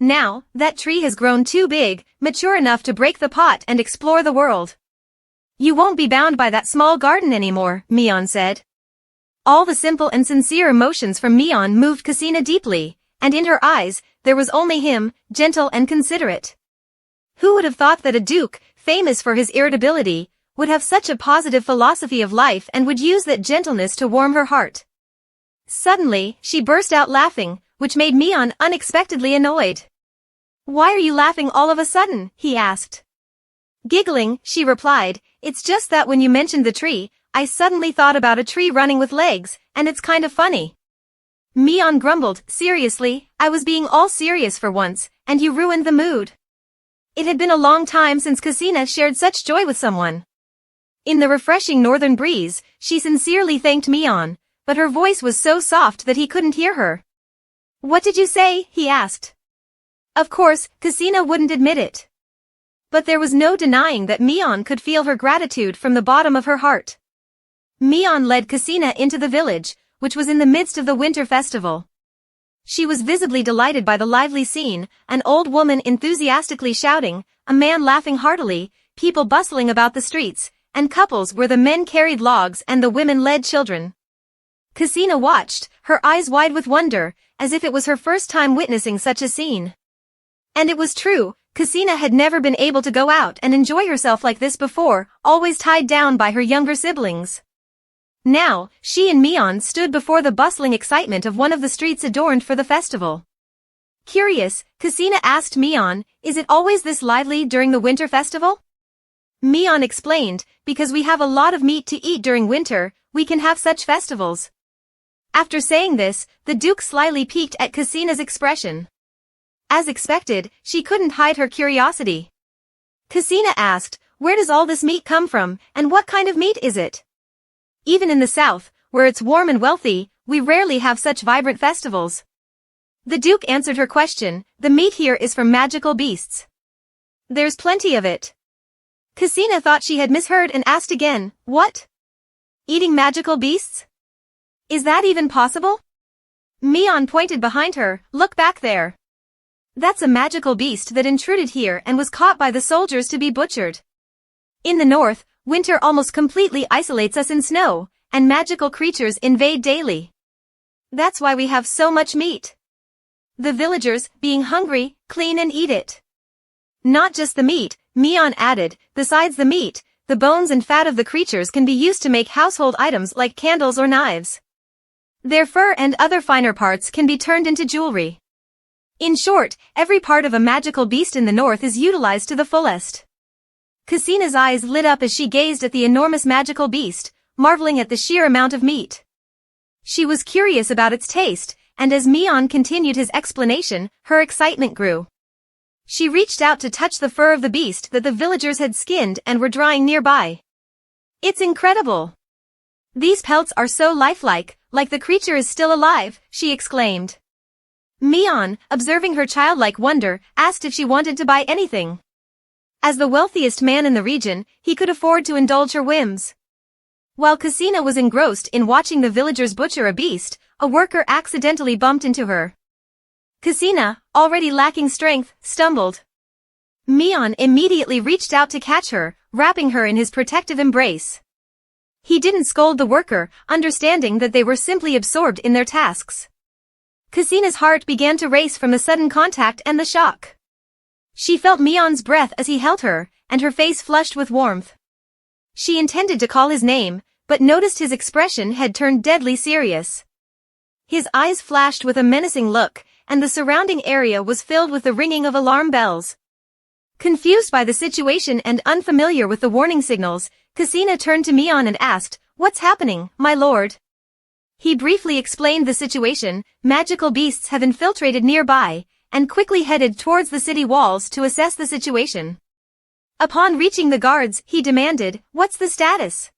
Now, that tree has grown too big, mature enough to break the pot and explore the world. You won't be bound by that small garden anymore, Mion said. All the simple and sincere emotions from Mion moved Ksina deeply, and in her eyes, there was only him, gentle and considerate. Who would have thought that a duke, famous for his irritability, would have such a positive philosophy of life and would use that gentleness to warm her heart? Suddenly, she burst out laughing, which made Mion unexpectedly annoyed. "Why are you laughing all of a sudden?" he asked. Giggling, she replied, "It's just that when you mentioned the tree, I suddenly thought about a tree running with legs, and it's kind of funny." Mion grumbled, "Seriously, I was being all serious for once, and you ruined the mood." It had been a long time since Kusina shared such joy with someone. In the refreshing northern breeze, she sincerely thanked Mion, but her voice was so soft that he couldn't hear her. "What did you say?" he asked. Of course, Kusina wouldn't admit it. But there was no denying that Mion could feel her gratitude from the bottom of her heart. Mion led Kusina into the village, which was in the midst of the winter festival. She was visibly delighted by the lively scene, an old woman enthusiastically shouting, a man laughing heartily, people bustling about the streets, and couples where the men carried logs and the women led children. Kusina watched, her eyes wide with wonder, as if it was her first time witnessing such a scene. And it was true, Kusina had never been able to go out and enjoy herself like this before, always tied down by her younger siblings. Now, she and Mion stood before the bustling excitement of one of the streets adorned for the festival. Curious, Kusina asked Mion, "Is it always this lively during the winter festival?" Mion explained, "Because we have a lot of meat to eat during winter, we can have such festivals." After saying this, the Duke slyly peeked at Kusina's expression. As expected, she couldn't hide her curiosity. Kusina asked, "Where does all this meat come from, and what kind of meat is it?" "Even in the south, where it's warm and wealthy, we rarely have such vibrant festivals." The Duke answered her question, "The meat here is from magical beasts. There's plenty of it." Kusina thought she had misheard and asked again, "What? Eating magical beasts? Is that even possible?" Mion pointed behind her, "Look back there. That's a magical beast that intruded here and was caught by the soldiers to be butchered. In the north, winter almost completely isolates us in snow, and magical creatures invade daily. That's why we have so much meat. The villagers, being hungry, clean and eat it. Not just the meat," Mion added, "besides the meat, the bones and fat of the creatures can be used to make household items like candles or knives. Their fur and other finer parts can be turned into jewelry. In short, every part of a magical beast in the north is utilized to the fullest." Kusina's eyes lit up as she gazed at the enormous magical beast, marveling at the sheer amount of meat. She was curious about its taste, and as Mion continued his explanation, her excitement grew. She reached out to touch the fur of the beast that the villagers had skinned and were drying nearby. "It's incredible. These pelts are so lifelike, like the creature is still alive," she exclaimed. Mion, observing her childlike wonder, asked if she wanted to buy anything. As the wealthiest man in the region, he could afford to indulge her whims. While Kusina was engrossed in watching the villagers butcher a beast, a worker accidentally bumped into her. Kusina, already lacking strength, stumbled. Mion immediately reached out to catch her, wrapping her in his protective embrace. He didn't scold the worker, understanding that they were simply absorbed in their tasks. Kusina's heart began to race from the sudden contact and the shock. She felt Mion's breath as he held her, and her face flushed with warmth. She intended to call his name, but noticed his expression had turned deadly serious. His eyes flashed with a menacing look, and the surrounding area was filled with the ringing of alarm bells. Confused by the situation and unfamiliar with the warning signals, Kusina turned to Mion and asked, "What's happening, my lord?" He briefly explained the situation. Magical beasts have infiltrated nearby, and quickly headed towards the city walls to assess the situation. Upon reaching the guards, he demanded, "What's the status?"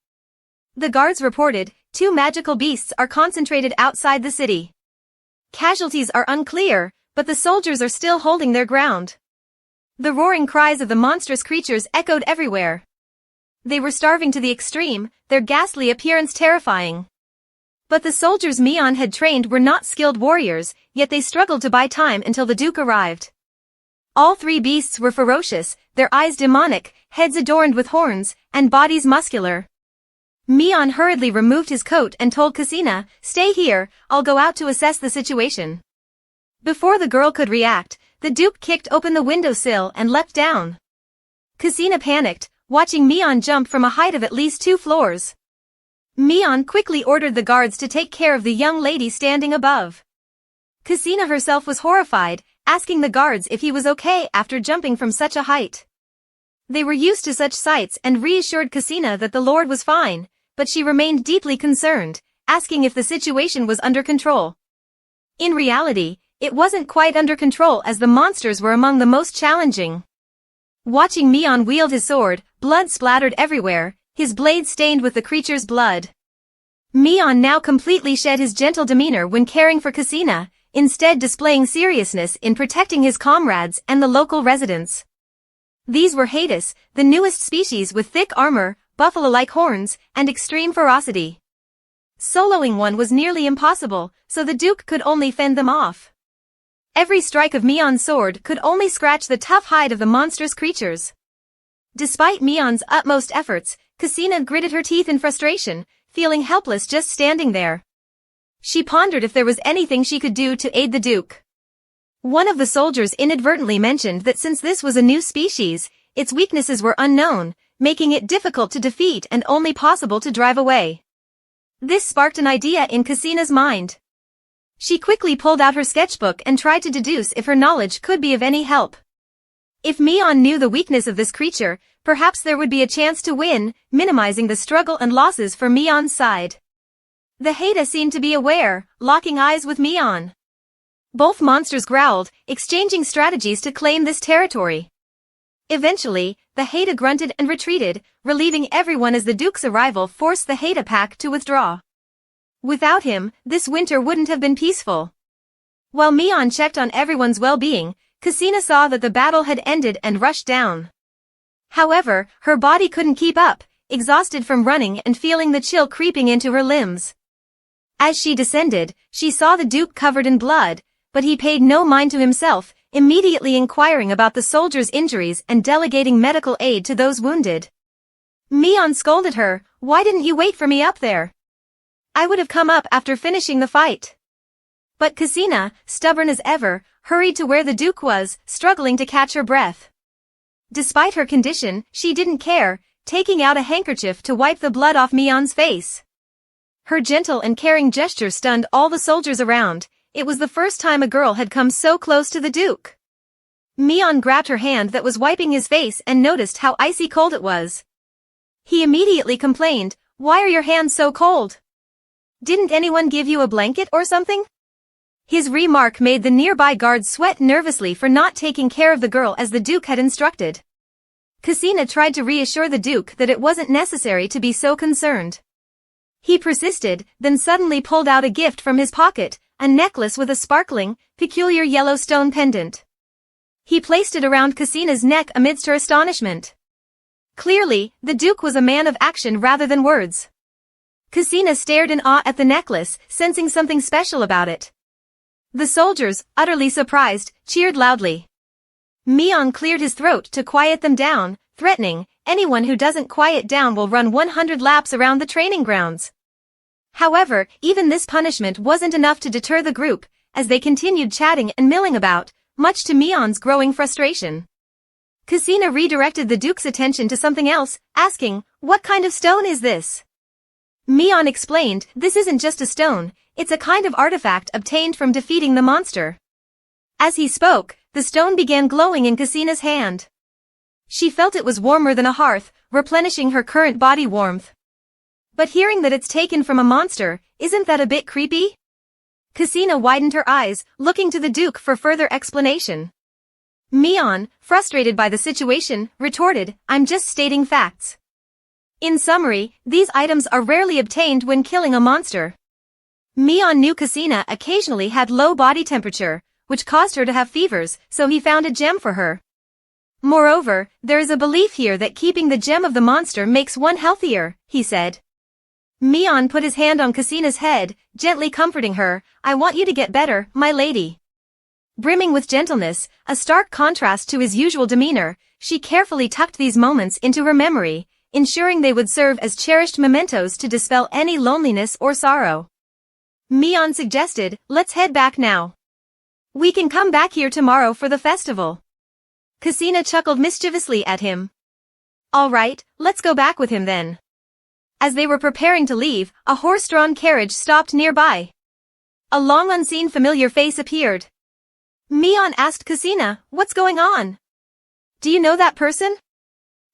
The guards reported, 2 magical beasts are concentrated outside the city. Casualties are unclear, but the soldiers are still holding their ground. The roaring cries of the monstrous creatures echoed everywhere. They were starving to the extreme, their ghastly appearance terrifying. But the soldiers Mion had trained were not skilled warriors, yet they struggled to buy time until the Duke arrived. All 3 beasts were ferocious, their eyes demonic, heads adorned with horns, and bodies muscular. Mion hurriedly removed his coat and told Kusina, "Stay here, I'll go out to assess the situation." Before the girl could react, the Duke kicked open the windowsill and leapt down. Kusina panicked, watching Mion jump from a height of at least 2 floors. Mion quickly ordered the guards to take care of the young lady standing above. Kusina herself was horrified, asking the guards if he was okay after jumping from such a height. They were used to such sights and reassured Cassina that the Lord was fine, but she remained deeply concerned, asking if the situation was under control. In reality, it wasn't quite under control as the monsters were among the most challenging. Watching Mion wield his sword, blood splattered everywhere, his blade stained with the creature's blood. Mion now completely shed his gentle demeanor when caring for Cassina, instead displaying seriousness in protecting his comrades and the local residents. These were Hades, the newest species with thick armor, buffalo-like horns, and extreme ferocity. Soloing one was nearly impossible, so the Duke could only fend them off. Every strike of Mion's sword could only scratch the tough hide of the monstrous creatures. Despite Mion's utmost efforts, Cassina gritted her teeth in frustration, feeling helpless just standing there. She pondered if there was anything she could do to aid the Duke. One of the soldiers inadvertently mentioned that since this was a new species, its weaknesses were unknown, making it difficult to defeat and only possible to drive away. This sparked an idea in Cassina's mind. She quickly pulled out her sketchbook and tried to deduce if her knowledge could be of any help. If Mion knew the weakness of this creature, perhaps there would be a chance to win, minimizing the struggle and losses for Mion's side. The Haida seemed to be aware, locking eyes with Mion. Both monsters growled, exchanging strategies to claim this territory. Eventually, the Haida grunted and retreated, relieving everyone as the Duke's arrival forced the Haida pack to withdraw. Without him, this winter wouldn't have been peaceful. While Mion checked on everyone's well-being, Cassina saw that the battle had ended and rushed down. However, her body couldn't keep up, exhausted from running and feeling the chill creeping into her limbs. As she descended, she saw the Duke covered in blood, but he paid no mind to himself, immediately inquiring about the soldiers' injuries and delegating medical aid to those wounded. Mion scolded her, "Why didn't you wait for me up there? I would have come up after finishing the fight." But Cassina, stubborn as ever, hurried to where the Duke was, struggling to catch her breath. Despite her condition, she didn't care, taking out a handkerchief to wipe the blood off Mion's face. Her gentle and caring gesture stunned all the soldiers around. It was the first time a girl had come so close to the Duke. Mion grabbed her hand that was wiping his face and noticed how icy cold it was. He immediately complained, "Why are your hands so cold? Didn't anyone give you a blanket or something?" His remark made the nearby guards sweat nervously for not taking care of the girl as the Duke had instructed. Cassina tried to reassure the Duke that it wasn't necessary to be so concerned. He persisted, then suddenly pulled out a gift from his pocket, a necklace with a sparkling, peculiar yellow stone pendant. He placed it around Cassina's neck amidst her astonishment. Clearly, the Duke was a man of action rather than words. Cassina stared in awe at the necklace, sensing something special about it. The soldiers, utterly surprised, cheered loudly. Mion cleared his throat to quiet them down, threatening, "Anyone who doesn't quiet down will run 100 laps around the training grounds." However, even this punishment wasn't enough to deter the group, as they continued chatting and milling about, much to Mion's growing frustration. Cassina redirected the Duke's attention to something else, asking, "What kind of stone is this?" Mion explained, "This isn't just a stone, it's a kind of artifact obtained from defeating the monster." As he spoke, the stone began glowing in Cassina's hand. She felt it was warmer than a hearth, replenishing her current body warmth. But hearing that it's taken from a monster, isn't that a bit creepy? Cassina widened her eyes, looking to the Duke for further explanation. Mion, frustrated by the situation, retorted, "I'm just stating facts. In summary, these items are rarely obtained when killing a monster." Mion knew Cassina occasionally had low body temperature, which caused her to have fevers, so he found a gem for her. Moreover, there is a belief here that keeping the gem of the monster makes one healthier, he said. Mion put his hand on Cassina's head, gently comforting her, "I want you to get better, my lady." Brimming with gentleness, a stark contrast to his usual demeanor, she carefully tucked these moments into her memory, ensuring they would serve as cherished mementos to dispel any loneliness or sorrow. Mion suggested, "Let's head back now. We can come back here tomorrow for the festival." Cassina chuckled mischievously at him. "All right, let's go back with him then." As they were preparing to leave, a horse-drawn carriage stopped nearby. A long unseen familiar face appeared. Mion asked Ksina, "What's going on? Do you know that person?"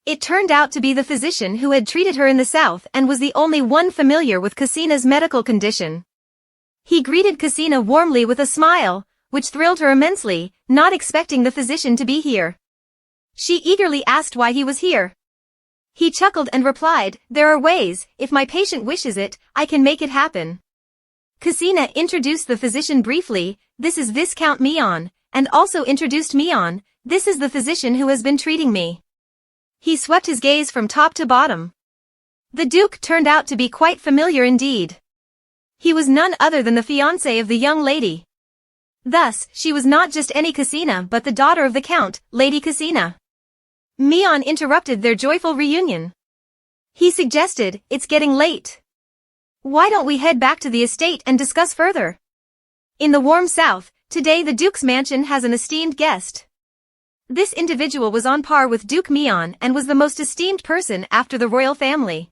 It turned out to be the physician who had treated her in the south and was the only one familiar with Ksina's medical condition. He greeted Ksina warmly with a smile, which thrilled her immensely, not expecting the physician to be here. She eagerly asked why he was here. He chuckled and replied, "There are ways, if my patient wishes it, I can make it happen." Ksina introduced the physician briefly, "This is Viscount Mion," and also introduced Mion, "This is the physician who has been treating me." He swept his gaze from top to bottom. The Duke turned out to be quite familiar indeed. He was none other than the fiancé of the young lady. Thus, she was not just any Ksina but the daughter of the Count, Lady Ksina. Mion interrupted their joyful reunion. He suggested, "It's getting late. Why don't we head back to the estate and discuss further?" In the warm south, today the Duke's mansion has an esteemed guest. This individual was on par with Duke Mion and was the most esteemed person after the royal family.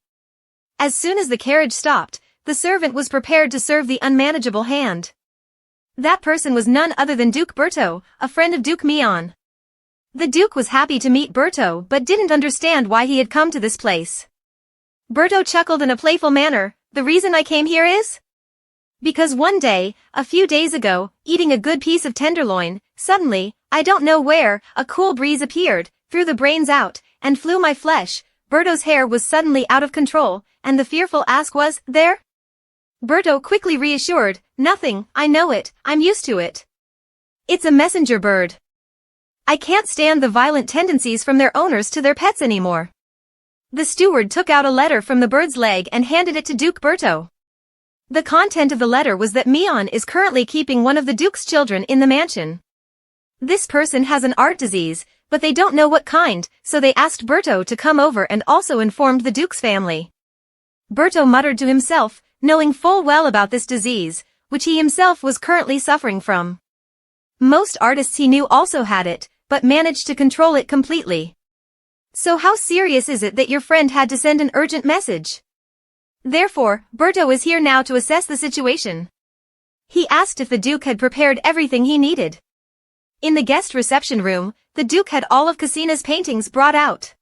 As soon as the carriage stopped, the servant was prepared to serve the unmanageable hand. That person was none other than Duke Berto, a friend of Duke Mion. The Duke was happy to meet Berto but didn't understand why he had come to this place. Berto chuckled in a playful manner, "The reason I came here is because one day, a few days ago, eating a good piece of tenderloin, suddenly, I don't know where, a cool breeze appeared, threw the brains out, and flew my flesh. Berto's hair was suddenly out of control, and the fearful ask was, there?" Berto quickly reassured, "Nothing, I know it, I'm used to it. It's a messenger bird. I can't stand the violent tendencies from their owners to their pets anymore." The steward took out a letter from the bird's leg and handed it to Duke Berto. The content of the letter was that Mion is currently keeping one of the Duke's children in the mansion. This person has an art disease, but they don't know what kind, so they asked Berto to come over and also informed the Duke's family. Berto muttered to himself, knowing full well about this disease, which he himself was currently suffering from. Most artists he knew also had it, but managed to control it completely. So how serious is it that your friend had to send an urgent message? Therefore, Berto is here now to assess the situation. He asked if the Duke had prepared everything he needed. In the guest reception room, the Duke had all of Ksina's paintings brought out.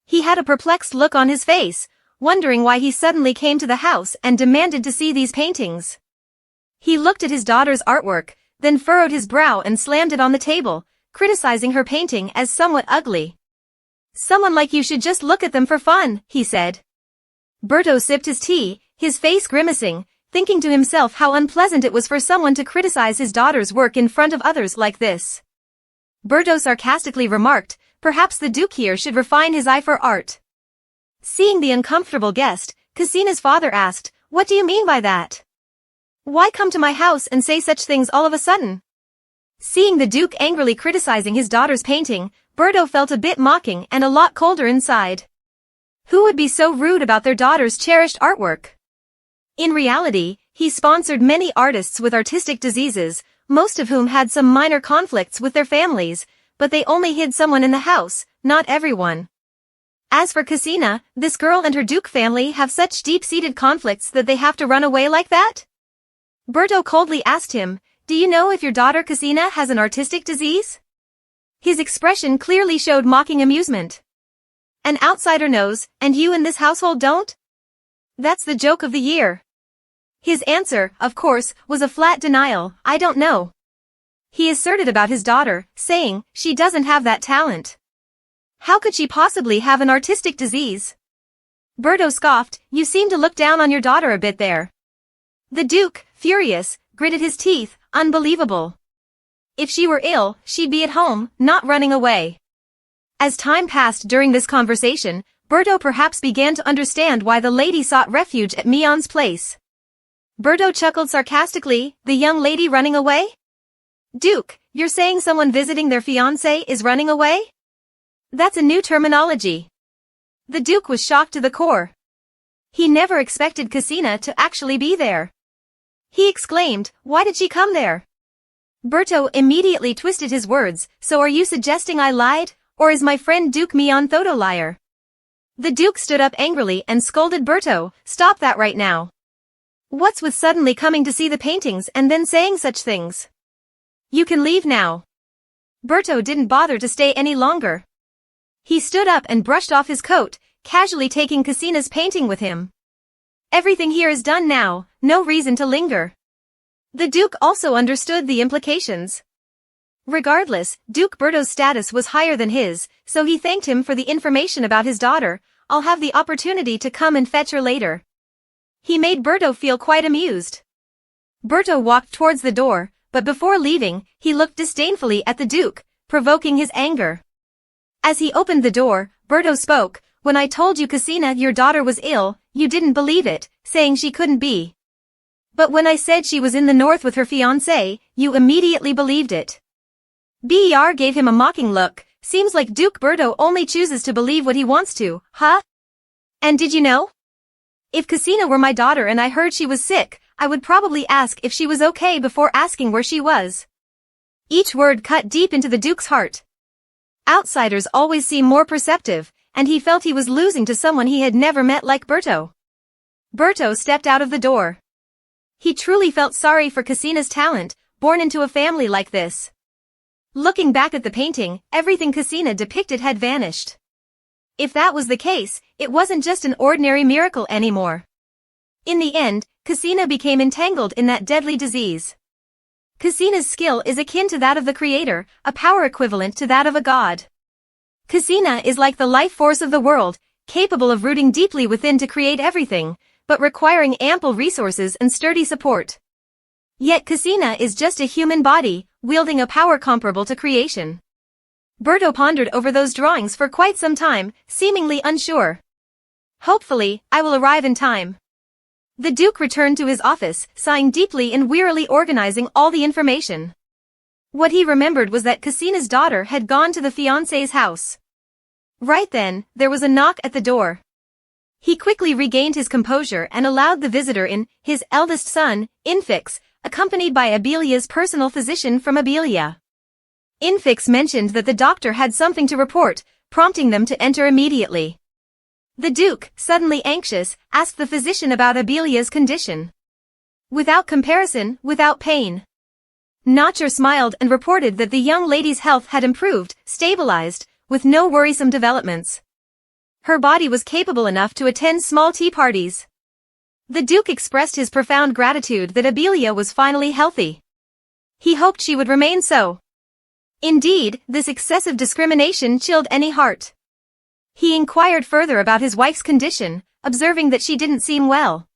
He had a perplexed look on his face, wondering why he suddenly came to the house and demanded to see these paintings. He looked at his daughter's artwork, then furrowed his brow and slammed it on the table, criticizing her painting as somewhat ugly. "Someone like you should just look at them for fun," he said. Berto sipped his tea, his face grimacing, thinking to himself how unpleasant it was for someone to criticize his daughter's work in front of others like this. Berto sarcastically remarked, "Perhaps the Duke here should refine his eye for art." Seeing the uncomfortable guest, Ksina's father asked, "What do you mean by that? Why come to my house and say such things all of a sudden?" Seeing the Duke angrily criticizing his daughter's painting, Berto felt a bit mocking and a lot colder inside. Who would be so rude about their daughter's cherished artwork? In reality, he sponsored many artists with artistic diseases, most of whom had some minor conflicts with their families, but they only hid someone in the house, not everyone. As for Ksina, this girl and her Duke family have such deep-seated conflicts that they have to run away like that? Berto coldly asked him, "Do you know if your daughter Ksina has an artistic disease?" His expression clearly showed mocking amusement. "An outsider knows, and you in this household don't? That's the joke of the year." His answer, of course, was a flat denial, "I don't know." He asserted about his daughter, saying, "She doesn't have that talent. How could she possibly have an artistic disease?" Berto scoffed, "You seem to look down on your daughter a bit there." The Duke, furious, gritted his teeth, "Unbelievable. If she were ill, she'd be at home, not running away." As time passed during this conversation, Berto perhaps began to understand why the lady sought refuge at Mion's place. Berto chuckled sarcastically, "The young lady running away? Duke, you're saying someone visiting their fiancé is running away? That's a new terminology." The Duke was shocked to the core. He never expected Ksina to actually be there. He exclaimed, "Why did she come there?" Berto immediately twisted his words, "So are you suggesting I lied, or is my friend Duke Mion Thodo liar?" The Duke stood up angrily and scolded Berto, "Stop that right now. What's with suddenly coming to see the paintings and then saying such things? You can leave now. Berto didn't bother to stay any longer. He stood up and brushed off his coat, casually taking Cassina's painting with him. Everything here is done now, no reason to linger. The Duke also understood the implications. Regardless, Duke Berto's status was higher than his, so he thanked him for the information about his daughter. I'll have the opportunity to come and fetch her later. He made Berto feel quite amused. Berto walked towards the door, but before leaving, he looked disdainfully at the Duke, provoking his anger. As he opened the door, Berto spoke. When I told you Cassina, your daughter, was ill, you didn't believe it, saying she couldn't be. But when I said she was in the north with her fiancé, you immediately believed it. Ber gave him a mocking look. Seems like Duke Berto only chooses to believe what he wants to, huh? And did you know? If Cassina were my daughter and I heard she was sick, I would probably ask if she was okay before asking where she was. Each word cut deep into the Duke's heart. Outsiders always seem more perceptive, and he felt he was losing to someone he had never met like Berto. Berto stepped out of the door. He truly felt sorry for Cassina's talent, born into a family like this. Looking back at the painting, everything Cassina depicted had vanished. If that was the case, it wasn't just an ordinary miracle anymore. In the end, Cassina became entangled in that deadly disease. Cassina's skill is akin to that of the creator, a power equivalent to that of a god. Cassina is like the life force of the world, capable of rooting deeply within to create everything, but requiring ample resources and sturdy support. Yet Cassina is just a human body, wielding a power comparable to creation. Berto pondered over those drawings for quite some time, seemingly unsure. Hopefully, I will arrive in time. The Duke returned to his office, sighing deeply and wearily organizing all the information. What he remembered was that Cassina's daughter had gone to the fiancé's house. Right then, there was a knock at the door. He quickly regained his composure and allowed the visitor in, his eldest son, Infix, accompanied by Abelia's personal physician from Abelia. Infix mentioned that the doctor had something to report, prompting them to enter immediately. The Duke, suddenly anxious, asked the physician about Abelia's condition. Without comparison, without pain. Notcher smiled and reported that the young lady's health had improved, stabilized, with no worrisome developments. Her body was capable enough to attend small tea parties. The Duke expressed his profound gratitude that Abelia was finally healthy. He hoped she would remain so. Indeed, this excessive discrimination chilled any heart. He inquired further about his wife's condition, observing that she didn't seem well.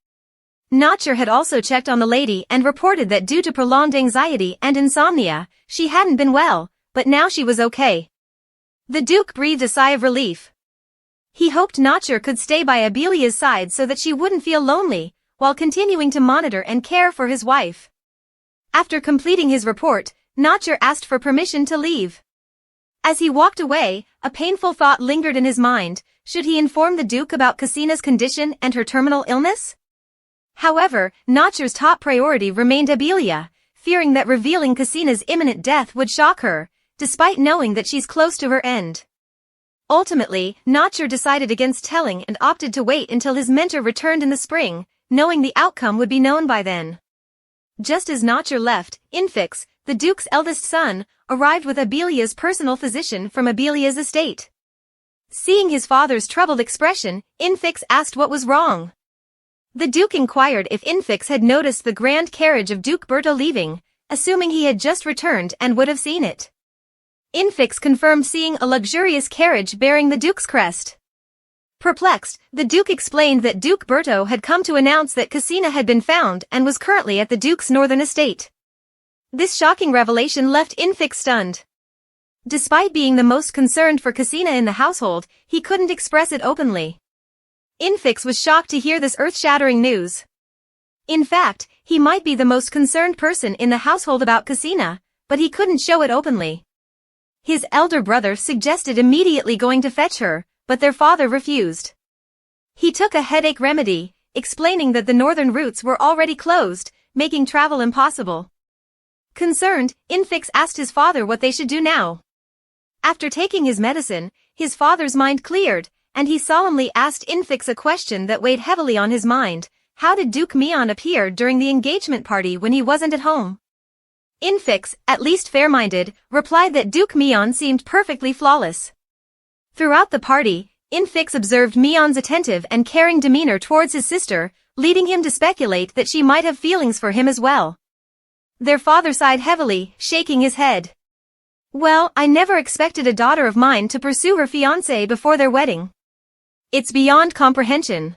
Notcher had also checked on the lady and reported that due to prolonged anxiety and insomnia, she hadn't been well, but now she was okay. The Duke breathed a sigh of relief. He hoped Notcher could stay by Abelia's side so that she wouldn't feel lonely, while continuing to monitor and care for his wife. After completing his report, Notcher asked for permission to leave. As he walked away, a painful thought lingered in his mind. Should he inform the Duke about Cassina's condition and her terminal illness? However, Notcher's top priority remained Abelia, fearing that revealing Cassina's imminent death would shock her, despite knowing that she's close to her end. Ultimately, Notcher decided against telling and opted to wait until his mentor returned in the spring, knowing the outcome would be known by then. Just as Notcher left, Infix, the Duke's eldest son, arrived with Abelia's personal physician from Abelia's estate. Seeing his father's troubled expression, Infix asked what was wrong. The Duke inquired if Infix had noticed the grand carriage of Duke Berto leaving, assuming he had just returned and would have seen it. Infix confirmed seeing a luxurious carriage bearing the Duke's crest. Perplexed, the Duke explained that Duke Berto had come to announce that Cassina had been found and was currently at the Duke's northern estate. This shocking revelation left Infix stunned. Despite being the most concerned for Cassina in the household, he couldn't express it openly. Infix was shocked to hear this earth-shattering news. In fact, he might be the most concerned person in the household about Cassina, but he couldn't show it openly. His elder brother suggested immediately going to fetch her, but their father refused. He took a headache remedy, explaining that the northern routes were already closed, making travel impossible. Concerned, Infix asked his father what they should do now. After taking his medicine, his father's mind cleared, and he solemnly asked Infix a question that weighed heavily on his mind. How did Duke Mion appear during the engagement party when he wasn't at home? Infix, at least fair-minded, replied that Duke Mion seemed perfectly flawless. Throughout the party, Infix observed Mion's attentive and caring demeanor towards his sister, leading him to speculate that she might have feelings for him as well. Their father sighed heavily, shaking his head. Well, I never expected a daughter of mine to pursue her fiancé before their wedding. It's beyond comprehension.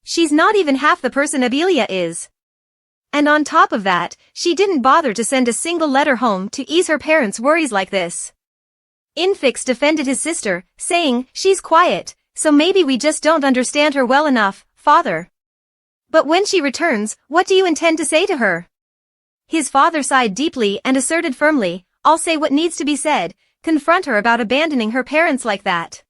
She's not even half the person Abelia is. And on top of that, she didn't bother to send a single letter home to ease her parents' worries like this. Infix defended his sister, saying, she's quiet, so maybe we just don't understand her well enough, father. But when she returns, what do you intend to say to her? His father sighed deeply and asserted firmly, I'll say what needs to be said, confront her about abandoning her parents like that.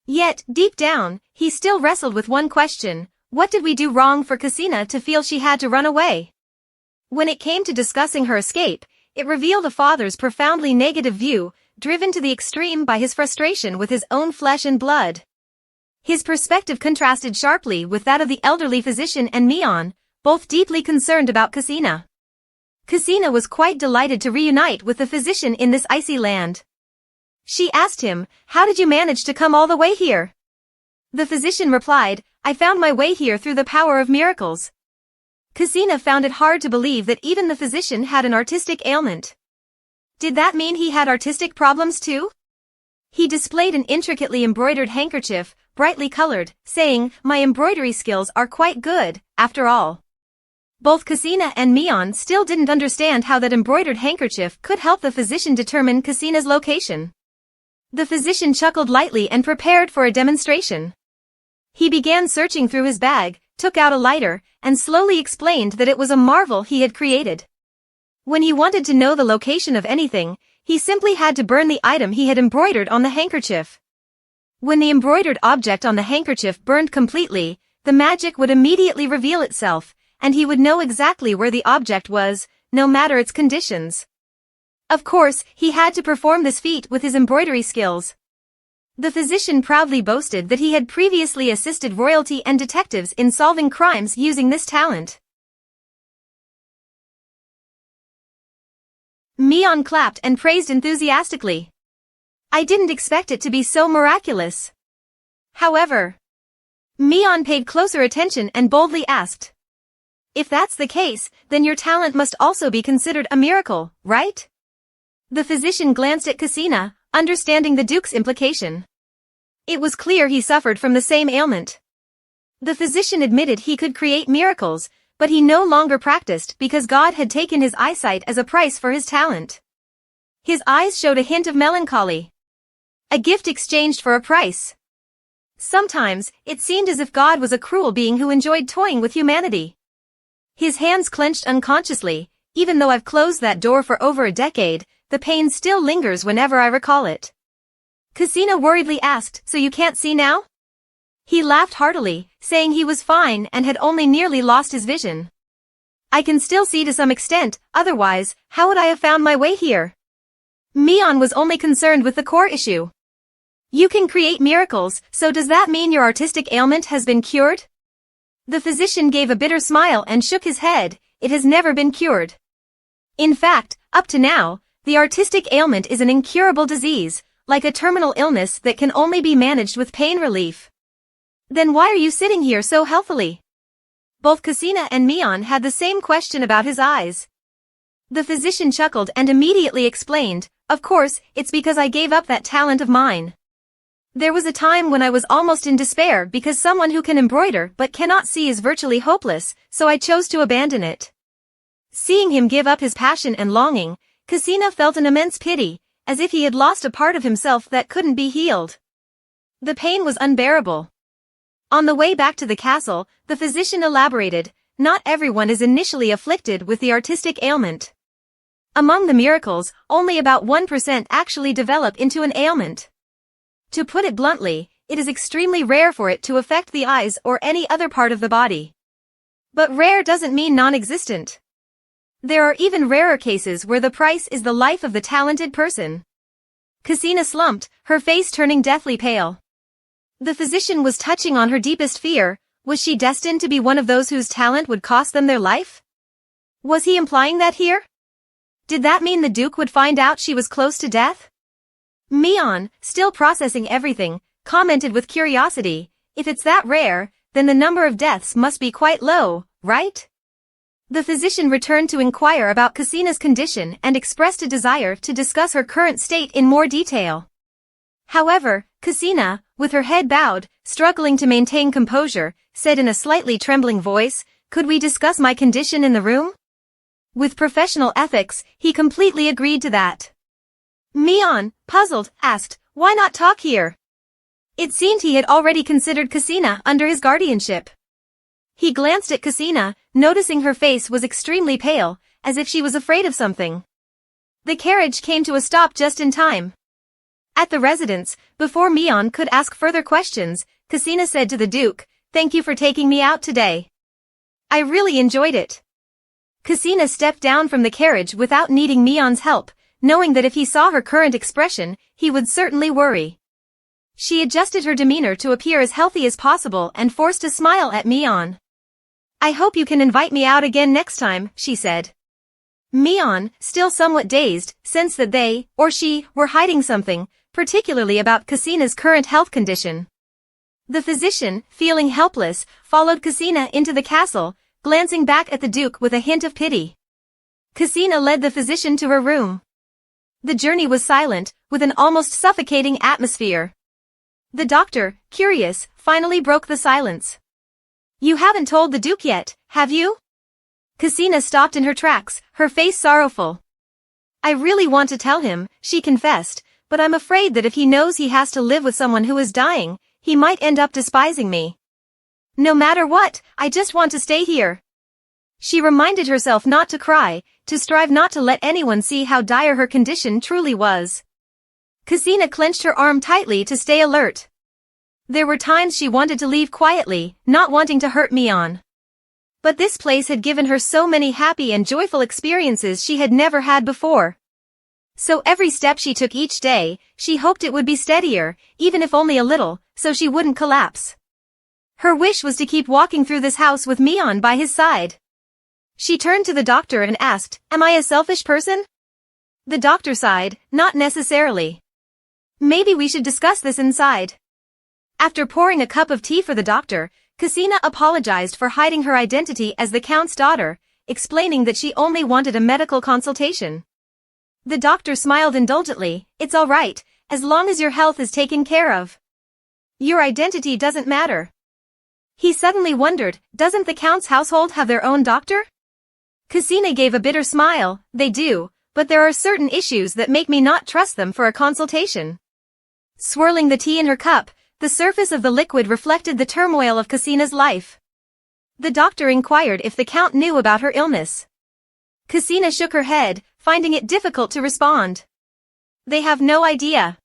Yet, deep down, he still wrestled with one question, what did we do wrong for Cassina to feel she had to run away? When it came to discussing her escape, it revealed a father's profoundly negative view, driven to the extreme by his frustration with his own flesh and blood. His perspective contrasted sharply with that of the elderly physician and Mion, both deeply concerned about Cassina. Cassina was quite delighted to reunite with the physician in this icy land. She asked him, how did you manage to come all the way here? The physician replied, I found my way here through the power of miracles. Cassina found it hard to believe that even the physician had an artistic ailment. Did that mean he had artistic problems too? He displayed an intricately embroidered handkerchief, brightly colored, saying, my embroidery skills are quite good, after all. Both Cassina and Mion still didn't understand how that embroidered handkerchief could help the physician determine Cassina's location. The physician chuckled lightly and prepared for a demonstration. He began searching through his bag, took out a lighter, and slowly explained that it was a marvel he had created. When he wanted to know the location of anything, he simply had to burn the item he had embroidered on the handkerchief. When the embroidered object on the handkerchief burned completely, the magic would immediately reveal itself, and he would know exactly where the object was, no matter its conditions. Of course, he had to perform this feat with his embroidery skills. The physician proudly boasted that he had previously assisted royalty and detectives in solving crimes using this talent. Mion clapped and praised enthusiastically. I didn't expect it to be so miraculous. However, Mion paid closer attention and boldly asked, if that's the case, then your talent must also be considered a miracle, right? The physician glanced at Cassina, understanding the Duke's implication. It was clear he suffered from the same ailment. The physician admitted he could create miracles, but he no longer practiced because God had taken his eyesight as a price for his talent. His eyes showed a hint of melancholy. A gift exchanged for a price. Sometimes, it seemed as if God was a cruel being who enjoyed toying with humanity. His hands clenched unconsciously. Even though I've closed that door for over a decade, the pain still lingers whenever I recall it. Cassina worriedly asked, so you can't see now? He laughed heartily, saying he was fine and had only nearly lost his vision. I can still see to some extent, otherwise, how would I have found my way here? Mion was only concerned with the core issue. You can create miracles, so does that mean your artistic ailment has been cured? The physician gave a bitter smile and shook his head. It has never been cured. In fact, up to now, the artistic ailment is an incurable disease, like a terminal illness that can only be managed with pain relief. Then why are you sitting here so healthily? Both Cassina and Mion had the same question about his eyes. The physician chuckled and immediately explained, of course, it's because I gave up that talent of mine. There was a time when I was almost in despair because someone who can embroider but cannot see is virtually hopeless, so I chose to abandon it. Seeing him give up his passion and longing, Cassina felt an immense pity, as if he had lost a part of himself that couldn't be healed. The pain was unbearable. On the way back to the castle, the physician elaborated, not everyone is initially afflicted with the artistic ailment. Among the miracles, only about 1% actually develop into an ailment. To put it bluntly, it is extremely rare for it to affect the eyes or any other part of the body. But rare doesn't mean non-existent. There are even rarer cases where the price is the life of the talented person. Cassina slumped, her face turning deathly pale. The physician was touching on her deepest fear. Was she destined to be one of those whose talent would cost them their life? Was he implying that here? Did that mean the Duke would find out she was close to death? Mion, still processing everything, commented with curiosity, if it's that rare, then the number of deaths must be quite low, right? The physician returned to inquire about Kasina's condition and expressed a desire to discuss her current state in more detail. However, Kasina, with her head bowed, struggling to maintain composure, said in a slightly trembling voice, "Could we discuss my condition in the room?" With professional ethics, he completely agreed to that. Mion, puzzled, asked, "Why not talk here?" It seemed he had already considered Kasina under his guardianship. He glanced at Kasina, noticing her face was extremely pale, as if she was afraid of something. The carriage came to a stop just in time. At the residence, before Mion could ask further questions, Kasina said to the Duke, "Thank you for taking me out today. I really enjoyed it." Kasina stepped down from the carriage without needing Mion's help, knowing that if he saw her current expression, he would certainly worry. She adjusted her demeanor to appear as healthy as possible and forced a smile at Mion. "I hope you can invite me out again next time," she said. Mion, still somewhat dazed, sensed that they, or she, were hiding something, particularly about Kasina's current health condition. The physician, feeling helpless, followed Kasina into the castle, glancing back at the Duke with a hint of pity. Kasina led the physician to her room. The journey was silent, with an almost suffocating atmosphere. The doctor, curious, finally broke the silence. "You haven't told the Duke yet, have you?" Kasina stopped in her tracks, her face sorrowful. "I really want to tell him," she confessed, "but I'm afraid that if he knows he has to live with someone who is dying, he might end up despising me. No matter what, I just want to stay here." She reminded herself not to cry, to strive not to let anyone see how dire her condition truly was. Kasina clenched her arm tightly to stay alert. There were times she wanted to leave quietly, not wanting to hurt Mion. But this place had given her so many happy and joyful experiences she had never had before. So every step she took each day, she hoped it would be steadier, even if only a little, so she wouldn't collapse. Her wish was to keep walking through this house with Mion by his side. She turned to the doctor and asked, "Am I a selfish person?" The doctor sighed, "Not necessarily. Maybe we should discuss this inside." After pouring a cup of tea for the doctor, Kasina apologized for hiding her identity as the Count's daughter, explaining that she only wanted a medical consultation. The doctor smiled indulgently, "It's all right, as long as your health is taken care of. Your identity doesn't matter." He suddenly wondered, doesn't the Count's household have their own doctor? Kasina gave a bitter smile, "They do, but there are certain issues that make me not trust them for a consultation." Swirling the tea in her cup, the surface of the liquid reflected the turmoil of Kasina's life. The doctor inquired if the Count knew about her illness. Kasina shook her head, finding it difficult to respond. "They have no idea."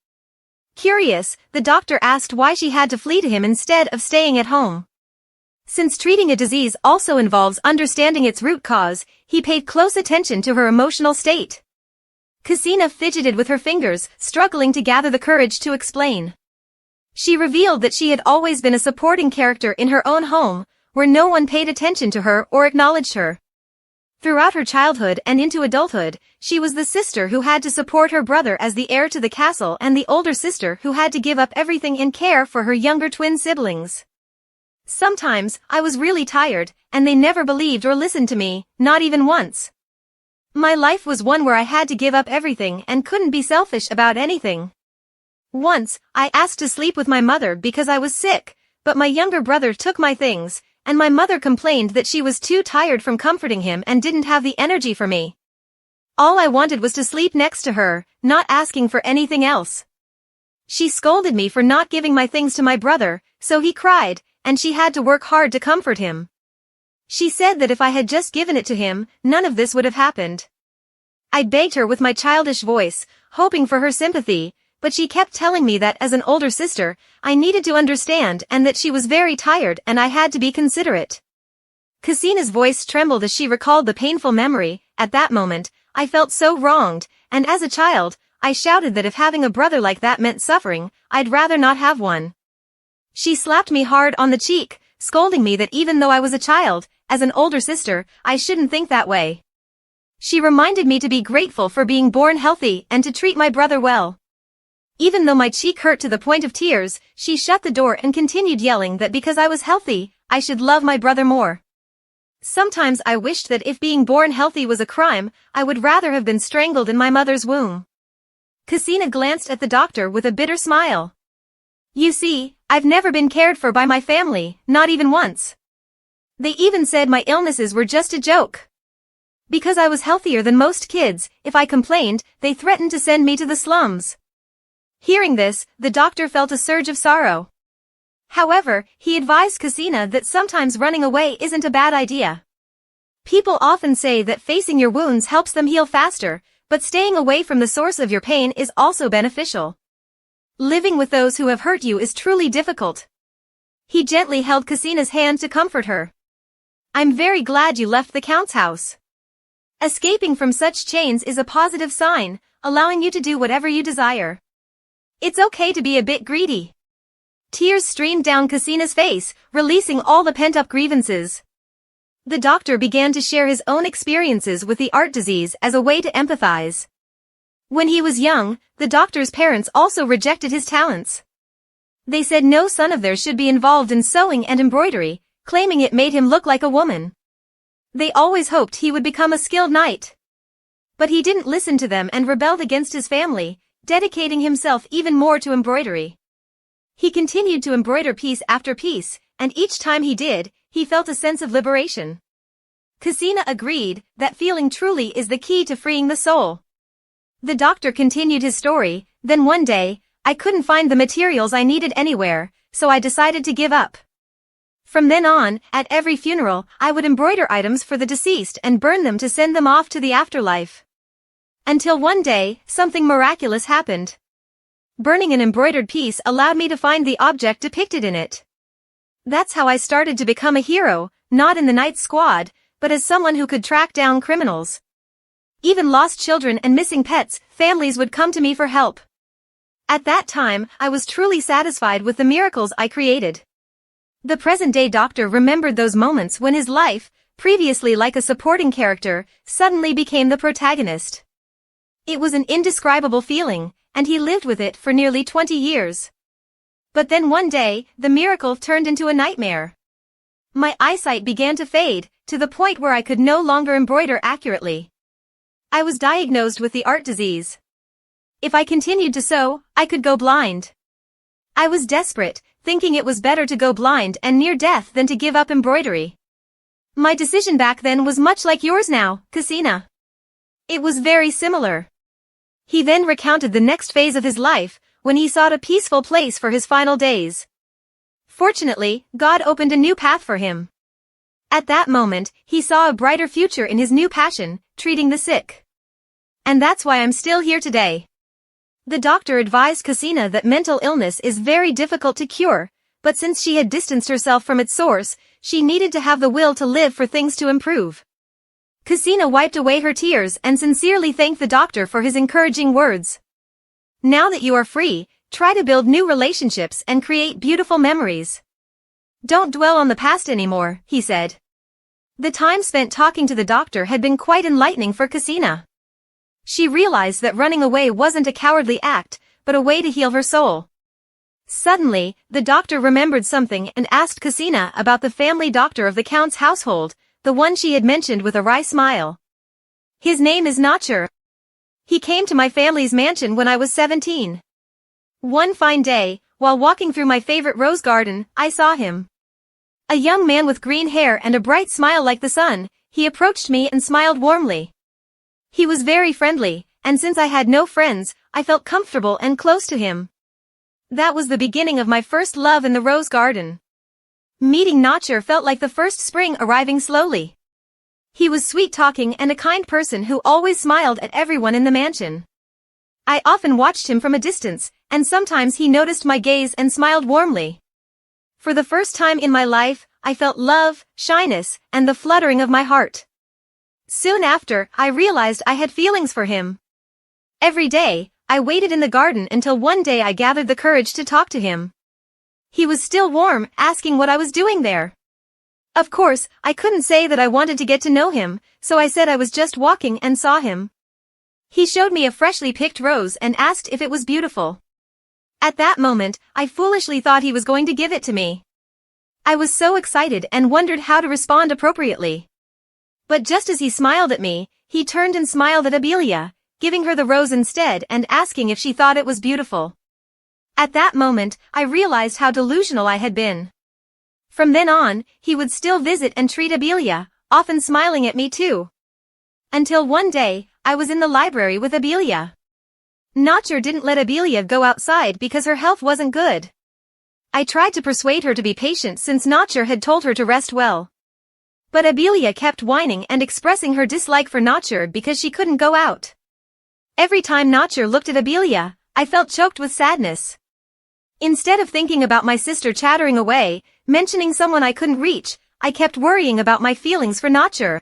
Curious, the doctor asked why she had to flee to him instead of staying at home. Since treating a disease also involves understanding its root cause, he paid close attention to her emotional state. Kasina fidgeted with her fingers, struggling to gather the courage to explain. She revealed that she had always been a supporting character in her own home, where no one paid attention to her or acknowledged her. Throughout her childhood and into adulthood, she was the sister who had to support her brother as the heir to the castle and the older sister who had to give up everything in care for her younger twin siblings. "Sometimes, I was really tired, and they never believed or listened to me, not even once. My life was one where I had to give up everything and couldn't be selfish about anything. Once, I asked to sleep with my mother because I was sick, but my younger brother took my things, and my mother complained that she was too tired from comforting him and didn't have the energy for me. All I wanted was to sleep next to her, not asking for anything else. She scolded me for not giving my things to my brother, so he cried, and she had to work hard to comfort him. She said that if I had just given it to him, none of this would have happened. I begged her with my childish voice, hoping for her sympathy, but she kept telling me that as an older sister, I needed to understand and that she was very tired and I had to be considerate." Kasina's voice trembled as she recalled the painful memory. "At that moment, I felt so wronged, and as a child, I shouted that if having a brother like that meant suffering, I'd rather not have one. She slapped me hard on the cheek, scolding me that even though I was a child, as an older sister, I shouldn't think that way. She reminded me to be grateful for being born healthy and to treat my brother well. Even though my cheek hurt to the point of tears, she shut the door and continued yelling that because I was healthy, I should love my brother more. Sometimes I wished that if being born healthy was a crime, I would rather have been strangled in my mother's womb. Cassina glanced at the doctor with a bitter smile. You see, I've never been cared for by my family, not even once. They even said my illnesses were just a joke. Because I was healthier than most kids, if I complained, they threatened to send me to the slums. Hearing this, the doctor felt a surge of sorrow. However, he advised Cassina that sometimes running away isn't a bad idea. People often say that facing your wounds helps them heal faster, but staying away from the source of your pain is also beneficial. Living with those who have hurt you is truly difficult. He gently held Cassina's hand to comfort her. I'm very glad you left the Count's house. Escaping from such chains is a positive sign, allowing you to do whatever you desire. It's okay to be a bit greedy. Tears streamed down Cassina's face, releasing all the pent-up grievances. The doctor began to share his own experiences with the art disease as a way to empathize. When he was young, the doctor's parents also rejected his talents. They said no son of theirs should be involved in sewing and embroidery, claiming it made him look like a woman. They always hoped he would become a skilled knight. But he didn't listen to them and rebelled against his family, dedicating himself even more to embroidery. He continued to embroider piece after piece, and each time he did, he felt a sense of liberation. Cassina agreed that feeling truly is the key to freeing the soul. The doctor continued his story. Then one day, I couldn't find the materials I needed anywhere, so I decided to give up. From then on, at every funeral, I would embroider items for the deceased and burn them to send them off to the afterlife. Until one day, something miraculous happened. Burning an embroidered piece allowed me to find the object depicted in it. That's how I started to become a hero, not in the night squad, but as someone who could track down criminals. Even lost children and missing pets, families would come to me for help. At that time, I was truly satisfied with the miracles I created. The present-day doctor remembered those moments when his life, previously like a supporting character, suddenly became the protagonist. It was an indescribable feeling, and he lived with it for nearly 20 years. But then one day, the miracle turned into a nightmare. My eyesight began to fade, to the point where I could no longer embroider accurately. I was diagnosed with the art disease. If I continued to sew, I could go blind. I was desperate, thinking it was better to go blind and near death than to give up embroidery. My decision back then was much like yours now, Cassina. It was very similar. He then recounted the next phase of his life, when he sought a peaceful place for his final days. Fortunately, God opened a new path for him. At that moment, he saw a brighter future in his new passion, treating the sick. And that's why I'm still here today. The doctor advised Cassina that mental illness is very difficult to cure, but since she had distanced herself from its source, she needed to have the will to live for things to improve. Cassina wiped away her tears and sincerely thanked the doctor for his encouraging words. Now that you are free, try to build new relationships and create beautiful memories. Don't dwell on the past anymore, he said. The time spent talking to the doctor had been quite enlightening for Cassina. She realized that running away wasn't a cowardly act, but a way to heal her soul. Suddenly, the doctor remembered something and asked Cassina about the family doctor of the Count's household, the one she had mentioned with a wry smile. His name is Notcher. He came to my family's mansion when I was 17. One fine day, while walking through my favorite rose garden, I saw him. A young man with green hair and a bright smile like the sun, he approached me and smiled warmly. He was very friendly, and since I had no friends, I felt comfortable and close to him. That was the beginning of my first love in the rose garden. Meeting Notcher felt like the first spring arriving slowly. He was sweet-talking and a kind person who always smiled at everyone in the mansion. I often watched him from a distance, and sometimes he noticed my gaze and smiled warmly. For the first time in my life, I felt love, shyness, and the fluttering of my heart. Soon after, I realized I had feelings for him. Every day, I waited in the garden until one day I gathered the courage to talk to him. He was still warm, asking what I was doing there. Of course, I couldn't say that I wanted to get to know him, so I said I was just walking and saw him. He showed me a freshly picked rose and asked if it was beautiful. At that moment, I foolishly thought he was going to give it to me. I was so excited and wondered how to respond appropriately. But just as he smiled at me, he turned and smiled at Abelia, giving her the rose instead and asking if she thought it was beautiful. At that moment, I realized how delusional I had been. From then on, he would still visit and treat Abelia, often smiling at me too. Until one day, I was in the library with Abelia. Notcher didn't let Abelia go outside because her health wasn't good. I tried to persuade her to be patient since Notcher had told her to rest well. But Abelia kept whining and expressing her dislike for Notcher because she couldn't go out. Every time Notcher looked at Abelia, I felt choked with sadness. Instead of thinking about my sister chattering away, mentioning someone I couldn't reach, I kept worrying about my feelings for Notcher.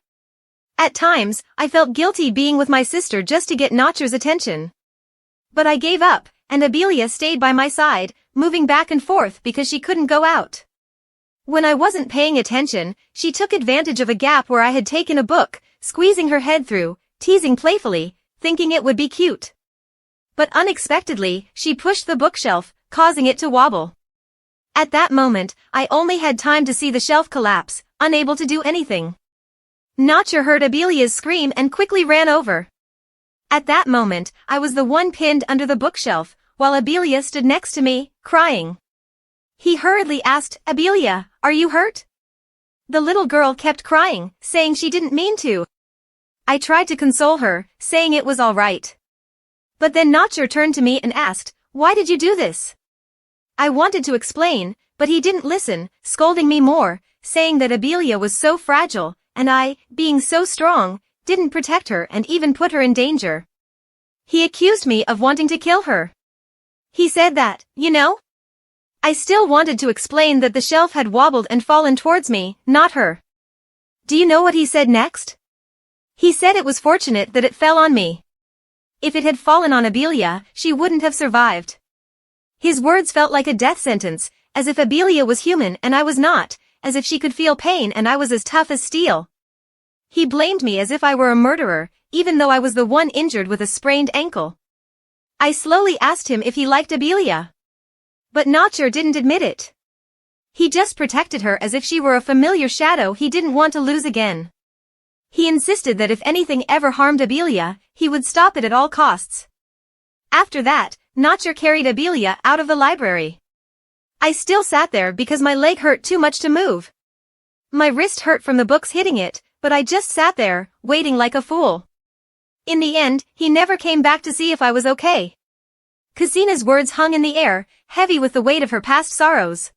At times, I felt guilty being with my sister just to get Notcher's attention. But I gave up, and Abelia stayed by my side, moving back and forth because she couldn't go out. When I wasn't paying attention, she took advantage of a gap where I had taken a book, squeezing her head through, teasing playfully, thinking it would be cute. But unexpectedly, she pushed the bookshelf, causing it to wobble. At that moment, I only had time to see the shelf collapse, unable to do anything. Notcher heard Abelia's scream and quickly ran over. At that moment, I was the one pinned under the bookshelf, while Abelia stood next to me, crying. He hurriedly asked, "Abelia, are you hurt?" The little girl kept crying, saying she didn't mean to. I tried to console her, saying it was all right. But then Notcher turned to me and asked, "Why did you do this?" I wanted to explain, but he didn't listen, scolding me more, saying that Abelia was so fragile, and I, being so strong, didn't protect her and even put her in danger. He accused me of wanting to kill her. He said that, you know? I still wanted to explain that the shelf had wobbled and fallen towards me, not her. Do you know what he said next? He said it was fortunate that it fell on me. If it had fallen on Abelia, she wouldn't have survived. His words felt like a death sentence, as if Abelia was human and I was not, as if she could feel pain and I was as tough as steel. He blamed me as if I were a murderer, even though I was the one injured with a sprained ankle. I slowly asked him if he liked Abelia. But Notcher didn't admit it. He just protected her as if she were a familiar shadow he didn't want to lose again. He insisted that if anything ever harmed Abelia, he would stop it at all costs. After that, Notcher carried Abelia out of the library. I still sat there because my leg hurt too much to move. My wrist hurt from the books hitting it, but I just sat there, waiting like a fool. In the end, he never came back to see if I was okay. Casina's words hung in the air, heavy with the weight of her past sorrows.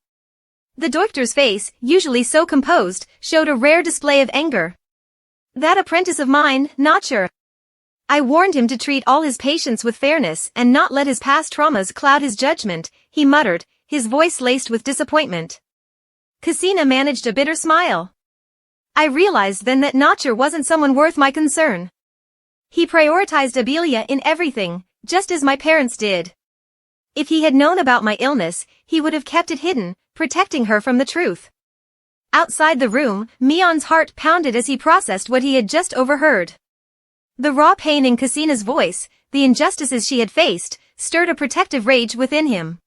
The doctor's face, usually so composed, showed a rare display of anger. That apprentice of mine, Notcher. I warned him to treat all his patients with fairness and not let his past traumas cloud his judgment, he muttered, his voice laced with disappointment. Casina managed a bitter smile. I realized then that Notcher wasn't someone worth my concern. He prioritized Abelia in everything, just as my parents did. If he had known about my illness, he would have kept it hidden, protecting her from the truth. Outside the room, Mion's heart pounded as he processed what he had just overheard. The raw pain in Casina's voice, the injustices she had faced, stirred a protective rage within him.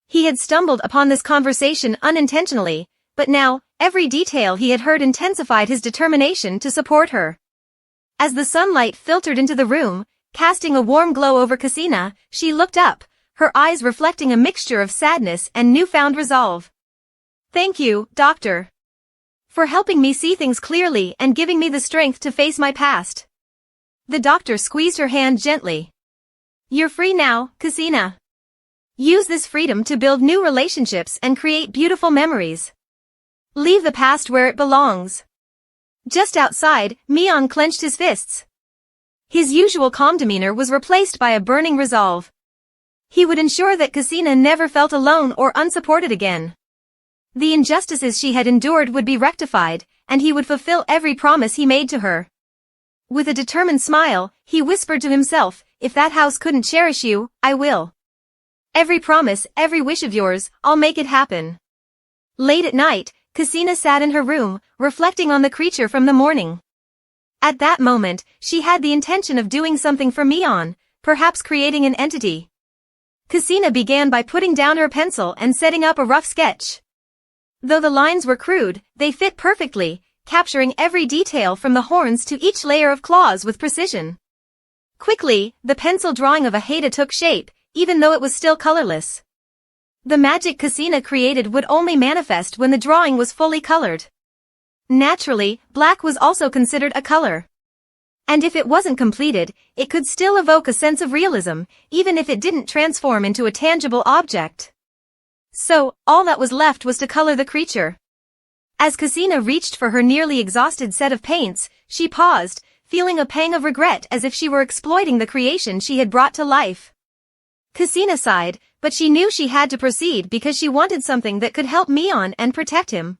He had stumbled upon this conversation unintentionally, but now, every detail he had heard intensified his determination to support her. As the sunlight filtered into the room, casting a warm glow over Casina, she looked up, her eyes reflecting a mixture of sadness and newfound resolve. "Thank you, Doctor, for helping me see things clearly and giving me the strength to face my past." The doctor squeezed her hand gently. "You're free now, Casina. Use this freedom to build new relationships and create beautiful memories. Leave the past where it belongs." Just outside, Mion clenched his fists. His usual calm demeanor was replaced by a burning resolve. He would ensure that Casina never felt alone or unsupported again. The injustices she had endured would be rectified, and he would fulfill every promise he made to her. With a determined smile, he whispered to himself, "If that house couldn't cherish you, I will. Every promise, every wish of yours, I'll make it happen." Late at night, Casina sat in her room, reflecting on the creature from the morning. At that moment, she had the intention of doing something for Mion, perhaps creating an entity. Casina began by putting down her pencil and setting up a rough sketch. Though the lines were crude, they fit perfectly, capturing every detail from the horns to each layer of claws with precision. Quickly, the pencil drawing of a Haida took shape, even though it was still colorless. The magic Casina created would only manifest when the drawing was fully colored. Naturally, black was also considered a color. And if it wasn't completed, it could still evoke a sense of realism, even if it didn't transform into a tangible object. So, all that was left was to color the creature. As Casina reached for her nearly exhausted set of paints, she paused, feeling a pang of regret as if she were exploiting the creation she had brought to life. Casina sighed, but she knew she had to proceed because she wanted something that could help Mion and protect him.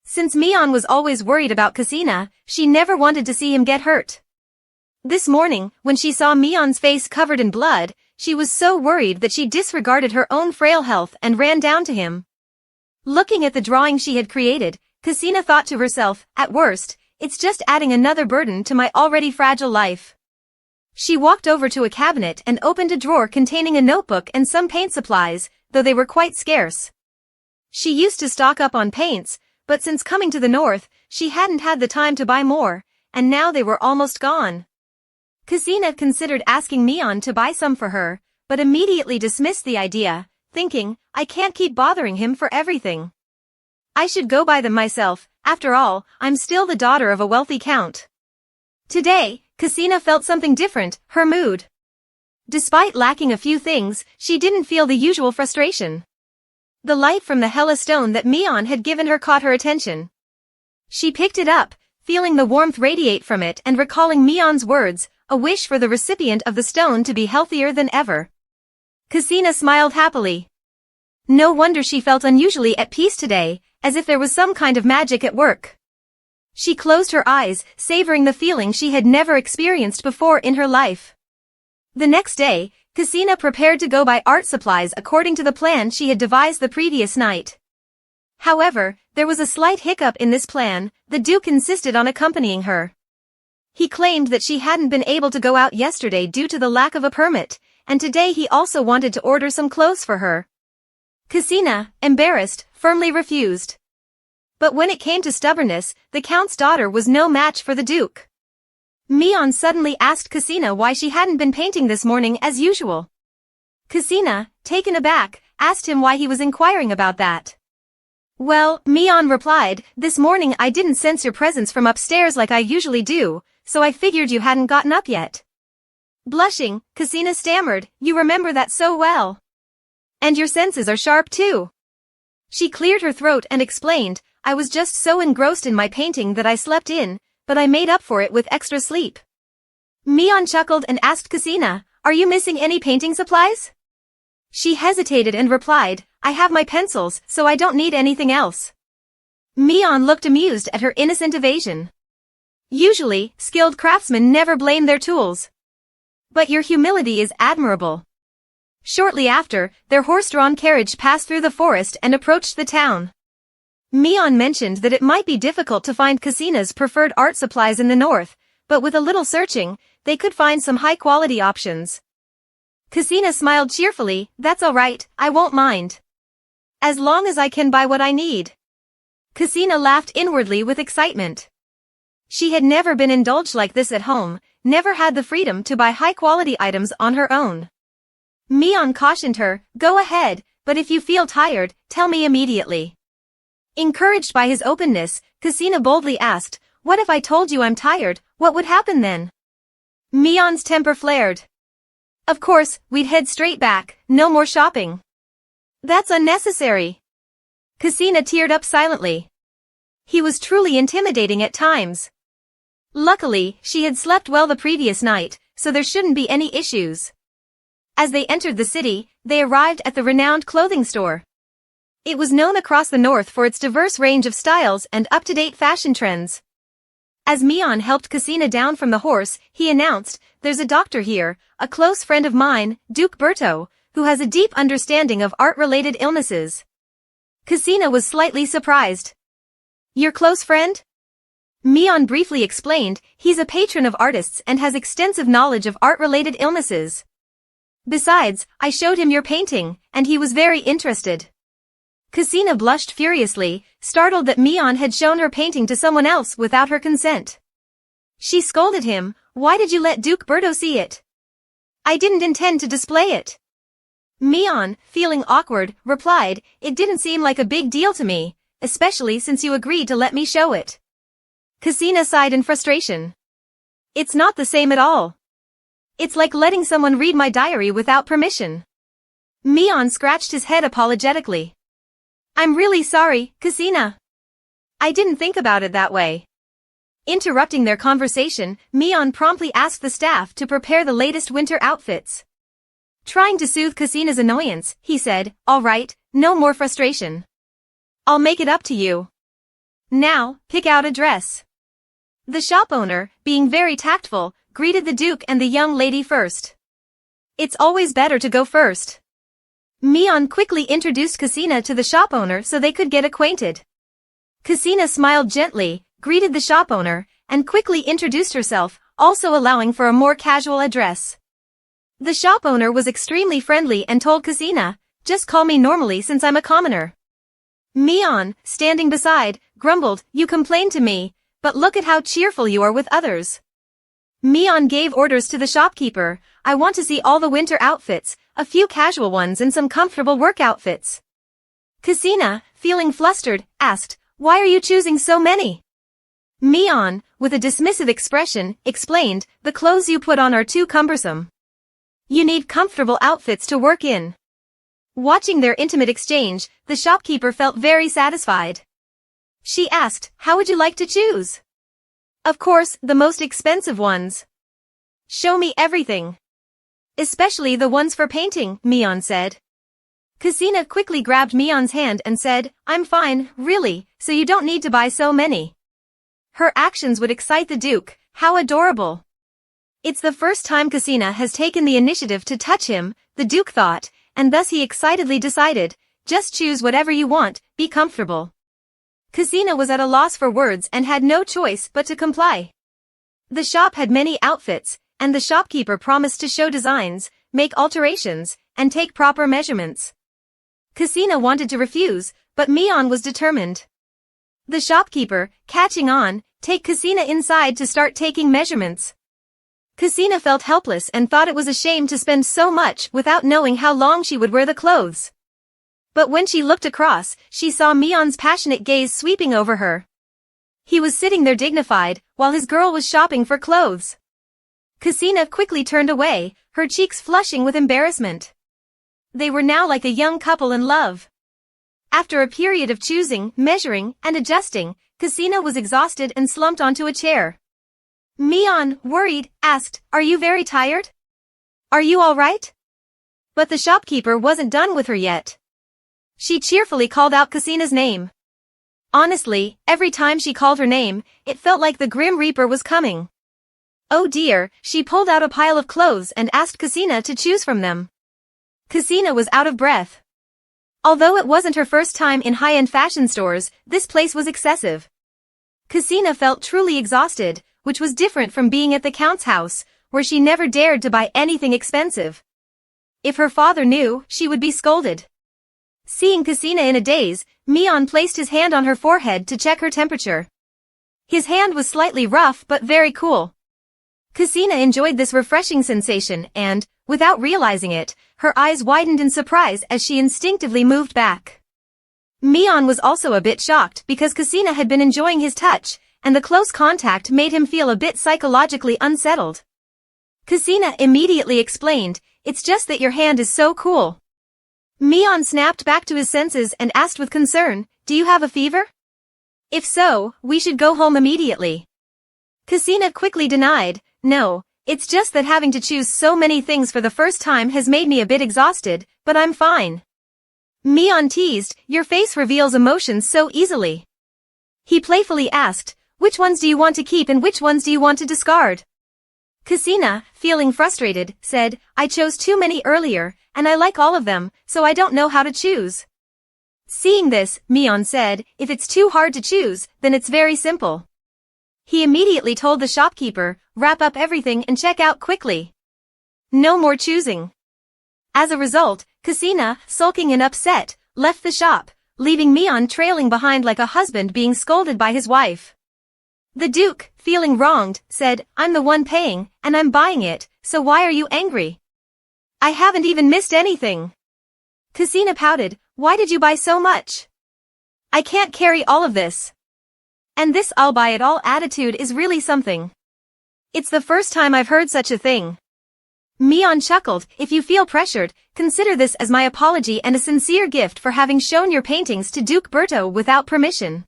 Since Mion was always worried about Casina, she never wanted to see him get hurt. This morning, when she saw Mion's face covered in blood, she was so worried that she disregarded her own frail health and ran down to him. Looking at the drawing she had created, Casina thought to herself, at worst, it's just adding another burden to my already fragile life. She walked over to a cabinet and opened a drawer containing a notebook and some paint supplies, though they were quite scarce. She used to stock up on paints, but since coming to the north, she hadn't had the time to buy more, and now they were almost gone. Casina considered asking Mion to buy some for her, but immediately dismissed the idea, thinking, I can't keep bothering him for everything. I should go buy them myself, after all, I'm still the daughter of a wealthy count. Today, Casina felt something different, her mood. Despite lacking a few things, she didn't feel the usual frustration. The light from the Hela stone that Mion had given her caught her attention. She picked it up, feeling the warmth radiate from it and recalling Mion's words, a wish for the recipient of the stone to be healthier than ever. Casina smiled happily. No wonder she felt unusually at peace today, as if there was some kind of magic at work. She closed her eyes, savoring the feeling she had never experienced before in her life. The next day, Casina prepared to go buy art supplies according to the plan she had devised the previous night. However, there was a slight hiccup in this plan. The Duke insisted on accompanying her. He claimed that she hadn't been able to go out yesterday due to the lack of a permit, and today he also wanted to order some clothes for her. Casina, embarrassed, firmly refused. But when it came to stubbornness, the Count's daughter was no match for the Duke. Mion suddenly asked Casina why she hadn't been painting this morning as usual. Casina, taken aback, asked him why he was inquiring about that. Well, Mion replied, this morning I didn't sense your presence from upstairs like I usually do, so I figured you hadn't gotten up yet. Blushing, Casina stammered, you remember that so well. And your senses are sharp too. She cleared her throat and explained, I was just so engrossed in my painting that I slept in, but I made up for it with extra sleep. Mion chuckled and asked Casina, are you missing any painting supplies? She hesitated and replied, I have my pencils, so I don't need anything else. Mion looked amused at her innocent evasion. Usually, skilled craftsmen never blame their tools. But your humility is admirable. Shortly after, their horse-drawn carriage passed through the forest and approached the town. Mion mentioned that it might be difficult to find Casina's preferred art supplies in the north, but with a little searching, they could find some high-quality options. Casina smiled cheerfully, that's all right, I won't mind. As long as I can buy what I need. Casina laughed inwardly with excitement. She had never been indulged like this at home, never had the freedom to buy high-quality items on her own. Mion cautioned her, go ahead, but if you feel tired, tell me immediately. Encouraged by his openness, Casina boldly asked, what if I told you I'm tired, what would happen then? Mion's temper flared. Of course, we'd head straight back, no more shopping. That's unnecessary. Casina teared up silently. He was truly intimidating at times. Luckily, she had slept well the previous night, so there shouldn't be any issues. As they entered the city, they arrived at the renowned clothing store. It was known across the north for its diverse range of styles and up-to-date fashion trends. As Mion helped Casina down from the horse, he announced, there's a doctor here, a close friend of mine, Duke Berto, who has a deep understanding of art-related illnesses. Casina was slightly surprised. Your close friend? Mion briefly explained, he's a patron of artists and has extensive knowledge of art-related illnesses. Besides, I showed him your painting, and he was very interested. Kusina blushed furiously, startled that Mion had shown her painting to someone else without her consent. She scolded him, why did you let Duke Berto see it? I didn't intend to display it. Mion, feeling awkward, replied, it didn't seem like a big deal to me, especially since you agreed to let me show it. Kusina sighed in frustration. It's not the same at all. It's like letting someone read my diary without permission. Mion scratched his head apologetically. I'm really sorry, Kusina. I didn't think about it that way. Interrupting their conversation, Mion promptly asked the staff to prepare the latest winter outfits. Trying to soothe Kusina's annoyance, he said, all right, no more frustration. I'll make it up to you. Now, pick out a dress. The shop owner, being very tactful, greeted the Duke and the young lady first. It's always better to go first. Mion quickly introduced Kusina to the shop owner so they could get acquainted. Kusina smiled gently, greeted the shop owner, and quickly introduced herself, also allowing for a more casual address. The shop owner was extremely friendly and told Kusina, just call me normally since I'm a commoner. Mion, standing beside, grumbled, you complained to me, but look at how cheerful you are with others. Mion gave orders to the shopkeeper, I want to see all the winter outfits, a few casual ones and some comfortable work outfits. Kusina, feeling flustered, asked, why are you choosing so many? Mion, with a dismissive expression, explained, the clothes you put on are too cumbersome. You need comfortable outfits to work in. Watching their intimate exchange, the shopkeeper felt very satisfied. She asked, how would you like to choose? Of course, the most expensive ones. Show me everything. Especially the ones for painting, Mion said. Kusina quickly grabbed Mion's hand and said, I'm fine, really, so you don't need to buy so many. Her actions would excite the Duke, how adorable. It's the first time Kusina has taken the initiative to touch him, the Duke thought, and thus he excitedly decided, just choose whatever you want, be comfortable. Kusina was at a loss for words and had no choice but to comply. The shop had many outfits, and the shopkeeper promised to show designs, make alterations, and take proper measurements. Kusina wanted to refuse, but Mion was determined. The shopkeeper, catching on, take Kusina inside to start taking measurements. Kusina felt helpless and thought it was a shame to spend so much without knowing how long she would wear the clothes. But when she looked across, she saw Mion's passionate gaze sweeping over her. He was sitting there dignified, while his girl was shopping for clothes. Kusina quickly turned away, her cheeks flushing with embarrassment. They were now like a young couple in love. After a period of choosing, measuring, and adjusting, Kusina was exhausted and slumped onto a chair. Mion, worried, asked, are you very tired? Are you all right? But the shopkeeper wasn't done with her yet. She cheerfully called out Kusina's name. Honestly, every time she called her name, it felt like the Grim Reaper was coming. Oh dear, she pulled out a pile of clothes and asked Kusina to choose from them. Kusina was out of breath. Although it wasn't her first time in high-end fashion stores, this place was excessive. Kusina felt truly exhausted, which was different from being at the Count's house, where she never dared to buy anything expensive. If her father knew, she would be scolded. Seeing Kusina in a daze, Mion placed his hand on her forehead to check her temperature. His hand was slightly rough but very cool. Kusina enjoyed this refreshing sensation and, without realizing it, her eyes widened in surprise as she instinctively moved back. Mion was also a bit shocked because Kusina had been enjoying his touch, and the close contact made him feel a bit psychologically unsettled. Kusina immediately explained, it's just that your hand is so cool. Mion snapped back to his senses and asked with concern, do you have a fever? If so, we should go home immediately. Kusina quickly denied, no, it's just that having to choose so many things for the first time has made me a bit exhausted, but I'm fine. Mion teased, your face reveals emotions so easily. He playfully asked, which ones do you want to keep and which ones do you want to discard? Kusina, feeling frustrated, said, I chose too many earlier, and I like all of them, so I don't know how to choose. Seeing this, Mion said, if it's too hard to choose, then it's very simple. He immediately told the shopkeeper, wrap up everything and check out quickly. No more choosing. As a result, Kasina, sulking and upset, left the shop, leaving Mion trailing behind like a husband being scolded by his wife. The Duke, feeling wronged, said, I'm the one paying, and I'm buying it, so why are you angry? I haven't even missed anything. Kasina pouted, why did you buy so much? I can't carry all of this. And this I'll buy it all attitude is really something. It's the first time I've heard such a thing. Mion chuckled, if you feel pressured, consider this as my apology and a sincere gift for having shown your paintings to Duke Berto without permission.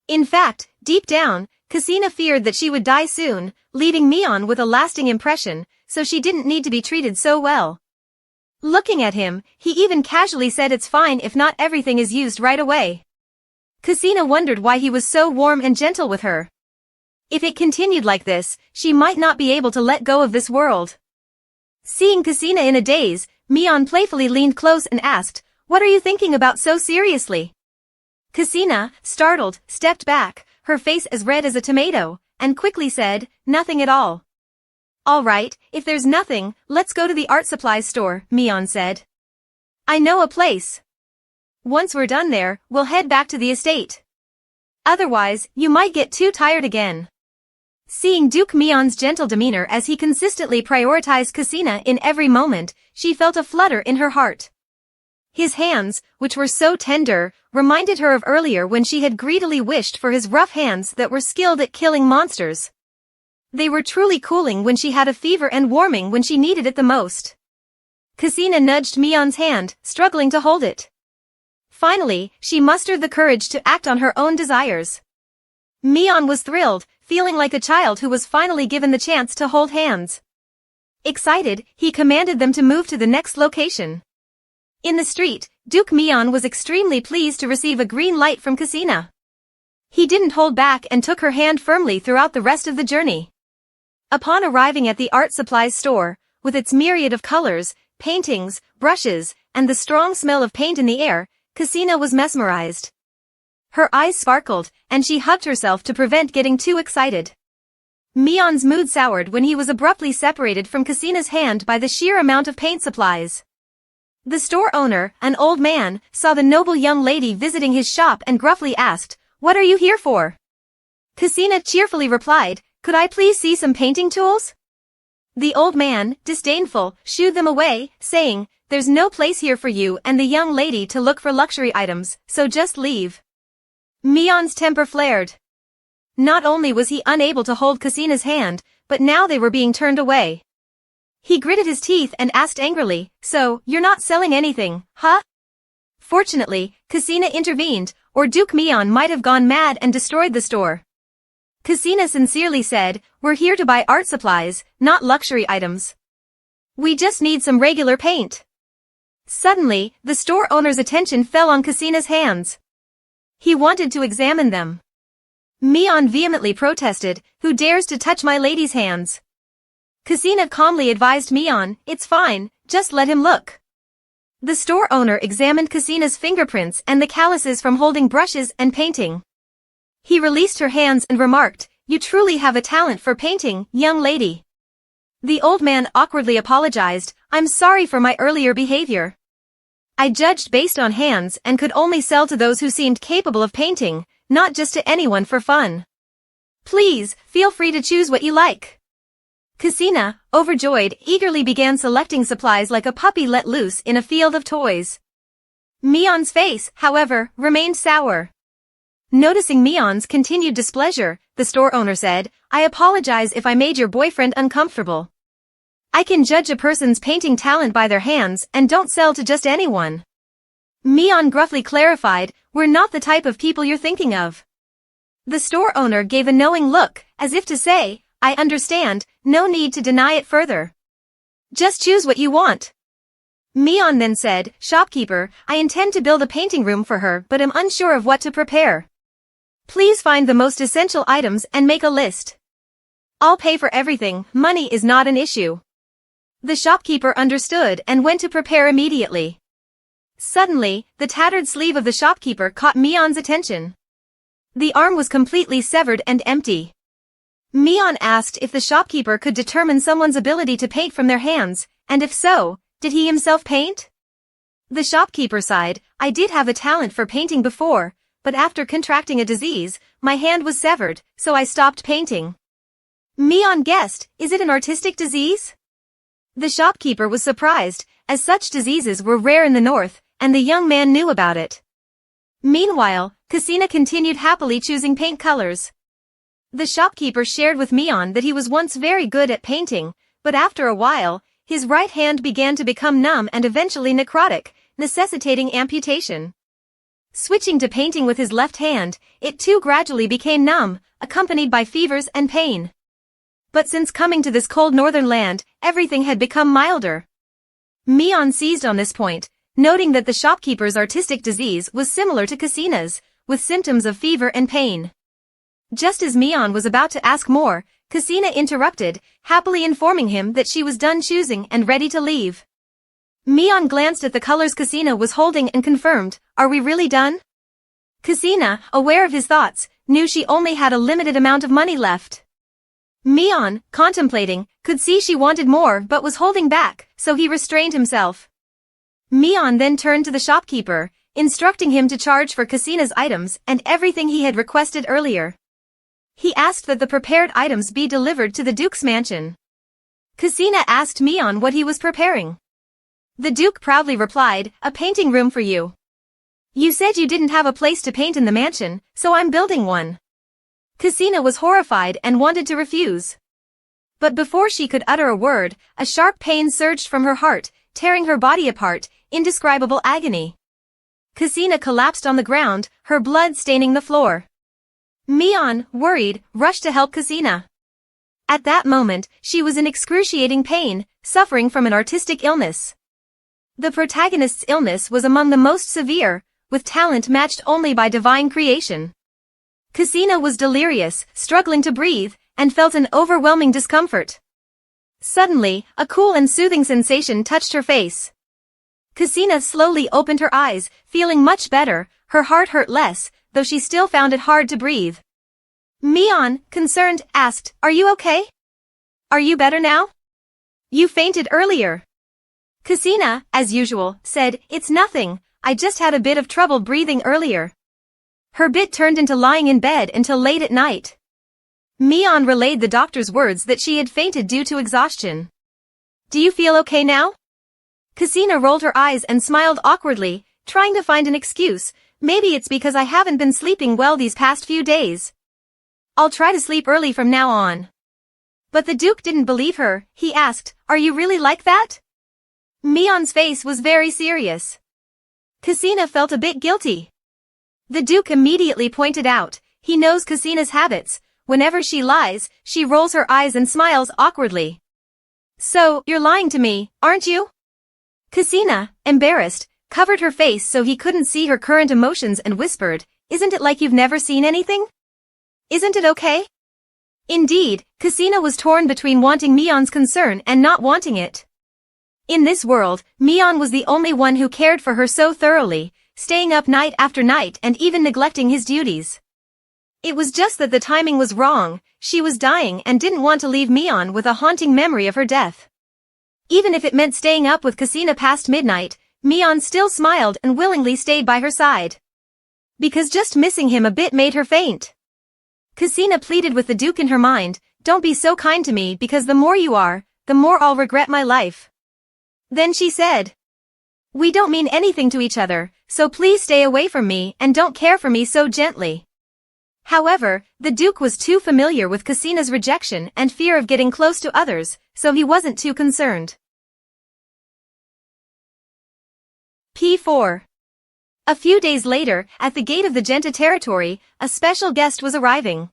In fact, deep down, Kasina feared that she would die soon, leaving Mion with a lasting impression, so she didn't need to be treated so well. Looking at him, he even casually said it's fine if not everything is used right away. Kasina wondered why he was so warm and gentle with her. If it continued like this, she might not be able to let go of this world. Seeing Kasina in a daze, Mion playfully leaned close and asked, what are you thinking about so seriously? Kasina, startled, stepped back, her face as red as a tomato, and quickly said, nothing at all. All right, if there's nothing, let's go to the art supplies store, Mion said. I know a place. Once we're done there, we'll head back to the estate. Otherwise, you might get too tired again. Seeing Duke Mion's gentle demeanor as he consistently prioritized Kasina in every moment, she felt a flutter in her heart. His hands, which were so tender, reminded her of earlier when she had greedily wished for his rough hands that were skilled at killing monsters. They were truly cooling when she had a fever and warming when she needed it the most. Kasina nudged Mion's hand, struggling to hold it. Finally, she mustered the courage to act on her own desires. Mion was thrilled, feeling like a child who was finally given the chance to hold hands. Excited, he commanded them to move to the next location. In the street, Duke Mion was extremely pleased to receive a green light from Kasina. He didn't hold back and took her hand firmly throughout the rest of the journey. Upon arriving at the art supplies store, with its myriad of colors, paintings, brushes, and the strong smell of paint in the air, Kasina was mesmerized. Her eyes sparkled, and she hugged herself to prevent getting too excited. Mion's mood soured when he was abruptly separated from Kasina's hand by the sheer amount of paint supplies. The store owner, an old man, saw the noble young lady visiting his shop and gruffly asked, what are you here for? Kasina cheerfully replied, could I please see some painting tools? The old man, disdainful, shooed them away, saying, there's no place here for you and the young lady to look for luxury items, so just leave. Mion's temper flared. Not only was he unable to hold Kasina's hand, but now they were being turned away. He gritted his teeth and asked angrily, so, you're not selling anything, huh? Fortunately, Kasina intervened, or Duke Mion might have gone mad and destroyed the store. Kasina sincerely said, we're here to buy art supplies, not luxury items. We just need some regular paint. Suddenly, the store owner's attention fell on Kasina's hands. He wanted to examine them. Mion vehemently protested, who dares to touch my lady's hands? Kasina calmly advised Mion, it's fine, just let him look. The store owner examined Kasina's fingerprints and the calluses from holding brushes and painting. He released her hands and remarked, you truly have a talent for painting, young lady. The old man awkwardly apologized, I'm sorry for my earlier behavior. I judged based on hands and could only sell to those who seemed capable of painting, not just to anyone for fun. Please, feel free to choose what you like. Kasina, overjoyed, eagerly began selecting supplies like a puppy let loose in a field of toys. Mion's face, however, remained sour. Noticing Mion's continued displeasure, the store owner said, I apologize if I made your boyfriend uncomfortable. I can judge a person's painting talent by their hands and don't sell to just anyone. Mion gruffly clarified, we're not the type of people you're thinking of. The store owner gave a knowing look, as if to say, I understand, no need to deny it further. Just choose what you want. Mion then said, shopkeeper, I intend to build a painting room for her but am unsure of what to prepare. Please find the most essential items and make a list. I'll pay for everything, money is not an issue. The shopkeeper understood and went to prepare immediately. Suddenly, the tattered sleeve of the shopkeeper caught Mion's attention. The arm was completely severed and empty. Mion asked if the shopkeeper could determine someone's ability to paint from their hands, and if so, did he himself paint? The shopkeeper sighed, I did have a talent for painting before, but after contracting a disease, my hand was severed, so I stopped painting. Mion guessed, is it an artistic disease? The shopkeeper was surprised, as such diseases were rare in the north, and the young man knew about it. Meanwhile, Cassina continued happily choosing paint colors. The shopkeeper shared with Mion that he was once very good at painting, but after a while, his right hand began to become numb and eventually necrotic, necessitating amputation. Switching to painting with his left hand, it too gradually became numb, accompanied by fevers and pain. But since coming to this cold northern land, everything had become milder. Mion seized on this point, noting that the shopkeeper's artistic disease was similar to Cassina's, with symptoms of fever and pain. Just as Mion was about to ask more, Cassina interrupted, happily informing him that she was done choosing and ready to leave. Mion glanced at the colors Cassina was holding and confirmed, are we really done? Cassina, aware of his thoughts, knew she only had a limited amount of money left. Mion, contemplating, could see she wanted more but was holding back, so he restrained himself. Mion then turned to the shopkeeper, instructing him to charge for Cassina's items and everything he had requested earlier. He asked that the prepared items be delivered to the Duke's mansion. Cassina asked Mion what he was preparing. The Duke proudly replied, a painting room for you. You said you didn't have a place to paint in the mansion, so I'm building one. Cassina was horrified and wanted to refuse. But before she could utter a word, a sharp pain surged from her heart, tearing her body apart, indescribable agony. Cassina collapsed on the ground, her blood staining the floor. Mion, worried, rushed to help Cassina. At that moment, she was in excruciating pain, suffering from an artistic illness. The protagonist's illness was among the most severe, with talent matched only by divine creation. Cassina was delirious, struggling to breathe, and felt an overwhelming discomfort. Suddenly, a cool and soothing sensation touched her face. Cassina slowly opened her eyes, feeling much better, her heart hurt less, though she still found it hard to breathe. Mion, concerned, asked, are you okay? Are you better now? You fainted earlier. Cassina, as usual, said, it's nothing, I just had a bit of trouble breathing earlier. Her bit turned into lying in bed until late at night. Mion relayed the doctor's words that she had fainted due to exhaustion. Do you feel okay now? Cassina rolled her eyes and smiled awkwardly, trying to find an excuse. Maybe it's because I haven't been sleeping well these past few days. I'll try to sleep early from now on. But the Duke didn't believe her. He asked, are you really like that? Mion's face was very serious. Cassina felt a bit guilty. The Duke immediately pointed out, he knows Cassina's habits. Whenever she lies, she rolls her eyes and smiles awkwardly. So, you're lying to me, aren't you? Cassina, embarrassed, covered her face so he couldn't see her current emotions and whispered, isn't it like you've never seen anything? Isn't it okay? Indeed, Cassina was torn between wanting Mion's concern and not wanting it. In this world, Mion was the only one who cared for her so thoroughly, staying up night after night and even neglecting his duties. It was just that the timing was wrong, she was dying and didn't want to leave Mion with a haunting memory of her death. Even if it meant staying up with Cassina past midnight, Mion still smiled and willingly stayed by her side. Because just missing him a bit made her faint. Cassina pleaded with the Duke in her mind, don't be so kind to me because the more you are, the more I'll regret my life. Then she said, we don't mean anything to each other, so please stay away from me and don't care for me so gently. However, the Duke was too familiar with Cassina's rejection and fear of getting close to others, so he wasn't too concerned. P4. A few days later, at the gate of the Genta territory, a special guest was arriving.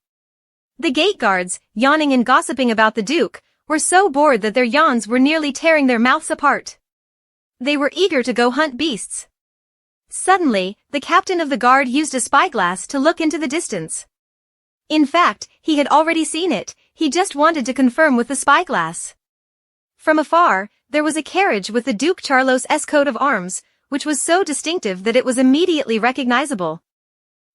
The gate guards, yawning and gossiping about the Duke, were so bored that their yawns were nearly tearing their mouths apart. They were eager to go hunt beasts. Suddenly, the captain of the guard used a spyglass to look into the distance. In fact, he had already seen it, he just wanted to confirm with the spyglass. From afar, there was a carriage with the Duke Charlos's coat of arms, which was so distinctive that it was immediately recognizable.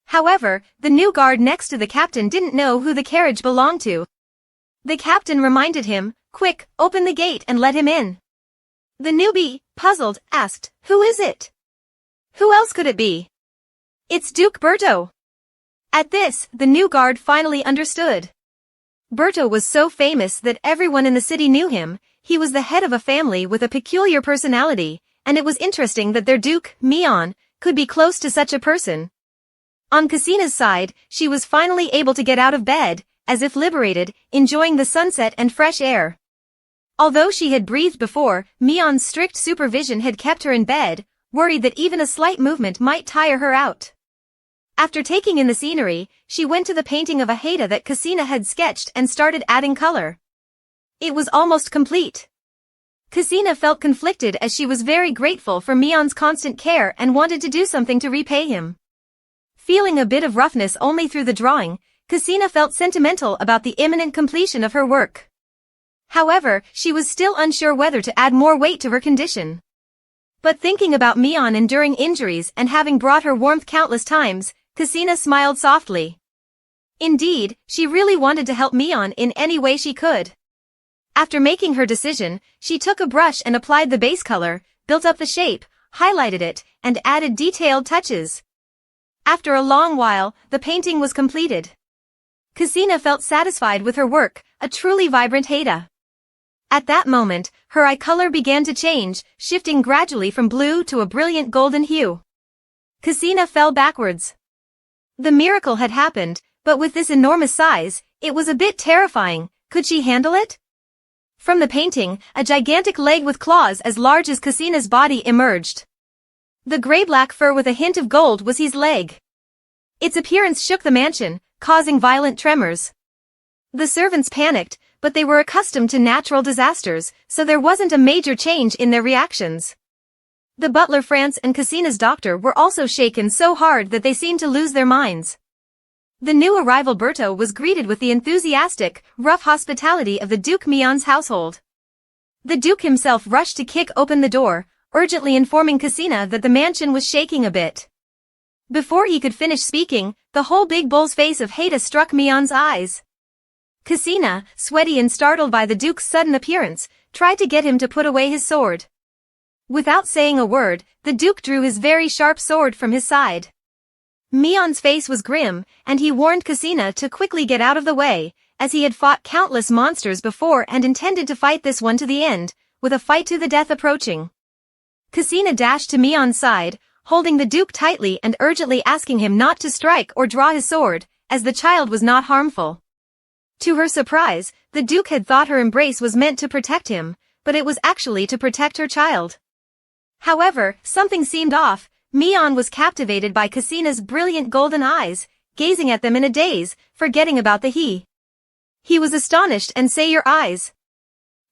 However, the new guard next to the captain didn't know who the carriage belonged to. The captain reminded him, "Quick, open the gate and let him in." The newbie, puzzled, asked, "Who is it? Who else could it be?" "It's Duke Berto." At this, the new guard finally understood. Berto was so famous that everyone in the city knew him. He was the head of a family with a peculiar personality, and it was interesting that their Duke, Mion, could be close to such a person. On Casina's side, she was finally able to get out of bed, as if liberated, enjoying the sunset and fresh air. Although she had breathed before, Mion's strict supervision had kept her in bed, worried that even a slight movement might tire her out. After taking in the scenery, she went to the painting of a Haida that Casina had sketched and started adding color. It was almost complete. Casina felt conflicted as she was very grateful for Mion's constant care and wanted to do something to repay him. Feeling a bit of roughness only through the drawing, Casina felt sentimental about the imminent completion of her work. However, she was still unsure whether to add more weight to her condition. But thinking about Mion enduring injuries and having brought her warmth countless times, Casina smiled softly. Indeed, she really wanted to help Mion in any way she could. After making her decision, she took a brush and applied the base color, built up the shape, highlighted it, and added detailed touches. After a long while, the painting was completed. Casina felt satisfied with her work, a truly vibrant Haida. At that moment, her eye color began to change, shifting gradually from blue to a brilliant golden hue. Casina fell backwards. The miracle had happened, but with this enormous size, it was a bit terrifying. Could she handle it? From the painting, a gigantic leg with claws as large as Casina's body emerged. The gray-black fur with a hint of gold was his leg. Its appearance shook the mansion, causing violent tremors. The servants panicked, but they were accustomed to natural disasters, so there wasn't a major change in their reactions. The butler France and Casina's doctor were also shaken so hard that they seemed to lose their minds. The new arrival Berto was greeted with the enthusiastic, rough hospitality of the Duke Mion's household. The Duke himself rushed to kick open the door, urgently informing Casina that the mansion was shaking a bit. Before he could finish speaking, the whole big bull's face of Haida struck Mion's eyes. Casina, sweaty and startled by the Duke's sudden appearance, tried to get him to put away his sword. Without saying a word, the Duke drew his very sharp sword from his side. Mion's face was grim, and he warned Casina to quickly get out of the way, as he had fought countless monsters before and intended to fight this one to the end, with a fight to the death approaching. Casina dashed to Mion's side, holding the Duke tightly and urgently asking him not to strike or draw his sword, as the child was not harmful. To her surprise, the Duke had thought her embrace was meant to protect him, but it was actually to protect her child. However, something seemed off. Mion was captivated by Casina's brilliant golden eyes, gazing at them in a daze, forgetting about the he. He was astonished and "Say your eyes."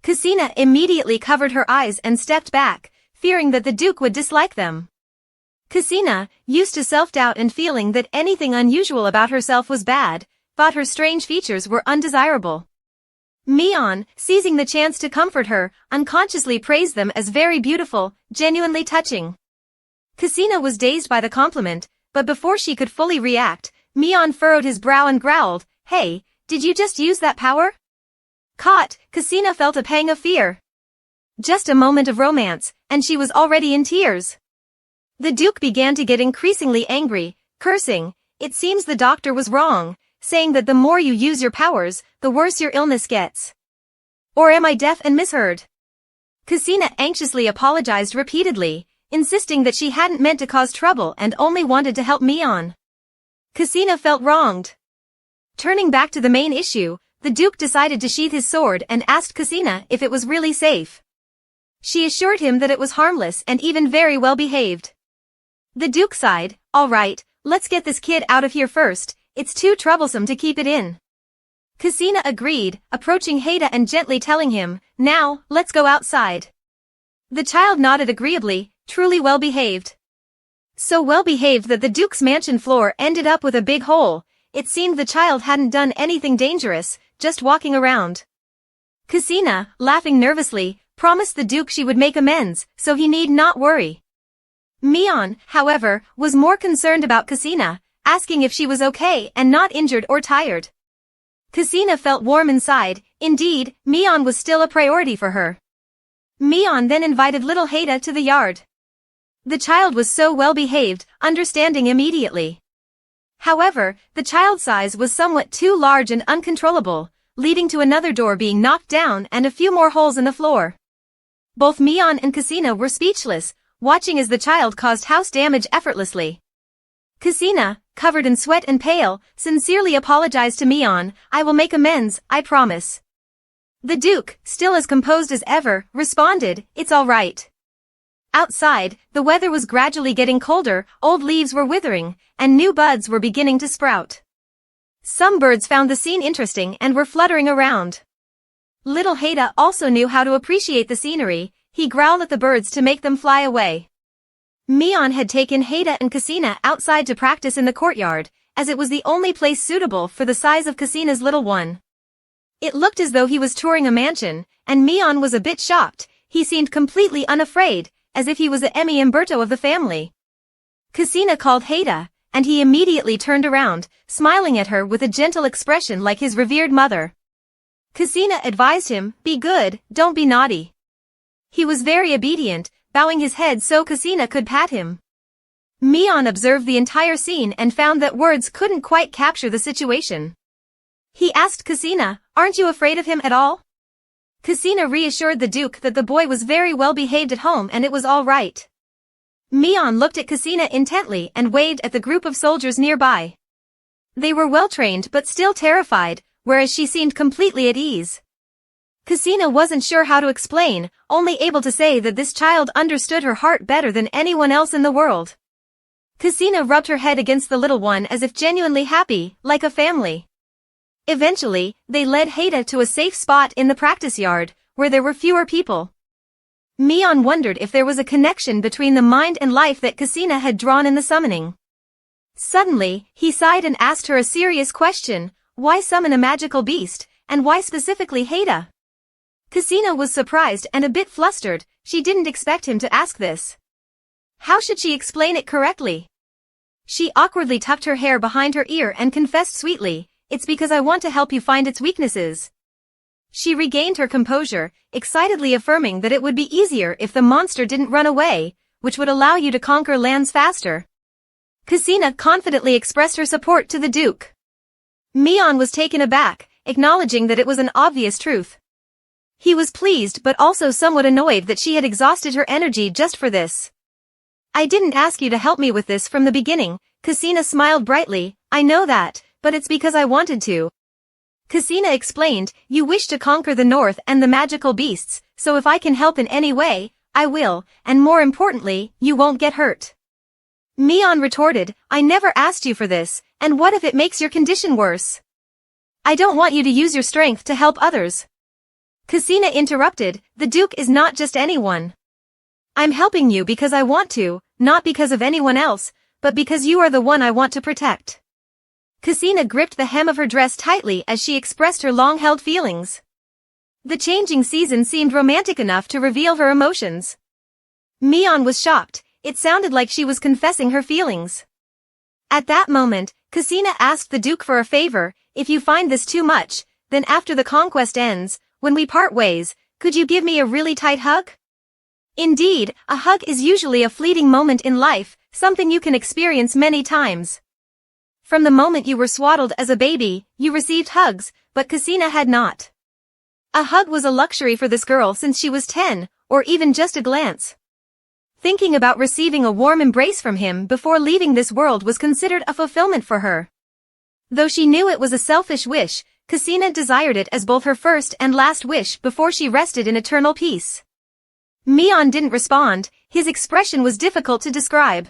Casina immediately covered her eyes and stepped back, fearing that the Duke would dislike them. Casina, used to self-doubt and feeling that anything unusual about herself was bad, thought her strange features were undesirable. Mion, seizing the chance to comfort her, unconsciously praised them as very beautiful, genuinely touching. Casina was dazed by the compliment, but before she could fully react, Mion furrowed his brow and growled, "Hey, did you just use that power?" Caught, Casina felt a pang of fear. Just a moment of romance, and she was already in tears. The Duke began to get increasingly angry, cursing. It seems the doctor was wrong, saying that the more you use your powers, the worse your illness gets. Or am I deaf and misheard? Casina anxiously apologized repeatedly, insisting that she hadn't meant to cause trouble and only wanted to help Mion. Casina felt wronged. Turning back to the main issue, the Duke decided to sheath his sword and asked Casina if it was really safe. She assured him that it was harmless and even very well behaved. The Duke sighed, "All right, let's get this kid out of here first, it's too troublesome to keep it in." Casina agreed, approaching Haida and gently telling him, "Now, let's go outside." The child nodded agreeably, truly well behaved. So well behaved that the Duke's mansion floor ended up with a big hole. It seemed the child hadn't done anything dangerous, just walking around. Casina, laughing nervously, promised the Duke she would make amends, so he need not worry. Mion, however, was more concerned about Kasina, asking if she was okay and not injured or tired. Kasina felt warm inside. Indeed, Mion was still a priority for her. Mion then invited little Haida to the yard. The child was so well behaved, understanding immediately. However, the child's size was somewhat too large and uncontrollable, leading to another door being knocked down and a few more holes in the floor. Both Mion and Kasina were speechless, watching as the child caused house damage effortlessly. Kasina, covered in sweat and pale, sincerely apologized to Mion. "I will make amends, I promise." The Duke, still as composed as ever, responded, "It's all right." Outside, the weather was gradually getting colder, old leaves were withering, and new buds were beginning to sprout. Some birds found the scene interesting and were fluttering around. Little Haida also knew how to appreciate the scenery. He growled at the birds to make them fly away. Mion had taken Haida and Kasina outside to practice in the courtyard, as it was the only place suitable for the size of Kasina's little one. It looked as though he was touring a mansion, and Mion was a bit shocked. He seemed completely unafraid, as if he was the Emmy Umberto of the family. Kasina called Haida, and he immediately turned around, smiling at her with a gentle expression like his revered mother. Kasina advised him, "Be good, don't be naughty." He was very obedient, bowing his head so Kasina could pat him. Mion observed the entire scene and found that words couldn't quite capture the situation. He asked Kasina, "Aren't you afraid of him at all?" Kasina reassured the Duke that the boy was very well behaved at home and it was all right. Mion looked at Kasina intently and waved at the group of soldiers nearby. They were well trained but still terrified, whereas she seemed completely at ease. Kasina wasn't sure how to explain, only able to say that this child understood her heart better than anyone else in the world. Kasina rubbed her head against the little one as if genuinely happy, like a family. Eventually, they led Haida to a safe spot in the practice yard, where there were fewer people. Mion wondered if there was a connection between the mind and life that Kasina had drawn in the summoning. Suddenly, he sighed and asked her a serious question: why summon a magical beast, and why specifically Haida? Kasina was surprised and a bit flustered. She didn't expect him to ask this. How should she explain it correctly? She awkwardly tucked her hair behind her ear and confessed sweetly, "It's because I want to help you find its weaknesses." She regained her composure, excitedly affirming that it would be easier if the monster didn't run away, which would allow you to conquer lands faster. Kasina confidently expressed her support to the Duke. Mion was taken aback, acknowledging that it was an obvious truth. He was pleased but also somewhat annoyed that she had exhausted her energy just for this. "I didn't ask you to help me with this from the beginning," Kasina smiled brightly. "I know that, but it's because I wanted to." Kasina explained, "You wish to conquer the north and the magical beasts, so if I can help in any way, I will, and more importantly, you won't get hurt." Mion retorted, "I never asked you for this, and what if it makes your condition worse? I don't want you to use your strength to help others." Kasina interrupted, "The Duke is not just anyone. I'm helping you because I want to, not because of anyone else, but because you are the one I want to protect." Kasina gripped the hem of her dress tightly as she expressed her long-held feelings. The changing season seemed romantic enough to reveal her emotions. Mion was shocked. It sounded like she was confessing her feelings. At that moment, Kasina asked the Duke for a favor. "If you find this too much, then after the conquest ends, when we part ways, could you give me a really tight hug?" Indeed, a hug is usually a fleeting moment in life, something you can experience many times. From the moment you were swaddled as a baby, you received hugs, but Kasina had not. A hug was a luxury for this girl since she was 10, or even just a glance. Thinking about receiving a warm embrace from him before leaving this world was considered a fulfillment for her. Though she knew it was a selfish wish, Kasina desired it as both her first and last wish before she rested in eternal peace. Mion didn't respond. His expression was difficult to describe.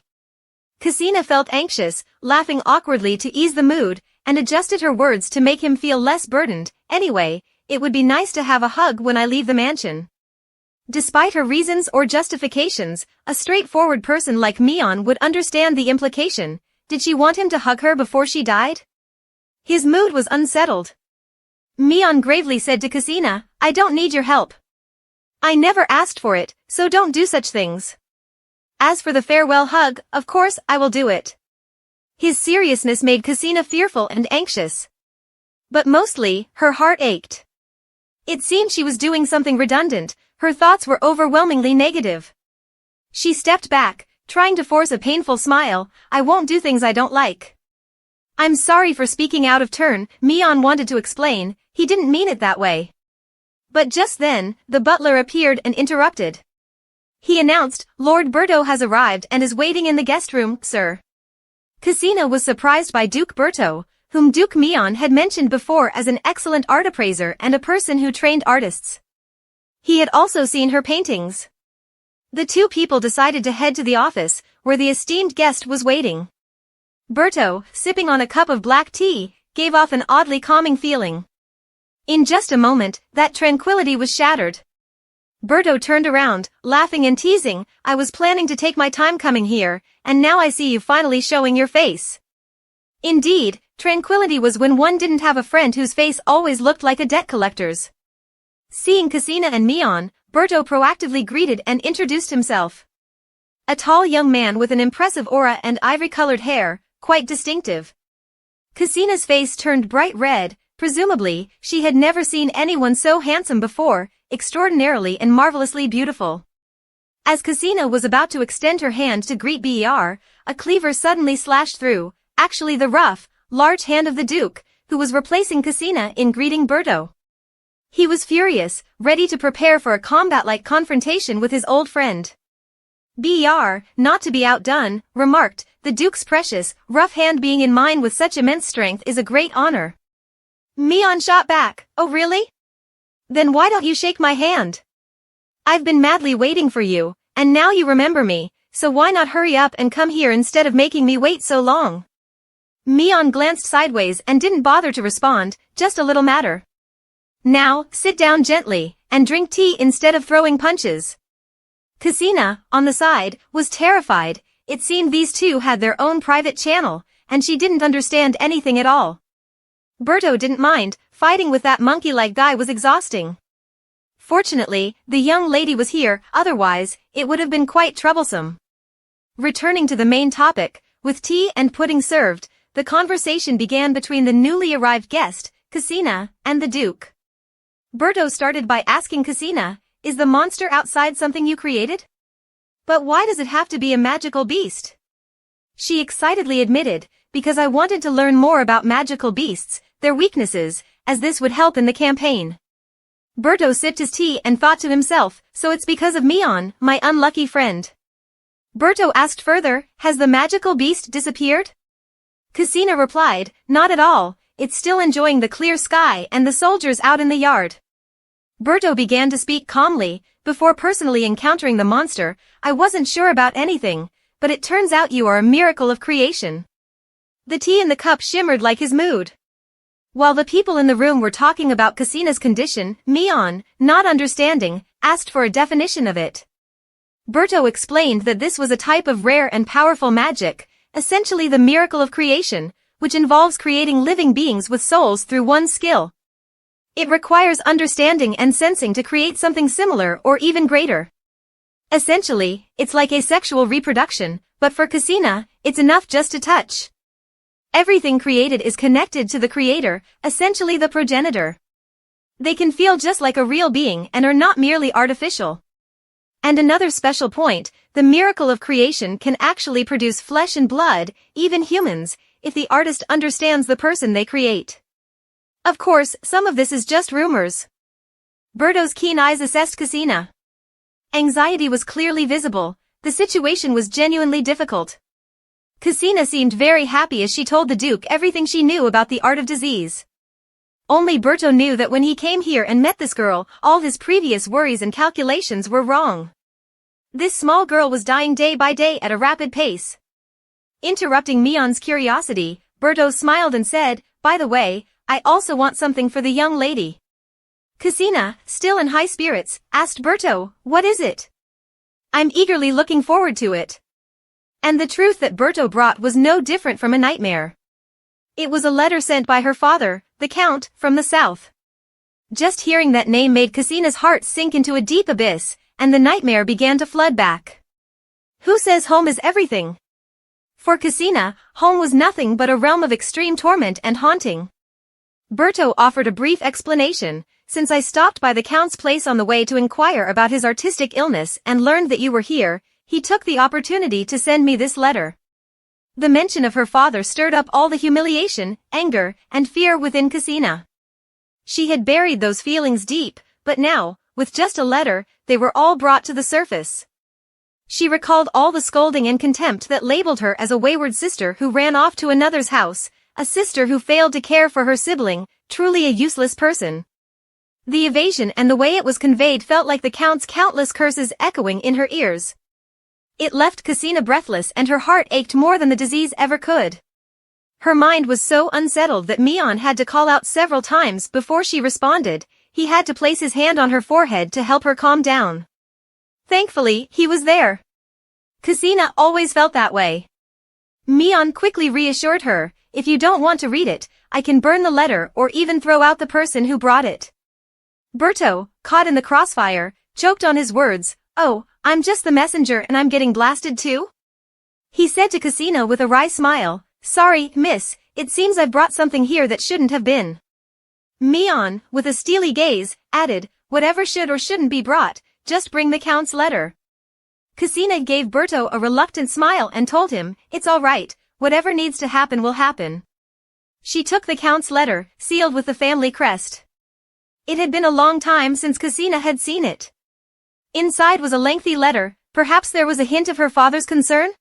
Kasina felt anxious, laughing awkwardly to ease the mood, and adjusted her words to make him feel less burdened. "Anyway, it would be nice to have a hug when I leave the mansion." Despite her reasons or justifications, a straightforward person like Mion would understand the implication. Did she want him to hug her before she died? His mood was unsettled. Mion gravely said to Kasina, "I don't need your help. I never asked for it, so don't do such things." As for the farewell hug, of course I will do it. His seriousness made Cassina fearful and anxious. But mostly, her heart ached. It seemed she was doing something redundant, her thoughts were overwhelmingly negative. She stepped back, trying to force a painful smile. I won't do things I don't like. I'm sorry for speaking out of turn, Mion wanted to explain, he didn't mean it that way. But just then, the butler appeared and interrupted. He announced, Lord Berto has arrived and is waiting in the guest room, sir. Cassina was surprised by Duke Berto, whom Duke Mion had mentioned before as an excellent art appraiser and a person who trained artists. He had also seen her paintings. The two people decided to head to the office, where the esteemed guest was waiting. Berto, sipping on a cup of black tea, gave off an oddly calming feeling. In just a moment, that tranquility was shattered. Berto turned around, laughing and teasing, I was planning to take my time coming here, and now I see you finally showing your face. Indeed, tranquility was when one didn't have a friend whose face always looked like a debt collector's. Seeing Cassina and Mion, Berto proactively greeted and introduced himself. A tall young man with an impressive aura and ivory-colored hair, quite distinctive. Cassina's face turned bright red, presumably, she had never seen anyone so handsome before, extraordinarily and marvelously beautiful. As Cassina was about to extend her hand to greet Ber, a cleaver suddenly slashed through, actually the rough, large hand of the Duke, who was replacing Cassina in greeting Berto. He was furious, ready to prepare for a combat-like confrontation with his old friend. Ber, not to be outdone, remarked, the Duke's precious, rough hand being in mine with such immense strength is a great honor. Mion shot back, oh really? Then why don't you shake my hand? I've been madly waiting for you, and now you remember me, so why not hurry up and come here instead of making me wait so long? Mion glanced sideways and didn't bother to respond, just a little matter. Now, sit down gently, and drink tea instead of throwing punches. Cassina, on the side, was terrified, it seemed these two had their own private channel, and she didn't understand anything at all. Berto didn't mind, fighting with that monkey-like guy was exhausting. Fortunately, the young lady was here, otherwise, it would have been quite troublesome. Returning to the main topic, with tea and pudding served, the conversation began between the newly arrived guest, Cassina, and the Duke. Berto started by asking Cassina, is the monster outside something you created? But why does it have to be a magical beast? She excitedly admitted, because I wanted to learn more about magical beasts, their weaknesses, as this would help in the campaign. Berto sipped his tea and thought to himself, so it's because of Mion, my unlucky friend. Berto asked further, has the magical beast disappeared? Cassina replied, not at all, it's still enjoying the clear sky and the soldiers out in the yard. Berto began to speak calmly, before personally encountering the monster, I wasn't sure about anything, but it turns out you are a miracle of creation. The tea in the cup shimmered like his mood. While the people in the room were talking about Cassina's condition, Mion, not understanding, asked for a definition of it. Berto explained that this was a type of rare and powerful magic, essentially the miracle of creation, which involves creating living beings with souls through one skill. It requires understanding and sensing to create something similar or even greater. Essentially, it's like asexual reproduction, but for Cassina, it's enough just to touch. Everything created is connected to the creator, essentially the progenitor. They can feel just like a real being and are not merely artificial. And another special point, the miracle of creation can actually produce flesh and blood, even humans, if the artist understands the person they create. Of course, some of this is just rumors. Berto's keen eyes assessed Cassina. Anxiety was clearly visible, the situation was genuinely difficult. Cassina seemed very happy as she told the Duke everything she knew about the art of disease. Only Berto knew that when he came here and met this girl, all his previous worries and calculations were wrong. This small girl was dying day by day at a rapid pace. Interrupting Mion's curiosity, Berto smiled and said, by the way, I also want something for the young lady. Cassina, still in high spirits, asked Berto, what is it? I'm eagerly looking forward to it. And the truth that Berto brought was no different from a nightmare. It was a letter sent by her father, the Count, from the south. Just hearing that name made Cassina's heart sink into a deep abyss, and the nightmare began to flood back. Who says home is everything? For Cassina, home was nothing but a realm of extreme torment and haunting. Berto offered a brief explanation. Since I stopped by the Count's place on the way to inquire about his artistic illness and learned that you were here, he took the opportunity to send me this letter. The mention of her father stirred up all the humiliation, anger, and fear within Cassina. She had buried those feelings deep, but now, with just a letter, they were all brought to the surface. She recalled all the scolding and contempt that labeled her as a wayward sister who ran off to another's house, a sister who failed to care for her sibling, truly a useless person. The evasion and the way it was conveyed felt like the Count's countless curses echoing in her ears. It left Cassina breathless and her heart ached more than the disease ever could. Her mind was so unsettled that Mion had to call out several times before she responded. He had to place his hand on her forehead to help her calm down. Thankfully, he was there. Cassina always felt that way. Mion quickly reassured her, if you don't want to read it, I can burn the letter or even throw out the person who brought it. Berto, caught in the crossfire, choked on his words, oh, I'm just the messenger and I'm getting blasted too? He said to Cassina with a wry smile, sorry, miss, it seems I've brought something here that shouldn't have been. Mion, with a steely gaze, added, whatever should or shouldn't be brought, just bring the Count's letter. Cassina gave Berto a reluctant smile and told him, it's all right, whatever needs to happen will happen. She took the Count's letter, sealed with the family crest. It had been a long time since Cassina had seen it. Inside was a lengthy letter, perhaps there was a hint of her father's concern?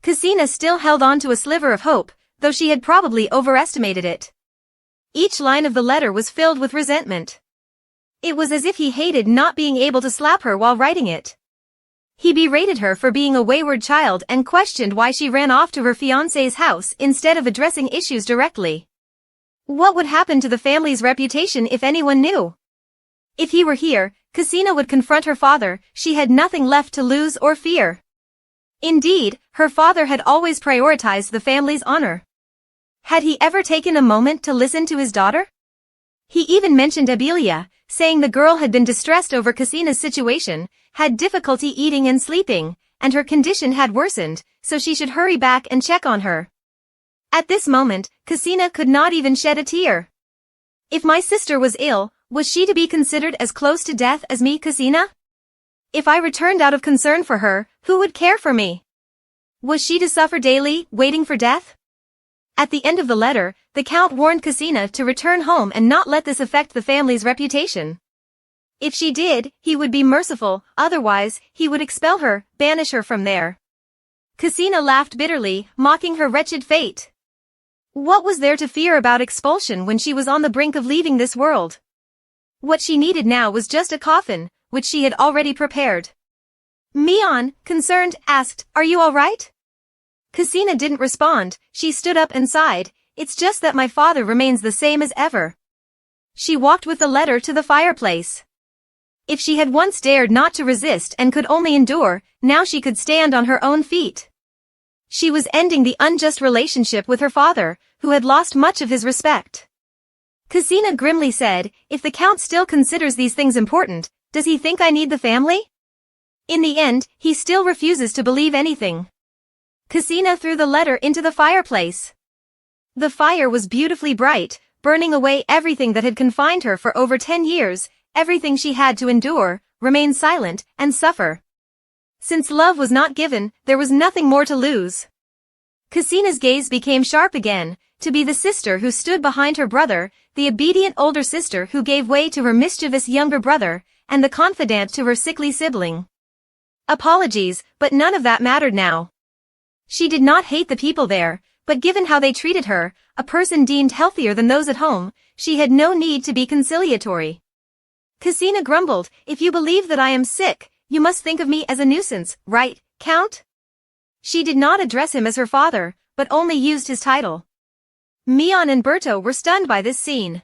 Cassina still held on to a sliver of hope, though she had probably overestimated it. Each line of the letter was filled with resentment. It was as if he hated not being able to slap her while writing it. He berated her for being a wayward child and questioned why she ran off to her fiancé's house instead of addressing issues directly. What would happen to the family's reputation if anyone knew? If he were here, Cassina would confront her father. She had nothing left to lose or fear. Indeed, her father had always prioritized the family's honor. Had he ever taken a moment to listen to his daughter? He even mentioned Abelia, saying the girl had been distressed over Cassina's situation, had difficulty eating and sleeping, and her condition had worsened, so she should hurry back and check on her. At this moment, Cassina could not even shed a tear. If my sister was ill, was she to be considered as close to death as me, Cassina? If I returned out of concern for her, who would care for me? Was she to suffer daily, waiting for death? At the end of the letter, the Count warned Cassina to return home and not let this affect the family's reputation. If she did, he would be merciful, otherwise, he would expel her, banish her from there. Cassina laughed bitterly, mocking her wretched fate. What was there to fear about expulsion when she was on the brink of leaving this world? What she needed now was just a coffin, which she had already prepared. Mion, concerned, asked, are you all right? Cassina didn't respond. She stood up and sighed, it's just that my father remains the same as ever. She walked with the letter to the fireplace. If she had once dared not to resist and could only endure, now she could stand on her own feet. She was ending the unjust relationship with her father, who had lost much of his respect. Cassina grimly said, if the Count still considers these things important, does he think I need the family? In the end, he still refuses to believe anything. Cassina threw the letter into the fireplace. The fire was beautifully bright, burning away everything that had confined her for over 10 years, everything she had to endure, remain silent, and suffer. Since love was not given, there was nothing more to lose. Cassina's gaze became sharp again, to be the sister who stood behind her brother, the obedient older sister who gave way to her mischievous younger brother, and the confidant to her sickly sibling. Apologies, but none of that mattered now. She did not hate the people there, but given how they treated her, a person deemed healthier than those at home, she had no need to be conciliatory. Cassina grumbled, if you believe that I am sick, you must think of me as a nuisance, right, Count? She did not address him as her father, but only used his title. Mion and Berto were stunned by this scene.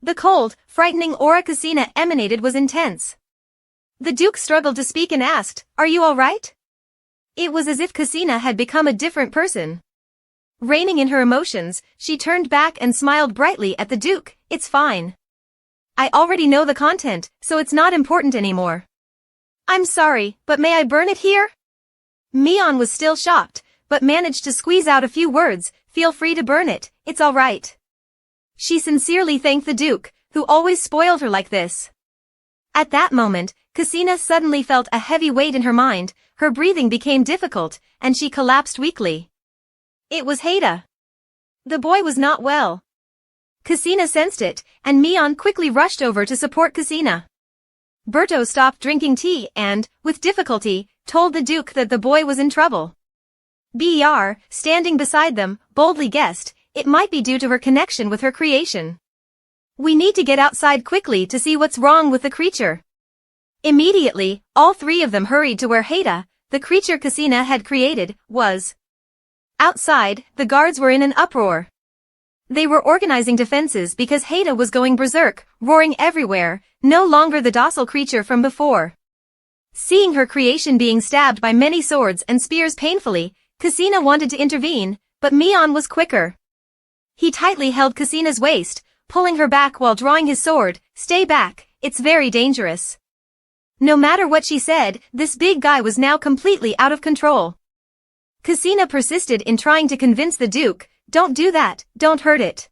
The cold, frightening aura Cassina emanated was intense. The Duke struggled to speak and asked, are you all right? It was as if Cassina had become a different person. Reining in her emotions, she turned back and smiled brightly at the Duke, it's fine. I already know the content, so it's not important anymore. I'm sorry, but may I burn it here? Mion was still shocked, but managed to squeeze out a few words, "Feel free to burn it, it's all right." She sincerely thanked the Duke, who always spoiled her like this. At that moment, Cassina suddenly felt a heavy weight in her mind, her breathing became difficult, and she collapsed weakly. It was Haida. The boy was not well. Cassina sensed it, and Mion quickly rushed over to support Cassina. Berto stopped drinking tea and, with difficulty, told the Duke that the boy was in trouble. Ber, standing beside them, boldly guessed, it might be due to her connection with her creation. "We need to get outside quickly to see what's wrong with the creature." Immediately, all three of them hurried to where Haida, the creature Cassina had created, was. Outside, the guards were in an uproar. They were organizing defenses because Haida was going berserk, roaring everywhere, no longer the docile creature from before. Seeing her creation being stabbed by many swords and spears painfully, Cassina wanted to intervene, but Mion was quicker. He tightly held Cassina's waist, pulling her back while drawing his sword. "Stay back, it's very dangerous." No matter what she said, this big guy was now completely out of control. Cassina persisted in trying to convince the Duke, "Don't do that, don't hurt it.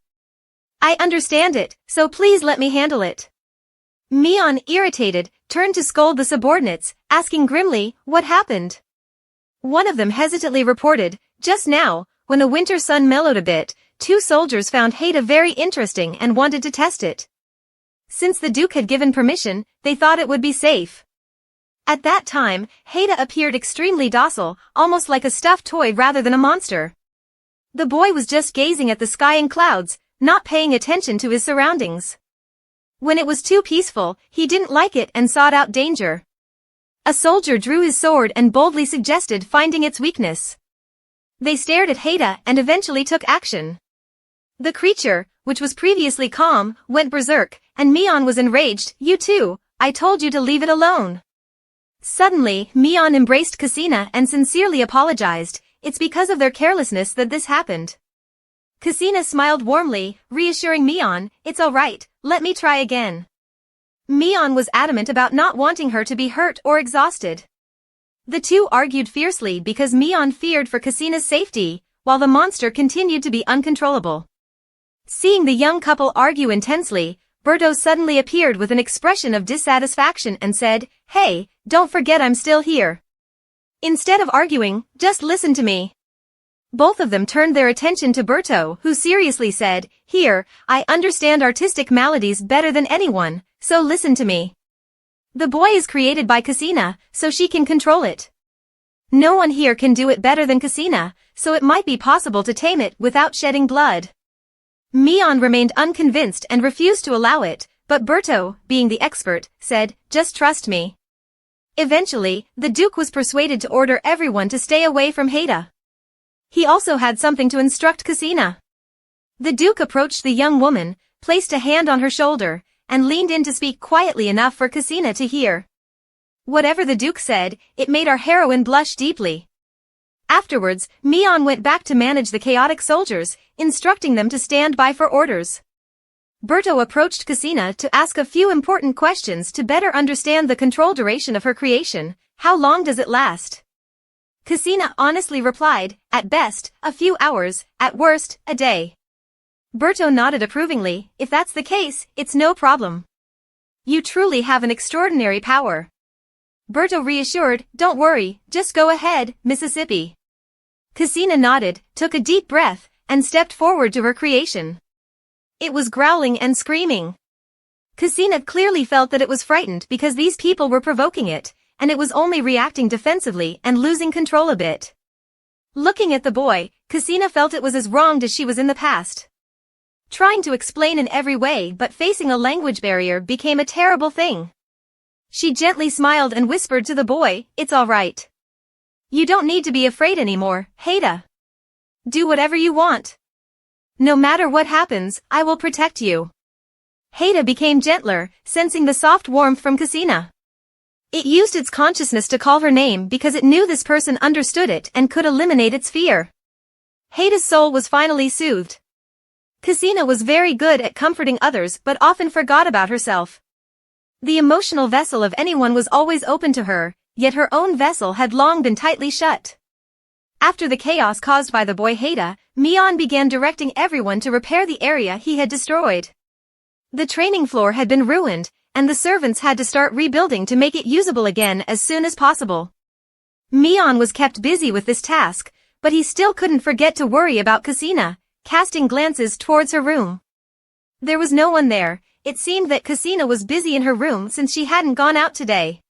I understand it, so please let me handle it." Mion, irritated, turned to scold the subordinates, asking grimly, "What happened?" One of them hesitantly reported, "Just now, when the winter sun mellowed a bit, 2 soldiers found Haida very interesting and wanted to test it. Since the Duke had given permission, they thought it would be safe." At that time, Haida appeared extremely docile, almost like a stuffed toy rather than a monster. The boy was just gazing at the sky and clouds, not paying attention to his surroundings. When it was too peaceful, he didn't like it and sought out danger. A soldier drew his sword and boldly suggested finding its weakness. They stared at Haida and eventually took action. The creature, which was previously calm, went berserk, and Mion was enraged. "You too, I told you to leave it alone." Suddenly, Mion embraced Cassina and sincerely apologized. "It's because of their carelessness that this happened." Cassina smiled warmly, reassuring Mion, "It's all right, let me try again." Mion was adamant about not wanting her to be hurt or exhausted. The two argued fiercely because Mion feared for Cassina's safety, while the monster continued to be uncontrollable. Seeing the young couple argue intensely, Berto suddenly appeared with an expression of dissatisfaction and said, "Hey, don't forget I'm still here. Instead of arguing, just listen to me." Both of them turned their attention to Berto, who seriously said, "Here, I understand artistic maladies better than anyone, so listen to me. The boy is created by Cassina, so she can control it. No one here can do it better than Cassina, so it might be possible to tame it without shedding blood." Mion remained unconvinced and refused to allow it, but Berto, being the expert, said, "Just trust me." Eventually, the Duke was persuaded to order everyone to stay away from Haida. He also had something to instruct Cassina. The Duke approached the young woman, placed a hand on her shoulder, and leaned in to speak quietly enough for Cassina to hear. Whatever the Duke said, it made our heroine blush deeply. Afterwards, Mion went back to manage the chaotic soldiers, instructing them to stand by for orders. Berto approached Cassina to ask a few important questions to better understand the control duration of her creation. "How long does it last?" Cassina honestly replied, "At best, a few hours, at worst, a day." Berto nodded approvingly. "If that's the case, it's no problem. You truly have an extraordinary power." Berto reassured, "Don't worry, just go ahead, Mississippi." Cassina nodded, took a deep breath, and stepped forward to her creation. It was growling and screaming. Cassina clearly felt that it was frightened because these people were provoking it, and it was only reacting defensively and losing control a bit. Looking at the boy, Cassina felt it was as wronged as she was in the past. Trying to explain in every way but facing a language barrier became a terrible thing. She gently smiled and whispered to the boy, "It's all right. You don't need to be afraid anymore, Haida. Do whatever you want. No matter what happens, I will protect you." Haida became gentler, sensing the soft warmth from Cassina. It used its consciousness to call her name because it knew this person understood it and could eliminate its fear. Haida's soul was finally soothed. Cassina was very good at comforting others but often forgot about herself. The emotional vessel of anyone was always open to her, yet her own vessel had long been tightly shut. After the chaos caused by the boy Haida, Mion began directing everyone to repair the area he had destroyed. The training floor had been ruined, and the servants had to start rebuilding to make it usable again as soon as possible. Mion was kept busy with this task, but he still couldn't forget to worry about Cassina, casting glances towards her room. There was no one there. It seemed that Cassina was busy in her room since she hadn't gone out today.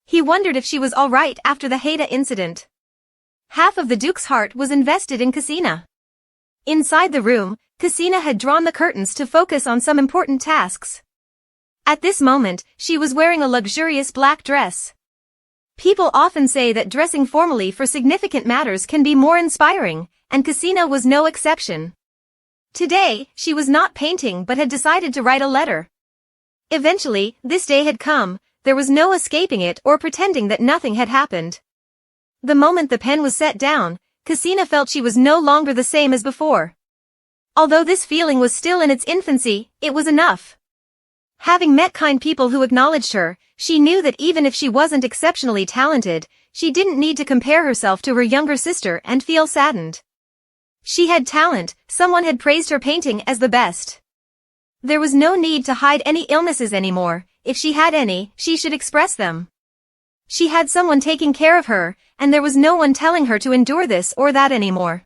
He wondered if she was all right after the Haida incident. Half of the Duke's heart was invested in Cassina. Inside the room, Cassina had drawn the curtains to focus on some important tasks. At this moment, she was wearing a luxurious black dress. People often say that dressing formally for significant matters can be more inspiring, and Cassina was no exception. Today, she was not painting but had decided to write a letter. Eventually, this day had come. There was no escaping it or pretending that nothing had happened. The moment the pen was set down, Cassina felt she was no longer the same as before. Although this feeling was still in its infancy, it was enough. Having met kind people who acknowledged her, she knew that even if she wasn't exceptionally talented, she didn't need to compare herself to her younger sister and feel saddened. She had talent, someone had praised her painting as the best. There was no need to hide any illnesses anymore. If she had any, she should express them. She had someone taking care of her, and there was no one telling her to endure this or that anymore.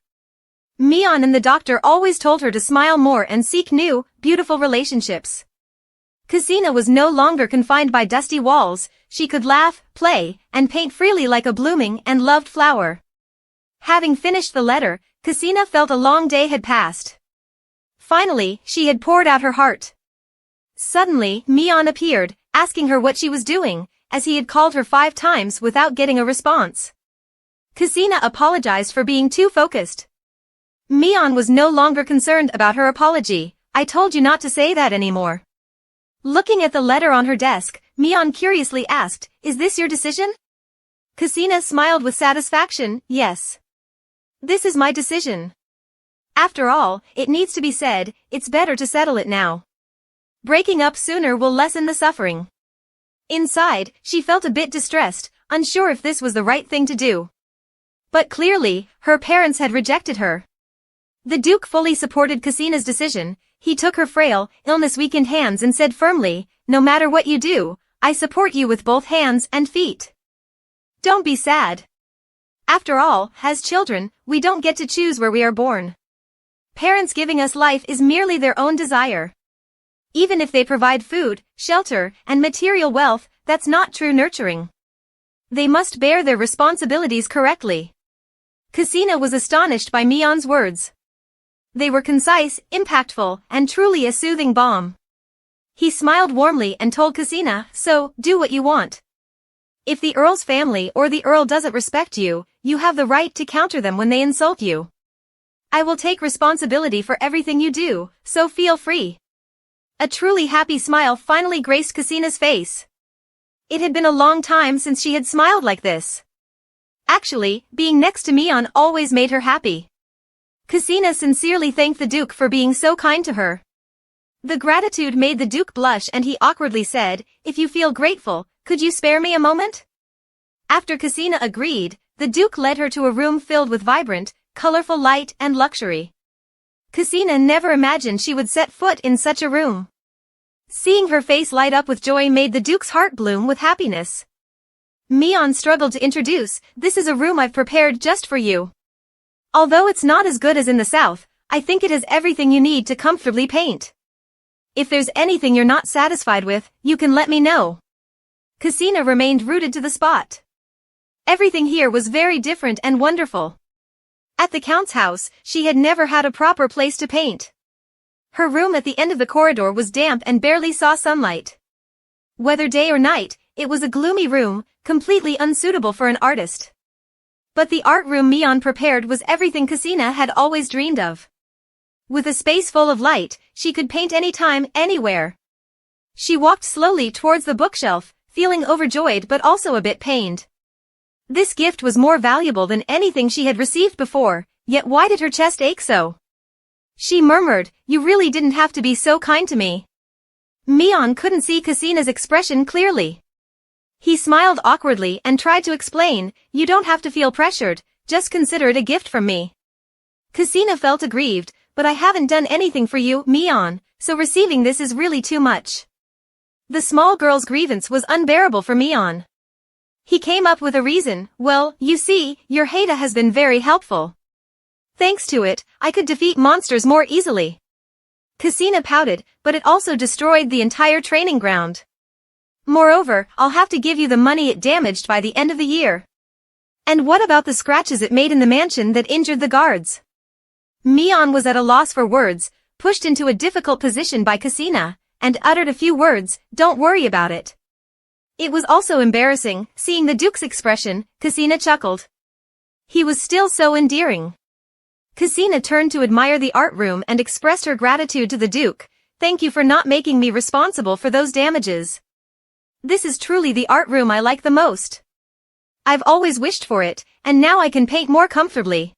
Mion and the doctor always told her to smile more and seek new, beautiful relationships. Cassina was no longer confined by dusty walls. She could laugh, play, and paint freely like a blooming and loved flower. Having finished the letter, Cassina felt a long day had passed. Finally, she had poured out her heart. Suddenly, Mion appeared, asking her what she was doing, as he had called her 5 times without getting a response. Cassina apologized for being too focused. Mion was no longer concerned about her apology. I told you not to say that anymore. Looking at the letter on her desk, Mion curiously asked, is this your decision? Cassina smiled with satisfaction, yes. This is my decision. After all, it needs to be said, it's better to settle it now. Breaking up sooner will lessen the suffering. Inside, she felt a bit distressed, unsure if this was the right thing to do. But clearly, her parents had rejected her. The Duke fully supported Cassina's decision. He took her frail, illness-weakened hands and said firmly, no matter what you do, I support you with both hands and feet. Don't be sad. After all, as children, we don't get to choose where we are born. Parents giving us life is merely their own desire. Even if they provide food, shelter, and material wealth, that's not true nurturing. They must bear their responsibilities correctly. Cassina was astonished by Mion's words. They were concise, impactful, and truly a soothing balm. He smiled warmly and told Cassina, so, do what you want. If the Earl's family or the Earl doesn't respect you, you have the right to counter them when they insult you. I will take responsibility for everything you do, so feel free. A truly happy smile finally graced Cassina's face. It had been a long time since she had smiled like this. Actually, being next to Mion always made her happy. Cassina sincerely thanked the Duke for being so kind to her. The gratitude made the Duke blush and he awkwardly said, if you feel grateful, could you spare me a moment? After Cassina agreed, the Duke led her to a room filled with vibrant, colorful light and luxury. Cassina never imagined she would set foot in such a room. Seeing her face light up with joy made the Duke's heart bloom with happiness. Mion struggled to introduce, this is a room I've prepared just for you. Although it's not as good as in the south, I think it has everything you need to comfortably paint. If there's anything you're not satisfied with, you can let me know. Cassina remained rooted to the spot. Everything here was very different and wonderful. At the Count's house, she had never had a proper place to paint. Her room at the end of the corridor was damp and barely saw sunlight. Whether day or night, it was a gloomy room, completely unsuitable for an artist. But the art room Mion prepared was everything Cassina had always dreamed of. With a space full of light, she could paint anytime, anywhere. She walked slowly towards the bookshelf, feeling overjoyed but also a bit pained. This gift was more valuable than anything she had received before, yet why did her chest ache so? She murmured, you really didn't have to be so kind to me. Mion couldn't see Cassina's expression clearly. He smiled awkwardly and tried to explain, "You don't have to feel pressured, just consider it a gift from me." Kasina felt aggrieved, "But I haven't done anything for you, Mion, so receiving this is really too much." The small girl's grievance was unbearable for Mion. He came up with a reason, "Well, you see, your Haida has been very helpful. Thanks to it, I could defeat monsters more easily." Kasina pouted, "But it also destroyed the entire training ground. Moreover, I'll have to give you the money it damaged by the end of the year." "And what about the scratches it made in the mansion that injured the guards?" Mion was at a loss for words, pushed into a difficult position by Kasina, and uttered a few words, "Don't worry about it." It was also embarrassing, seeing the Duke's expression. Kasina chuckled. He was still so endearing. Kasina turned to admire the art room and expressed her gratitude to the Duke. "Thank you for not making me responsible for those damages. This is truly the art room I like the most. I've always wished for it, and now I can paint more comfortably.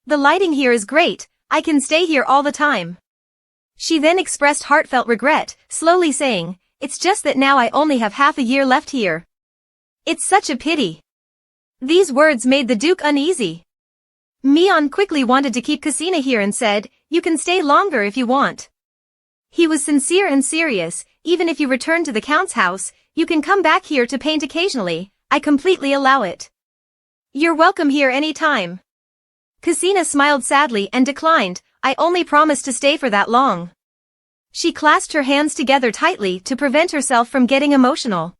The lighting here is great, I can stay here all the time." She then expressed heartfelt regret, slowly saying, "It's just that now I only have half a year left here. It's such a pity." These words made the Duke uneasy. Mion quickly wanted to keep Kasina here and said, "You can stay longer if you want." He was sincere and serious. "Even if you return to the Count's house, you can come back here to paint occasionally, I completely allow it. You're welcome here any time." Kasina smiled sadly and declined, "I only promised to stay for that long." She clasped her hands together tightly to prevent herself from getting emotional.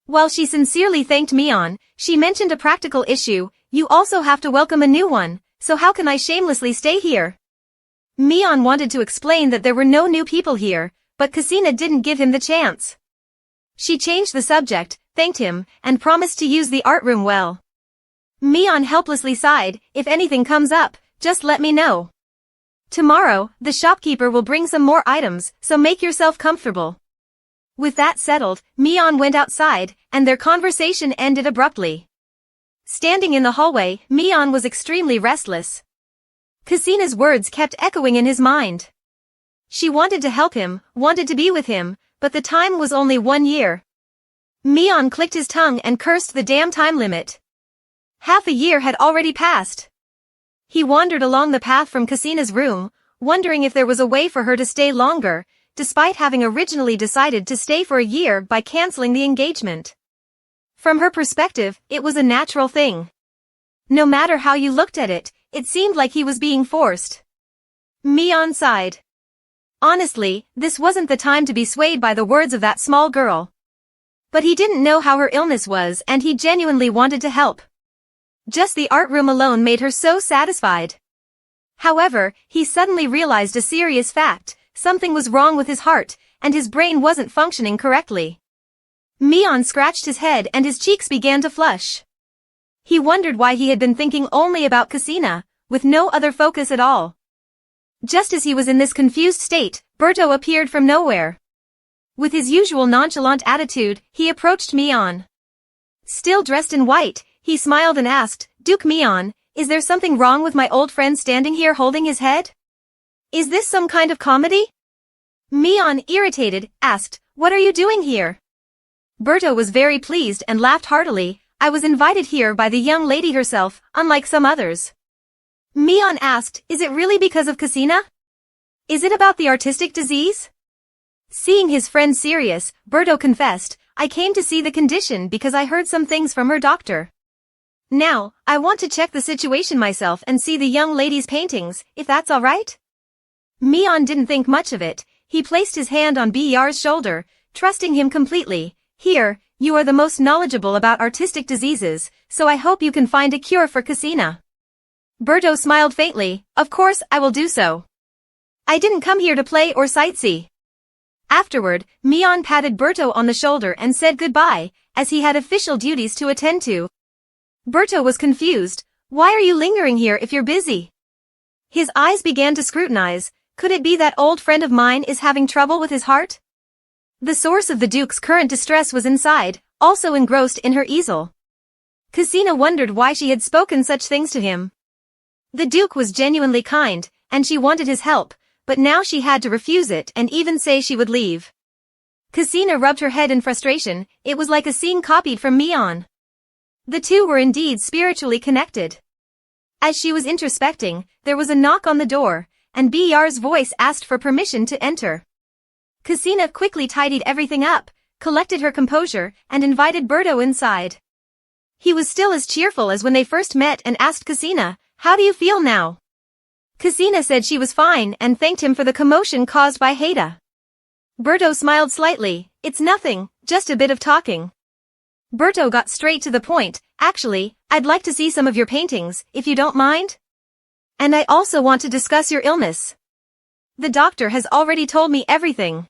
While she sincerely thanked Mion, she mentioned a practical issue, "You also have to welcome a new one, so how can I shamelessly stay here?" Mion wanted to explain that there were no new people here, but Kasina didn't give him the chance. She changed the subject, thanked him, and promised to use the art room well. Mion helplessly sighed, "If anything comes up, just let me know. Tomorrow, the shopkeeper will bring some more items, so make yourself comfortable." With that settled, Mion went outside, and their conversation ended abruptly. Standing in the hallway, Mion was extremely restless. Kasina's words kept echoing in his mind. She wanted to help him, wanted to be with him, but the time was only 1 year. Mion clicked his tongue and cursed the damn time limit. Half a year had already passed. He wandered along the path from Kasina's room, wondering if there was a way for her to stay longer, despite having originally decided to stay for a year by canceling the engagement. From her perspective, it was a natural thing. No matter how you looked at it, it seemed like he was being forced. Mion sighed. Honestly, this wasn't the time to be swayed by the words of that small girl. But he didn't know how her illness was and he genuinely wanted to help. Just the art room alone made her so satisfied. However, he suddenly realized a serious fact, something was wrong with his heart, and his brain wasn't functioning correctly. Mion scratched his head and his cheeks began to flush. He wondered why he had been thinking only about Kasina, with no other focus at all. Just as he was in this confused state, Berto appeared from nowhere. With his usual nonchalant attitude, he approached Mion. Still dressed in white, he smiled and asked, "Duke Mion, is there something wrong with my old friend standing here holding his head? Is this some kind of comedy?" Mion, irritated, asked, "What are you doing here?" Berto was very pleased and laughed heartily. "I was invited here by the young lady herself, unlike some others." Mion asked, "Is it really because of Kasina? Is it about the artistic disease?" Seeing his friend serious, Berto confessed, "I came to see the condition because I heard some things from her doctor. Now, I want to check the situation myself and see the young lady's paintings, if that's all right?" Mion didn't think much of it. He placed his hand on Br's shoulder, trusting him completely. "Here, you are the most knowledgeable about artistic diseases, so I hope you can find a cure for Kasina." Berto smiled faintly, "Of course I will do so. I didn't come here to play or sightsee." Afterward, Mion patted Berto on the shoulder and said goodbye, as he had official duties to attend to. Berto was confused. "Why are you lingering here if you're busy?" His eyes began to scrutinize. Could it be that old friend of mine is having trouble with his heart? The source of the Duke's current distress was inside, also engrossed in her easel. Kasina wondered why she had spoken such things to him. The Duke was genuinely kind, and she wanted his help, but now she had to refuse it and even say she would leave. Casina rubbed her head in frustration. It was like a scene copied from Mion. The two were indeed spiritually connected. As she was introspecting, there was a knock on the door, and Br's voice asked for permission to enter. Casina quickly tidied everything up, collected her composure, and invited Berto inside. He was still as cheerful as when they first met and asked Casina, "How do you feel now?" Casina said she was fine and thanked him for the commotion caused by Haida. Berto smiled slightly. "It's nothing, just a bit of talking." Berto got straight to the point. "Actually, I'd like to see some of your paintings, if you don't mind. And I also want to discuss your illness. The doctor has already told me everything."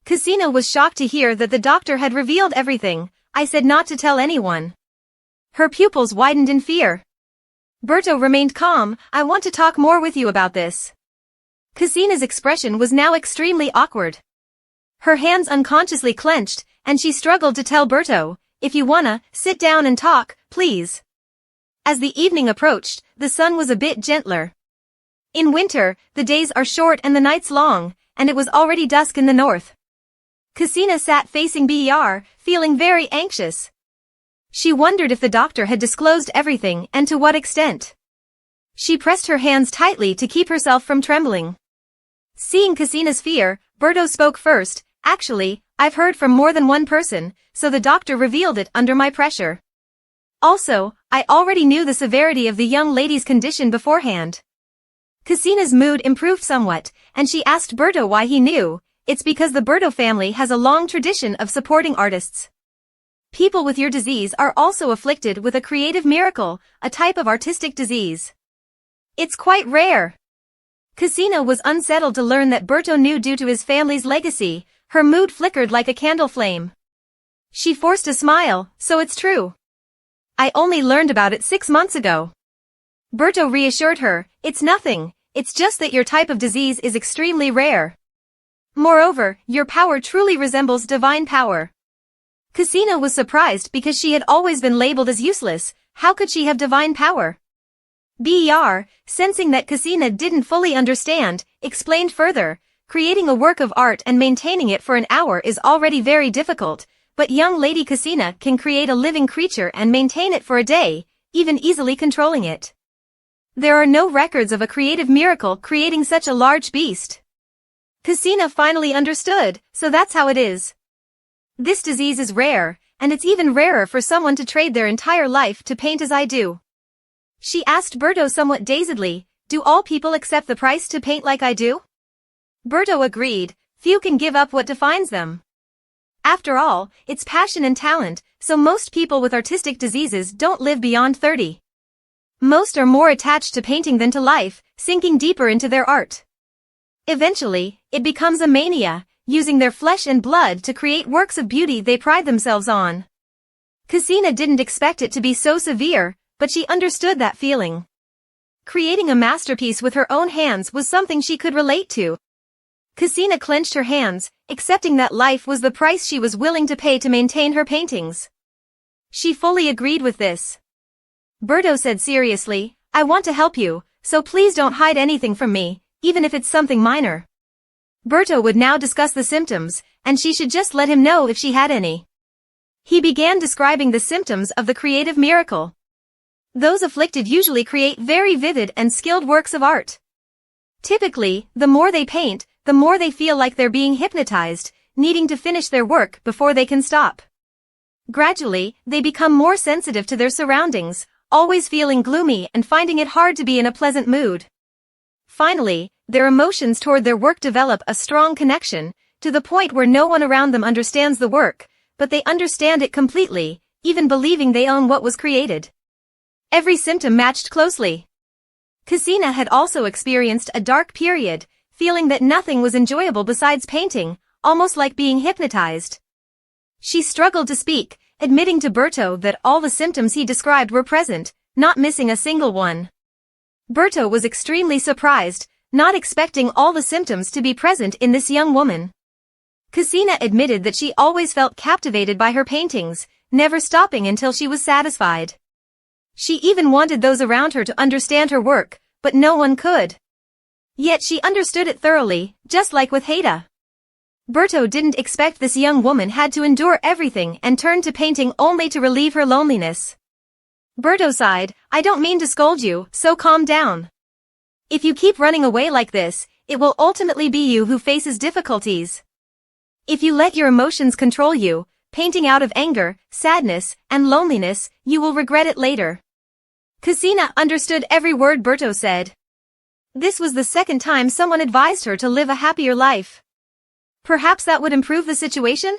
Casina was shocked to hear that the doctor had revealed everything. "I said not to tell anyone." Her pupils widened in fear. Berto remained calm. "I want to talk more with you about this." Casina's expression was now extremely awkward. Her hands unconsciously clenched, and she struggled to tell Berto, "If you wanna, sit down and talk, please." As the evening approached, the sun was a bit gentler. In winter, the days are short and the nights long, and it was already dusk in the north. Casina sat facing Br, feeling very anxious. She wondered if the doctor had disclosed everything and to what extent. She pressed her hands tightly to keep herself from trembling. Seeing Casina's fear, Berto spoke first. "Actually, I've heard from more than one person, so the doctor revealed it under my pressure. Also, I already knew the severity of the young lady's condition beforehand." Casina's mood improved somewhat, and she asked Berto why he knew. "It's because the Berto family has a long tradition of supporting artists. People with your disease are also afflicted with a creative miracle, a type of artistic disease. It's quite rare." Casina was unsettled to learn that Berto knew due to his family's legacy. Her mood flickered like a candle flame. She forced a smile. "So it's true. I only learned about it 6 months ago." Berto reassured her. "It's nothing, it's just that your type of disease is extremely rare. Moreover, your power truly resembles divine power." Casina was surprised because she had always been labeled as useless. How could she have divine power? Br, sensing that Casina didn't fully understand, explained further. "Creating a work of art and maintaining it for an hour is already very difficult, but young Lady Casina can create a living creature and maintain it for a day, even easily controlling it. There are no records of a creative miracle creating such a large beast." Casina finally understood. "So that's how it is. This disease is rare, and it's even rarer for someone to trade their entire life to paint as I do." She asked Berto somewhat dazedly, "Do all people accept the price to paint like I do?" Berto agreed. "Few can give up what defines them. After all, it's passion and talent, so most people with artistic diseases don't live beyond 30. Most are more attached to painting than to life, sinking deeper into their art. Eventually, it becomes a mania, using their flesh and blood to create works of beauty they pride themselves on." Casina didn't expect it to be so severe, but she understood that feeling. Creating a masterpiece with her own hands was something she could relate to. Casina clenched her hands, accepting that life was the price she was willing to pay to maintain her paintings. She fully agreed with this. Berto said seriously, "I want to help you, so please don't hide anything from me, even if it's something minor." Berto would now discuss the symptoms, and she should just let him know if she had any. He began describing the symptoms of the creative miracle. Those afflicted usually create very vivid and skilled works of art. Typically, the more they paint, the more they feel like they're being hypnotized, needing to finish their work before they can stop. Gradually, they become more sensitive to their surroundings, always feeling gloomy and finding it hard to be in a pleasant mood. Finally, their emotions toward their work develop a strong connection, to the point where no one around them understands the work, but they understand it completely, even believing they own what was created. Every symptom matched closely. Casina had also experienced a dark period, feeling that nothing was enjoyable besides painting, almost like being hypnotized. She struggled to speak, admitting to Berto that all the symptoms he described were present, not missing a single one. Berto was extremely surprised, not expecting all the symptoms to be present in this young woman. Casina admitted that she always felt captivated by her paintings, never stopping until she was satisfied. She even wanted those around her to understand her work, but no one could. Yet she understood it thoroughly, just like with Haida. Berto didn't expect this young woman had to endure everything and turned to painting only to relieve her loneliness. Berto sighed, "I don't mean to scold you, so calm down. If you keep running away like this, it will ultimately be you who faces difficulties. If you let your emotions control you, painting out of anger, sadness, and loneliness, you will regret it later." Cassina understood every word Berto said. This was the second time someone advised her to live a happier life. Perhaps that would improve the situation?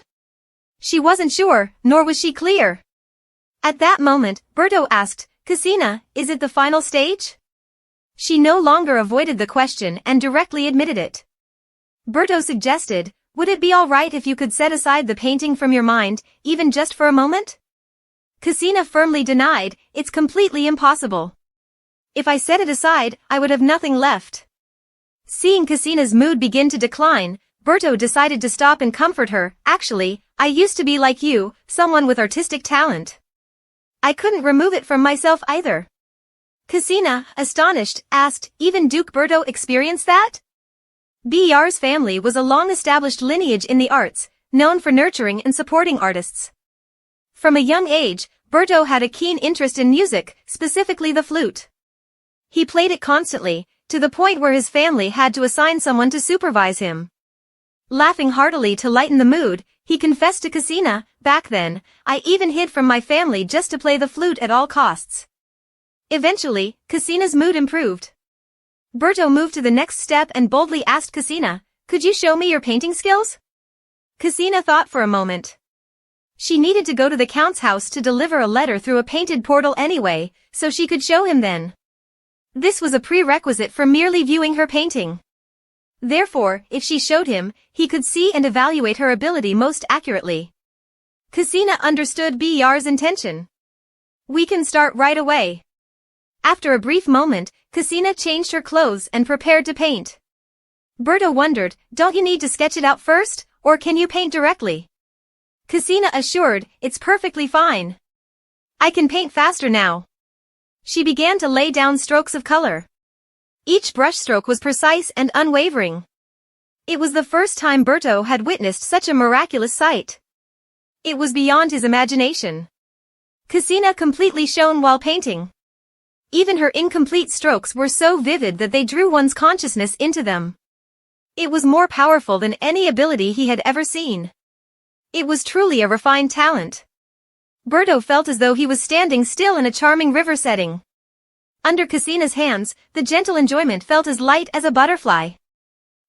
She wasn't sure, nor was she clear. At that moment, Berto asked, "Cassina, is it the final stage?" She no longer avoided the question and directly admitted it. Berto suggested, "Would it be all right if you could set aside the painting from your mind, even just for a moment?" Cassina firmly denied, "It's completely impossible. If I set it aside, I would have nothing left." Seeing Cassina's mood begin to decline, Berto decided to stop and comfort her. "Actually, I used to be like you, someone with artistic talent. I couldn't remove it from myself either." Cassina, astonished, asked, "Even Duke Berto experienced that?" Br's family was a long-established lineage in the arts, known for nurturing and supporting artists. From a young age, Berto had a keen interest in music, specifically the flute. He played it constantly, to the point where his family had to assign someone to supervise him. Laughing heartily to lighten the mood, he confessed to Cassina, "Back then, I even hid from my family just to play the flute at all costs." Eventually, Cassina's mood improved. Berto moved to the next step and boldly asked Cassina, "Could you show me your painting skills?" Cassina thought for a moment. She needed to go to the Count's house to deliver a letter through a painted portal anyway, so she could show him then. This was a prerequisite for merely viewing her painting. Therefore, if she showed him, he could see and evaluate her ability most accurately. Cassina understood Br's intention. "We can start right away." After a brief moment, Cassina changed her clothes and prepared to paint. Berto wondered, "Don't you need to sketch it out first, or can you paint directly?" Cassina assured, "It's perfectly fine. I can paint faster now." She began to lay down strokes of color. Each brushstroke was precise and unwavering. It was the first time Berto had witnessed such a miraculous sight. It was beyond his imagination. Cassina completely shone while painting. Even her incomplete strokes were so vivid that they drew one's consciousness into them. It was more powerful than any ability he had ever seen. It was truly a refined talent. Berto felt as though he was standing still in a charming river setting. Under Cassina's hands, the gentle enjoyment felt as light as a butterfly.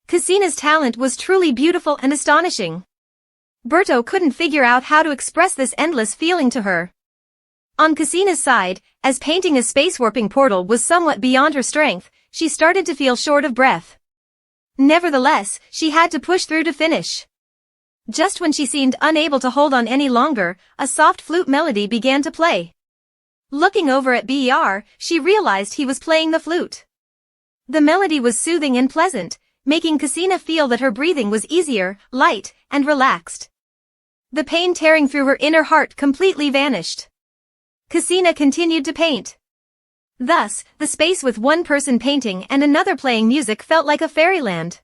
Cassina's talent was truly beautiful and astonishing. Berto couldn't figure out how to express this endless feeling to her. On Cassina's side, as painting a space-warping portal was somewhat beyond her strength, she started to feel short of breath. Nevertheless, she had to push through to finish. Just when she seemed unable to hold on any longer, a soft flute melody began to play. Looking over at Br, she realized he was playing the flute. The melody was soothing and pleasant, making Cassina feel that her breathing was easier, light, and relaxed. The pain tearing through her inner heart completely vanished. Cassina continued to paint. Thus, the space with one person painting and another playing music felt like a fairyland.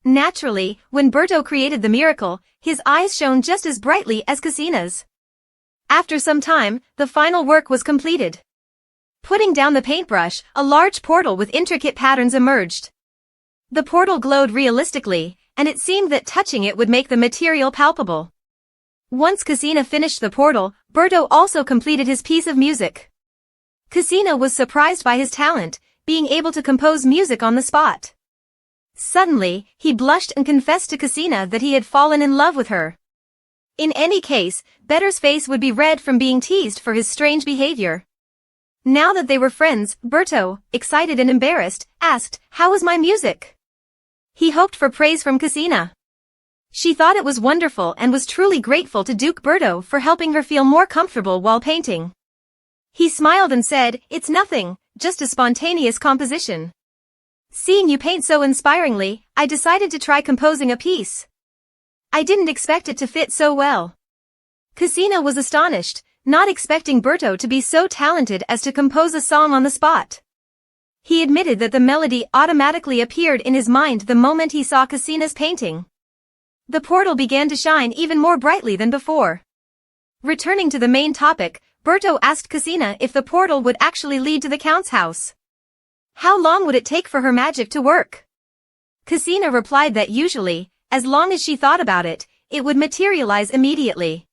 Naturally, when Berto created the miracle, his eyes shone just as brightly as Cassina's. After some time, the final work was completed. Putting down the paintbrush, a large portal with intricate patterns emerged. The portal glowed realistically, and it seemed that touching it would make the material palpable. Once Cassina finished the portal, Berto also completed his piece of music. Cassina was surprised by his talent, being able to compose music on the spot. Suddenly, he blushed and confessed to Cassina that he had fallen in love with her. In any case, Berto's face would be red from being teased for his strange behavior. Now that they were friends, Berto, excited and embarrassed, asked, "How was my music?" He hoped for praise from Cassina. She thought it was wonderful and was truly grateful to Duke Berto for helping her feel more comfortable while painting. He smiled and said, "It's nothing, just a spontaneous composition. Seeing you paint so inspiringly, I decided to try composing a piece. I didn't expect it to fit so well." Cassina was astonished, not expecting Berto to be so talented as to compose a song on the spot. He admitted that the melody automatically appeared in his mind the moment he saw Cassina's painting. The portal began to shine even more brightly than before. Returning to the main topic, Berto asked Cassina if the portal would actually lead to the Count's house. How long would it take for her magic to work? Cassina replied that usually, as long as she thought about it, it would materialize immediately.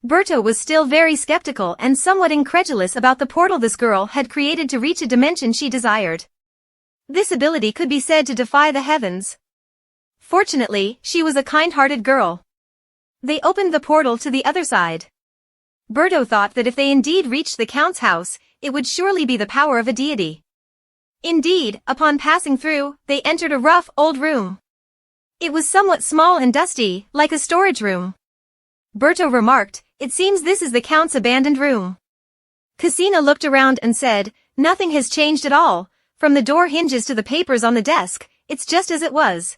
Berto was still very skeptical and somewhat incredulous about the portal this girl had created to reach a dimension she desired. This ability could be said to defy the heavens. Fortunately, she was a kind-hearted girl. They opened the portal to the other side. Berto thought that if they indeed reached the Count's house, it would surely be the power of a deity. Indeed, upon passing through, they entered a rough, old room. It was somewhat small and dusty, like a storage room. Berto remarked, "It seems this is the Count's abandoned room." Cassina looked around and said, "Nothing has changed at all, from the door hinges to the papers on the desk, it's just as it was."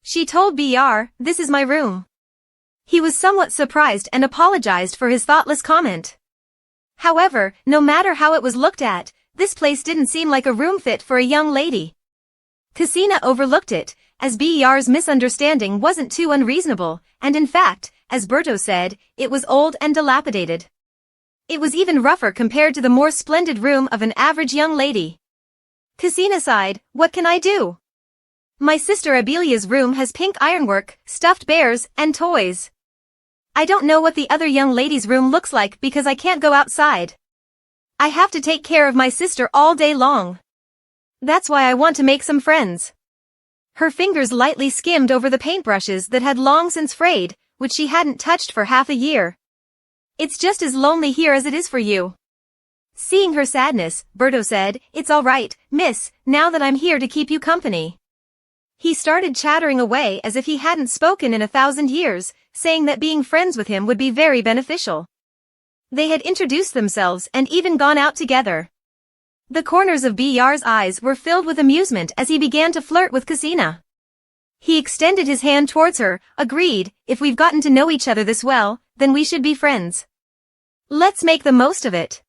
She told Br, "This is my room." He was somewhat surprised and apologized for his thoughtless comment. However, no matter how it was looked at, this place didn't seem like a room fit for a young lady. Cassina overlooked it, as Br's misunderstanding wasn't too unreasonable, and in fact, as Berto said, it was old and dilapidated. It was even rougher compared to the more splendid room of an average young lady. Cassina sighed, "What can I do? My sister Abelia's room has pink ironwork, stuffed bears, and toys. I don't know what the other young lady's room looks like because I can't go outside. I have to take care of my sister all day long. That's why I want to make some friends." Her fingers lightly skimmed over the paintbrushes that had long since frayed, which she hadn't touched for half a year. "It's just as lonely here as it is for you." Seeing her sadness, Berto said, "It's all right, miss, now that I'm here to keep you company." He started chattering away as if he hadn't spoken in 1,000 years, saying that being friends with him would be very beneficial. They had introduced themselves and even gone out together. The corners of Br's eyes were filled with amusement as he began to flirt with Cassina. He extended his hand towards her, agreed, "If we've gotten to know each other this well, then we should be friends. Let's make the most of it."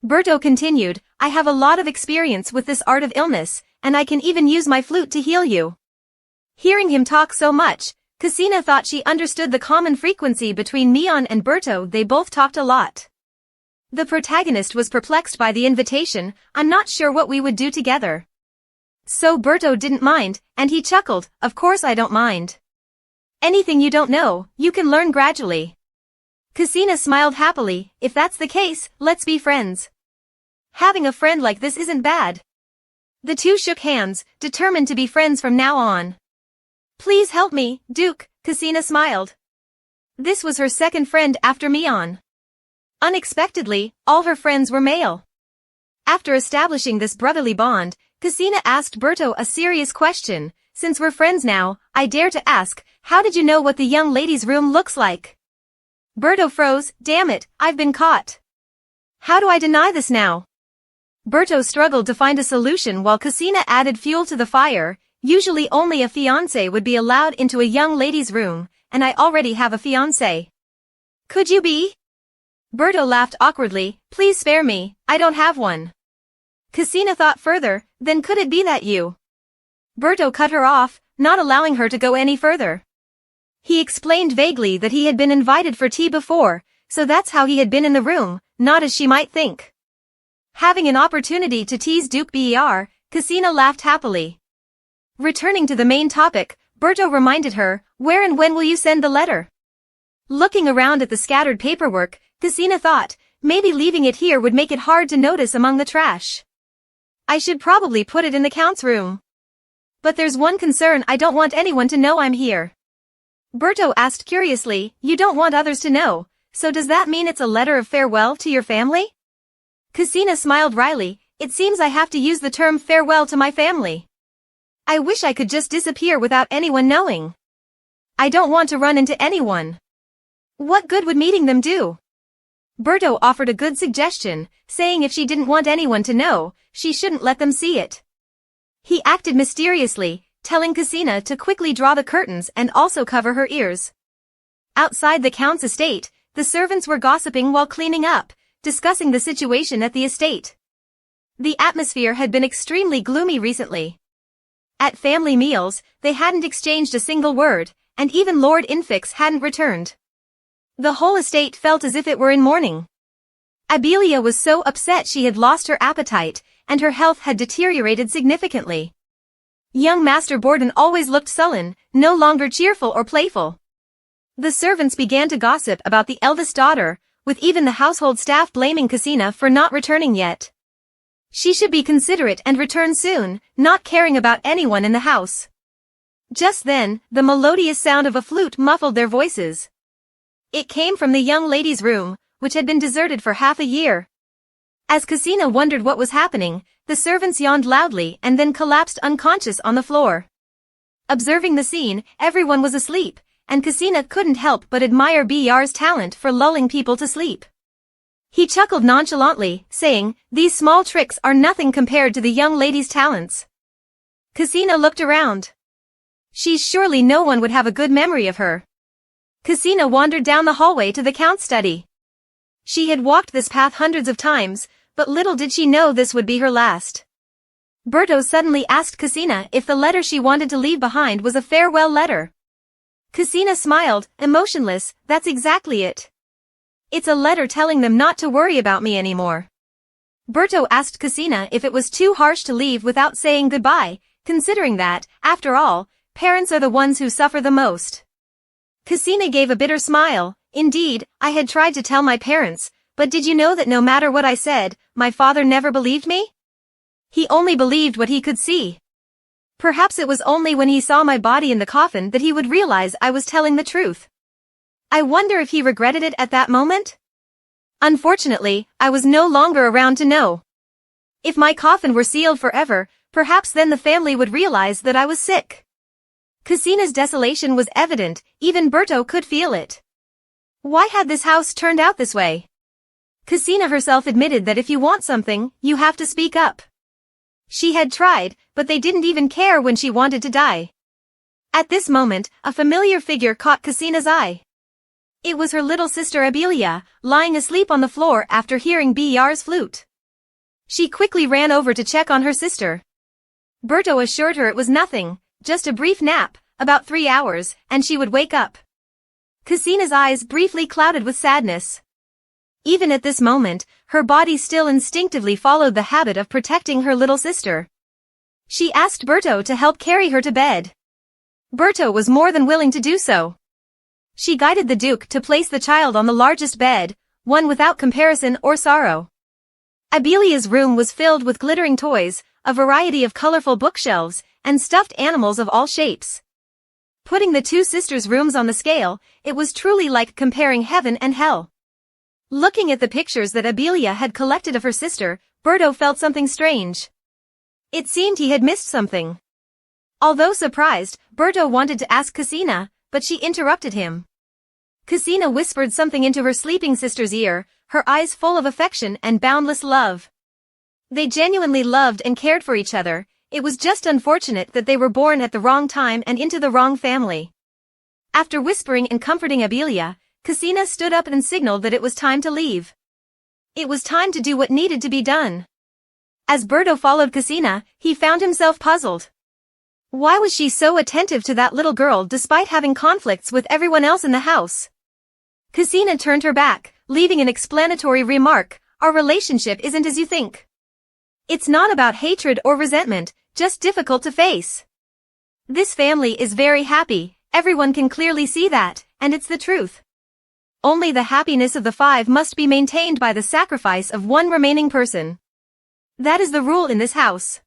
Berto continued, "I have a lot of experience with this art of illness, and I can even use my flute to heal you." Hearing him talk so much, Cassina thought she understood the common frequency between Mion and Berto. They both talked a lot. The protagonist was perplexed by the invitation, "I'm not sure what we would do together." So Berto didn't mind, and he chuckled, "Of course I don't mind. Anything you don't know, you can learn gradually." Cassina smiled happily, "If that's the case, let's be friends. Having a friend like this isn't bad." The two shook hands, determined to be friends from now on. "Please help me, Duke," Cassina smiled. This was her second friend after Mion. Unexpectedly, all her friends were male. After establishing this brotherly bond, Cassina asked Berto a serious question, "Since we're friends now, I dare to ask, how did you know what the young lady's room looks like?" Berto froze, "Damn it, I've been caught. How do I deny this now?" Berto struggled to find a solution while Cassina added fuel to the fire. "Usually only a fiancé would be allowed into a young lady's room, and I already have a fiancé. Could you be?" Berto laughed awkwardly, "Please spare me, I don't have one." Cassina thought further, "Then could it be that you?" Berto cut her off, not allowing her to go any further. He explained vaguely that he had been invited for tea before, so that's how he had been in the room, not as she might think. Having an opportunity to tease Duke Br, Cassina laughed happily. Returning to the main topic, Berto reminded her, "Where and when will you send the letter?" Looking around at the scattered paperwork, Cassina thought, maybe leaving it here would make it hard to notice among the trash. "I should probably put it in the Count's room. But there's one concern, I don't want anyone to know I'm here." Berto asked curiously, "You don't want others to know, so does that mean it's a letter of farewell to your family?" Cassina smiled wryly, "It seems I have to use the term farewell to my family. I wish I could just disappear without anyone knowing. I don't want to run into anyone. What good would meeting them do?" Berto offered a good suggestion, saying if she didn't want anyone to know, she shouldn't let them see it. He acted mysteriously, telling Cassina to quickly draw the curtains and also cover her ears. Outside the Count's estate, the servants were gossiping while cleaning up, discussing the situation at the estate. The atmosphere had been extremely gloomy recently. At family meals, they hadn't exchanged a single word, and even Lord Infix hadn't returned. The whole estate felt as if it were in mourning. Abelia was so upset she had lost her appetite, and her health had deteriorated significantly. Young Master Borden always looked sullen, no longer cheerful or playful. The servants began to gossip about the eldest daughter, with even the household staff blaming Cassina for not returning yet. She should be considerate and return soon, not caring about anyone in the house. Just then, the melodious sound of a flute muffled their voices. It came from the young lady's room, which had been deserted for half a year. As Cassina wondered what was happening, the servants yawned loudly and then collapsed unconscious on the floor. Observing the scene, everyone was asleep, and Cassina couldn't help but admire Br's talent for lulling people to sleep. He chuckled nonchalantly, saying, "These small tricks are nothing compared to the young lady's talents." Cassina looked around. She's surely no one would have a good memory of her. Cassina wandered down the hallway to the Count's study. She had walked this path hundreds of times, but little did she know this would be her last. Berto suddenly asked Cassina if the letter she wanted to leave behind was a farewell letter. Cassina smiled, emotionless. "That's exactly it. It's a letter telling them not to worry about me anymore." Berto asked Cassina if it was too harsh to leave without saying goodbye, considering that, after all, parents are the ones who suffer the most. Cassina gave a bitter smile. "Indeed, I had tried to tell my parents, but did you know that no matter what I said, my father never believed me? He only believed what he could see. Perhaps it was only when he saw my body in the coffin that he would realize I was telling the truth. I wonder if he regretted it at that moment? Unfortunately, I was no longer around to know. If my coffin were sealed forever, perhaps then the family would realize that I was sick." Cassina's desolation was evident, even Berto could feel it. Why had this house turned out this way? Cassina herself admitted that if you want something, you have to speak up. She had tried, but they didn't even care when she wanted to die. At this moment, a familiar figure caught Cassina's eye. It was her little sister Abelia, lying asleep on the floor after hearing Br's flute. She quickly ran over to check on her sister. Berto assured her it was nothing, just a brief nap, about 3 hours, and she would wake up. Cassina's eyes briefly clouded with sadness. Even at this moment, her body still instinctively followed the habit of protecting her little sister. She asked Berto to help carry her to bed. Berto was more than willing to do so. She guided the Duke to place the child on the largest bed, one without comparison or sorrow. Abelia's room was filled with glittering toys, a variety of colorful bookshelves, and stuffed animals of all shapes. Putting the two sisters' rooms on the scale, it was truly like comparing heaven and hell. Looking at the pictures that Abelia had collected of her sister, Berto felt something strange. It seemed he had missed something. Although surprised, Berto wanted to ask Cassina, but she interrupted him. Cassina whispered something into her sleeping sister's ear, her eyes full of affection and boundless love. They genuinely loved and cared for each other. It was just unfortunate that they were born at the wrong time and into the wrong family. After whispering and comforting Abelia, Cassina stood up and signaled that it was time to leave. It was time to do what needed to be done. As Berto followed Cassina, he found himself puzzled. Why was she so attentive to that little girl despite having conflicts with everyone else in the house? Cassina turned her back, leaving an explanatory remark, "Our relationship isn't as you think. It's not about hatred or resentment, just difficult to face. This family is very happy, everyone can clearly see that, and it's the truth. Only the happiness of the 5 must be maintained by the sacrifice of one remaining person. That is the rule in this house.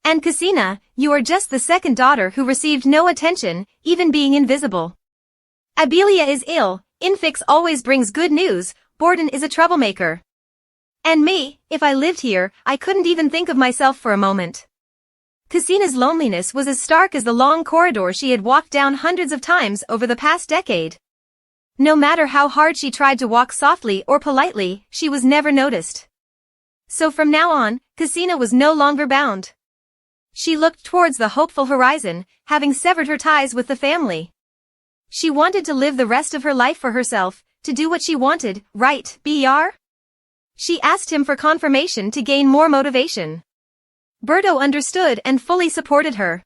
And Cassina, you are just the second daughter who received no attention, even being invisible. Abelia is ill, Infix always brings good news, Borden is a troublemaker. And me, if I lived here, I couldn't even think of myself for a moment." Cassina's loneliness was as stark as the long corridor she had walked down hundreds of times over the past decade. No matter how hard she tried to walk softly or politely, she was never noticed. So from now on, Cassina was no longer bound. She looked towards the hopeful horizon, having severed her ties with the family. She wanted to live the rest of her life for herself, to do what she wanted, right, Br? She asked him for confirmation to gain more motivation. Berto understood and fully supported her.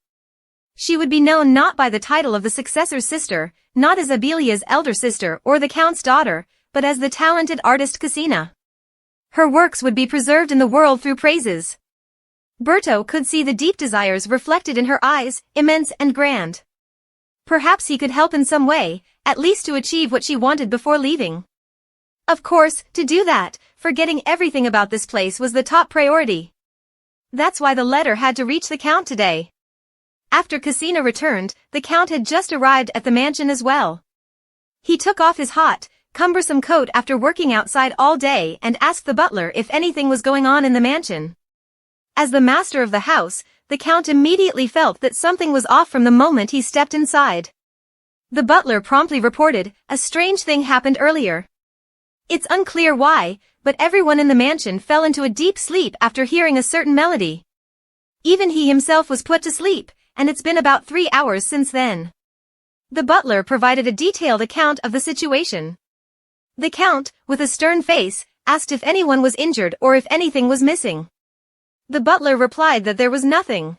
She would be known not by the title of the successor's sister, not as Abelia's elder sister or the count's daughter, but as the talented artist Cassina. Her works would be preserved in the world through praises. Berto could see the deep desires reflected in her eyes, immense and grand. Perhaps he could help in some way, at least to achieve what she wanted before leaving. Of course, to do that, forgetting everything about this place was the top priority. That's why the letter had to reach the count today. After Cassina returned, the count had just arrived at the mansion as well. He took off his hot, cumbersome coat after working outside all day and asked the butler if anything was going on in the mansion. As the master of the house, the count immediately felt that something was off from the moment he stepped inside. The butler promptly reported, a strange thing happened earlier. It's unclear why, but everyone in the mansion fell into a deep sleep after hearing a certain melody. Even he himself was put to sleep, and it's been about 3 hours since then. The butler provided a detailed account of the situation. The count, with a stern face, asked if anyone was injured or if anything was missing. The butler replied that there was nothing.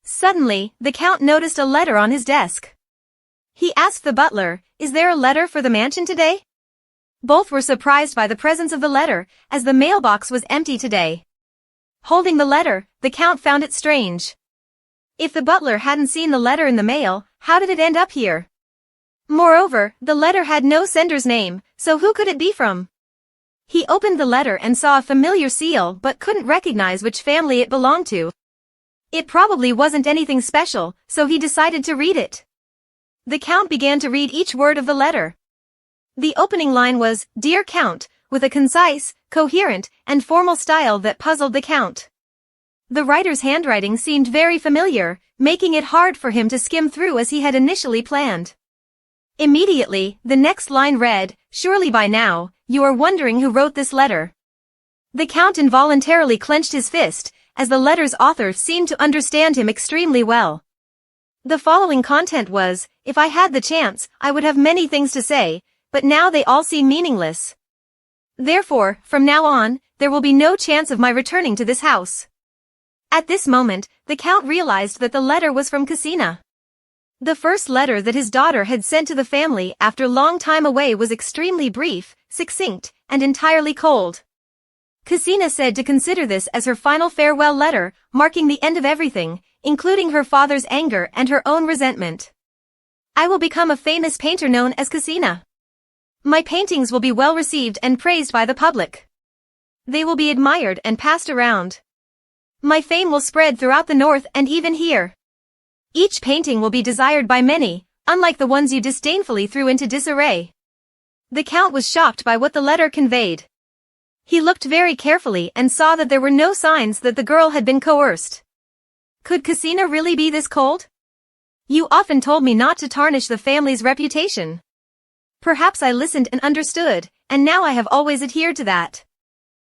Suddenly, the count noticed a letter on his desk. He asked the butler, "Is there a letter for the mansion today?" Both were surprised by the presence of the letter, as the mailbox was empty today. Holding the letter, the count found it strange. If the butler hadn't seen the letter in the mail, how did it end up here? Moreover, the letter had no sender's name, so who could it be from? He opened the letter and saw a familiar seal but couldn't recognize which family it belonged to. It probably wasn't anything special, so he decided to read it. The count began to read each word of the letter. The opening line was, "Dear Count," with a concise, coherent, and formal style that puzzled the count. The writer's handwriting seemed very familiar, making it hard for him to skim through as he had initially planned. Immediately, the next line read, "Surely by now, you are wondering who wrote this letter." The count involuntarily clenched his fist, as the letter's author seemed to understand him extremely well. The following content was, "If I had the chance, I would have many things to say, but now they all seem meaningless. Therefore, from now on, there will be no chance of my returning to this house." At this moment, the count realized that the letter was from Cassina. The first letter that his daughter had sent to the family after long time away was extremely brief, succinct, and entirely cold. Cassina said to consider this as her final farewell letter, marking the end of everything, including her father's anger and her own resentment. "I will become a famous painter known as Cassina. My paintings will be well received and praised by the public. They will be admired and passed around. My fame will spread throughout the north and even here. Each painting will be desired by many, unlike the ones you disdainfully threw into disarray." The count was shocked by what the letter conveyed. He looked very carefully and saw that there were no signs that the girl had been coerced. Could Cassina really be this cold? "You often told me not to tarnish the family's reputation. Perhaps I listened and understood, and now I have always adhered to that.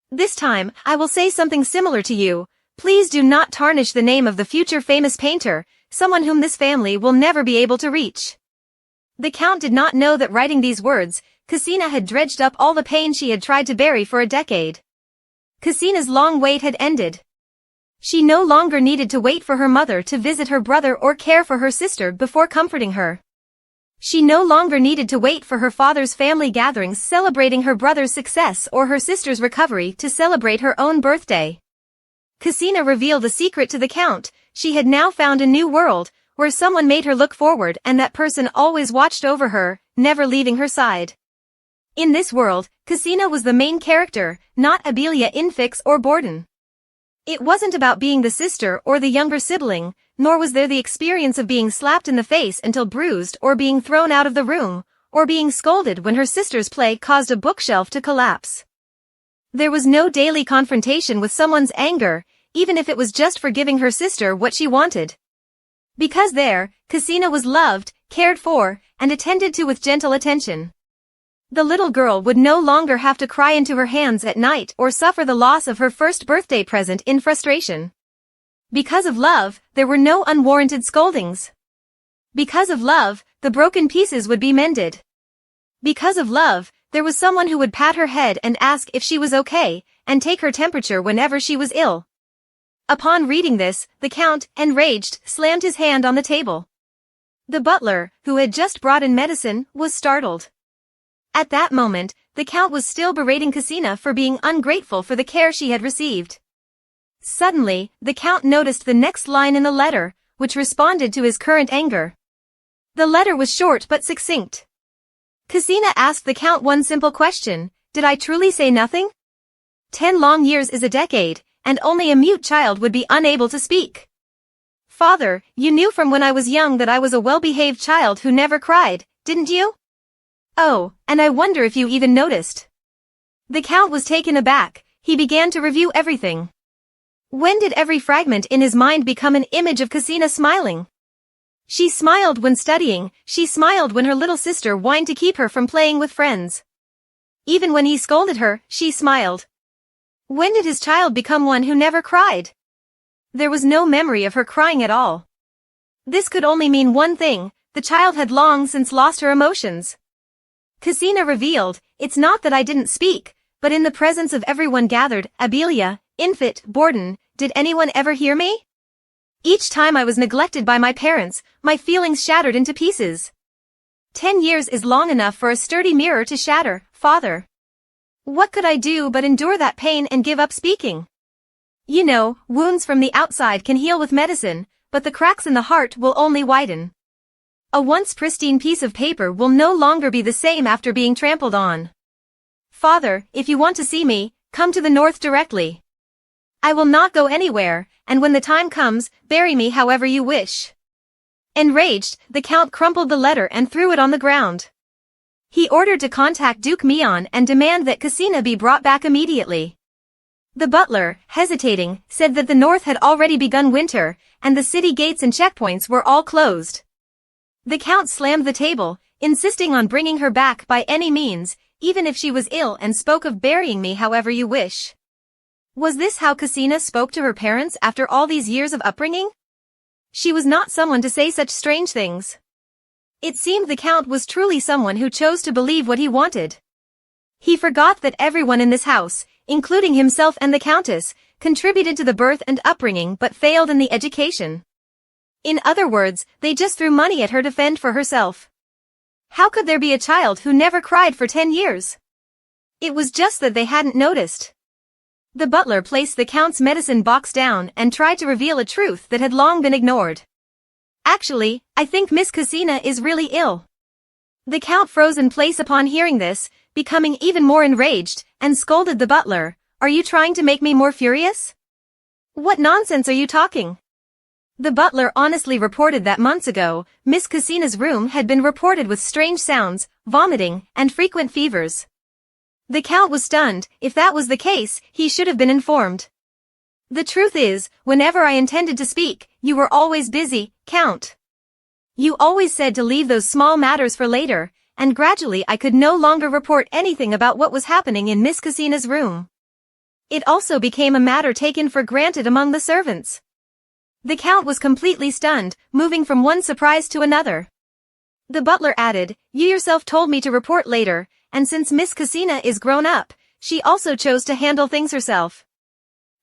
This time, I will say something similar to you. Please do not tarnish the name of the future famous painter, someone whom this family will never be able to reach." The count did not know that writing these words, Cassina had dredged up all the pain she had tried to bury for a decade. Cassina's long wait had ended. She no longer needed to wait for her mother to visit her brother or care for her sister before comforting her. She no longer needed to wait for her father's family gatherings celebrating her brother's success or her sister's recovery to celebrate her own birthday. Cassina revealed a secret to the count. She had now found a new world, where someone made her look forward and that person always watched over her, never leaving her side. In this world, Cassina was the main character, not Abelia Infix or Borden. It wasn't about being the sister or the younger sibling, nor was there the experience of being slapped in the face until bruised or being thrown out of the room, or being scolded when her sister's play caused a bookshelf to collapse. There was no daily confrontation with someone's anger, even if it was just for giving her sister what she wanted. Because there, Cassina was loved, cared for, and attended to with gentle attention. The little girl would no longer have to cry into her hands at night or suffer the loss of her first birthday present in frustration. Because of love, there were no unwarranted scoldings. Because of love, the broken pieces would be mended. Because of love, there was someone who would pat her head and ask if she was okay, and take her temperature whenever she was ill. Upon reading this, the Count, enraged, slammed his hand on the table. The butler, who had just brought in medicine, was startled. At that moment, the Count was still berating Cassina for being ungrateful for the care she had received. Suddenly, the Count noticed the next line in the letter, which responded to his current anger. The letter was short but succinct. Cassina asked the Count one simple question: did I truly say nothing? 10 long years is a decade, and only a mute child would be unable to speak. Father, you knew from when I was young that I was a well-behaved child who never cried, didn't you? Oh, and I wonder if you even noticed. The Count was taken aback. He began to review everything. When did every fragment in his mind become an image of Cassina smiling? She smiled when studying, she smiled when her little sister whined to keep her from playing with friends. Even when he scolded her, she smiled. When did his child become one who never cried? There was no memory of her crying at all. This could only mean one thing: the child had long since lost her emotions. Cassina revealed, it's not that I didn't speak, but in the presence of everyone gathered, Abelia, Infant, Borden, did anyone ever hear me? Each time I was neglected by my parents, my feelings shattered into pieces. 10 years is long enough for a sturdy mirror to shatter, Father. What could I do but endure that pain and give up speaking? You know, wounds from the outside can heal with medicine, but the cracks in the heart will only widen. A once pristine piece of paper will no longer be the same after being trampled on. Father, if you want to see me, come to the north directly. I will not go anywhere, and when the time comes, bury me however you wish. Enraged, the Count crumpled the letter and threw it on the ground. He ordered to contact Duke Mion and demand that Cassina be brought back immediately. The butler, hesitating, said that the north had already begun winter, and the city gates and checkpoints were all closed. The Count slammed the table, insisting on bringing her back by any means, even if she was ill, and spoke of burying me however you wish. Was this how Cassina spoke to her parents after all these years of upbringing? She was not someone to say such strange things. It seemed the Count was truly someone who chose to believe what he wanted. He forgot that everyone in this house, including himself and the Countess, contributed to the birth and upbringing but failed in the education. In other words, they just threw money at her to fend for herself. How could there be a child who never cried for 10 years? It was just that they hadn't noticed. The butler placed the Count's medicine box down and tried to reveal a truth that had long been ignored. Actually, I think Miss Cassina is really ill. The Count froze in place upon hearing this, becoming even more enraged, and scolded the butler. Are you trying to make me more furious? What nonsense are you talking? The butler honestly reported that months ago, Miss Cassina's room had been reported with strange sounds, vomiting, and frequent fevers. The Count was stunned. If that was the case, he should have been informed. The truth is, whenever I intended to speak, you were always busy, Count. You always said to leave those small matters for later, and gradually I could no longer report anything about what was happening in Miss Cassina's room. It also became a matter taken for granted among the servants. The Count was completely stunned, moving from one surprise to another. The butler added, you yourself told me to report later, and since Miss Cassina is grown up, she also chose to handle things herself.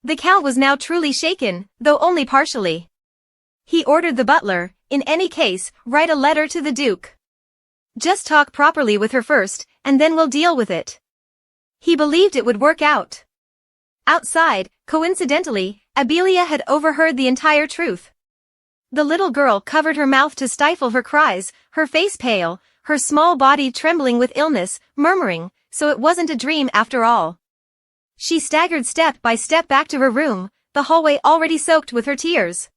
The Count was now truly shaken, though only partially. He ordered the butler, in any case, write a letter to the Duke. Just talk properly with her first, and then we'll deal with it. He believed it would work out. Outside, coincidentally, Abelia had overheard the entire truth. The little girl covered her mouth to stifle her cries, her face pale, her small body trembling with illness, murmuring, so it wasn't a dream after all. She staggered step by step back to her room, the hallway already soaked with her tears.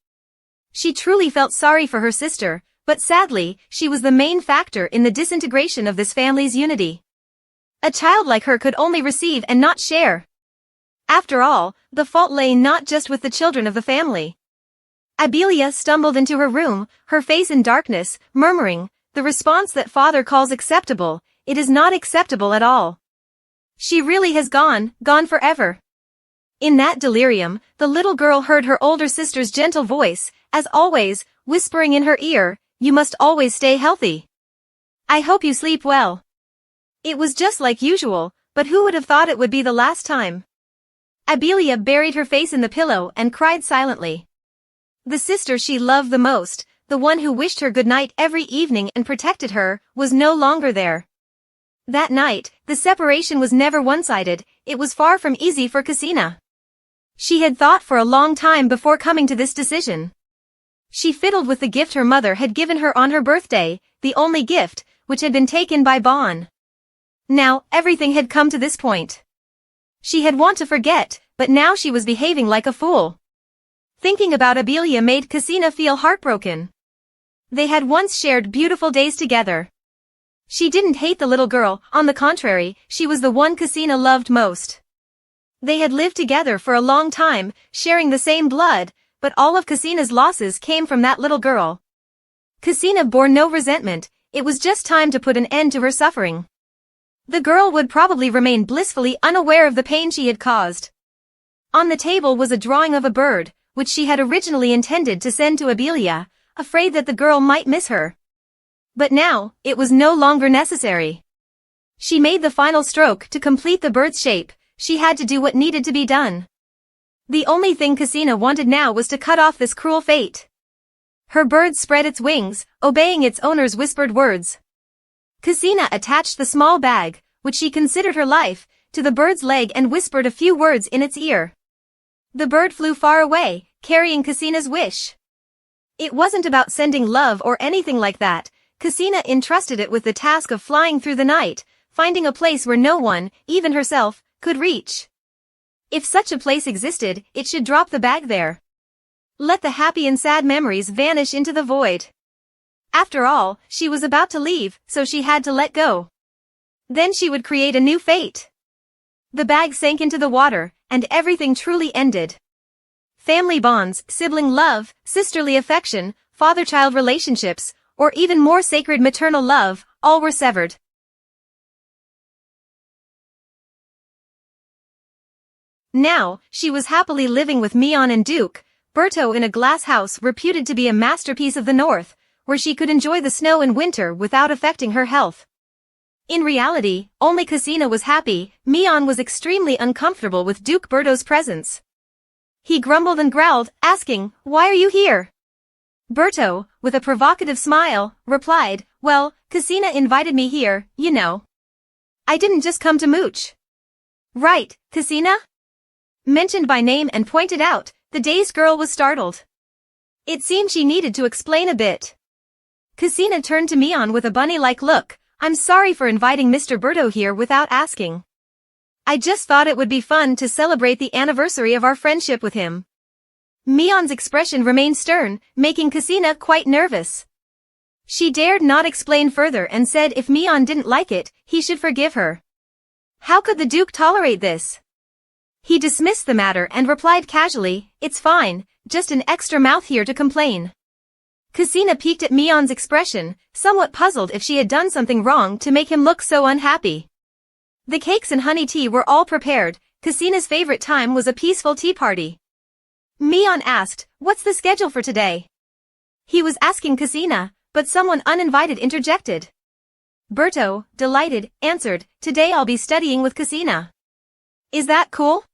She truly felt sorry for her sister, but sadly, she was the main factor in the disintegration of this family's unity. A child like her could only receive and not share. After all, the fault lay not just with the children of the family. Abelia stumbled into her room, her face in darkness, murmuring, the response that father calls acceptable, it is not acceptable at all. She really has gone forever. In that delirium, the little girl heard her older sister's gentle voice, as always, whispering in her ear, you must always stay healthy. I hope you sleep well. It was just like usual, but who would have thought it would be the last time? Abelia buried her face in the pillow and cried silently. The sister she loved the most, the one who wished her good night every evening and protected her, was no longer there. That night, the separation was never one-sided. It was far from easy for Cassina. She had thought for a long time before coming to this decision. She fiddled with the gift her mother had given her on her birthday, the only gift, which had been taken by Bon. Now, everything had come to this point. She had wanted to forget, but now she was behaving like a fool. Thinking about Abelia made Cassina feel heartbroken. They had once shared beautiful days together. She didn't hate the little girl, on the contrary, she was the one Cassina loved most. They had lived together for a long time, sharing the same blood, but all of Cassina's losses came from that little girl. Cassina bore no resentment, it was just time to put an end to her suffering. The girl would probably remain blissfully unaware of the pain she had caused. On the table was a drawing of a bird, which she had originally intended to send to Abelia, afraid that the girl might miss her. But now, it was no longer necessary. She made the final stroke to complete the bird's shape. She had to do what needed to be done. The only thing Cassina wanted now was to cut off this cruel fate. Her bird spread its wings, obeying its owner's whispered words. Cassina attached the small bag, which she considered her life, to the bird's leg and whispered a few words in its ear. The bird flew far away, carrying Cassina's wish. It wasn't about sending love or anything like that. Cassina entrusted it with the task of flying through the night, finding a place where no one, even herself, could reach. If such a place existed, it should drop the bag there. Let the happy and sad memories vanish into the void. After all, she was about to leave, so she had to let go. Then she would create a new fate. The bag sank into the water, and everything truly ended. Family bonds, sibling love, sisterly affection, father-child relationships, or even more sacred maternal love, all were severed. Now, she was happily living with Mion and Duke, Berto in a glass house reputed to be a masterpiece of the north, where she could enjoy the snow in winter without affecting her health. In reality, only Cassina was happy. Mion was extremely uncomfortable with Duke Berto's presence. He grumbled and growled, asking, "Why are you here?" Berto, with a provocative smile, replied, "Well, Cassina invited me here, you know. I didn't just come to mooch." "Right, Cassina?" Mentioned by name and pointed out, the dazed girl was startled. It seemed she needed to explain a bit. Cassina turned to Mion with a bunny-like look. "I'm sorry for inviting Mr. Berto here without asking. I just thought it would be fun to celebrate the anniversary of our friendship with him." Mion's expression remained stern, making Cassina quite nervous. She dared not explain further and said if Mion didn't like it, he should forgive her. How could the Duke tolerate this? He dismissed the matter and replied casually, "It's fine, just an extra mouth here to complain." Cassina peeked at Mion's expression, somewhat puzzled if she had done something wrong to make him look so unhappy. The cakes and honey tea were all prepared. Cassina's favorite time was a peaceful tea party. Mion asked, "What's the schedule for today?" He was asking Cassina, but someone uninvited interjected. Berto, delighted, answered, "Today I'll be studying with Cassina." "Is that cool?"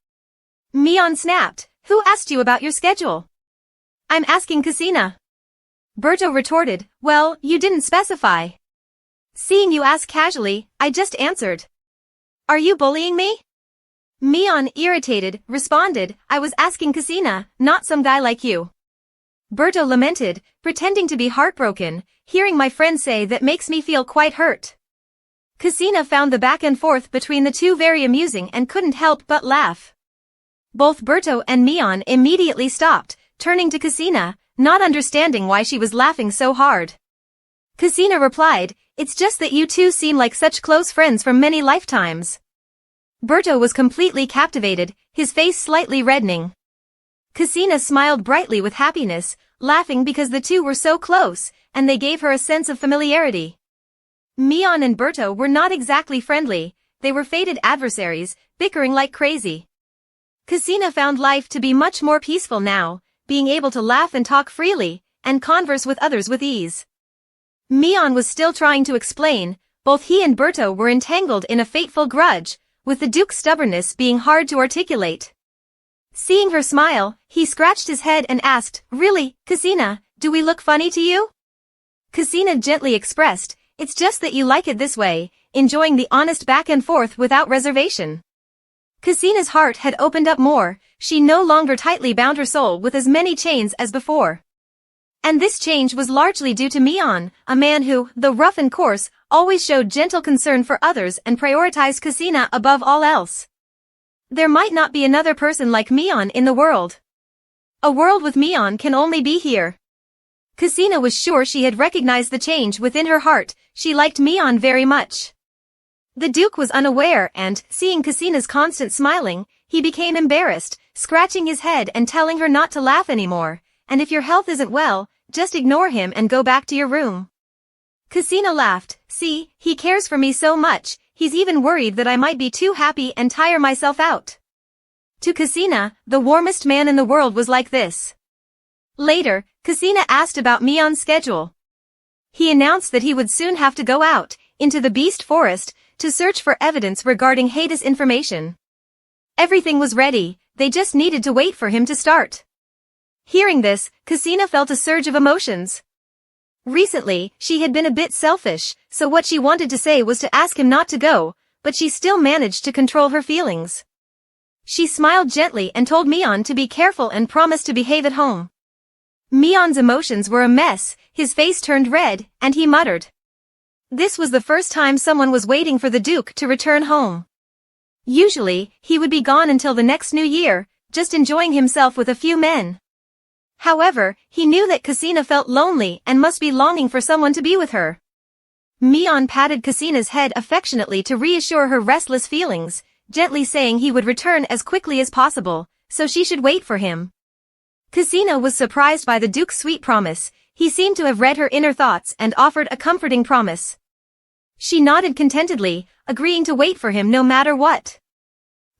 Mion snapped, "Who asked you about your schedule?" "I'm asking Cassina." Berto retorted, "Well, you didn't specify. Seeing you ask casually, I just answered. Are you bullying me?" Mion, irritated, responded, "I was asking Cassina, not some guy like you." Berto lamented, pretending to be heartbroken. "Hearing my friend say that makes me feel quite hurt." Cassina found the back and forth between the two very amusing and couldn't help but laugh. Both Berto and Mion immediately stopped, turning to Cassina, not understanding why she was laughing so hard. Cassina replied, "It's just that you two seem like such close friends from many lifetimes." Berto was completely captivated, his face slightly reddening. Cassina smiled brightly with happiness, laughing because the two were so close, and they gave her a sense of familiarity. Mion and Berto were not exactly friendly, they were fated adversaries, bickering like crazy. Cassina found life to be much more peaceful now, being able to laugh and talk freely, and converse with others with ease. Mion was still trying to explain, both he and Berto were entangled in a fateful grudge, with the Duke's stubbornness being hard to articulate. Seeing her smile, he scratched his head and asked, "Really, Ksina, do we look funny to you?" Ksina gently expressed, "It's just that you like it this way," enjoying the honest back and forth without reservation. Ksina's heart had opened up more, she no longer tightly bound her soul with as many chains as before. And this change was largely due to Mion, a man who, though rough and coarse, always showed gentle concern for others and prioritized Ksina above all else. There might not be another person like Mion in the world. A world with Mion can only be here. Ksina was sure she had recognized the change within her heart, she liked Mion very much. The Duke was unaware and, seeing Ksina's constant smiling, he became embarrassed, scratching his head and telling her not to laugh anymore, and if your health isn't well, just ignore him and go back to your room. Ksina laughed, "See, he cares for me so much, he's even worried that I might be too happy and tire myself out." To Ksina, the warmest man in the world was like this. Later, Ksina asked about Mion's schedule. He announced that he would soon have to go out, into the beast forest, to search for evidence regarding Hades information. Everything was ready, they just needed to wait for him to start. Hearing this, Ksina felt a surge of emotions. Recently, she had been a bit selfish, so what she wanted to say was to ask him not to go, but she still managed to control her feelings. She smiled gently and told Mion to be careful and promised to behave at home. Mion's emotions were a mess, his face turned red, and he muttered. This was the first time someone was waiting for the Duke to return home. Usually, he would be gone until the next New Year, just enjoying himself with a few men. However, he knew that Ksina felt lonely and must be longing for someone to be with her. Mion patted Ksina's head affectionately to reassure her restless feelings, gently saying he would return as quickly as possible, so she should wait for him. Ksina was surprised by the Duke's sweet promise, he seemed to have read her inner thoughts and offered a comforting promise. She nodded contentedly, agreeing to wait for him no matter what.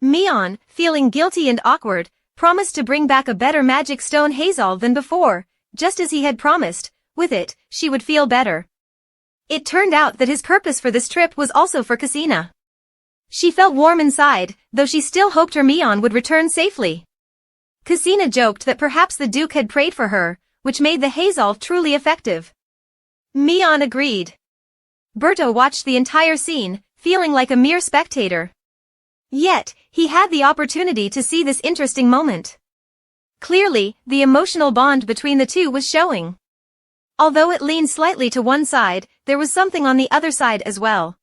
Mion, feeling guilty and awkward, promised to bring back a better magic stone Hazel than before, just as he had promised, with it, she would feel better. It turned out that his purpose for this trip was also for Ksina. She felt warm inside, though she still hoped her Mion would return safely. Ksina joked that perhaps the Duke had prayed for her, which made the Hazel truly effective. Mion agreed. Berto watched the entire scene, feeling like a mere spectator. Yet, he had the opportunity to see this interesting moment. Clearly, the emotional bond between the two was showing. Although it leaned slightly to one side, there was something on the other side as well.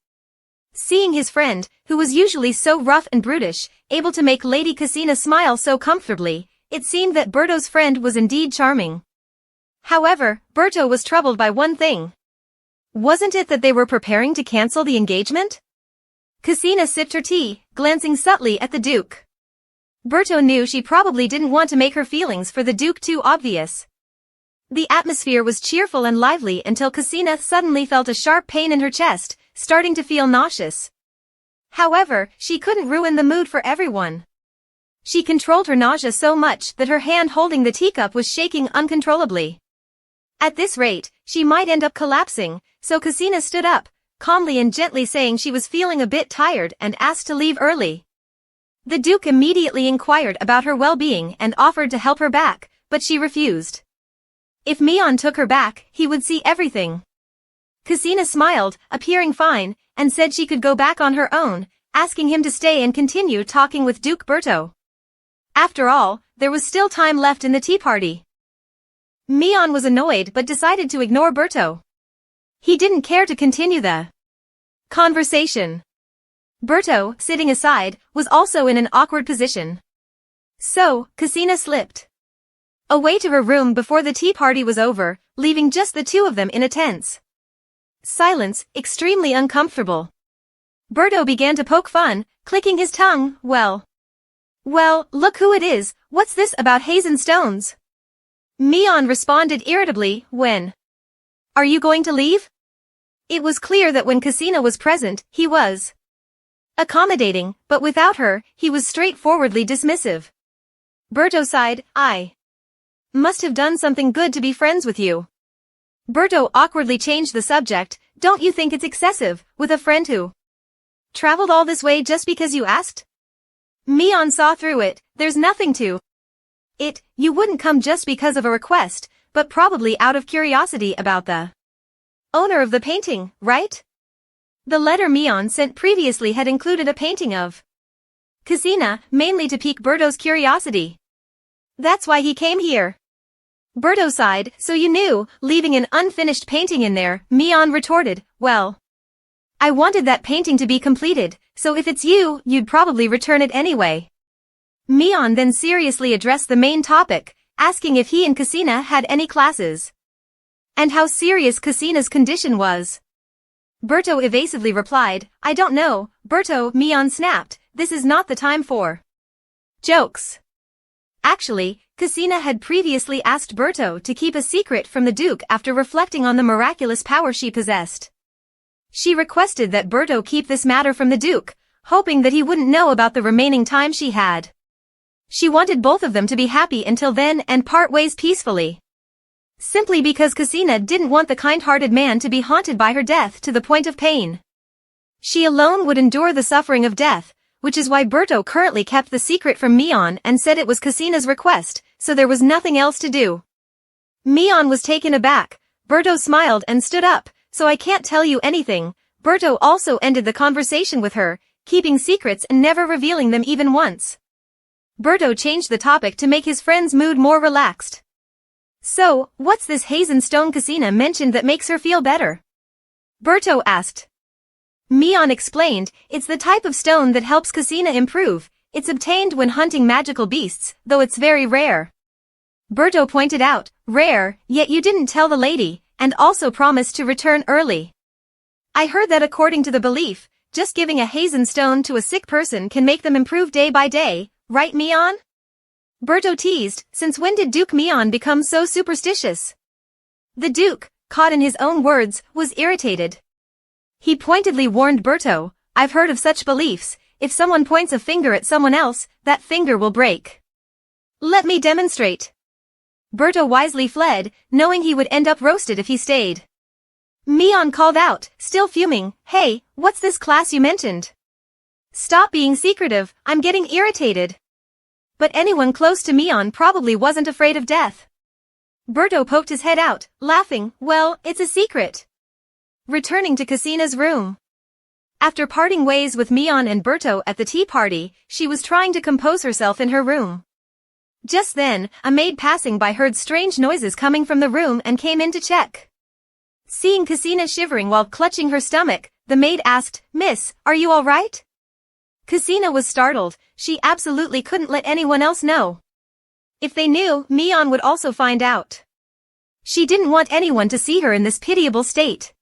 Seeing his friend, who was usually so rough and brutish, able to make Lady Ksina smile so comfortably, it seemed that Berto's friend was indeed charming. However, Berto was troubled by one thing. Wasn't it that they were preparing to cancel the engagement? Ksina sipped her tea, glancing subtly at the Duke. Berto knew she probably didn't want to make her feelings for the Duke too obvious. The atmosphere was cheerful and lively until Ksina suddenly felt a sharp pain in her chest, starting to feel nauseous. However, she couldn't ruin the mood for everyone. She controlled her nausea so much that her hand holding the teacup was shaking uncontrollably. At this rate, she might end up collapsing, so Ksina stood up, calmly and gently saying she was feeling a bit tired and asked to leave early. The Duke immediately inquired about her well-being and offered to help her back, but she refused. If Mion took her back, he would see everything. Ksina smiled, appearing fine, and said she could go back on her own, asking him to stay and continue talking with Duke Berto. After all, there was still time left in the tea party. Mion was annoyed but decided to ignore Berto. He didn't care to continue the conversation. Berto, sitting aside, was also in an awkward position. So, Ksina slipped away to her room before the tea party was over, leaving just the two of them in a tense silence, extremely uncomfortable. Berto began to poke fun, clicking his tongue. Well, look who it is, what's this about Hazen stones? Mion responded irritably, when? Are you going to leave? It was clear that when Ksina was present, he was accommodating, but without her, he was straightforwardly dismissive. Berto sighed, I must have done something good to be friends with you. Berto awkwardly changed the subject, don't you think it's excessive, with a friend who traveled all this way just because you asked? Mion saw through it, there's nothing to You wouldn't come just because of a request, but probably out of curiosity about the owner of the painting, right? The letter Mion sent previously had included a painting of Casina, mainly to pique Berto's curiosity. That's why he came here. Berto sighed. So you knew, leaving an unfinished painting in there, Mion retorted. Well, I wanted that painting to be completed, so if it's you, you'd probably return it anyway. Mion then seriously addressed the main topic, asking if he and Casina had any classes, and how serious Casina's condition was. Berto evasively replied, I don't know, Berto. Mion snapped, this is not the time for jokes. Actually, Casina had previously asked Berto to keep a secret from the Duke after reflecting on the miraculous power she possessed. She requested that Berto keep this matter from the Duke, hoping that he wouldn't know about the remaining time she had. She wanted both of them to be happy until then and part ways peacefully. Simply because Casina didn't want the kind-hearted man to be haunted by her death to the point of pain. She alone would endure the suffering of death, which is why Berto currently kept the secret from Mion and said it was Casina's request, so there was nothing else to do. Mion was taken aback. Berto smiled and stood up, so I can't tell you anything. Berto also ended the conversation with her, keeping secrets and never revealing them even once. Berto changed the topic to make his friend's mood more relaxed. So, what's this Hazen stone Casina mentioned that makes her feel better? Berto asked. Mion explained, it's the type of stone that helps Casina improve. It's obtained when hunting magical beasts, though it's very rare. Berto pointed out, rare, yet you didn't tell the lady, and also promised to return early. I heard that according to the belief, just giving a Hazen stone to a sick person can make them improve day by day, right Mion? Berto teased, since when did Duke Mion become so superstitious? The Duke, caught in his own words, was irritated. He pointedly warned Berto, I've heard of such beliefs, if someone points a finger at someone else, that finger will break. Let me demonstrate. Berto wisely fled, knowing he would end up roasted if he stayed. Mion called out, still fuming, hey, what's this class you mentioned? Stop being secretive, I'm getting irritated. But anyone close to Mion probably wasn't afraid of death. Berto poked his head out, laughing, well, it's a secret. Returning to Casina's room. After parting ways with Mion and Berto at the tea party, she was trying to compose herself in her room. Just then, a maid passing by heard strange noises coming from the room and came in to check. Seeing Casina shivering while clutching her stomach, the maid asked, Miss, are you all right? Casina was startled. She absolutely couldn't let anyone else know. If they knew, Mion would also find out. She didn't want anyone to see her in this pitiable state.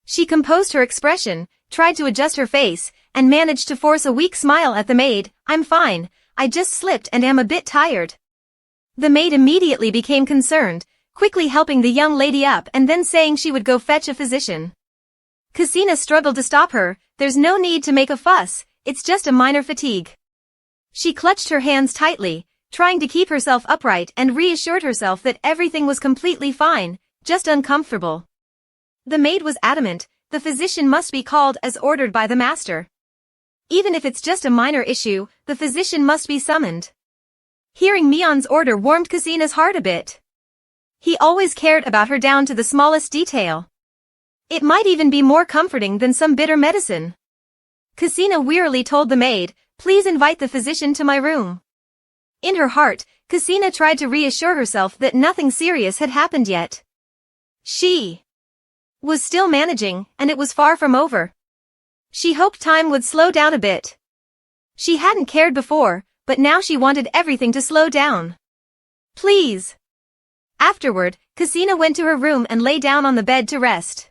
She composed her expression, tried to adjust her face, and managed to force a weak smile at the maid. I'm fine, I just slipped and am a bit tired. The maid immediately became concerned, quickly helping the young lady up and then saying she would go fetch a physician. Casina struggled to stop her. There's no need to make a fuss, it's just a minor fatigue. She clutched her hands tightly, trying to keep herself upright and reassured herself that everything was completely fine, just uncomfortable. The maid was adamant, the physician must be called as ordered by the master. Even if it's just a minor issue, the physician must be summoned. Hearing Mion's order warmed Casina's heart a bit. He always cared about her down to the smallest detail. It might even be more comforting than some bitter medicine. Casina wearily told the maid, please invite the physician to my room. In her heart, Casina tried to reassure herself that nothing serious had happened yet. She was still managing, and it was far from over. She hoped time would slow down a bit. She hadn't cared before, but now she wanted everything to slow down. Please. Afterward, Casina went to her room and lay down on the bed to rest.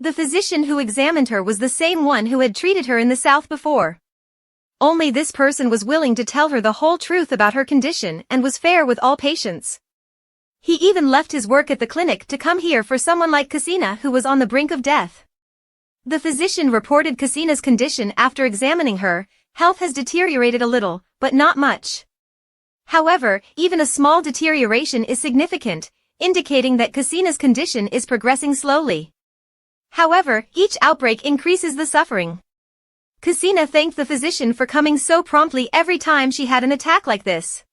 The physician who examined her was the same one who had treated her in the south before. Only this person was willing to tell her the whole truth about her condition and was fair with all patients. He even left his work at the clinic to come here for someone like Casina who was on the brink of death. The physician reported Casina's condition after examining her. Health has deteriorated a little, but not much. However, even a small deterioration is significant, indicating that Casina's condition is progressing slowly. However, each outbreak increases the suffering. Casina thanked the physician for coming so promptly every time she had an attack like this.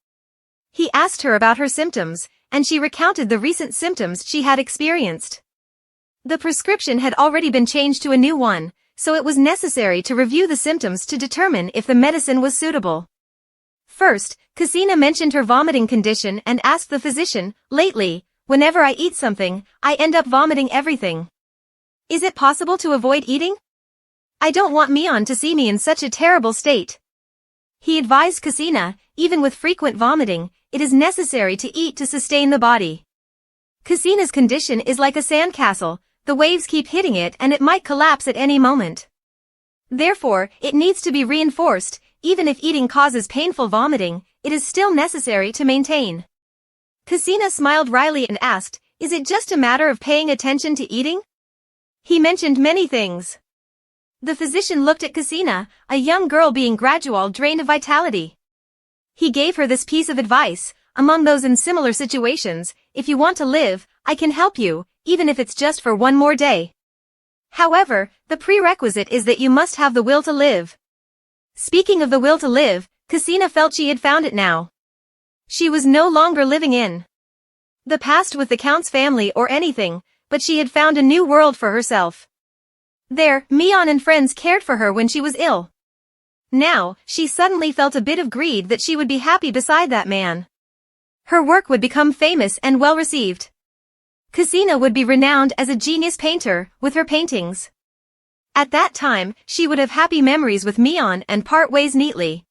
He asked her about her symptoms, and she recounted the recent symptoms she had experienced. The prescription had already been changed to a new one, so it was necessary to review the symptoms to determine if the medicine was suitable. First, Casina mentioned her vomiting condition and asked the physician, "Lately, whenever I eat something, I end up vomiting everything. Is it possible to avoid eating? I don't want Mion to see me in such a terrible state." He advised Casina, even with frequent vomiting, it is necessary to eat to sustain the body. Casina's condition is like a sandcastle, the waves keep hitting it and it might collapse at any moment. Therefore, it needs to be reinforced, even if eating causes painful vomiting, it is still necessary to maintain. Casina smiled wryly and asked, "Is it just a matter of paying attention to eating?" He mentioned many things. The physician looked at Casina, a young girl being gradually drained of vitality. He gave her this piece of advice, among those in similar situations, "If you want to live, I can help you, even if it's just for one more day. However, the prerequisite is that you must have the will to live." Speaking of the will to live, Casina felt she had found it now. She was no longer living in the past with the Count's family or anything, but she had found a new world for herself. There, Mion and friends cared for her when she was ill. Now, she suddenly felt a bit of greed that she would be happy beside that man. Her work would become famous and well received. Casina would be renowned as a genius painter, with her paintings. At that time, she would have happy memories with Mion and part ways neatly.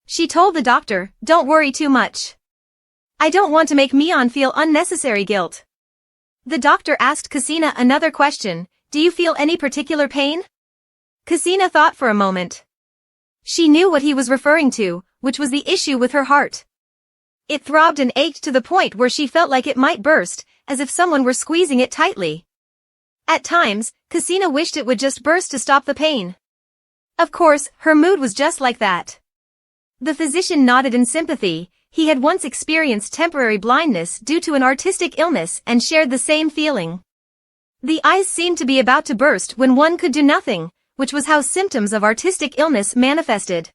She told the doctor, "Don't worry too much. I don't want to make Mion feel unnecessary guilt." The doctor asked Casina another question, "Do you feel any particular pain?" Casina thought for a moment. She knew what he was referring to, which was the issue with her heart. It throbbed and ached to the point where she felt like it might burst, as if someone were squeezing it tightly. At times, Casina wished it would just burst to stop the pain. Of course, her mood was just like that. The physician nodded in sympathy. He had once experienced temporary blindness due to an artistic illness and shared the same feeling. The eyes seemed to be about to burst when one could do nothing, which was how symptoms of artistic illness manifested.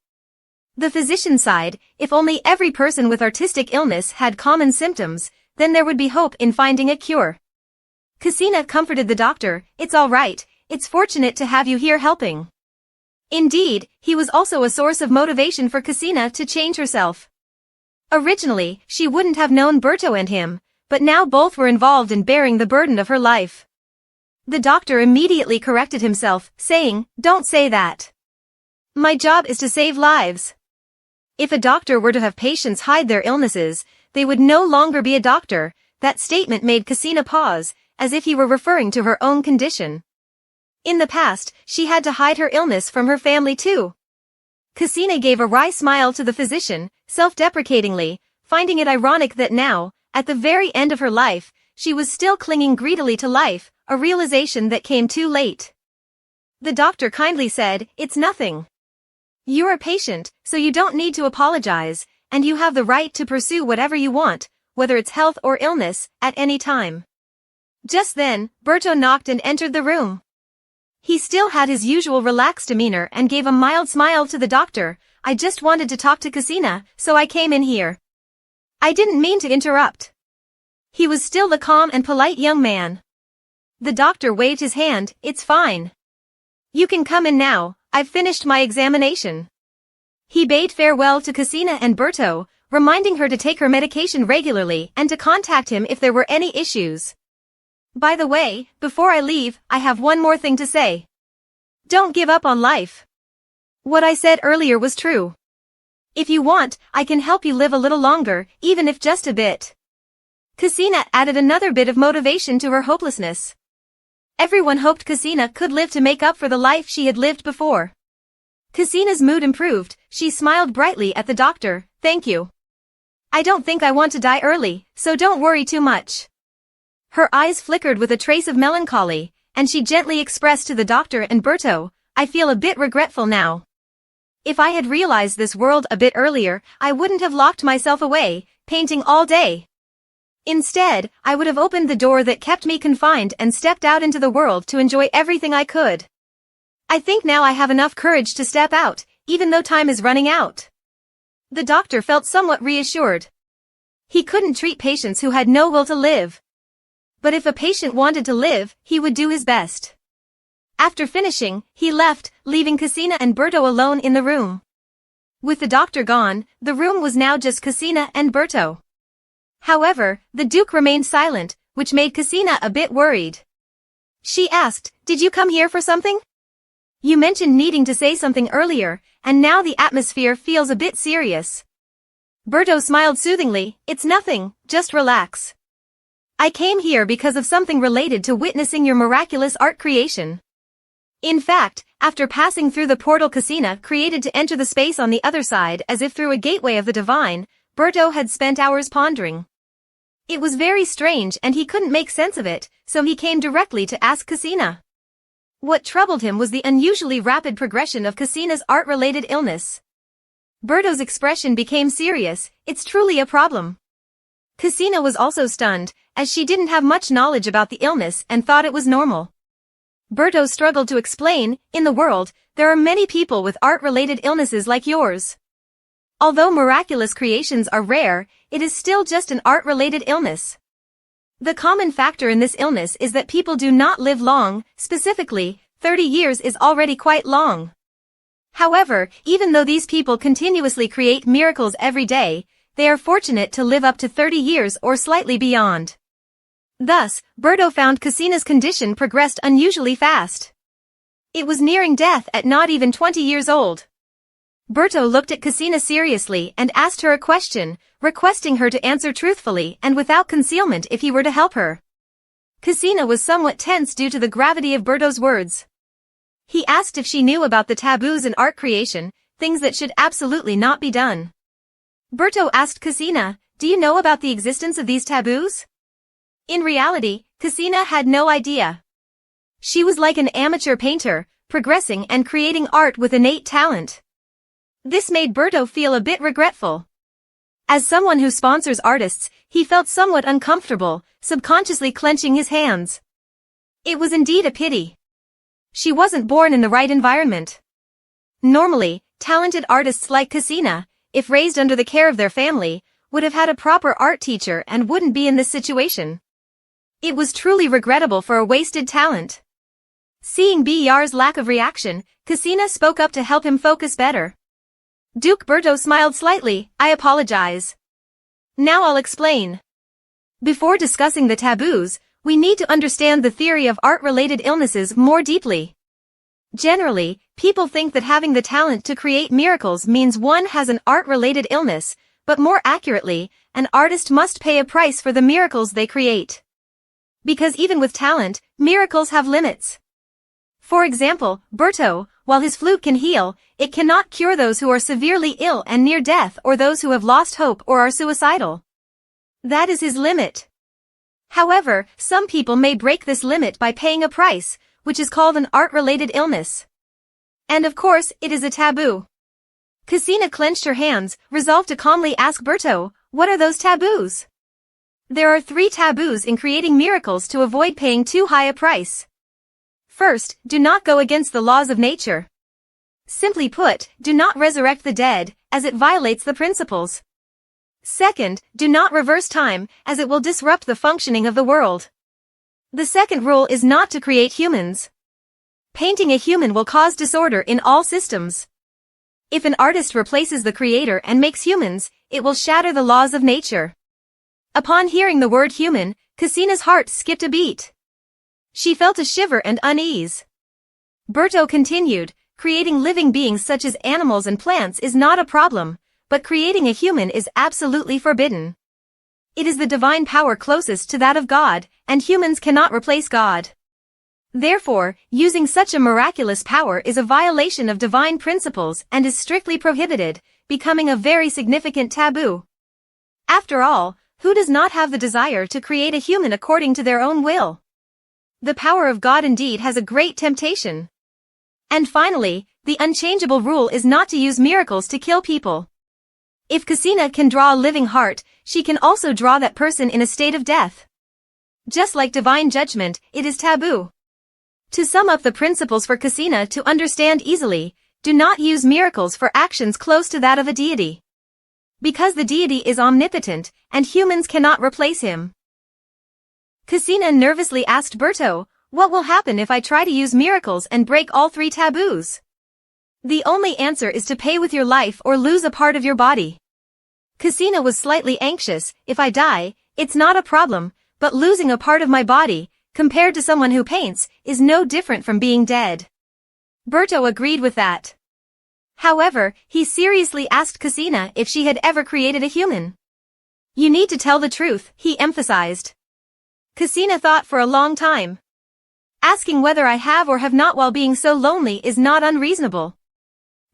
The physician sighed, if only every person with artistic illness had common symptoms, then there would be hope in finding a cure. Casina comforted the doctor, "It's all right, it's fortunate to have you here helping." Indeed, he was also a source of motivation for Casina to change herself. Originally, she wouldn't have known Berto and him, but now both were involved in bearing the burden of her life. The doctor immediately corrected himself, saying, "Don't say that. My job is to save lives." If a doctor were to have patients hide their illnesses, they would no longer be a doctor. That statement made Casina pause, as if he were referring to her own condition. In the past, she had to hide her illness from her family too. Casina gave a wry smile to the physician, self-deprecatingly, finding it ironic that now, at the very end of her life, she was still clinging greedily to life, a realization that came too late. The doctor kindly said, "It's nothing. You're a patient, so you don't need to apologize, and you have the right to pursue whatever you want, whether it's health or illness, at any time." Just then, Berto knocked and entered the room. He still had his usual relaxed demeanor and gave a mild smile to the doctor. "I just wanted to talk to Casina, so I came in here. I didn't mean to interrupt." He was still the calm and polite young man. The doctor waved his hand, "It's fine. You can come in now, I've finished my examination." He bade farewell to Casina and Berto, reminding her to take her medication regularly and to contact him if there were any issues. "By the way, before I leave, I have one more thing to say. Don't give up on life. What I said earlier was true. If you want, I can help you live a little longer, even if just a bit." Casina added another bit of motivation to her hopelessness. Everyone hoped Casina could live to make up for the life she had lived before. Casina's mood improved, she smiled brightly at the doctor, "Thank you. I don't think I want to die early, so don't worry too much." Her eyes flickered with a trace of melancholy, and she gently expressed to the doctor and Berto, "I feel a bit regretful now. If I had realized this world a bit earlier, I wouldn't have locked myself away, painting all day. Instead, I would have opened the door that kept me confined and stepped out into the world to enjoy everything I could. I think now I have enough courage to step out, even though time is running out." The doctor felt somewhat reassured. He couldn't treat patients who had no will to live. But if a patient wanted to live, he would do his best. After finishing, he left, leaving Cassina and Berto alone in the room. With the doctor gone, the room was now just Cassina and Berto. However, the Duke remained silent, which made Cassina a bit worried. She asked, "Did you come here for something? You mentioned needing to say something earlier, and now the atmosphere feels a bit serious." Berto smiled soothingly, "It's nothing, just relax. I came here because of something related to witnessing your miraculous art creation. In fact, after passing through the portal Cassina created to enter the space on the other side as if through a gateway of the divine, Berto had spent hours pondering. It was very strange and he couldn't make sense of it, so he came directly to ask Cassina. What troubled him was the unusually rapid progression of Cassina's art-related illness. Berto's expression became serious. "It's truly a problem." Cassina was also stunned, as she didn't have much knowledge about the illness and thought it was normal. Berto struggled to explain, "In the world, there are many people with art-related illnesses like yours. Although miraculous creations are rare, it is still just an art-related illness. The common factor in this illness is that people do not live long, specifically, 30 years is already quite long. However, even though these people continuously create miracles every day, they are fortunate to live up to 30 years or slightly beyond." Thus, Berto found Cassina's condition progressed unusually fast. It was nearing death at not even 20 years old. Berto looked at Cassina seriously and asked her a question, requesting her to answer truthfully and without concealment if he were to help her. Cassina was somewhat tense due to the gravity of Berto's words. He asked if she knew about the taboos in art creation, things that should absolutely not be done. Berto asked Cassina, "Do you know about the existence of these taboos?" In reality, Cassina had no idea. She was like an amateur painter, progressing and creating art with innate talent. This made Berto feel a bit regretful. As someone who sponsors artists, he felt somewhat uncomfortable, subconsciously clenching his hands. It was indeed a pity. She wasn't born in the right environment. Normally, talented artists like Cassina, if raised under the care of their family, would have had a proper art teacher and wouldn't be in this situation. It was truly regrettable for a wasted talent. Seeing Br's lack of reaction, Cassina spoke up to help him focus better. Duke Berto smiled slightly, "I apologize. Now I'll explain. Before discussing the taboos, we need to understand the theory of art-related illnesses more deeply. Generally, people think that having the talent to create miracles means one has an art-related illness, but more accurately, an artist must pay a price for the miracles they create. Because even with talent, miracles have limits. For example, Berto, while his flute can heal, it cannot cure those who are severely ill and near death or those who have lost hope or are suicidal. That is his limit. However, some people may break this limit by paying a price, which is called an art-related illness. And of course, it is a taboo." Cassina clenched her hands, resolved to calmly ask Berto, "What are those taboos?" There are 3 taboos in creating miracles to avoid paying too high a price. First, do not go against the laws of nature. Simply put, do not resurrect the dead, as it violates the principles. Second, do not reverse time, as it will disrupt the functioning of the world. The second rule is not to create humans. Painting a human will cause disorder in all systems. If an artist replaces the creator and makes humans, it will shatter the laws of nature. Upon hearing the word human, Cassina's heart skipped a beat. She felt a shiver and unease. Berto continued, "Creating living beings such as animals and plants is not a problem, but creating a human is absolutely forbidden. It is the divine power closest to that of God, and humans cannot replace God. Therefore, using such a miraculous power is a violation of divine principles and is strictly prohibited, becoming a very significant taboo. After all, who does not have the desire to create a human according to their own will? The power of God indeed has a great temptation. And finally, the unchangeable rule is not to use miracles to kill people. If Cassina can draw a living heart, she can also draw that person in a state of death. Just like divine judgment, it is taboo. To sum up the principles for Cassina to understand easily, do not use miracles for actions close to that of a deity. Because the deity is omnipotent, and humans cannot replace him. Cassina nervously asked Berto, "What will happen if I try to use miracles and break all 3 taboos?" "The only answer is to pay with your life or lose a part of your body." Cassina was slightly anxious. "If I die, it's not a problem, but losing a part of my body, compared to someone who paints, is no different from being dead." Berto agreed with that. However, he seriously asked Cassina if she had ever created a human. "You need to tell the truth," he emphasized. Cassina thought for a long time. Asking whether I have or have not while being so lonely is not unreasonable.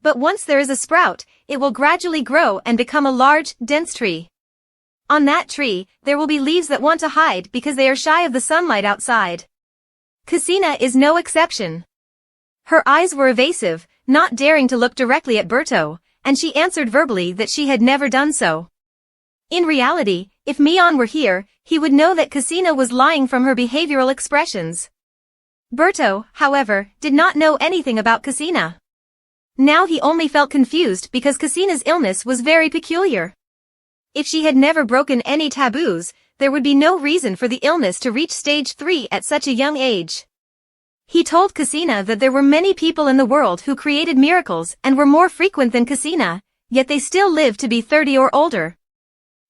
But once there is a sprout, it will gradually grow and become a large, dense tree. On that tree, there will be leaves that want to hide because they are shy of the sunlight outside. Cassina is no exception. Her eyes were evasive, not daring to look directly at Berto, and she answered verbally that she had never done so. In reality, if Mion were here, he would know that Cassina was lying from her behavioral expressions. Berto, however, did not know anything about Cassina. Now he only felt confused because Cassina's illness was very peculiar. If she had never broken any taboos, there would be no reason for the illness to reach stage 3 at such a young age. He told Cassina that there were many people in the world who created miracles and were more frequent than Cassina, yet they still lived to be 30 or older.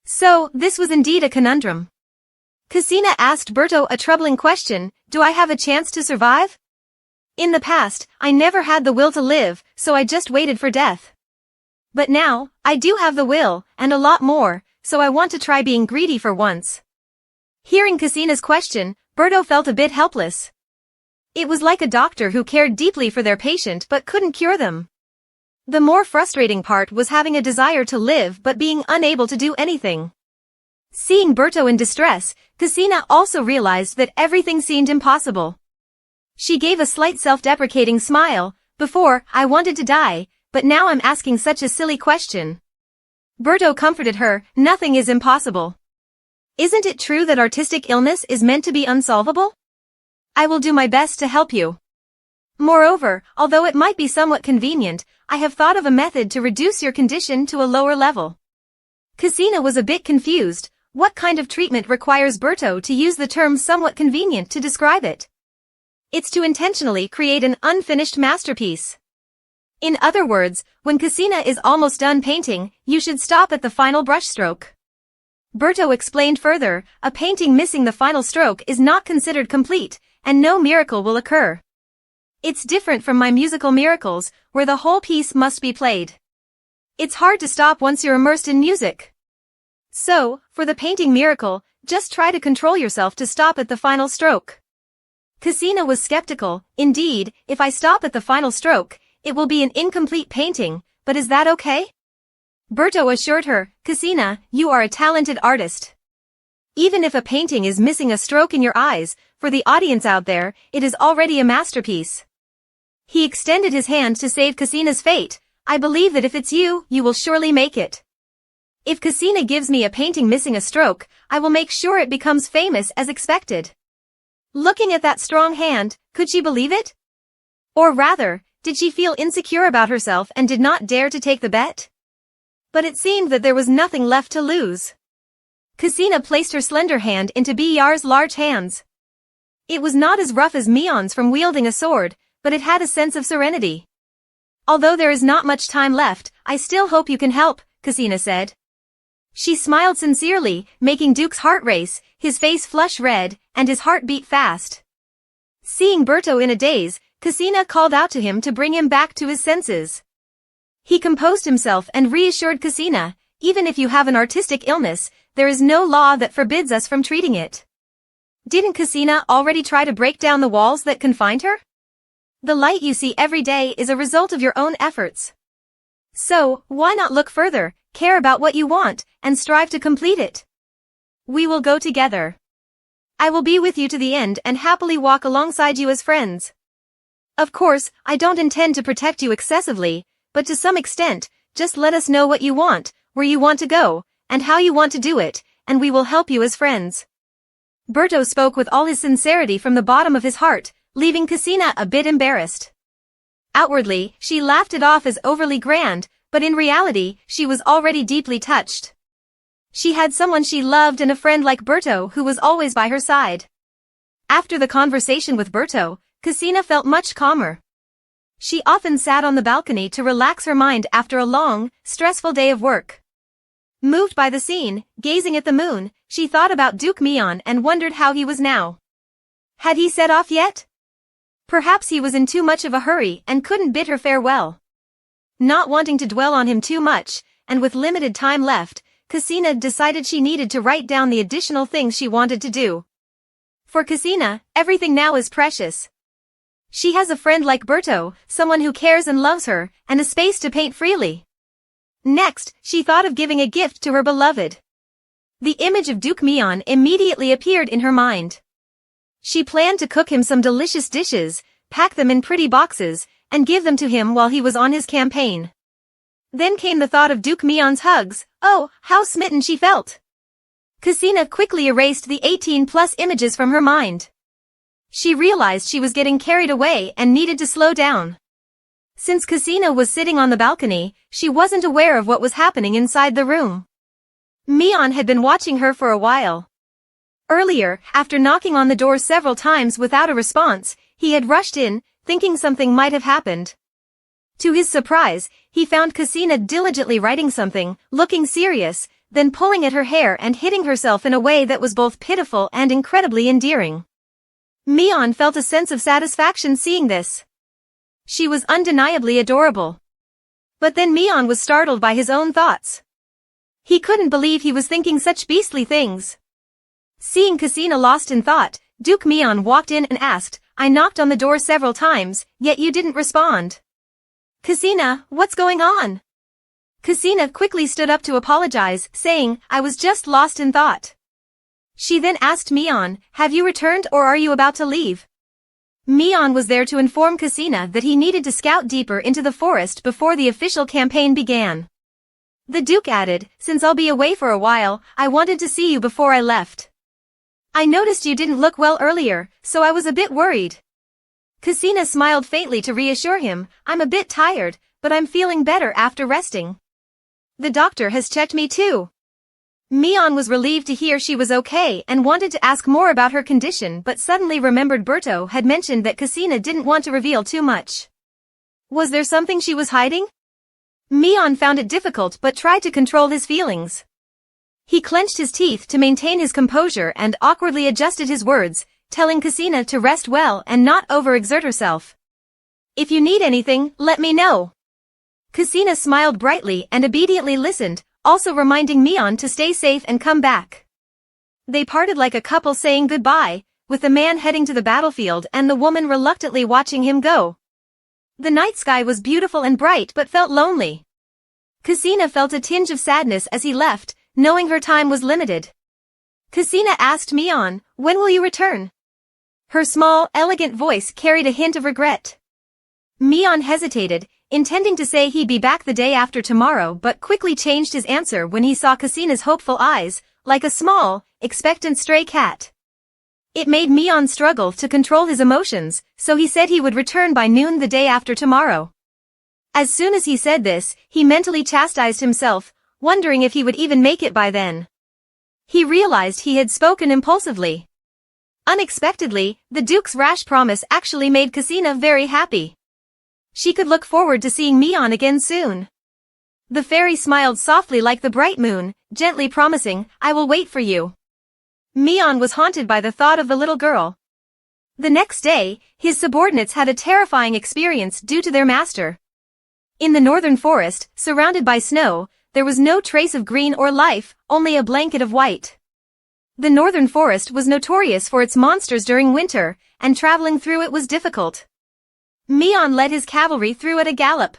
So, this was indeed a conundrum. Cassina asked Berto a troubling question: "Do I have a chance to survive? In the past, I never had the will to live, so I just waited for death. But now, I do have the will, and a lot more, so I want to try being greedy for once." Hearing Cassina's question, Berto felt a bit helpless. It was like a doctor who cared deeply for their patient but couldn't cure them. The more frustrating part was having a desire to live but being unable to do anything. Seeing Berto in distress, Cassina also realized that everything seemed impossible. She gave a slight self-deprecating smile. "Before, I wanted to die, but now I'm asking such a silly question." Berto comforted her. "Nothing is impossible. Isn't it true that artistic illness is meant to be unsolvable? I will do my best to help you. Moreover, although it might be somewhat convenient, I have thought of a method to reduce your condition to a lower level." Cassina was a bit confused. What kind of treatment requires Berto to use the term somewhat convenient to describe it? It's to intentionally create an unfinished masterpiece. In other words, when Cassina is almost done painting, you should stop at the final brushstroke. Berto explained further, "A painting missing the final stroke is not considered complete, and no miracle will occur. It's different from my musical miracles, where the whole piece must be played. It's hard to stop once you're immersed in music. So, for the painting miracle, just try to control yourself to stop at the final stroke." Cassina was skeptical. "Indeed, if I stop at the final stroke, it will be an incomplete painting, but is that okay?" Berto assured her, "Cassina, you are a talented artist. Even if a painting is missing a stroke in your eyes, for the audience out there, it is already a masterpiece." He extended his hand to save Cassina's fate. "I believe that if it's you, you will surely make it. If Cassina gives me a painting missing a stroke, I will make sure it becomes famous as expected." Looking at that strong hand, could she believe it? Or rather, did she feel insecure about herself and did not dare to take the bet? But it seemed that there was nothing left to lose. Cassina placed her slender hand into Biyar's large hands. It was not as rough as Mion's from wielding a sword, but it had a sense of serenity. "Although there is not much time left, I still hope you can help," Cassina said. She smiled sincerely, making Duke's heart race, his face flush red, and his heart beat fast. Seeing Berto in a daze, Cassina called out to him to bring him back to his senses. He composed himself and reassured Cassina, "Even if you have an artistic illness, there is no law that forbids us from treating it." Didn't Cassina already try to break down the walls that confined her? The light you see every day is a result of your own efforts. So, why not look further, care about what you want, and strive to complete it? We will go together. I will be with you to the end and happily walk alongside you as friends. Of course, I don't intend to protect you excessively, but to some extent, just let us know what you want, where you want to go, and how you want to do it, and we will help you as friends." Berto spoke with all his sincerity from the bottom of his heart, leaving Cassina a bit embarrassed. Outwardly, she laughed it off as overly grand, but in reality, she was already deeply touched. She had someone she loved and a friend like Berto who was always by her side. After the conversation with Berto, Cassina felt much calmer. She often sat on the balcony to relax her mind after a long, stressful day of work. Moved by the scene, gazing at the moon, she thought about Duke Mion and wondered how he was now. Had he set off yet? Perhaps he was in too much of a hurry and couldn't bid her farewell. Not wanting to dwell on him too much, and with limited time left, Cassina decided she needed to write down the additional things she wanted to do. For Cassina, everything now is precious. She has a friend like Berto, someone who cares and loves her, and a space to paint freely. Next, she thought of giving a gift to her beloved. The image of Duke Mion immediately appeared in her mind. She planned to cook him some delicious dishes, pack them in pretty boxes, and give them to him while he was on his campaign. Then came the thought of Duke Mion's hugs. Oh, how smitten she felt! Cassina quickly erased the 18+ images from her mind. She realized she was getting carried away and needed to slow down. Since Cassina was sitting on the balcony, she wasn't aware of what was happening inside the room. Mion had been watching her for a while. Earlier, after knocking on the door several times without a response, he had rushed in, thinking something might have happened. To his surprise, he found Cassina diligently writing something, looking serious, then pulling at her hair and hitting herself in a way that was both pitiful and incredibly endearing. Mion felt a sense of satisfaction seeing this. She was undeniably adorable. But then Mion was startled by his own thoughts. He couldn't believe he was thinking such beastly things. Seeing Cassina lost in thought, Duke Mion walked in and asked, "I knocked on the door several times, yet you didn't respond." "Cassina, what's going on?" Cassina quickly stood up to apologize, saying, "I was just lost in thought." She then asked Mion, "Have you returned or are you about to leave?" Mion was there to inform Cassina that he needed to scout deeper into the forest before the official campaign began. The Duke added, "Since I'll be away for a while, I wanted to see you before I left. I noticed you didn't look well earlier, so I was a bit worried." Cassina smiled faintly to reassure him, "I'm a bit tired, but I'm feeling better after resting. The doctor has checked me too." Mion was relieved to hear she was okay and wanted to ask more about her condition but suddenly remembered Berto had mentioned that Cassina didn't want to reveal too much. Was there something she was hiding? Mion found it difficult but tried to control his feelings. He clenched his teeth to maintain his composure and awkwardly adjusted his words, telling Cassina to rest well and not overexert herself. "If you need anything, let me know." Cassina smiled brightly and obediently listened, also reminding Mion to stay safe and come back. They parted like a couple saying goodbye, with the man heading to the battlefield and the woman reluctantly watching him go. The night sky was beautiful and bright but felt lonely. Cassina felt a tinge of sadness as he left, knowing her time was limited. Cassina asked Mion, "When will you return?" Her small, elegant voice carried a hint of regret. Mion hesitated, intending to say he'd be back the day after tomorrow but quickly changed his answer when he saw Cassina's hopeful eyes, like a small, expectant stray cat. It made Mion struggle to control his emotions, so he said he would return by noon the day after tomorrow. As soon as he said this, he mentally chastised himself, wondering if he would even make it by then. He realized he had spoken impulsively. Unexpectedly, the Duke's rash promise actually made Cassina very happy. She could look forward to seeing Mion again soon. The fairy smiled softly like the bright moon, gently promising, "I will wait for you." Mion was haunted by the thought of the little girl. The next day, his subordinates had a terrifying experience due to their master. In the northern forest, surrounded by snow, there was no trace of green or life, only a blanket of white. The northern forest was notorious for its monsters during winter, and traveling through it was difficult. Mion led his cavalry through at a gallop.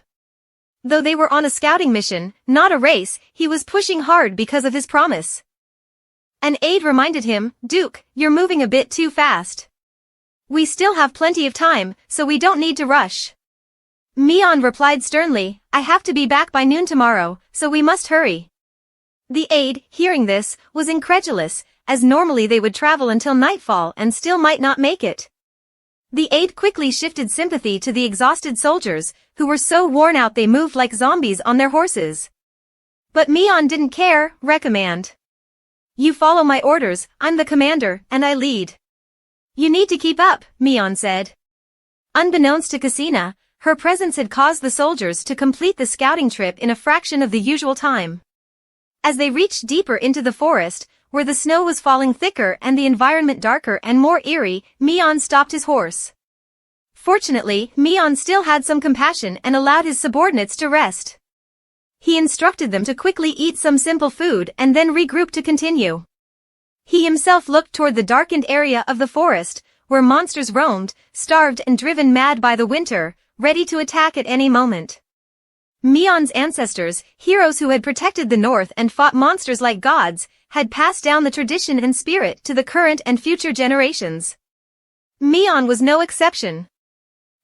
Though they were on a scouting mission, not a race, he was pushing hard because of his promise. An aide reminded him, "Duke, you're moving a bit too fast. We still have plenty of time, so we don't need to rush." Mion replied sternly, "I have to be back by noon tomorrow, so we must hurry." The aide, hearing this, was incredulous, as normally they would travel until nightfall and still might not make it. The aide quickly shifted sympathy to the exhausted soldiers, who were so worn out they moved like zombies on their horses. But Mion didn't care, recommend. You follow my orders, I'm the commander, and I lead. You need to keep up, Mion said. Unbeknownst to Cassina, her presence had caused the soldiers to complete the scouting trip in a fraction of the usual time. As they reached deeper into the forest, where the snow was falling thicker and the environment darker and more eerie, Mion stopped his horse. Fortunately, Mion still had some compassion and allowed his subordinates to rest. He instructed them to quickly eat some simple food and then regroup to continue. He himself looked toward the darkened area of the forest, where monsters roamed, starved and driven mad by the winter, ready to attack at any moment. Mion's ancestors, heroes who had protected the north and fought monsters like gods, had passed down the tradition and spirit to the current and future generations. Mion was no exception.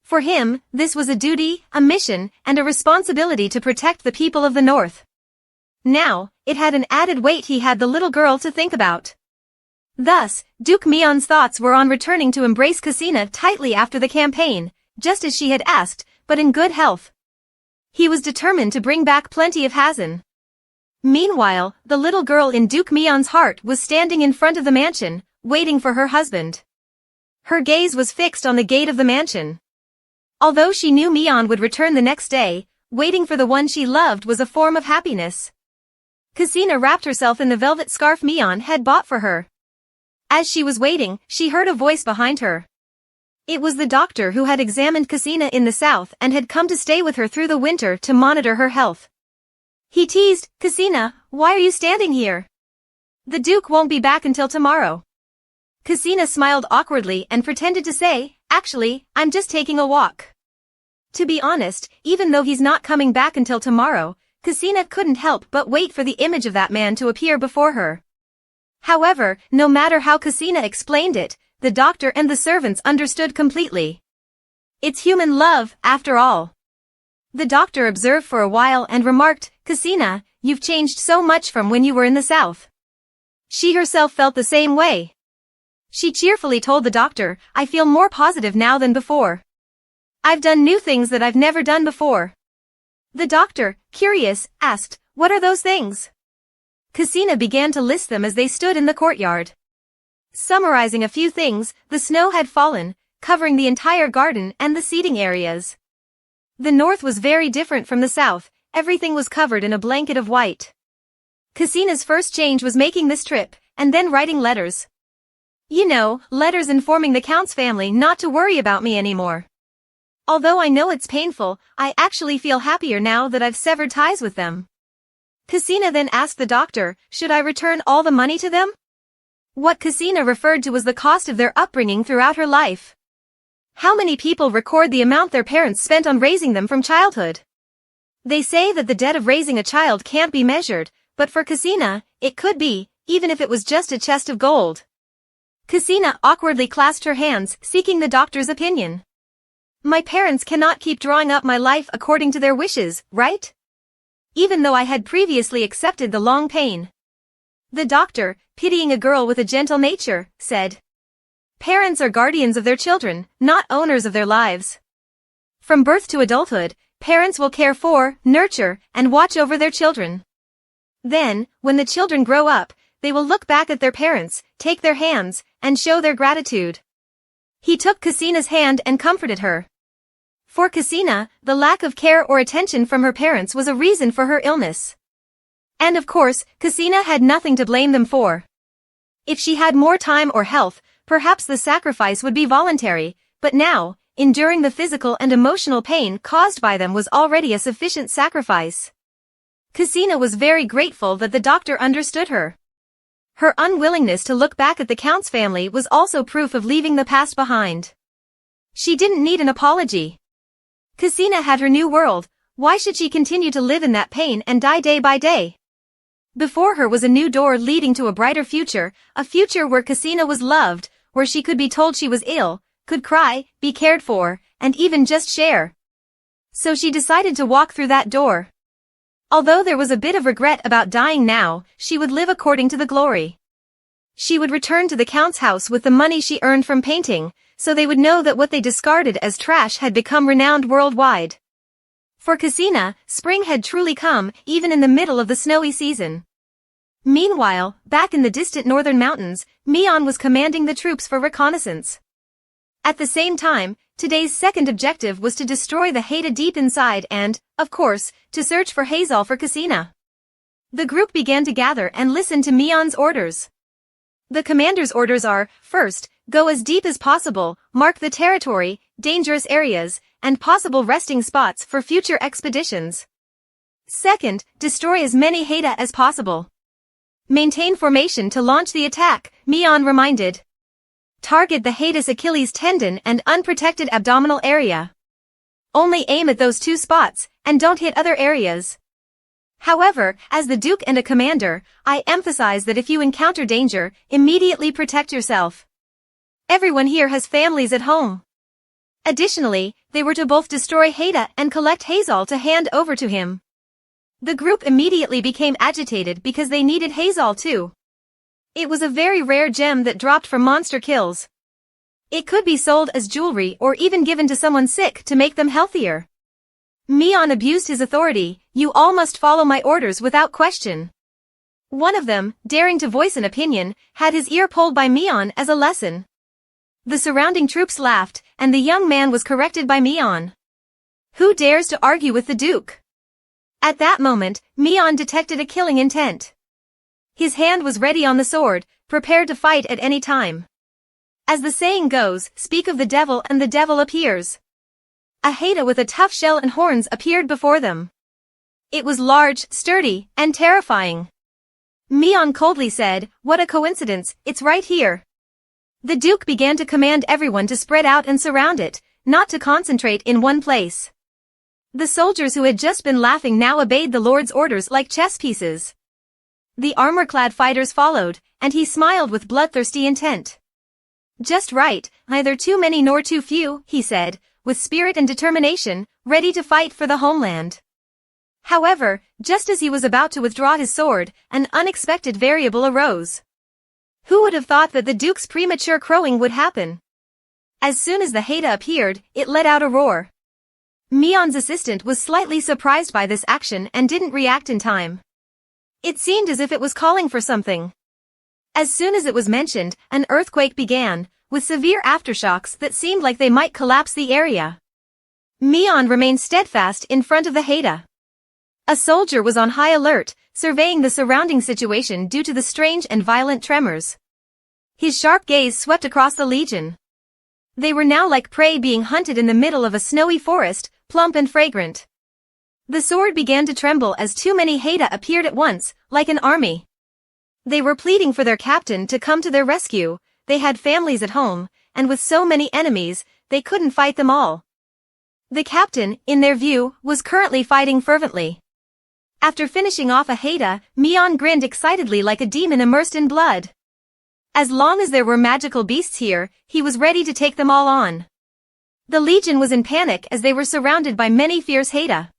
For him, this was a duty, a mission, and a responsibility to protect the people of the north. Now, it had an added weight. He had the little girl to think about. Thus, Duke Mion's thoughts were on returning to embrace Cassina tightly after the campaign, just as she had asked, but in good health. He was determined to bring back plenty of Hazan. Meanwhile, the little girl in Duke Mion's heart was standing in front of the mansion, waiting for her husband. Her gaze was fixed on the gate of the mansion. Although she knew Mion would return the next day, waiting for the one she loved was a form of happiness. Cassina wrapped herself in the velvet scarf Mion had bought for her. As she was waiting, she heard a voice behind her. It was the doctor who had examined Cassina in the south and had come to stay with her through the winter to monitor her health. He teased, "Cassina, why are you standing here? The Duke won't be back until tomorrow." Cassina smiled awkwardly and pretended to say, "Actually, I'm just taking a walk." To be honest, even though he's not coming back until tomorrow, Cassina couldn't help but wait for the image of that man to appear before her. However, no matter how Cassina explained it, the doctor and the servants understood completely. It's human love, after all. The doctor observed for a while and remarked, "Cassina, you've changed so much from when you were in the south." She herself felt the same way. She cheerfully told the doctor, "I feel more positive now than before. I've done new things that I've never done before." The doctor, curious, asked, "What are those things?" Cassina began to list them as they stood in the courtyard. Summarizing a few things, the snow had fallen, covering the entire garden and the seating areas. The north was very different from the south, everything was covered in a blanket of white. Cassina's first change was making this trip, and then writing letters. You know, letters informing the Count's family not to worry about me anymore. Although I know it's painful, I actually feel happier now that I've severed ties with them. Cassina then asked the doctor, should I return all the money to them? What Cassina referred to was the cost of their upbringing throughout her life. How many people record the amount their parents spent on raising them from childhood? They say that the debt of raising a child can't be measured, but for Cassina, it could be, even if it was just a chest of gold. Cassina awkwardly clasped her hands, seeking the doctor's opinion. My parents cannot keep drawing up my life according to their wishes, right? Even though I had previously accepted the long pain. The doctor, pitying a girl with a gentle nature, said, parents are guardians of their children, not owners of their lives. From birth to adulthood, parents will care for, nurture, and watch over their children. Then, when the children grow up, they will look back at their parents, take their hands, and show their gratitude. He took Cassina's hand and comforted her. For Cassina, the lack of care or attention from her parents was a reason for her illness. And of course, Cassina had nothing to blame them for. If she had more time or health, perhaps the sacrifice would be voluntary, but now, enduring the physical and emotional pain caused by them was already a sufficient sacrifice. Cassina was very grateful that the doctor understood her. Her unwillingness to look back at the Count's family was also proof of leaving the past behind. She didn't need an apology. Cassina had her new world, why should she continue to live in that pain and die day by day? Before her was a new door leading to a brighter future, a future where Cassina was loved, where she could be told she was ill, could cry, be cared for, and even just share. So she decided to walk through that door. Although there was a bit of regret about dying now, she would live according to the glory. She would return to the Count's house with the money she earned from painting, so they would know that what they discarded as trash had become renowned worldwide. For Cassina, spring had truly come, even in the middle of the snowy season. Meanwhile, back in the distant northern mountains, Mion was commanding the troops for reconnaissance. At the same time, today's second objective was to destroy the Haida deep inside and, of course, to search for Hazal for Cassina. The group began to gather and listen to Mion's orders. The commander's orders are, first, go as deep as possible, mark the territory, dangerous areas, and possible resting spots for future expeditions. Second, destroy as many Haida as possible. Maintain formation to launch the attack, Mion reminded. Target the Haida's Achilles tendon and unprotected abdominal area. Only aim at those two spots, and don't hit other areas. However, as the Duke and a commander, I emphasize that if you encounter danger, immediately protect yourself. Everyone here has families at home. Additionally, they were to both destroy Haida and collect Hazal to hand over to him. The group immediately became agitated because they needed Hazal too. It was a very rare gem that dropped from monster kills. It could be sold as jewelry or even given to someone sick to make them healthier. Mion abused his authority. You all must follow my orders without question. One of them, daring to voice an opinion, had his ear pulled by Mion as a lesson. The surrounding troops laughed, and the young man was corrected by Mion. Who dares to argue with the Duke? At that moment, Mion detected a killing intent. His hand was ready on the sword, prepared to fight at any time. As the saying goes, speak of the devil and the devil appears. A Haida with a tough shell and horns appeared before them. It was large, sturdy, and terrifying. Mion coldly said, "What a coincidence, it's right here." The Duke began to command everyone to spread out and surround it, not to concentrate in one place. The soldiers who had just been laughing now obeyed the Lord's orders like chess pieces. The armor-clad fighters followed, and he smiled with bloodthirsty intent. "Just right, neither too many nor too few," he said, with spirit and determination, ready to fight for the homeland. However, just as he was about to withdraw his sword, an unexpected variable arose. Who would have thought that the Duke's premature crowing would happen? As soon as the Haida appeared, it let out a roar. Mion's assistant was slightly surprised by this action and didn't react in time. It seemed as if it was calling for something. As soon as it was mentioned, an earthquake began, with severe aftershocks that seemed like they might collapse the area. Mion remained steadfast in front of the Haida. A soldier was on high alert, surveying the surrounding situation due to the strange and violent tremors. His sharp gaze swept across the legion. They were now like prey being hunted in the middle of a snowy forest, plump and fragrant. The sword began to tremble as too many Haida appeared at once, like an army. They were pleading for their captain to come to their rescue. They had families at home, and with so many enemies, they couldn't fight them all. The captain, in their view, was currently fighting fervently. After finishing off a Haida, Mion grinned excitedly like a demon immersed in blood. As long as there were magical beasts here, he was ready to take them all on. The legion was in panic as they were surrounded by many fierce Haida.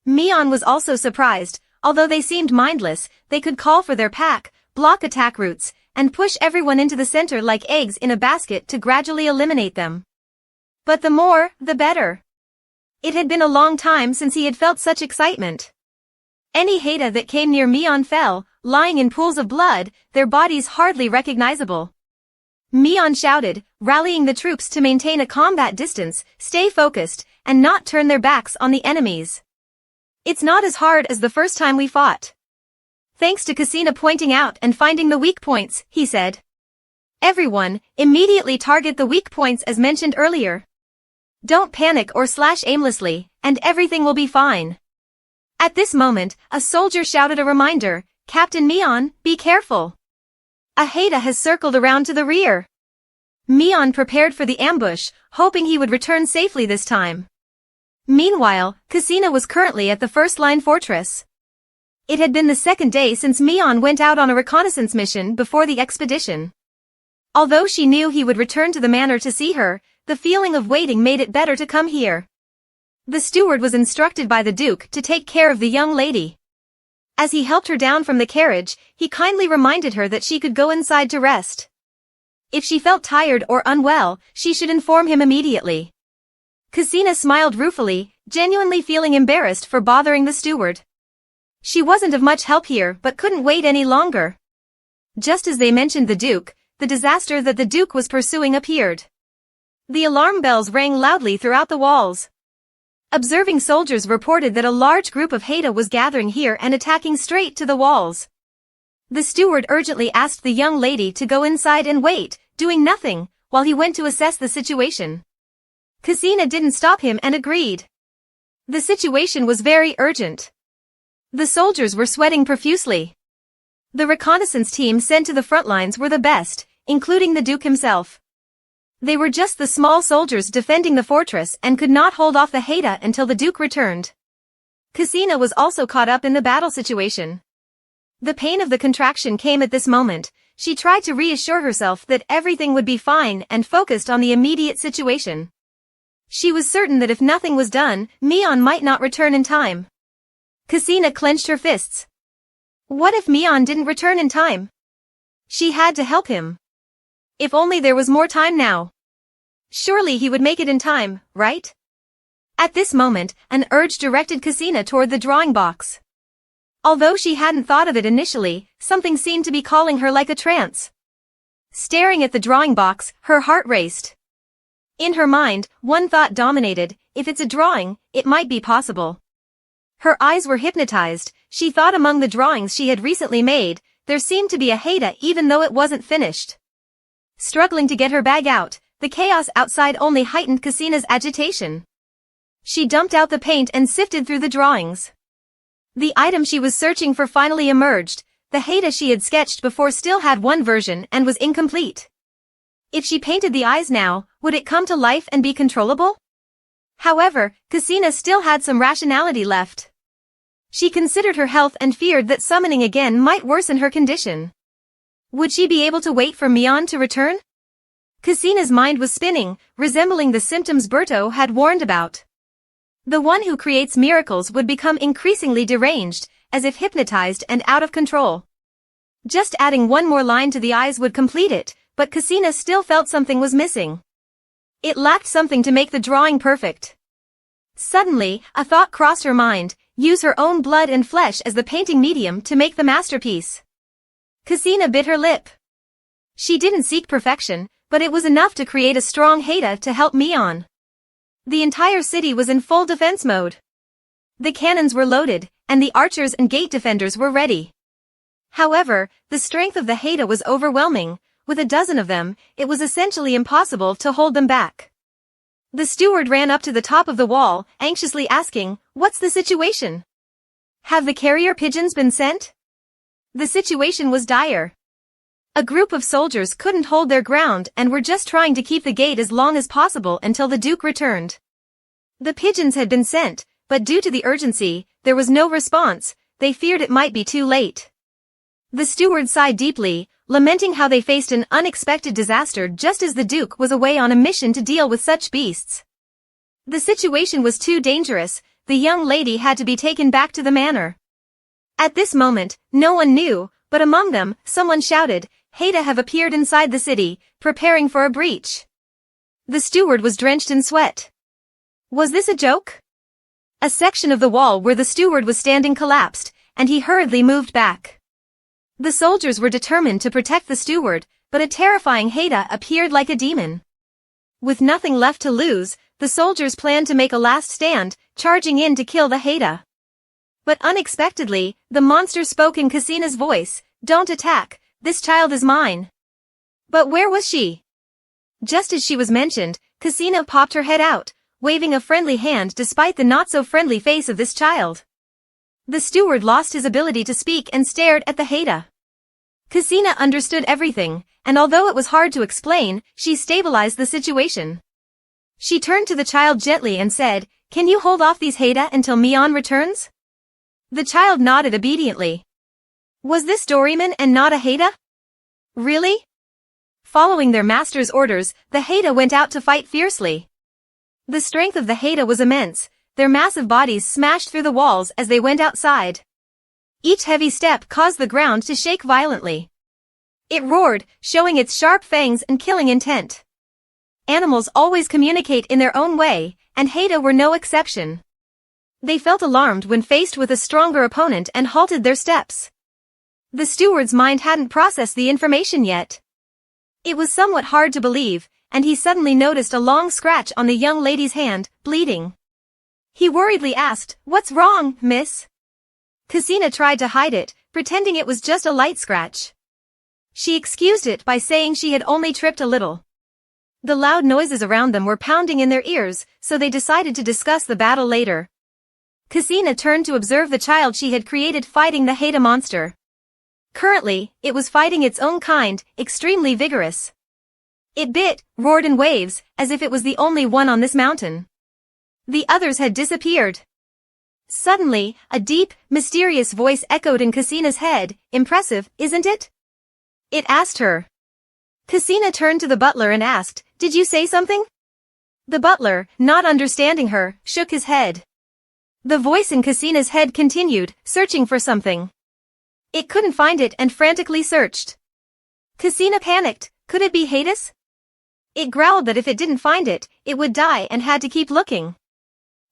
Mion was also surprised. Although they seemed mindless, they could call for their pack, block attack routes, and push everyone into the center like eggs in a basket to gradually eliminate them. But the more, the better. It had been a long time since he had felt such excitement. Any Haida that came near Mion fell, lying in pools of blood, their bodies hardly recognizable. Mion shouted, rallying the troops to maintain a combat distance, stay focused, and not turn their backs on the enemies. "It's not as hard as the first time we fought. Thanks to Cassina pointing out and finding the weak points," he said. "Everyone, immediately target the weak points as mentioned earlier. Don't panic or slash aimlessly, and everything will be fine." At this moment, a soldier shouted a reminder, "Captain Mion, be careful. A Haida has circled around to the rear." Mion prepared for the ambush, hoping he would return safely this time. Meanwhile, Cassina was currently at the first-line fortress. It had been the second day since Mion went out on a reconnaissance mission before the expedition. Although she knew he would return to the manor to see her, the feeling of waiting made it better to come here. The steward was instructed by the Duke to take care of the young lady. As he helped her down from the carriage, he kindly reminded her that she could go inside to rest. If she felt tired or unwell, she should inform him immediately. Cassina smiled ruefully, genuinely feeling embarrassed for bothering the steward. She wasn't of much help here but couldn't wait any longer. Just as they mentioned the Duke, the disaster that the Duke was pursuing appeared. The alarm bells rang loudly throughout the walls. Observing soldiers reported that a large group of Haida was gathering here and attacking straight to the walls. The steward urgently asked the young lady to go inside and wait, doing nothing, while he went to assess the situation. Ksina didn't stop him and agreed. The situation was very urgent. The soldiers were sweating profusely. The reconnaissance team sent to the front lines were the best, including the Duke himself. They were just the small soldiers defending the fortress and could not hold off the Haida until the Duke returned. Ksina was also caught up in the battle situation. The pain of the contraction came at this moment. She tried to reassure herself that everything would be fine and focused on the immediate situation. She was certain that if nothing was done, Mion might not return in time. Ksina clenched her fists. What if Mion didn't return in time? She had to help him. If only there was more time now. Surely he would make it in time, right? At this moment, an urge directed Ksina toward the drawing box. Although she hadn't thought of it initially, something seemed to be calling her like a trance. Staring at the drawing box, her heart raced. In her mind, one thought dominated: if it's a drawing, it might be possible. Her eyes were hypnotized. She thought among the drawings she had recently made, there seemed to be a Haida even though it wasn't finished. Struggling to get her bag out, the chaos outside only heightened Ksina's agitation. She dumped out the paint and sifted through the drawings. The item she was searching for finally emerged. The Haida she had sketched before still had one version and was incomplete. If she painted the eyes now, would it come to life and be controllable? However, Ksina still had some rationality left. She considered her health and feared that summoning again might worsen her condition. Would she be able to wait for Mion to return? Ksina's mind was spinning, resembling the symptoms Berto had warned about. The one who creates miracles would become increasingly deranged, as if hypnotized and out of control. Just adding one more line to the eyes would complete it, but Ksina still felt something was missing. It lacked something to make the drawing perfect. Suddenly, a thought crossed her mind: use her own blood and flesh as the painting medium to make the masterpiece. Ksina bit her lip. She didn't seek perfection, but it was enough to create a strong Haida to help Mion. The entire city was in full defense mode. The cannons were loaded, and the archers and gate defenders were ready. However, the strength of the Haida was overwhelming. With a dozen of them, it was essentially impossible to hold them back. The steward ran up to the top of the wall, anxiously asking, "What's the situation? Have the carrier pigeons been sent?" The situation was dire. A group of soldiers couldn't hold their ground and were just trying to keep the gate as long as possible until the Duke returned. The pigeons had been sent, but due to the urgency, there was no response. They feared it might be too late. The steward sighed deeply, lamenting how they faced an unexpected disaster just as the Duke was away on a mission to deal with such beasts. The situation was too dangerous. The young lady had to be taken back to the manor. At this moment, no one knew, but among them, someone shouted, "Haida have appeared inside the city, preparing for a breach." The steward was drenched in sweat. Was this a joke? A section of the wall where the steward was standing collapsed, and he hurriedly moved back. The soldiers were determined to protect the steward, but a terrifying Haida appeared like a demon. With nothing left to lose, the soldiers planned to make a last stand, charging in to kill the Haida. But unexpectedly, the monster spoke in Ksina's voice, "Don't attack, this child is mine." But where was she? Just as she was mentioned, Ksina popped her head out, waving a friendly hand despite the not-so-friendly face of this child. The steward lost his ability to speak and stared at the Haida. Ksina understood everything, and although it was hard to explain, she stabilized the situation. She turned to the child gently and said, "Can you hold off these Haida until Mion returns?" The child nodded obediently. Was this Doraemon and not a Haida? Really? Following their master's orders, the Haida went out to fight fiercely. The strength of the Haida was immense. Their massive bodies smashed through the walls as they went outside. Each heavy step caused the ground to shake violently. It roared, showing its sharp fangs and killing intent. Animals always communicate in their own way, and Haida were no exception. They felt alarmed when faced with a stronger opponent and halted their steps. The steward's mind hadn't processed the information yet. It was somewhat hard to believe, and he suddenly noticed a long scratch on the young lady's hand, bleeding. He worriedly asked, "What's wrong, miss?" Cassina tried to hide it, pretending it was just a light scratch. She excused it by saying she had only tripped a little. The loud noises around them were pounding in their ears, so they decided to discuss the battle later. Cassina turned to observe the child she had created fighting the Haida monster. Currently, it was fighting its own kind, extremely vigorous. It bit, roared in waves, as if it was the only one on this mountain. The others had disappeared. Suddenly, a deep, mysterious voice echoed in Cassina's head. "Impressive, isn't it?" It asked her. Cassina turned to the butler and asked, "Did you say something?" The butler, not understanding her, shook his head. The voice in Cassina's head continued, searching for something. It couldn't find it and frantically searched. Cassina panicked. Could it be Hades? It growled that if it didn't find it, it would die and had to keep looking.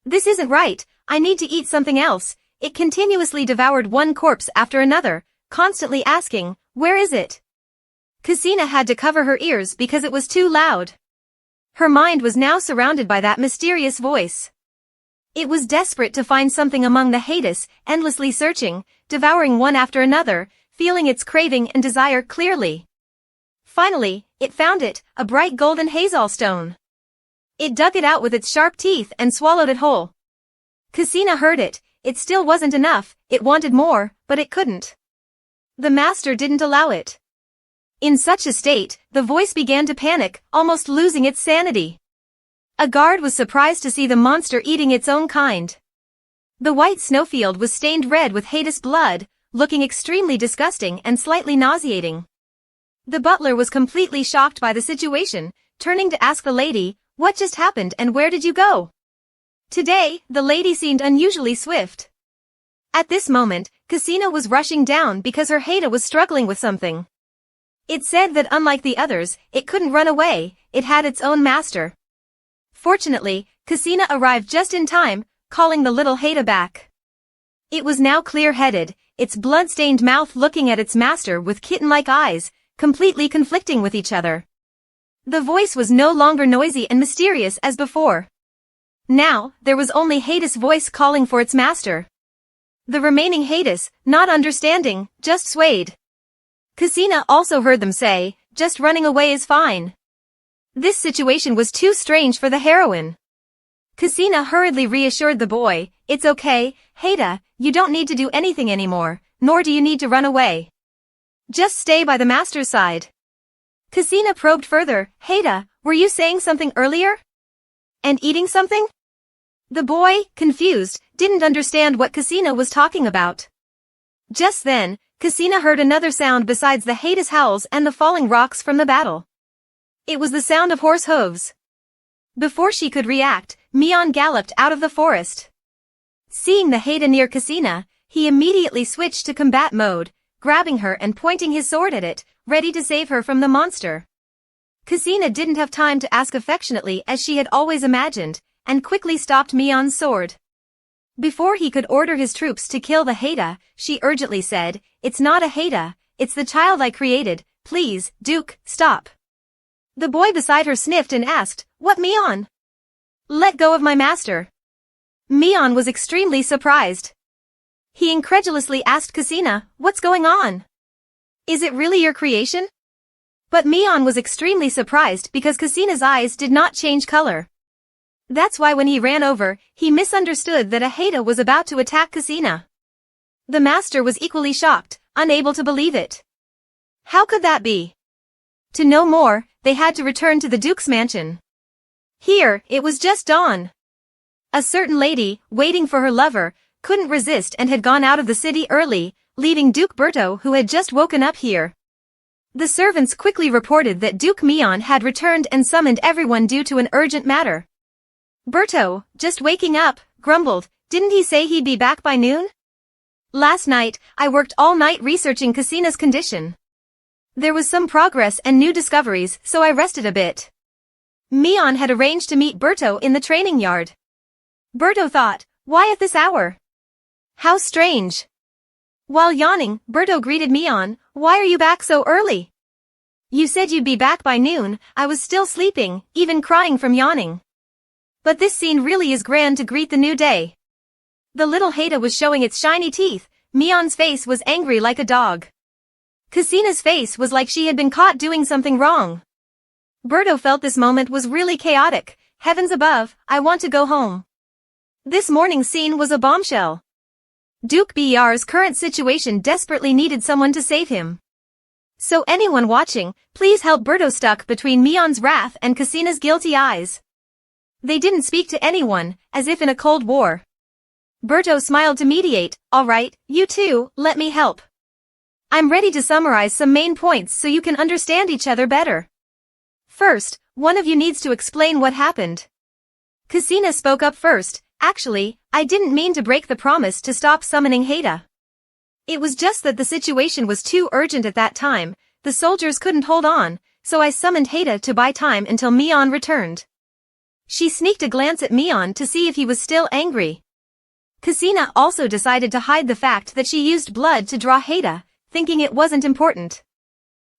"This isn't right, I need to eat something else." It continuously devoured one corpse after another, constantly asking, "Where is it?" Cassina had to cover her ears because it was too loud. Her mind was now surrounded by that mysterious voice. It was desperate to find something among the Hades, endlessly searching, devouring one after another, feeling its craving and desire clearly. Finally, it found it, a bright golden hazel stone. It dug it out with its sharp teeth and swallowed it whole. Cassina heard it. It still wasn't enough, it wanted more, but it couldn't. The master didn't allow it. In such a state, the voice began to panic, almost losing its sanity. A guard was surprised to see the monster eating its own kind. The white snowfield was stained red with Hades blood, looking extremely disgusting and slightly nauseating. The butler was completely shocked by the situation, turning to ask the lady, "What just happened and where did you go?" Today, the lady seemed unusually swift. At this moment, Cassina was rushing down because her Haida was struggling with something. It said that unlike the others, it couldn't run away, it had its own master. Fortunately, Cassina arrived just in time, calling the little Haida back. It was now clear-headed, its blood-stained mouth looking at its master with kitten-like eyes, completely conflicting with each other. The voice was no longer noisy and mysterious as before. Now, there was only Hades' voice calling for its master. The remaining Hades, not understanding, just swayed. Cassina also heard them say, "Just running away is fine." This situation was too strange for the heroine. Cassina hurriedly reassured the boy, "It's okay, Haida, you don't need to do anything anymore, nor do you need to run away. Just stay by the master's side." Cassina probed further, "Haida, were you saying something earlier? And eating something?" The boy, confused, didn't understand what Cassina was talking about. Just then, Cassina heard another sound besides the Hades howls and the falling rocks from the battle. It was the sound of horse hooves. Before she could react, Mion galloped out of the forest. Seeing the Haida near Cassina, he immediately switched to combat mode, grabbing her and pointing his sword at it, ready to save her from the monster. Cassina didn't have time to ask affectionately as she had always imagined, and quickly stopped Mion's sword. Before he could order his troops to kill the Haida, she urgently said, "It's not a Haida, it's the child I created, please, Duke, stop." The boy beside her sniffed and asked, "What, Mion? Let go of my master." Mion was extremely surprised. He incredulously asked Cassina, "What's going on? Is it really your creation?" But Mion was extremely surprised because Cassina's eyes did not change color. That's why when he ran over, he misunderstood that a Haida was about to attack Cassina. The master was equally shocked, unable to believe it. How could that be? To know more, they had to return to the Duke's mansion. Here, it was just dawn. A certain lady, waiting for her lover, couldn't resist and had gone out of the city early, leaving Duke Berto who had just woken up here. The servants quickly reported that Duke Mion had returned and summoned everyone due to an urgent matter. Berto, just waking up, grumbled, "Didn't he say he'd be back by noon? Last night, I worked all night researching Cassina's condition. There was some progress and new discoveries, so I rested a bit." Mion had arranged to meet Berto in the training yard. Berto thought, Why at this hour? How strange. While yawning, Berto greeted Mion. Why are you back so early? You said you'd be back by noon. I was still sleeping, even crying from yawning. But this scene really is grand to greet the new day. The little Haida was showing its shiny teeth. Mion's face was angry like a dog. Casina's face was like she had been caught doing something wrong. Berto felt this moment was really chaotic. Heavens above, I want to go home. This morning's scene was a bombshell. Duke Br's current situation desperately needed someone to save him. So anyone watching, please help Berto stuck between Mion's wrath and Casina's guilty eyes. They didn't speak to anyone, as if in a cold war. Berto smiled to mediate. All right, you two, let me help. I'm ready to summarize some main points so you can understand each other better. First, one of you needs to explain what happened. Casina spoke up first. Actually, I didn't mean to break the promise to stop summoning Haida. It was just that the situation was too urgent at that time. The soldiers couldn't hold on, so I summoned Haida to buy time until Mion returned. She sneaked a glance at Mion to see if he was still angry. Casina also decided to hide the fact that she used blood to draw Haida, thinking it wasn't important.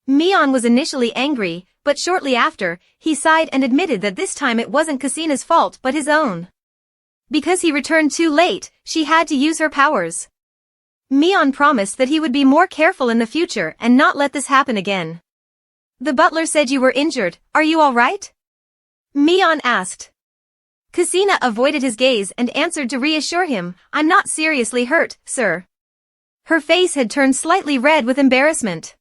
Mion was initially angry, but shortly after, he sighed and admitted that this time it wasn't Casina's fault but his own. Because he returned too late, she had to use her powers. Mion promised that he would be more careful in the future and not let this happen again. The butler said you were injured. Are you all right? Mion asked. Casina avoided his gaze and answered to reassure him, I'm not seriously hurt, sir. Her face had turned slightly red with embarrassment.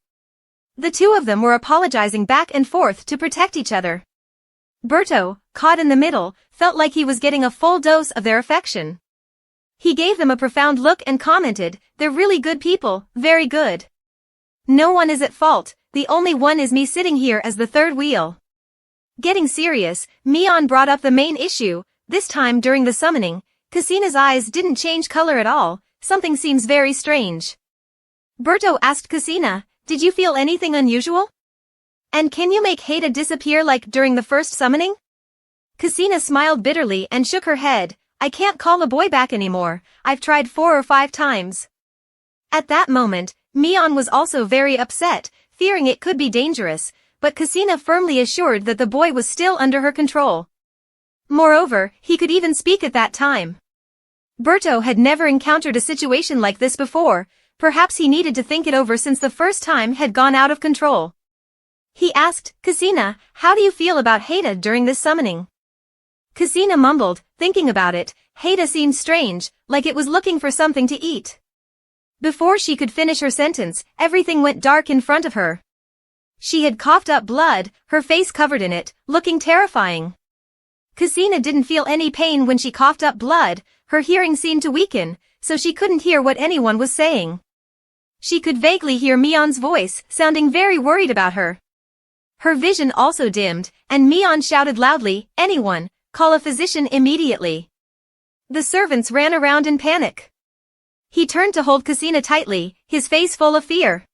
The two of them were apologizing back and forth to protect each other. Berto, caught in the middle, felt like he was getting a full dose of their affection. He gave them a profound look and commented, they're really good people, very good. No one is at fault, the only one is me sitting here as the third wheel. Getting serious, Mion brought up the main issue. This time during the summoning, Casina's eyes didn't change color at all. Something seems very strange. Berto asked Casina, did you feel anything unusual? And can you make Haida disappear like during the first summoning? Casina smiled bitterly and shook her head. I can't call a boy back anymore. I've tried 4 or 5 times. At that moment, Mion was also very upset, fearing it could be dangerous, but Casina firmly assured that the boy was still under her control. Moreover, he could even speak at that time. Berto had never encountered a situation like this before. Perhaps he needed to think it over since the first time had gone out of control. He asked, Casina, how do you feel about Haida during this summoning? Casina mumbled, thinking about it. Haida seemed strange, like it was looking for something to eat. Before she could finish her sentence, everything went dark in front of her. She had coughed up blood, her face covered in it, looking terrifying. Casina didn't feel any pain when she coughed up blood. Her hearing seemed to weaken, so she couldn't hear what anyone was saying. She could vaguely hear Mion's voice, sounding very worried about her. Her vision also dimmed, and Mion shouted loudly, anyone, call a physician immediately. The servants ran around in panic. He turned to hold Casina tightly, his face full of fear.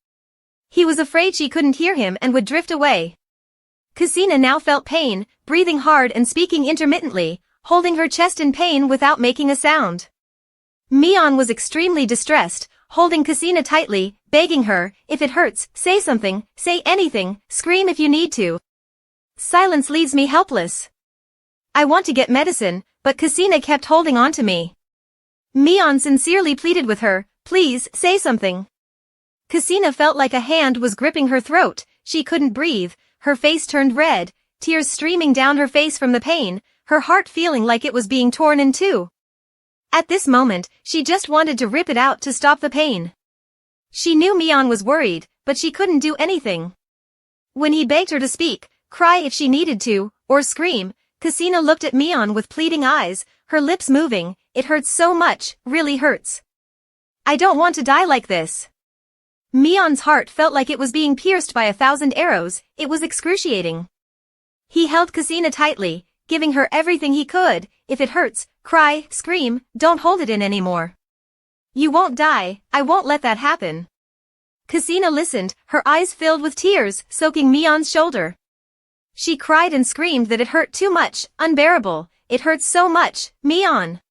He was afraid she couldn't hear him and would drift away. Casina now felt pain, breathing hard and speaking intermittently, holding her chest in pain without making a sound. Mion was extremely distressed, holding Casina tightly, begging her, if it hurts, say something, say anything, scream if you need to. Silence leaves me helpless. I want to get medicine, but Casina kept holding on to me. Mion sincerely pleaded with her, please, say something. Casina felt like a hand was gripping her throat, she couldn't breathe, her face turned red, tears streaming down her face from the pain, her heart feeling like it was being torn in two. At this moment, she just wanted to rip it out to stop the pain. She knew Mion was worried, but she couldn't do anything. When he begged her to speak, cry if she needed to, or scream, Casina looked at Mion with pleading eyes, her lips moving, it hurts so much, really hurts. I don't want to die like this. Mion's heart felt like it was being pierced by 1,000 arrows, it was excruciating. He held Casina tightly, giving her everything he could, if it hurts, cry, scream, don't hold it in anymore. You won't die, I won't let that happen. Casina listened, her eyes filled with tears, soaking Mion's shoulder. She cried and screamed that it hurt too much, unbearable, it hurts so much, Mion.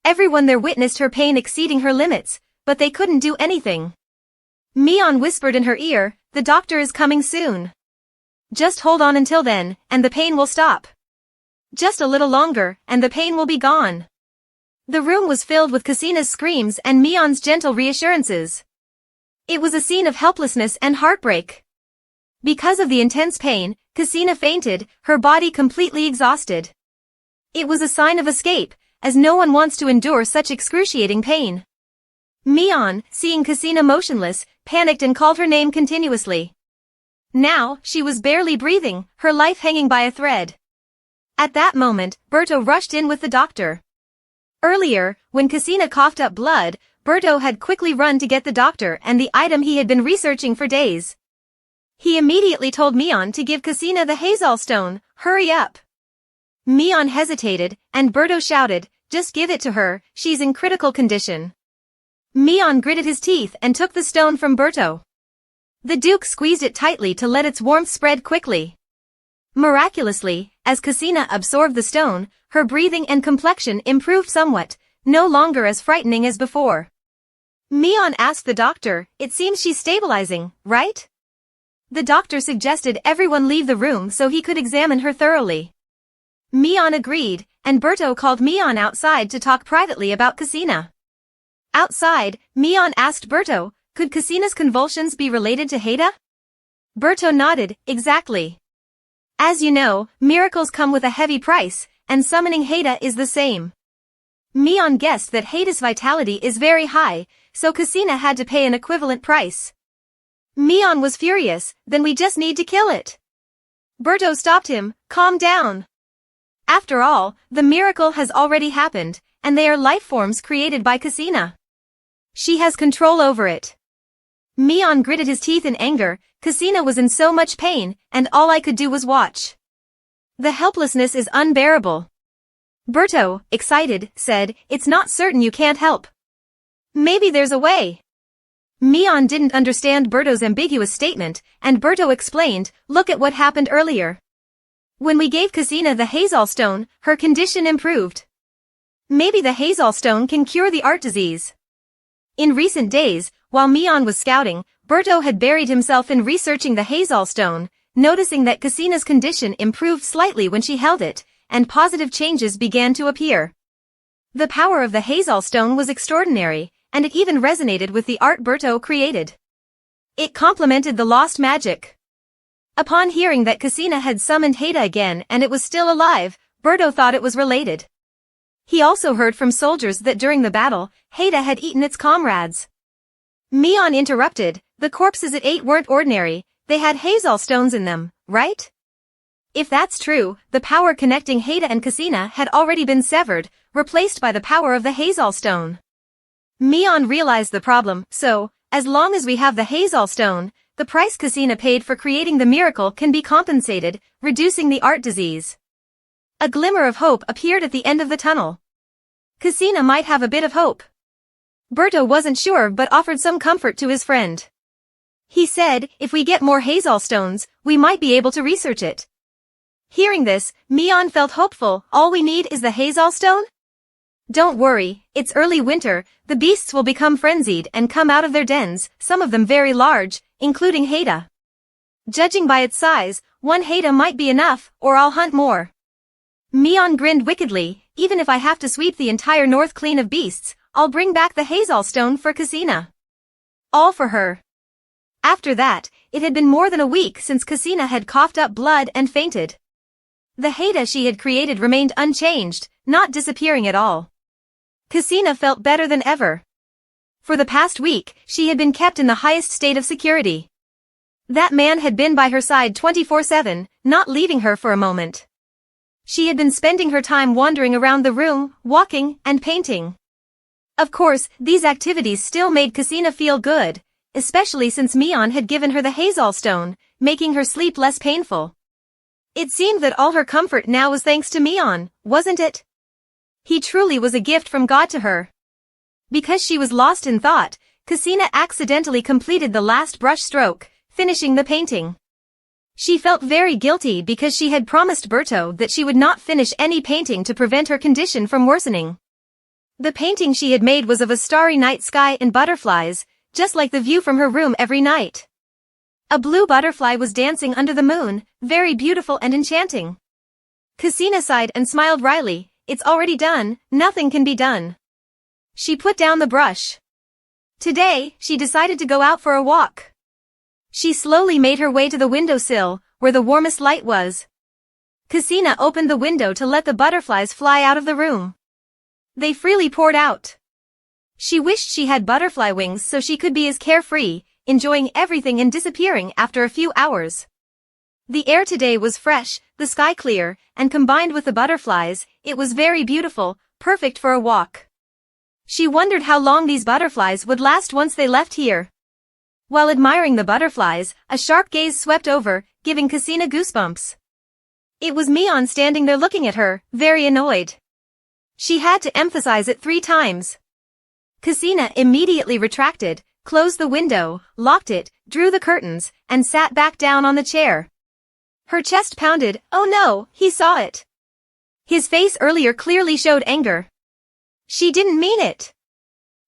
Everyone there witnessed her pain exceeding her limits, but they couldn't do anything. Mian whispered in her ear, "The doctor is coming soon. Just hold on until then, and the pain will stop. Just a little longer, and the pain will be gone." The room was filled with Kasina's screams and Mian's gentle reassurances. It was a scene of helplessness and heartbreak. Because of the intense pain, Kasina fainted, her body completely exhausted. It was a sign of escape, as no one wants to endure such excruciating pain. Mian, seeing Kasina motionless, panicked and called her name continuously. Now, she was barely breathing, her life hanging by a thread. At that moment, Berto rushed in with the doctor. Earlier, when Kasina coughed up blood, Berto had quickly run to get the doctor and the item he had been researching for days. He immediately told Mian to give Kasina the Hazal stone. "Hurry up." Mian hesitated, and Berto shouted, "Just give it to her, she's in critical condition." Mian gritted his teeth and took the stone from Berto. The Duke squeezed it tightly to let its warmth spread quickly. Miraculously, as Kasina absorbed the stone, her breathing and complexion improved somewhat, no longer as frightening as before. Mian asked the doctor, "It seems she's stabilizing, right?" The doctor suggested everyone leave the room so he could examine her thoroughly. Mian agreed, and Berto called Mian outside to talk privately about Kasina. Outside, Mian asked Berto, "Could Kasina's convulsions be related to Haida?" Berto nodded, "Exactly. As you know, miracles come with a heavy price, and summoning Haida is the same." Mian guessed that Haida's vitality is very high, so Kasina had to pay an equivalent price. Mian was furious, "Then we just need to kill it." Berto stopped him, "Calm down. After all, the miracle has already happened, and they are life forms created by Kasina. She has control over it." Mian gritted his teeth in anger. Kasina was in so much pain, and all I could do was watch. The helplessness is unbearable. Berto, excited, said, "It's not certain you can't help. Maybe there's a way." Mian didn't understand Berto's ambiguous statement, and Berto explained, "Look at what happened earlier. When we gave Kasina the Hazal stone, her condition improved. Maybe the Hazal stone can cure the art disease." In recent days, while Mian was scouting, Berto had buried himself in researching the Hazal stone, noticing that Kasina's condition improved slightly when she held it, and positive changes began to appear. The power of the Hazal stone was extraordinary, and it even resonated with the art Berto created. It complemented the lost magic. Upon hearing that Kasina had summoned Haida again and it was still alive, Berto thought it was related. He also heard from soldiers that during the battle, Haida had eaten its comrades. Mian interrupted, "The corpses it ate weren't ordinary, they had Hazal stones in them, right? If that's true, the power connecting Haida and Kasina had already been severed, replaced by the power of the Hazal stone." Mian realized the problem, so, as long as we have the Hazal stone, the price Kasina paid for creating the miracle can be compensated, reducing the art disease. A glimmer of hope appeared at the end of the tunnel. Kasina might have a bit of hope. Berto wasn't sure but offered some comfort to his friend. He said, "If we get more Hazal stones, we might be able to research it." Hearing this, Mian felt hopeful. "All we need is the Hazal stone? Don't worry, it's early winter, the beasts will become frenzied and come out of their dens, some of them very large, including Haida. Judging by its size, one Haida might be enough, or I'll hunt more." Mian grinned wickedly, "Even if I have to sweep the entire north clean of beasts, I'll bring back the Hazal stone for Kasina. All for her." After that, it had been more than a week since Kasina had coughed up blood and fainted. The Haida she had created remained unchanged, not disappearing at all. Kasina felt better than ever. For the past week, she had been kept in the highest state of security. That man had been by her side 24/7, not leaving her for a moment. She had been spending her time wandering around the room, walking, and painting. Of course, these activities still made Kasina feel good, especially since Mian had given her the Hazal stone, making her sleep less painful. It seemed that all her comfort now was thanks to Mian, wasn't it? He truly was a gift from God to her. Because she was lost in thought, Kasina accidentally completed the last brush stroke, finishing the painting. She felt very guilty because she had promised Berto that she would not finish any painting to prevent her condition from worsening. The painting she had made was of a starry night sky and butterflies, just like the view from her room every night. A blue butterfly was dancing under the moon, very beautiful and enchanting. Ksenia sighed and smiled wryly. It's already done, nothing can be done. She put down the brush. Today, she decided to go out for a walk. She slowly made her way to the windowsill, where the warmest light was. Ksenia opened the window to let the butterflies fly out of the room. They freely poured out. She wished she had butterfly wings so she could be as carefree, enjoying everything and disappearing after a few hours. The air today was fresh, the sky clear, and combined with the butterflies, it was very beautiful, perfect for a walk. She wondered how long these butterflies would last once they left here. While admiring the butterflies, a sharp gaze swept over, giving Ksenia goosebumps. It was Mion standing there looking at her, very annoyed. She had to emphasize it 3 times. Ksenia immediately retracted, closed the window, locked it, drew the curtains, and sat back down on the chair. Her chest pounded. Oh no, he saw it. His face earlier clearly showed anger. She didn't mean it.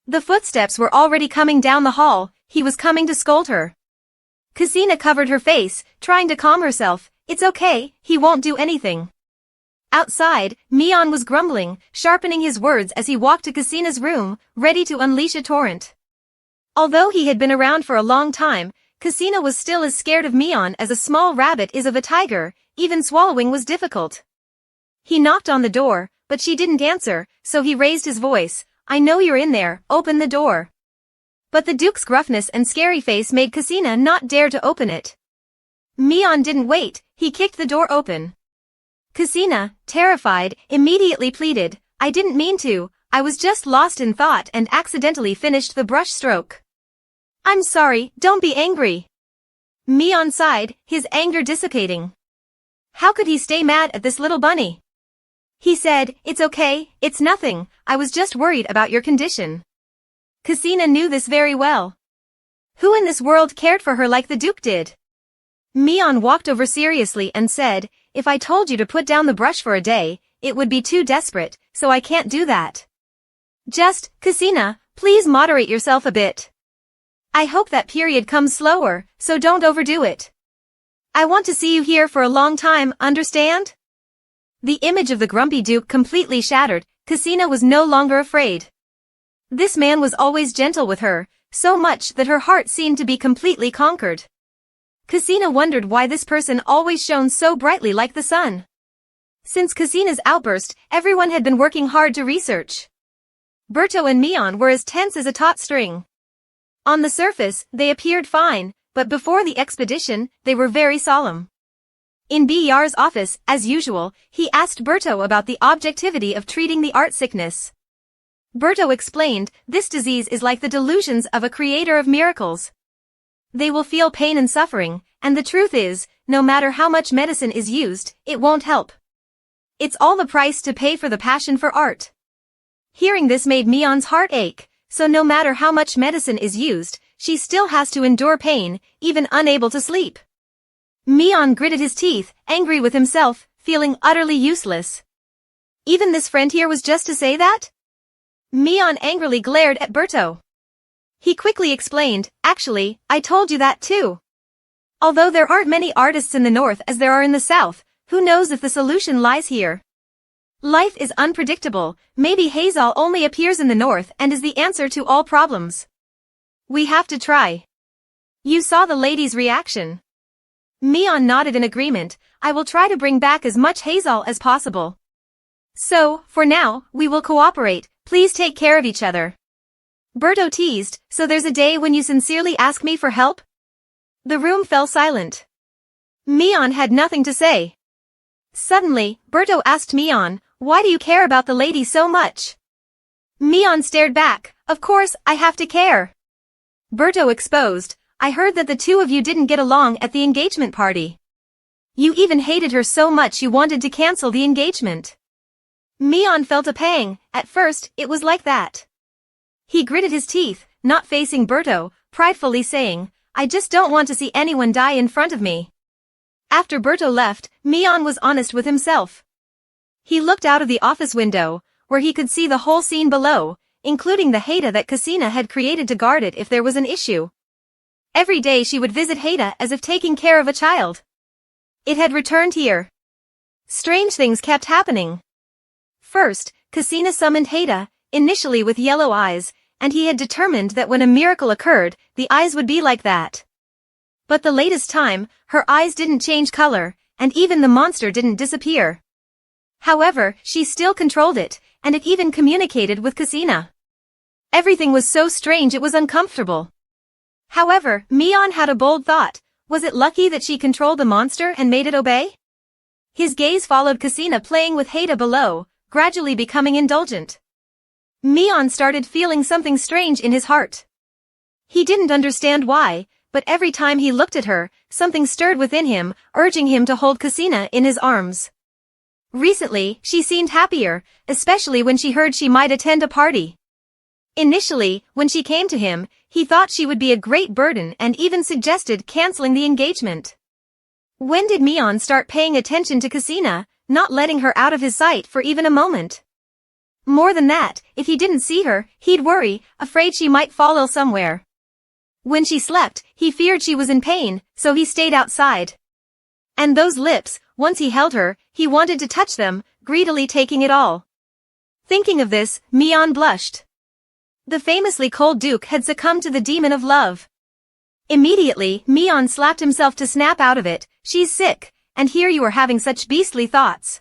The footsteps were already coming down the hall, he was coming to scold her. Ksenia covered her face, trying to calm herself. It's okay, he won't do anything. Outside, Mion was grumbling, sharpening his words as he walked to Ksenia's room, ready to unleash a torrent. Although he had been around for a long time, Ksenia was still as scared of Mion as a small rabbit is of a tiger, even swallowing was difficult. He knocked on the door, but she didn't answer, so he raised his voice. I know you're in there, open the door. But the Duke's gruffness and scary face made Ksenia not dare to open it. Mion didn't wait, he kicked the door open. Ksenia, terrified, immediately pleaded, I didn't mean to, I was just lost in thought and accidentally finished the brush stroke. I'm sorry, don't be angry. Mion sighed, his anger dissipating. How could he stay mad at this little bunny? He said, it's okay, it's nothing, I was just worried about your condition. Ksenia knew this very well. Who in this world cared for her like the Duke did? Mion walked over seriously and said, if I told you to put down the brush for a day, it would be too desperate, so I can't do that. Just, Ksenia, please moderate yourself a bit. I hope that period comes slower, so don't overdo it. I want to see you here for a long time, understand? The image of the grumpy Duke completely shattered, Ksenia was no longer afraid. This man was always gentle with her, so much that her heart seemed to be completely conquered. Ksenia wondered why this person always shone so brightly like the sun. Since Ksenia's outburst, everyone had been working hard to research. Berto and Mion were as tense as a taut string. On the surface, they appeared fine, but before the expedition, they were very solemn. In Yar's office, as usual, he asked Berto about the objectivity of treating the art sickness. Berto explained, this disease is like the delusions of a creator of miracles. They will feel pain and suffering, and the truth is, no matter how much medicine is used, it won't help. It's all the price to pay for the passion for art. Hearing this made Mion's heart ache, so no matter how much medicine is used, she still has to endure pain, even unable to sleep. Mion gritted his teeth, angry with himself, feeling utterly useless. Even this friend here was just to say that? Mion angrily glared at Berto. He quickly explained, actually, I told you that too. Although there aren't many artists in the north as there are in the south, who knows if the solution lies here? Life is unpredictable, maybe Hazel only appears in the north and is the answer to all problems. We have to try. You saw the lady's reaction. Mion nodded in agreement, I will try to bring back as much Hazel as possible. So, for now, we will cooperate, please take care of each other. Berto teased, so there's a day when you sincerely ask me for help? The room fell silent. Mion had nothing to say. Suddenly, Berto asked Mion, why do you care about the lady so much? Mion stared back, of course, I have to care. Berto exposed, I heard that the two of you didn't get along at the engagement party. You even hated her so much you wanted to cancel the engagement. Mion felt a pang, at first, it was like that. He gritted his teeth, not facing Berto, pridefully saying, I just don't want to see anyone die in front of me. After Berto left, Mion was honest with himself. He looked out of the office window, where he could see the whole scene below, including the Haida that Kasina had created to guard it if there was an issue. Every day she would visit Haida as if taking care of a child. It had returned here. Strange things kept happening. First, Kasina summoned Haida, initially with yellow eyes, and he had determined that when a miracle occurred, the eyes would be like that. But the latest time, her eyes didn't change color, and even the monster didn't disappear. However, she still controlled it, and it even communicated with Kasina. Everything was so strange it was uncomfortable. However, Mion had a bold thought. Was it lucky that she controlled the monster and made it obey? His gaze followed Kasina playing with Haida below, gradually becoming indulgent. Mion started feeling something strange in his heart. He didn't understand why, but every time he looked at her, something stirred within him, urging him to hold Kasina in his arms. Recently, she seemed happier, especially when she heard she might attend a party. Initially, when she came to him, he thought she would be a great burden and even suggested canceling the engagement. When did Mion start paying attention to Kasina, not letting her out of his sight for even a moment? More than that, if he didn't see her, he'd worry, afraid she might fall ill somewhere. When she slept, he feared she was in pain, so he stayed outside. And those lips, once he held her, he wanted to touch them, greedily taking it all. Thinking of this, Mion blushed. The famously cold Duke had succumbed to the demon of love. Immediately, Mion slapped himself to snap out of it. She's sick, and here you are having such beastly thoughts.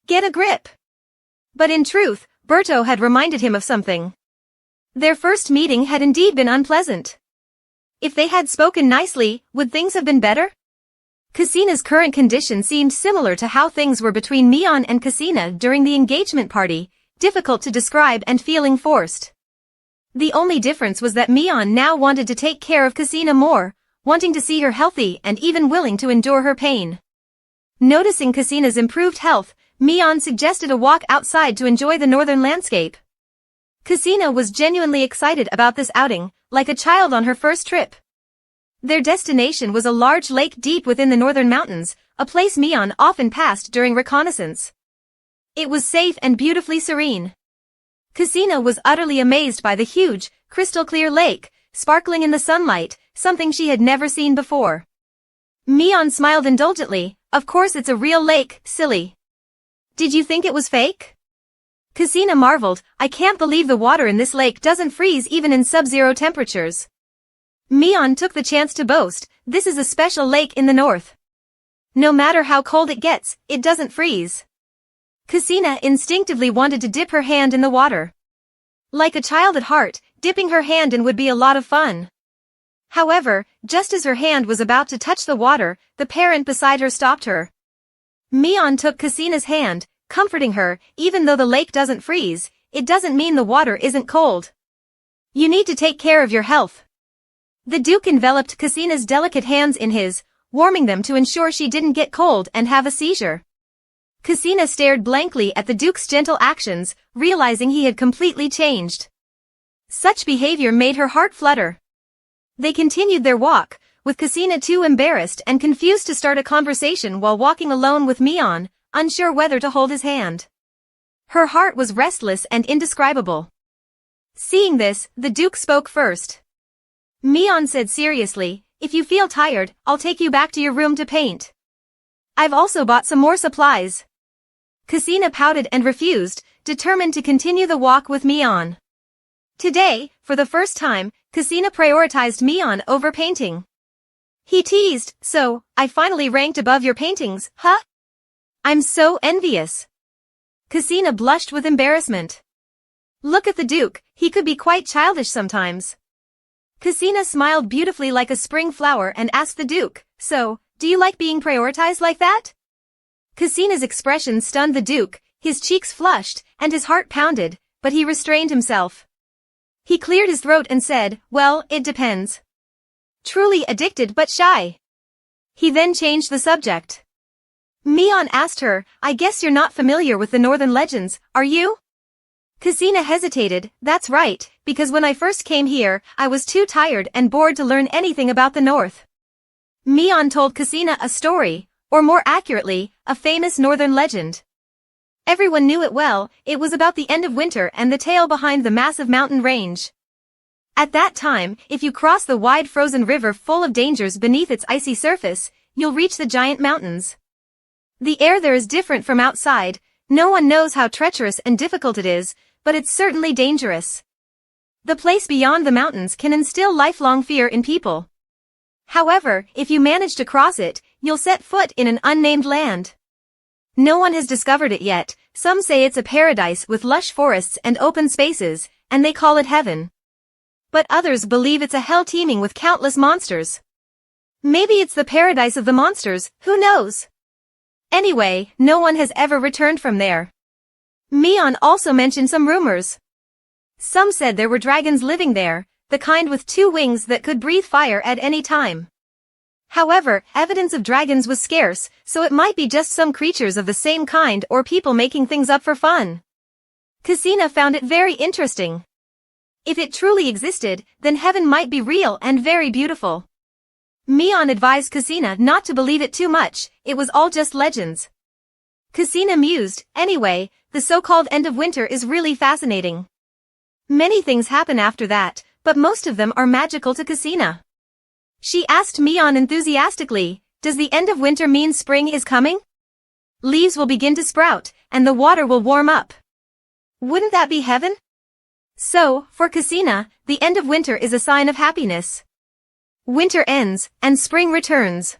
Get a grip. But in truth, Berto had reminded him of something. Their first meeting had indeed been unpleasant. If they had spoken nicely, would things have been better? Kasina's current condition seemed similar to how things were between Mion and Kasina during the engagement party, difficult to describe and feeling forced. The only difference was that Mion now wanted to take care of Kasina more, wanting to see her healthy and even willing to endure her pain. Noticing Kasina's improved health, Mion suggested a walk outside to enjoy the northern landscape. Kasina was genuinely excited about this outing, like a child on her first trip. Their destination was a large lake deep within the northern mountains, a place Mion often passed during reconnaissance. It was safe and beautifully serene. Kasina was utterly amazed by the huge, crystal-clear lake, sparkling in the sunlight, something she had never seen before. Mion smiled indulgently. Of course it's a real lake, silly. Did you think it was fake? Kasina marveled. I can't believe the water in this lake doesn't freeze even in sub-zero temperatures. Mion took the chance to boast. This is a special lake in the north. No matter how cold it gets, it doesn't freeze. Kasina instinctively wanted to dip her hand in the water. Like a child at heart, dipping her hand in would be a lot of fun. However, just as her hand was about to touch the water, the parent beside her stopped her. Mion took Kasina's hand, comforting her. Even though the lake doesn't freeze, it doesn't mean the water isn't cold. You need to take care of your health. The Duke enveloped Kasina's delicate hands in his, warming them to ensure she didn't get cold and have a seizure. Kasina stared blankly at the Duke's gentle actions, realizing he had completely changed. Such behavior made her heart flutter. They continued their walk, with Kasina too embarrassed and confused to start a conversation while walking alone with Mion, unsure whether to hold his hand. Her heart was restless and indescribable. Seeing this, the Duke spoke first. Mion said seriously, if you feel tired, I'll take you back to your room to paint. I've also bought some more supplies. Kasina pouted and refused, determined to continue the walk with Mion. Today, for the first time, Kasina prioritized Mion over painting. He teased, so, I finally ranked above your paintings, huh? I'm so envious. Kasina blushed with embarrassment. Look at the Duke, he could be quite childish sometimes. Kasina smiled beautifully like a spring flower and asked the Duke, so, do you like being prioritized like that? Kasina's expression stunned the Duke, his cheeks flushed, and his heart pounded, but he restrained himself. He cleared his throat and said, well, it depends. Truly addicted but shy. He then changed the subject. Mion asked her, I guess you're not familiar with the northern legends, are you? Kasina hesitated. That's right, because when I first came here, I was too tired and bored to learn anything about the north. Mion told Kasina a story, or more accurately, a famous northern legend. Everyone knew it well, it was about the end of winter and the tale behind the massive mountain range. At that time, if you cross the wide frozen river full of dangers beneath its icy surface, you'll reach the giant mountains. The air there is different from outside, no one knows how treacherous and difficult it is, but it's certainly dangerous. The place beyond the mountains can instill lifelong fear in people. However, if you manage to cross it, you'll set foot in an unnamed land. No one has discovered it yet, some say it's a paradise with lush forests and open spaces, and they call it heaven. But others believe it's a hell teeming with countless monsters. Maybe it's the paradise of the monsters, who knows? Anyway, no one has ever returned from there. Mion also mentioned some rumors. Some said there were dragons living there, the kind with 2 wings that could breathe fire at any time. However, evidence of dragons was scarce, so it might be just some creatures of the same kind or people making things up for fun. Cassina found it very interesting. If it truly existed, then heaven might be real and very beautiful. Mion advised Cassina not to believe it too much, it was all just legends. Cassina mused, anyway, the so-called end of winter is really fascinating. Many things happen after that, but most of them are magical to Cassina. She asked Mion enthusiastically, does the end of winter mean spring is coming? Leaves will begin to sprout, and the water will warm up. Wouldn't that be heaven? So, for Cassina, the end of winter is a sign of happiness. Winter ends, and spring returns.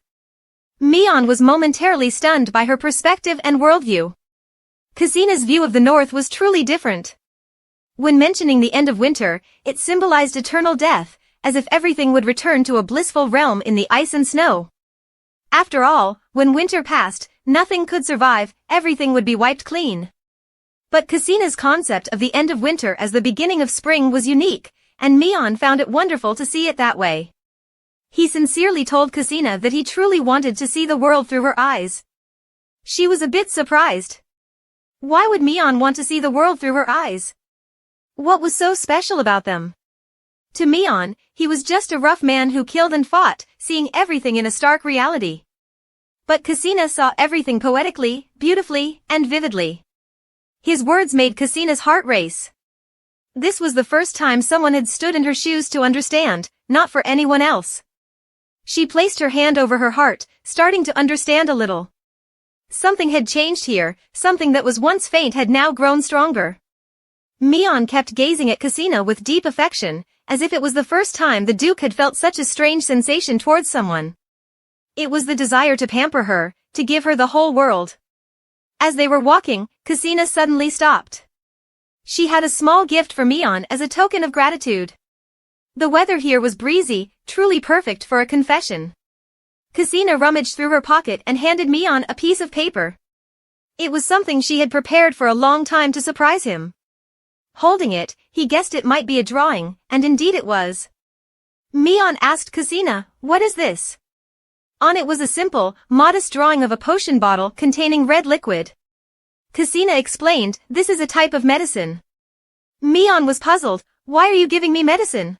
Mion was momentarily stunned by her perspective and worldview. Cassina's view of the north was truly different. When mentioning the end of winter, it symbolized eternal death, as if everything would return to a blissful realm in the ice and snow. After all, when winter passed, nothing could survive, everything would be wiped clean. But Cassina's concept of the end of winter as the beginning of spring was unique, and Mion found it wonderful to see it that way. He sincerely told Cassina that he truly wanted to see the world through her eyes. She was a bit surprised. Why would Mion want to see the world through her eyes? What was so special about them? To Mion, he was just a rough man who killed and fought, seeing everything in a stark reality. But Cassina saw everything poetically, beautifully, and vividly. His words made Cassina's heart race. This was the first time someone had stood in her shoes to understand, not for anyone else. She placed her hand over her heart, starting to understand a little. Something had changed here, something that was once faint had now grown stronger. Mion kept gazing at Cassina with deep affection, as if it was the first time the Duke had felt such a strange sensation towards someone. It was the desire to pamper her, to give her the whole world. As they were walking, Cassina suddenly stopped. She had a small gift for Mion as a token of gratitude. The weather here was breezy, truly perfect for a confession. Cassina rummaged through her pocket and handed Mion a piece of paper. It was something she had prepared for a long time to surprise him. Holding it, he guessed it might be a drawing, and indeed it was. Mion asked Cassina, "What is this?" On it was a simple, modest drawing of a potion bottle containing red liquid. Cassina explained, "This is a type of medicine." Mion was puzzled, "Why are you giving me medicine?"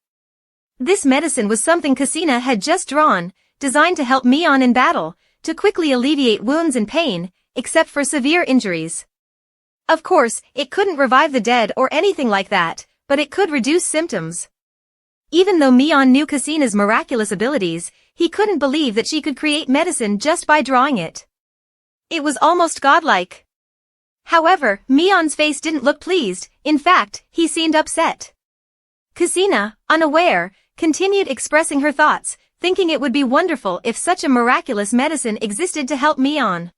This medicine was something Cassina had just drawn, designed to help Mion in battle, to quickly alleviate wounds and pain, except for severe injuries. Of course, it couldn't revive the dead or anything like that, but it could reduce symptoms. Even though Mion knew Cassina's miraculous abilities, he couldn't believe that she could create medicine just by drawing it. It was almost godlike. However, Mion's face didn't look pleased, in fact, he seemed upset. Cassina, unaware, continued expressing her thoughts, thinking it would be wonderful if such a miraculous medicine existed to help Mion.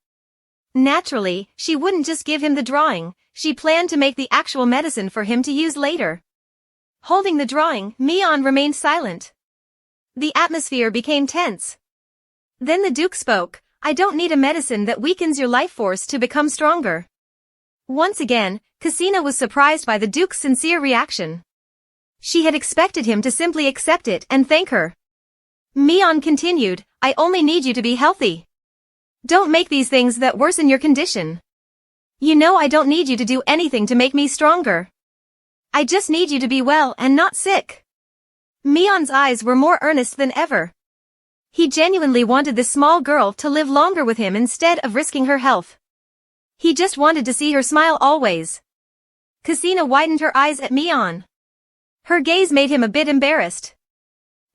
Naturally, she wouldn't just give him the drawing, she planned to make the actual medicine for him to use later. Holding the drawing, Mion remained silent. The atmosphere became tense. Then the Duke spoke, "I don't need a medicine that weakens your life force to become stronger." Once again, Cassina was surprised by the Duke's sincere reaction. She had expected him to simply accept it and thank her. Mion continued, "I only need you to be healthy. Don't make these things that worsen your condition. You know I don't need you to do anything to make me stronger. I just need you to be well and not sick." Mion's eyes were more earnest than ever. He genuinely wanted this small girl to live longer with him instead of risking her health. He just wanted to see her smile always. Ksina widened her eyes at Mion. Her gaze made him a bit embarrassed.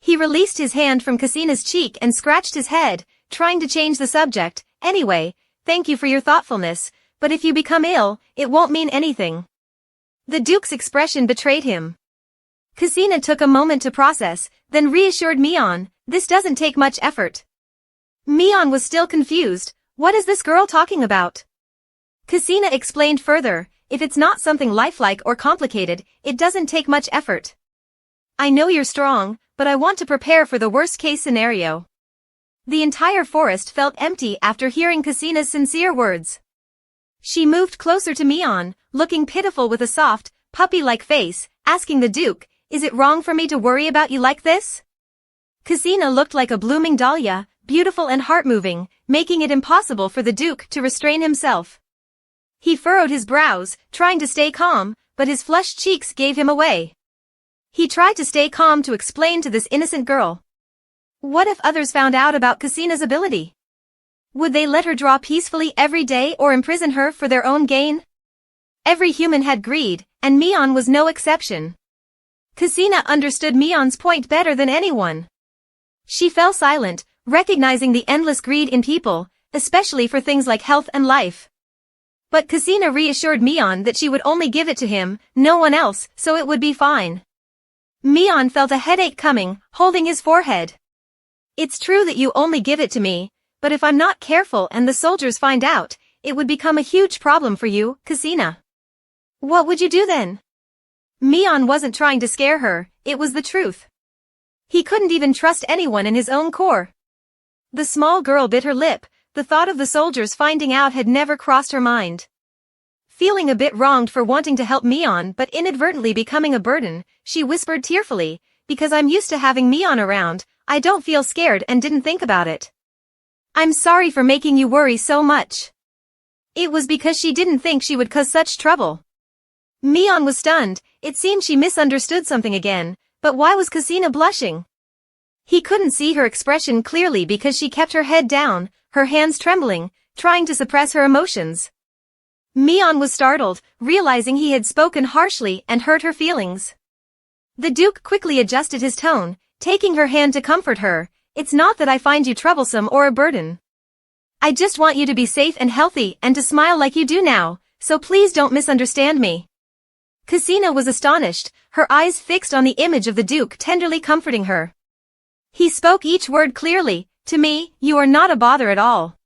He released his hand from Ksina's cheek and scratched his head, trying to change the subject. Anyway, thank you for your thoughtfulness, but if you become ill, it won't mean anything. The Duke's expression betrayed him. Ksina took a moment to process, then reassured Mion, this doesn't take much effort. Mion was still confused. What is this girl talking about? Ksina explained further, if it's not something lifelike or complicated, it doesn't take much effort. I know you're strong, but I want to prepare for the worst-case scenario. The entire forest felt empty after hearing Ksina's sincere words. She moved closer to Mion, looking pitiful with a soft, puppy-like face, asking the Duke, is it wrong for me to worry about you like this? Ksina looked like a blooming dahlia, beautiful and heart-moving, making it impossible for the Duke to restrain himself. He furrowed his brows, trying to stay calm, but his flushed cheeks gave him away. He tried to stay calm to explain to this innocent girl. What if others found out about Ksina's ability? Would they let her draw peacefully every day or imprison her for their own gain? Every human had greed, and Mion was no exception. Ksina understood Mion's point better than anyone. She fell silent, recognizing the endless greed in people, especially for things like health and life. But Ksina reassured Mion that she would only give it to him, no one else, so it would be fine. Mion felt a headache coming, holding his forehead. It's true that you only give it to me, but if I'm not careful and the soldiers find out, it would become a huge problem for you, Ksina. What would you do then? Mion wasn't trying to scare her, it was the truth. He couldn't even trust anyone in his own core. The small girl bit her lip, the thought of the soldiers finding out had never crossed her mind. Feeling a bit wronged for wanting to help Mion but inadvertently becoming a burden, she whispered tearfully, because I'm used to having Mion around, I don't feel scared and didn't think about it. I'm sorry for making you worry so much. It was because she didn't think she would cause such trouble. Mion was stunned, it seemed she misunderstood something again, but why was Ksina blushing? He couldn't see her expression clearly because she kept her head down, her hands trembling, trying to suppress her emotions. Mion was startled, realizing he had spoken harshly and hurt her feelings. The Duke quickly adjusted his tone, taking her hand to comfort her. It's not that I find you troublesome or a burden. I just want you to be safe and healthy and to smile like you do now, so please don't misunderstand me. Ksina was astonished, her eyes fixed on the image of the Duke tenderly comforting her. He spoke each word clearly, to me, you are not a bother at all.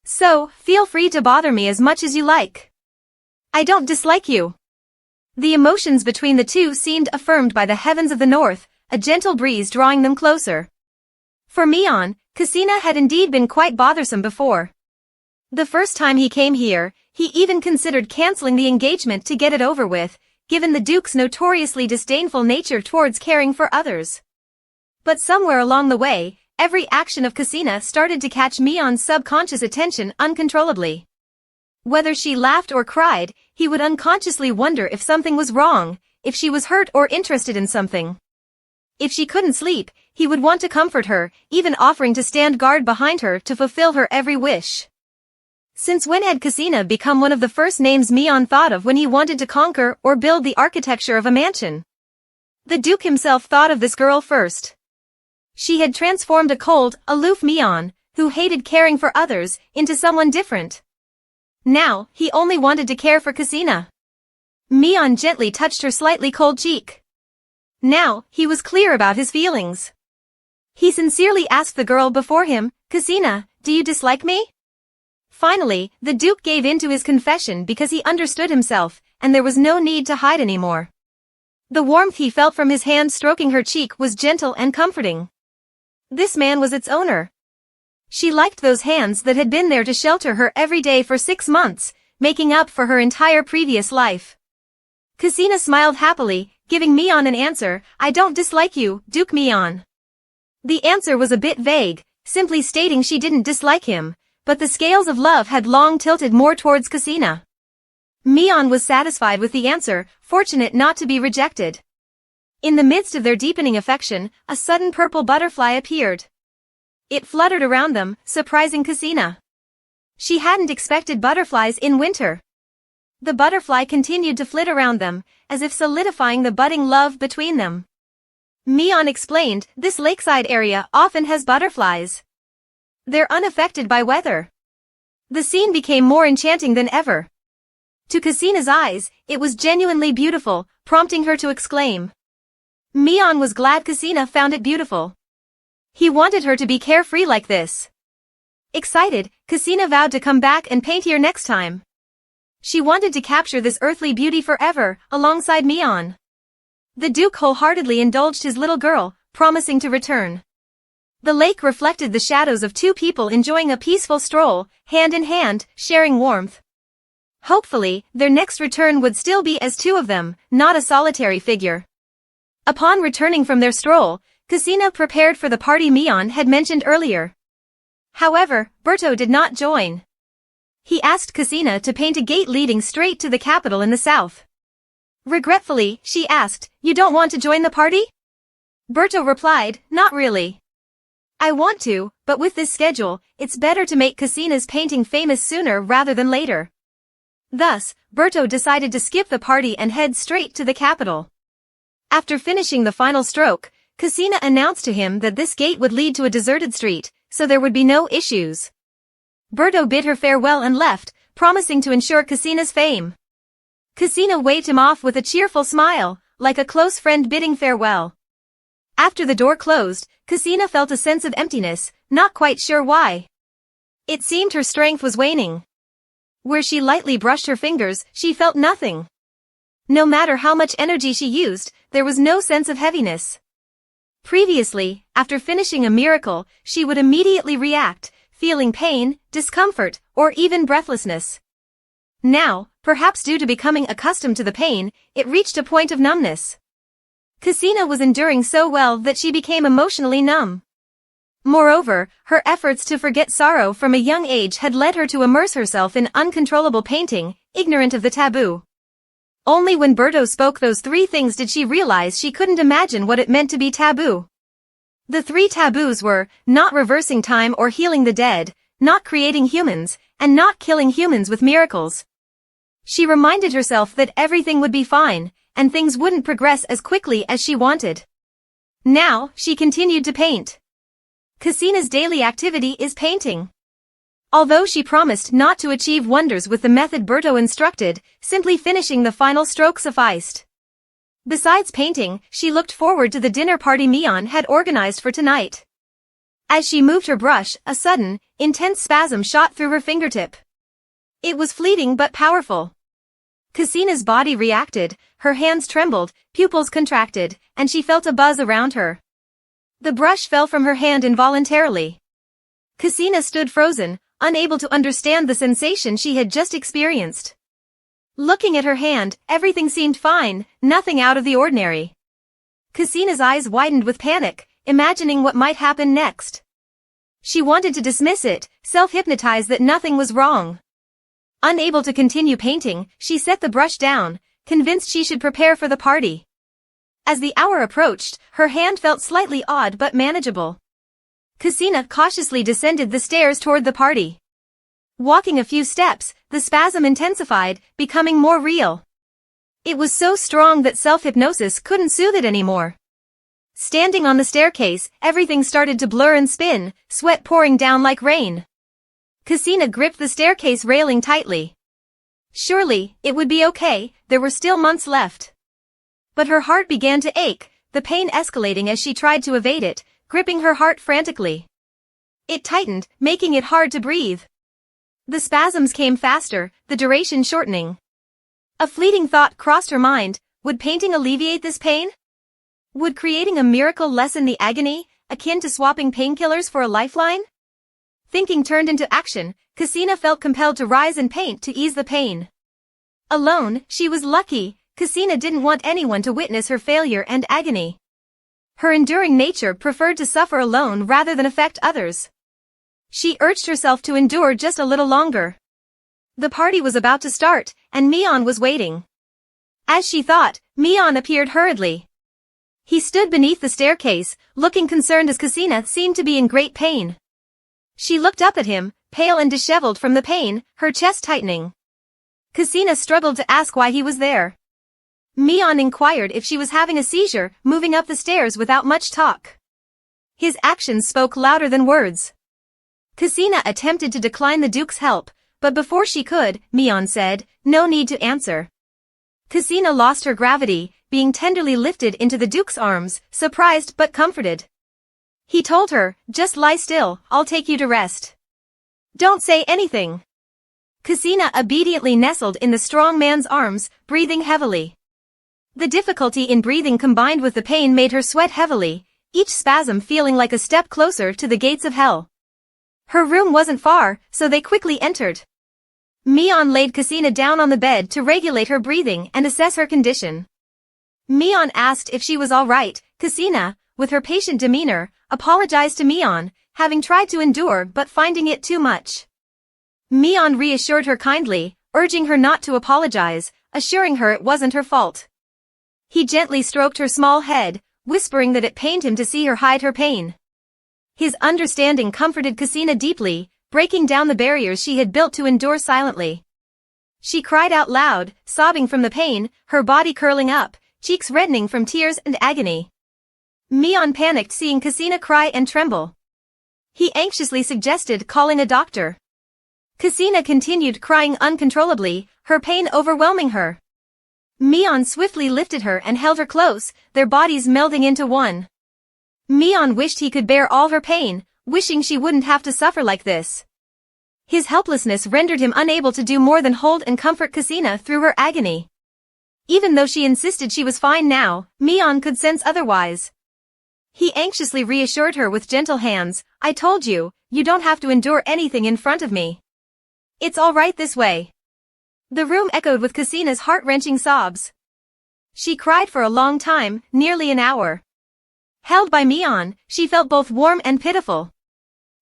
So, feel free to bother me as much as you like. I don't dislike you. The emotions between the two seemed affirmed by the heavens of the north, a gentle breeze drawing them closer. For Mion, Ksina had indeed been quite bothersome before. The first time he came here, he even considered canceling the engagement to get it over with, given the Duke's notoriously disdainful nature towards caring for others. But somewhere along the way, every action of Ksina started to catch Mion's subconscious attention uncontrollably. Whether she laughed or cried, he would unconsciously wonder if something was wrong, if she was hurt or interested in something. If she couldn't sleep, he would want to comfort her, even offering to stand guard behind her to fulfill her every wish. Since when had Ksina become one of the first names Mion thought of when he wanted to conquer or build the architecture of a mansion? The Duke himself thought of this girl first. She had transformed a cold, aloof Mion, who hated caring for others, into someone different. Now, he only wanted to care for Ksina. Mion gently touched her slightly cold cheek. Now, he was clear about his feelings. He sincerely asked the girl before him, Ksina, do you dislike me? Finally, the Duke gave in to his confession because he understood himself, and there was no need to hide anymore. The warmth he felt from his hand stroking her cheek was gentle and comforting. This man was its owner. She liked those hands that had been there to shelter her every day for 6 months, making up for her entire previous life. Ksina smiled happily, giving Mion an answer, I don't dislike you, Duke Mion. The answer was a bit vague, simply stating she didn't dislike him, but the scales of love had long tilted more towards Ksina. Mion was satisfied with the answer, fortunate not to be rejected. In the midst of their deepening affection, a sudden purple butterfly appeared. It fluttered around them, surprising Ksina. She hadn't expected butterflies in winter. The butterfly continued to flit around them, as if solidifying the budding love between them. Mian explained, this lakeside area often has butterflies. They're unaffected by weather. The scene became more enchanting than ever. To Kasina's eyes, it was genuinely beautiful, prompting her to exclaim. Mian was glad Kasina found it beautiful. He wanted her to be carefree like this. Excited, Kasina vowed to come back and paint here next time. She wanted to capture this earthly beauty forever, alongside Mian. The Duke wholeheartedly indulged his little girl, promising to return. The lake reflected the shadows of two people enjoying a peaceful stroll, hand in hand, sharing warmth. Hopefully, their next return would still be as two of them, not a solitary figure. Upon returning from their stroll, Kasina prepared for the party Mian had mentioned earlier. However, Berto did not join. He asked Kasina to paint a gate leading straight to the capital in the south. Regretfully, she asked, "You don't want to join the party?" Berto replied, "Not really. I want to, but with this schedule, it's better to make Kasina's painting famous sooner rather than later." Thus, Berto decided to skip the party and head straight to the capital. After finishing the final stroke, Kasina announced to him that this gate would lead to a deserted street, so there would be no issues. Berto bid her farewell and left, promising to ensure Kasina's fame. Kasina waved him off with a cheerful smile, like a close friend bidding farewell. After the door closed, Kasina felt a sense of emptiness, not quite sure why. It seemed her strength was waning. Where she lightly brushed her fingers, she felt nothing. No matter how much energy she used, there was no sense of heaviness. Previously, after finishing a miracle, she would immediately react, feeling pain, discomfort, or even breathlessness. Now, perhaps due to becoming accustomed to the pain, it reached a point of numbness. Kasina was enduring so well that she became emotionally numb. Moreover, her efforts to forget sorrow from a young age had led her to immerse herself in uncontrollable painting, ignorant of the taboo. Only when Berto spoke those three things did she realize she couldn't imagine what it meant to be taboo. The three taboos were, not reversing time or healing the dead, not creating humans, and not killing humans with miracles. She reminded herself that everything would be fine, and things wouldn't progress as quickly as she wanted. Now, she continued to paint. Kasina's daily activity is painting. Although she promised not to achieve wonders with the method Berto instructed, simply finishing the final stroke sufficed. Besides painting, she looked forward to the dinner party Mian had organized for tonight. As she moved her brush, a sudden, intense spasm shot through her fingertip. It was fleeting but powerful. Kasina's body reacted, her hands trembled, pupils contracted, and she felt a buzz around her. The brush fell from her hand involuntarily. Kasina stood frozen, unable to understand the sensation she had just experienced. Looking at her hand, everything seemed fine, nothing out of the ordinary. Kasina's eyes widened with panic, imagining what might happen next. She wanted to dismiss it, self-hypnotized that nothing was wrong. Unable to continue painting, she set the brush down, convinced she should prepare for the party. As the hour approached, her hand felt slightly odd but manageable. Kasina cautiously descended the stairs toward the party. Walking a few steps, the spasm intensified, becoming more real. It was so strong that self-hypnosis couldn't soothe it anymore. Standing on the staircase, everything started to blur and spin, sweat pouring down like rain. Kasina gripped the staircase railing tightly. Surely, it would be okay, there were still months left. But her heart began to ache, the pain escalating as she tried to evade it, gripping her heart frantically. It tightened, making it hard to breathe. The spasms came faster, the duration shortening. A fleeting thought crossed her mind, would painting alleviate this pain? Would creating a miracle lessen the agony, akin to swapping painkillers for a lifeline? Thinking turned into action, Kasina felt compelled to rise and paint to ease the pain. Alone, she was lucky, Kasina didn't want anyone to witness her failure and agony. Her enduring nature preferred to suffer alone rather than affect others. She urged herself to endure just a little longer. The party was about to start, and Mian was waiting. As she thought, Mian appeared hurriedly. He stood beneath the staircase, looking concerned as Kasina seemed to be in great pain. She looked up at him, pale and disheveled from the pain, her chest tightening. Ksina struggled to ask why he was there. Mian inquired if she was having a seizure, moving up the stairs without much talk. His actions spoke louder than words. Ksina attempted to decline the Duke's help, but before she could, Mian said, "No need to answer." Ksina lost her gravity, being tenderly lifted into the Duke's arms, surprised but comforted. He told her, "Just lie still, I'll take you to rest. Don't say anything." Ksina obediently nestled in the strong man's arms, breathing heavily. The difficulty in breathing combined with the pain made her sweat heavily, each spasm feeling like a step closer to the gates of hell. Her room wasn't far, so they quickly entered. Mian laid Ksina down on the bed to regulate her breathing and assess her condition. Mian asked if she was all right. Ksina, with her patient demeanor, apologized to Mian, having tried to endure but finding it too much. Mian reassured her kindly, urging her not to apologize, assuring her it wasn't her fault. He gently stroked her small head, whispering that it pained him to see her hide her pain. His understanding comforted Ksina deeply, breaking down the barriers she had built to endure silently. She cried out loud, sobbing from the pain, her body curling up, cheeks reddening from tears and agony. Mian panicked seeing Ksina cry and tremble. He anxiously suggested calling a doctor. Ksina continued crying uncontrollably, her pain overwhelming her. Mian swiftly lifted her and held her close, their bodies melding into one. Mian wished he could bear all her pain, wishing she wouldn't have to suffer like this. His helplessness rendered him unable to do more than hold and comfort Ksina through her agony. Even though she insisted she was fine now, Mian could sense otherwise. He anxiously reassured her with gentle hands, "I told you, you don't have to endure anything in front of me. It's all right this way." The room echoed with Ksina's heart-wrenching sobs. She cried for a long time, nearly an hour. Held by Mian, she felt both warm and pitiful.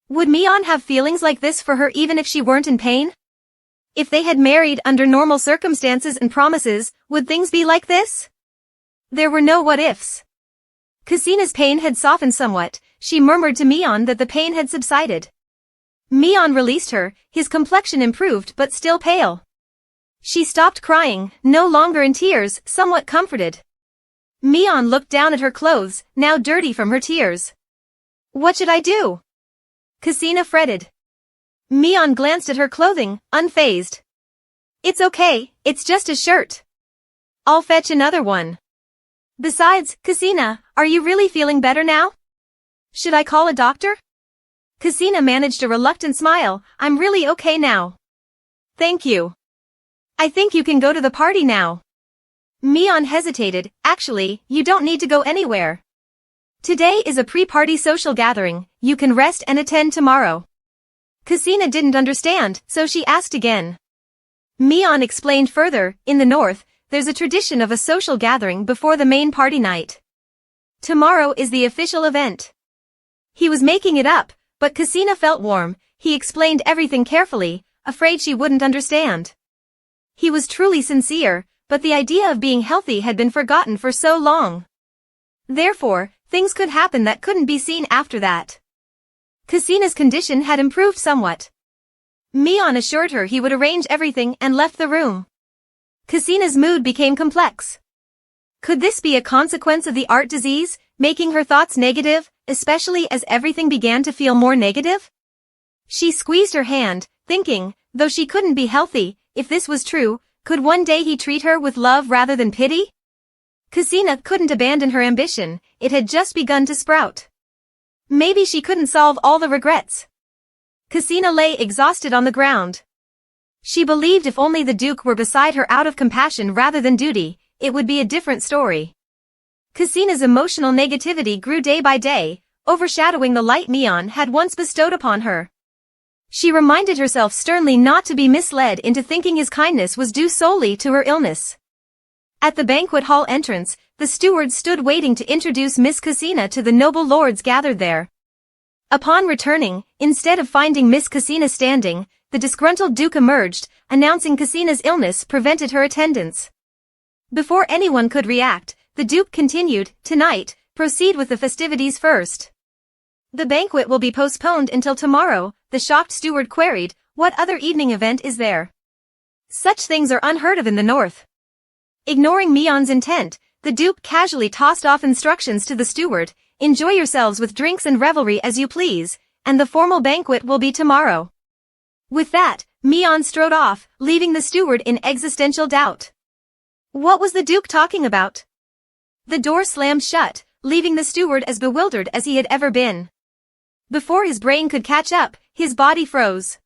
Would Mian have feelings like this for her even if she weren't in pain? If they had married under normal circumstances and promises, would things be like this? There were no what-ifs. Ksina's pain had softened somewhat, she murmured to Mian that the pain had subsided. Mian released her, his complexion improved but still pale. She stopped crying, no longer in tears, somewhat comforted. Mian looked down at her clothes, now dirty from her tears. "What should I do?" Ksina fretted. Mian glanced at her clothing, unfazed. "It's okay, it's just a shirt. I'll fetch another one. Besides, Ksina, are you really feeling better now? Should I call a doctor?" Ksina managed a reluctant smile, "I'm really okay now. Thank you. I think you can go to the party now." Mian hesitated, "Actually, you don't need to go anywhere. Today is a pre-party social gathering, you can rest and attend tomorrow." Ksina didn't understand, so she asked again. Mian explained further, "In the north, there's a tradition of a social gathering before the main party night. Tomorrow is the official event." He was making it up, but Ksina felt warm, he explained everything carefully, afraid she wouldn't understand. He was truly sincere, but the idea of being healthy had been forgotten for so long. Therefore, things could happen that couldn't be seen after that. Ksina's condition had improved somewhat. Mian assured her he would arrange everything and left the room. Ksina's mood became complex. Could this be a consequence of the art disease, making her thoughts negative, especially as everything began to feel more negative? She squeezed her hand, thinking, though she couldn't be healthy, if this was true, could one day he treat her with love rather than pity? Ksina couldn't abandon her ambition, it had just begun to sprout. Maybe she couldn't solve all the regrets. Ksina lay exhausted on the ground. She believed if only the Duke were beside her out of compassion rather than duty, it would be a different story. Ksina's emotional negativity grew day by day, overshadowing the light Mian had once bestowed upon her. She reminded herself sternly not to be misled into thinking his kindness was due solely to her illness. At the banquet hall entrance, the steward stood waiting to introduce Miss Ksina to the noble lords gathered there. Upon returning, instead of finding Miss Ksina standing, the disgruntled Duke emerged, announcing Ksina's illness prevented her attendance. Before anyone could react, the Duke continued, "Tonight, proceed with the festivities first. The banquet will be postponed until tomorrow, the shocked steward queried, "What other evening event is there? Such things are unheard of in the north." Ignoring Mion's intent, the Duke casually tossed off instructions to the steward, "Enjoy yourselves with drinks and revelry as you please, and the formal banquet will be tomorrow." With that, Mion strode off, leaving the steward in existential doubt. What was the Duke talking about? The door slammed shut, leaving the steward as bewildered as he had ever been. Before his brain could catch up, his body froze.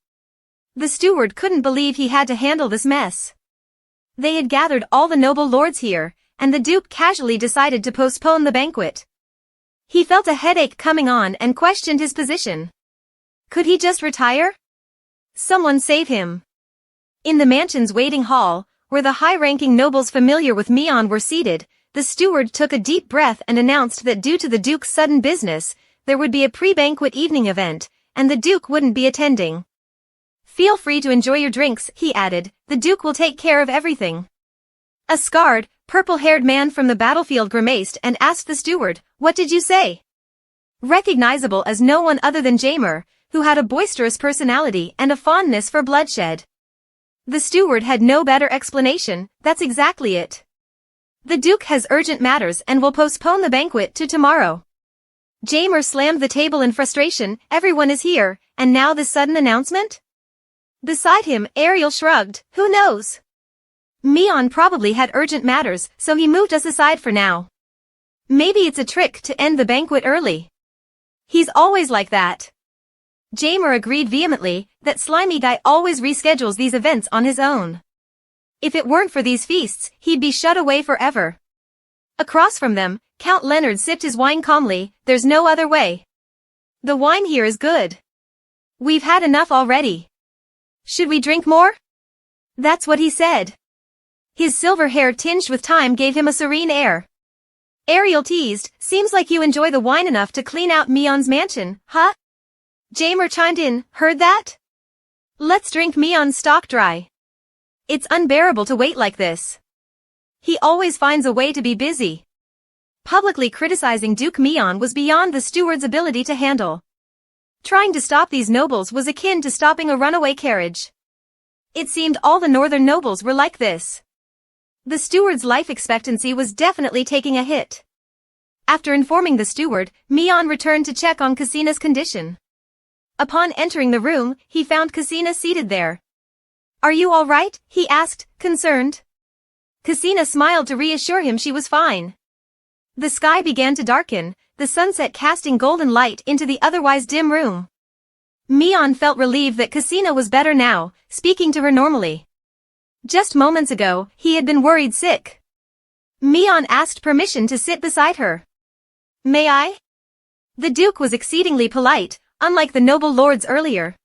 The steward couldn't believe he had to handle this mess. They had gathered all the noble lords here, and the Duke casually decided to postpone the banquet. He felt a headache coming on and questioned his position. Could he just retire? Someone save him. In the mansion's waiting hall, where the high-ranking nobles familiar with Mion were seated, the steward took a deep breath and announced that due to the Duke's sudden business, there would be a pre-banquet evening event, and the Duke wouldn't be attending. "Feel free to enjoy your drinks," he added, "the Duke will take care of everything." A scarred, purple-haired man from the battlefield grimaced and asked the steward, "What did you say?" Recognizable as no one other than Jamer, who had a boisterous personality and a fondness for bloodshed. The steward had no better explanation, "That's exactly it. The Duke has urgent matters and will postpone the banquet to tomorrow." Jamer slammed the table in frustration, "Everyone is here, and now this sudden announcement?" Beside him, Ariel shrugged, "Who knows? Mion probably had urgent matters, so he moved us aside for now. Maybe it's a trick to end the banquet early. He's always like that." Jamer agreed vehemently, "That slimy guy always reschedules these events on his own. If it weren't for these feasts, he'd be shut away forever." Across from them, Count Leonard sipped his wine calmly, "There's no other way. The wine here is good. We've had enough already. Should we drink more?" That's what he said. His silver hair tinged with time gave him a serene air. Ariel teased, "Seems like you enjoy the wine enough to clean out Mion's mansion, huh?" Jamer chimed in, "Heard that? Let's drink Mion's stock dry. It's unbearable to wait like this. He always finds a way to be busy." Publicly criticizing Duke Mion was beyond the steward's ability to handle. Trying to stop these nobles was akin to stopping a runaway carriage. It seemed all the northern nobles were like this. The steward's life expectancy was definitely taking a hit. After informing the steward, Mion returned to check on Cassina's condition. Upon entering the room, he found Cassina seated there. "Are you all right?" he asked, concerned. Cassina smiled to reassure him she was fine. The sky began to darken, the sunset casting golden light into the otherwise dim room. Mion felt relieved that Cassina was better now, speaking to her normally. Just moments ago, he had been worried sick. Mion asked permission to sit beside her. "May I?" The Duke was exceedingly polite, unlike the noble lords earlier.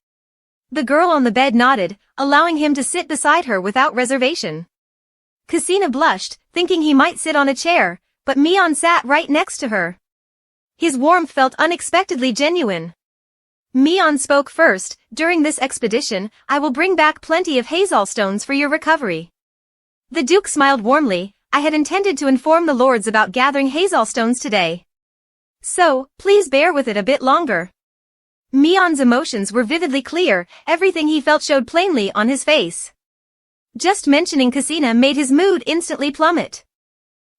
The girl on the bed nodded, allowing him to sit beside her without reservation. Cassina blushed, thinking he might sit on a chair, but Mion sat right next to her. His warmth felt unexpectedly genuine. Mion spoke first, "During this expedition, I will bring back plenty of Hazal stones for your recovery." The Duke smiled warmly, "I had intended to inform the lords about gathering Hazal stones today. So, please bear with it a bit longer." Mion's emotions were vividly clear, everything he felt showed plainly on his face. Just mentioning Cassina made his mood instantly plummet.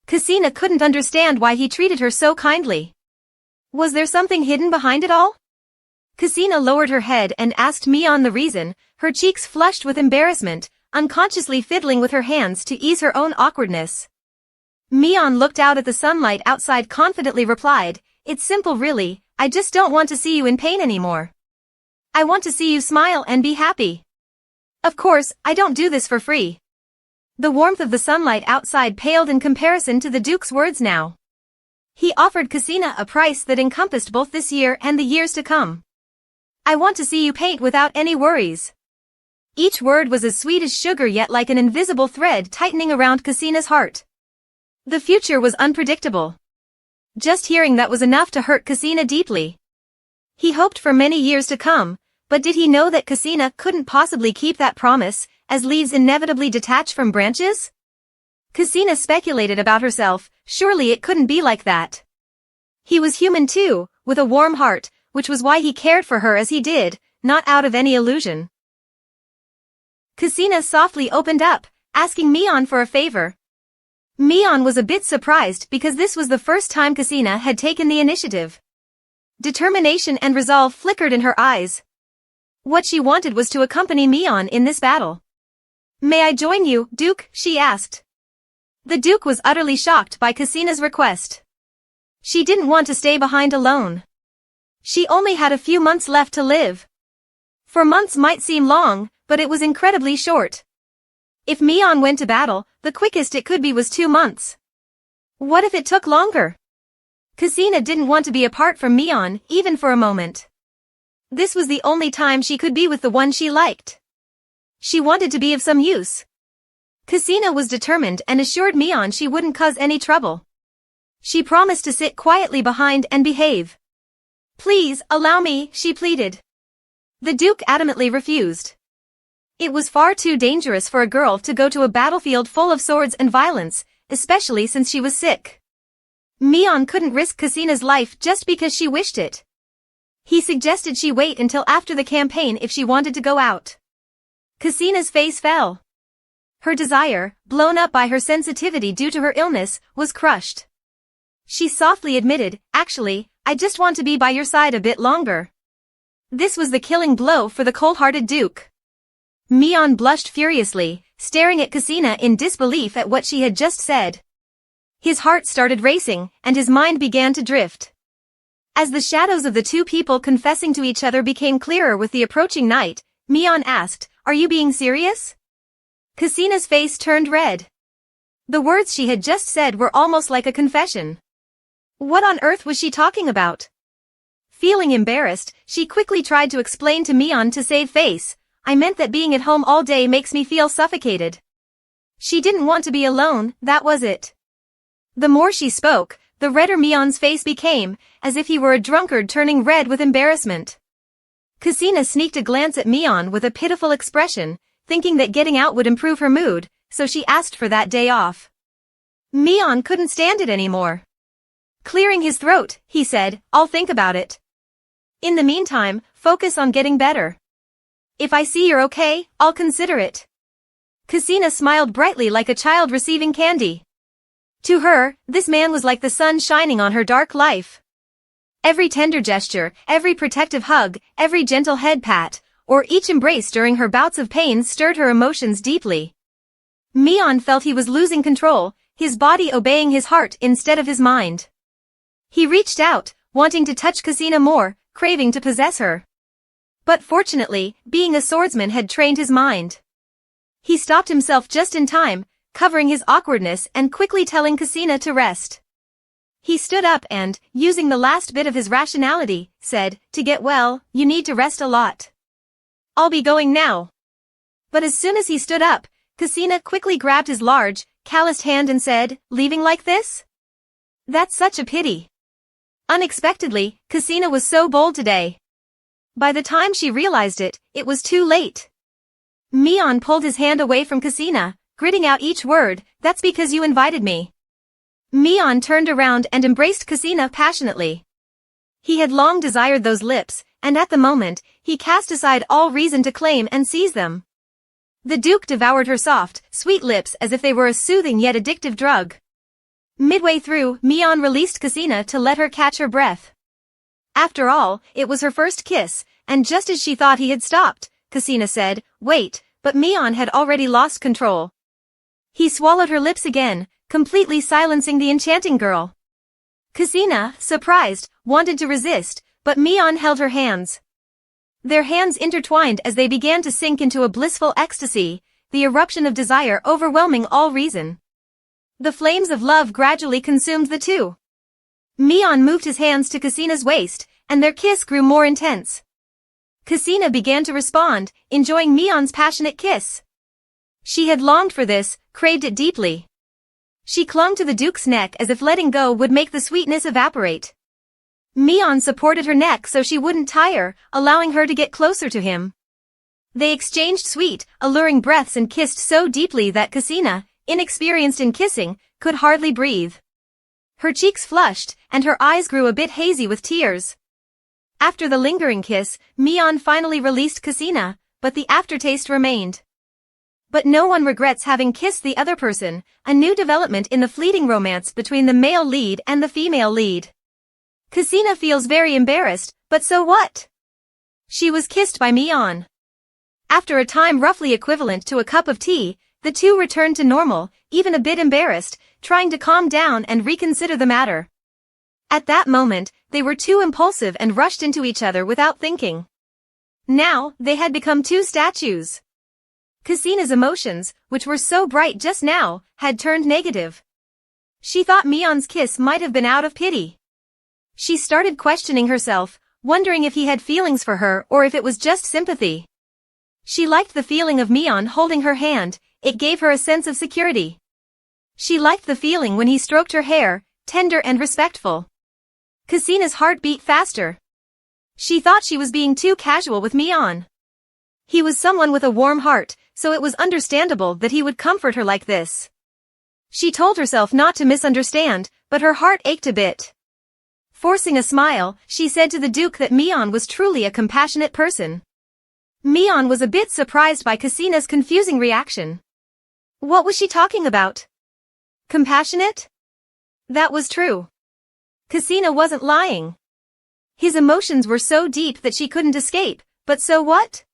Cassina couldn't understand why he treated her so kindly. Was there something hidden behind it all? Cassina lowered her head and asked Mion the reason, her cheeks flushed with embarrassment, unconsciously fiddling with her hands to ease her own awkwardness. Mion looked out at the sunlight outside, confidently replied, "It's simple really, I just don't want to see you in pain anymore. I want to see you smile and be happy. Of course, I don't do this for free." The warmth of the sunlight outside paled in comparison to the Duke's words now. He offered Cassina a price that encompassed both this year and the years to come. "I want to see you paint without any worries." Each word was as sweet as sugar, yet like an invisible thread tightening around Cassina's heart. The future was unpredictable. Just hearing that was enough to hurt Cassina deeply. He hoped for many years to come, but did he know that Cassina couldn't possibly keep that promise, as leaves inevitably detach from branches? Cassina speculated about herself, surely it couldn't be like that. He was human too, with a warm heart, which was why he cared for her as he did, not out of any illusion. Kasina softly opened up, asking Mion for a favor. Mion was a bit surprised because this was the first time Kasina had taken the initiative. Determination and resolve flickered in her eyes. What she wanted was to accompany Mion in this battle. "May I join you, Duke?" she asked. The Duke was utterly shocked by Kasina's request. She didn't want to stay behind alone. She only had a few months left to live. 4 months might seem long, but it was incredibly short. If Mion went to battle, the quickest it could be was 2 months. What if it took longer? Kasina didn't want to be apart from Mion, even for a moment. This was the only time she could be with the one she liked. She wanted to be of some use. Kasina was determined and assured Mion she wouldn't cause any trouble. She promised to sit quietly behind and behave. "Please, allow me," she pleaded. The Duke adamantly refused. It was far too dangerous for a girl to go to a battlefield full of swords and violence, especially since she was sick. Mion couldn't risk Kasina's life just because she wished it. He suggested she wait until after the campaign if she wanted to go out. Kasina's face fell. Her desire, blown up by her sensitivity due to her illness, was crushed. She softly admitted, "Actually, I just want to be by your side a bit longer." This was the killing blow for the cold-hearted Duke. Mion blushed furiously, staring at Kasina in disbelief at what she had just said. His heart started racing, and his mind began to drift. As the shadows of the two people confessing to each other became clearer with the approaching night, Mion asked, "Are you being serious?" Kasina's face turned red. The words she had just said were almost like a confession. What on earth was she talking about? Feeling embarrassed, she quickly tried to explain to Mion to save face, "I meant that being at home all day makes me feel suffocated." She didn't want to be alone, that was it. The more she spoke, the redder Mion's face became, as if he were a drunkard turning red with embarrassment. Kasina sneaked a glance at Mion with a pitiful expression, thinking that getting out would improve her mood, so she asked for that day off. Mion couldn't stand it anymore. Clearing his throat, he said, "I'll think about it. In the meantime, focus on getting better. If I see you're okay, I'll consider it." Kasina smiled brightly like a child receiving candy. To her, this man was like the sun shining on her dark life. Every tender gesture, every protective hug, every gentle head pat, or each embrace during her bouts of pain stirred her emotions deeply. Mion felt he was losing control, his body obeying his heart instead of his mind. He reached out, wanting to touch Kasina more, craving to possess her. But fortunately, being a swordsman had trained his mind. He stopped himself just in time, covering his awkwardness and quickly telling Kasina to rest. He stood up and, using the last bit of his rationality, said, "To get well, you need to rest a lot. I'll be going now." But as soon as he stood up, Kasina quickly grabbed his large, calloused hand and said, "Leaving like this? That's such a pity." Unexpectedly, Kasina was so bold today. By the time she realized it, it was too late. Mion pulled his hand away from Kasina, gritting out each word, "That's because you invited me." Mion turned around and embraced Kasina passionately. He had long desired those lips, and at the moment, he cast aside all reason to claim and seize them. The Duke devoured her soft, sweet lips as if they were a soothing yet addictive drug. Midway through, Mion released Kasina to let her catch her breath. After all, it was her first kiss, and just as she thought he had stopped, Kasina said, "Wait," but Mion had already lost control. He swallowed her lips again, completely silencing the enchanting girl. Kasina, surprised, wanted to resist, but Mion held her hands. Their hands intertwined as they began to sink into a blissful ecstasy, the eruption of desire overwhelming all reason. The flames of love gradually consumed the two. Mion moved his hands to Kasina's waist, and their kiss grew more intense. Kasina began to respond, enjoying Mion's passionate kiss. She had longed for this, craved it deeply. She clung to the Duke's neck as if letting go would make the sweetness evaporate. Mion supported her neck so she wouldn't tire, allowing her to get closer to him. They exchanged sweet, alluring breaths and kissed so deeply that Kasina, inexperienced in kissing, could hardly breathe. Her cheeks flushed, and her eyes grew a bit hazy with tears. After the lingering kiss, Mion finally released Kasina, but the aftertaste remained. But no one regrets having kissed the other person, a new development in the fleeting romance between the male lead and the female lead. Kasina feels very embarrassed, but so what? She was kissed by Mion. After a time roughly equivalent to a cup of tea, the two returned to normal, even a bit embarrassed, trying to calm down and reconsider the matter. At that moment, they were too impulsive and rushed into each other without thinking. Now, they had become two statues. Kasina's emotions, which were so bright just now, had turned negative. She thought Mion's kiss might have been out of pity. She started questioning herself, wondering if he had feelings for her or if it was just sympathy. She liked the feeling of Mion holding her hand, it gave her a sense of security. She liked the feeling when he stroked her hair, tender and respectful. Kasina's heart beat faster. She thought she was being too casual with Mion. He was someone with a warm heart, so it was understandable that he would comfort her like this. She told herself not to misunderstand, but her heart ached a bit. Forcing a smile, she said to the Duke that Mion was truly a compassionate person. Mion was a bit surprised by Kasina's confusing reaction. What was she talking about? Compassionate? That was true. Kasina wasn't lying. His emotions were so deep that she couldn't escape, but so what?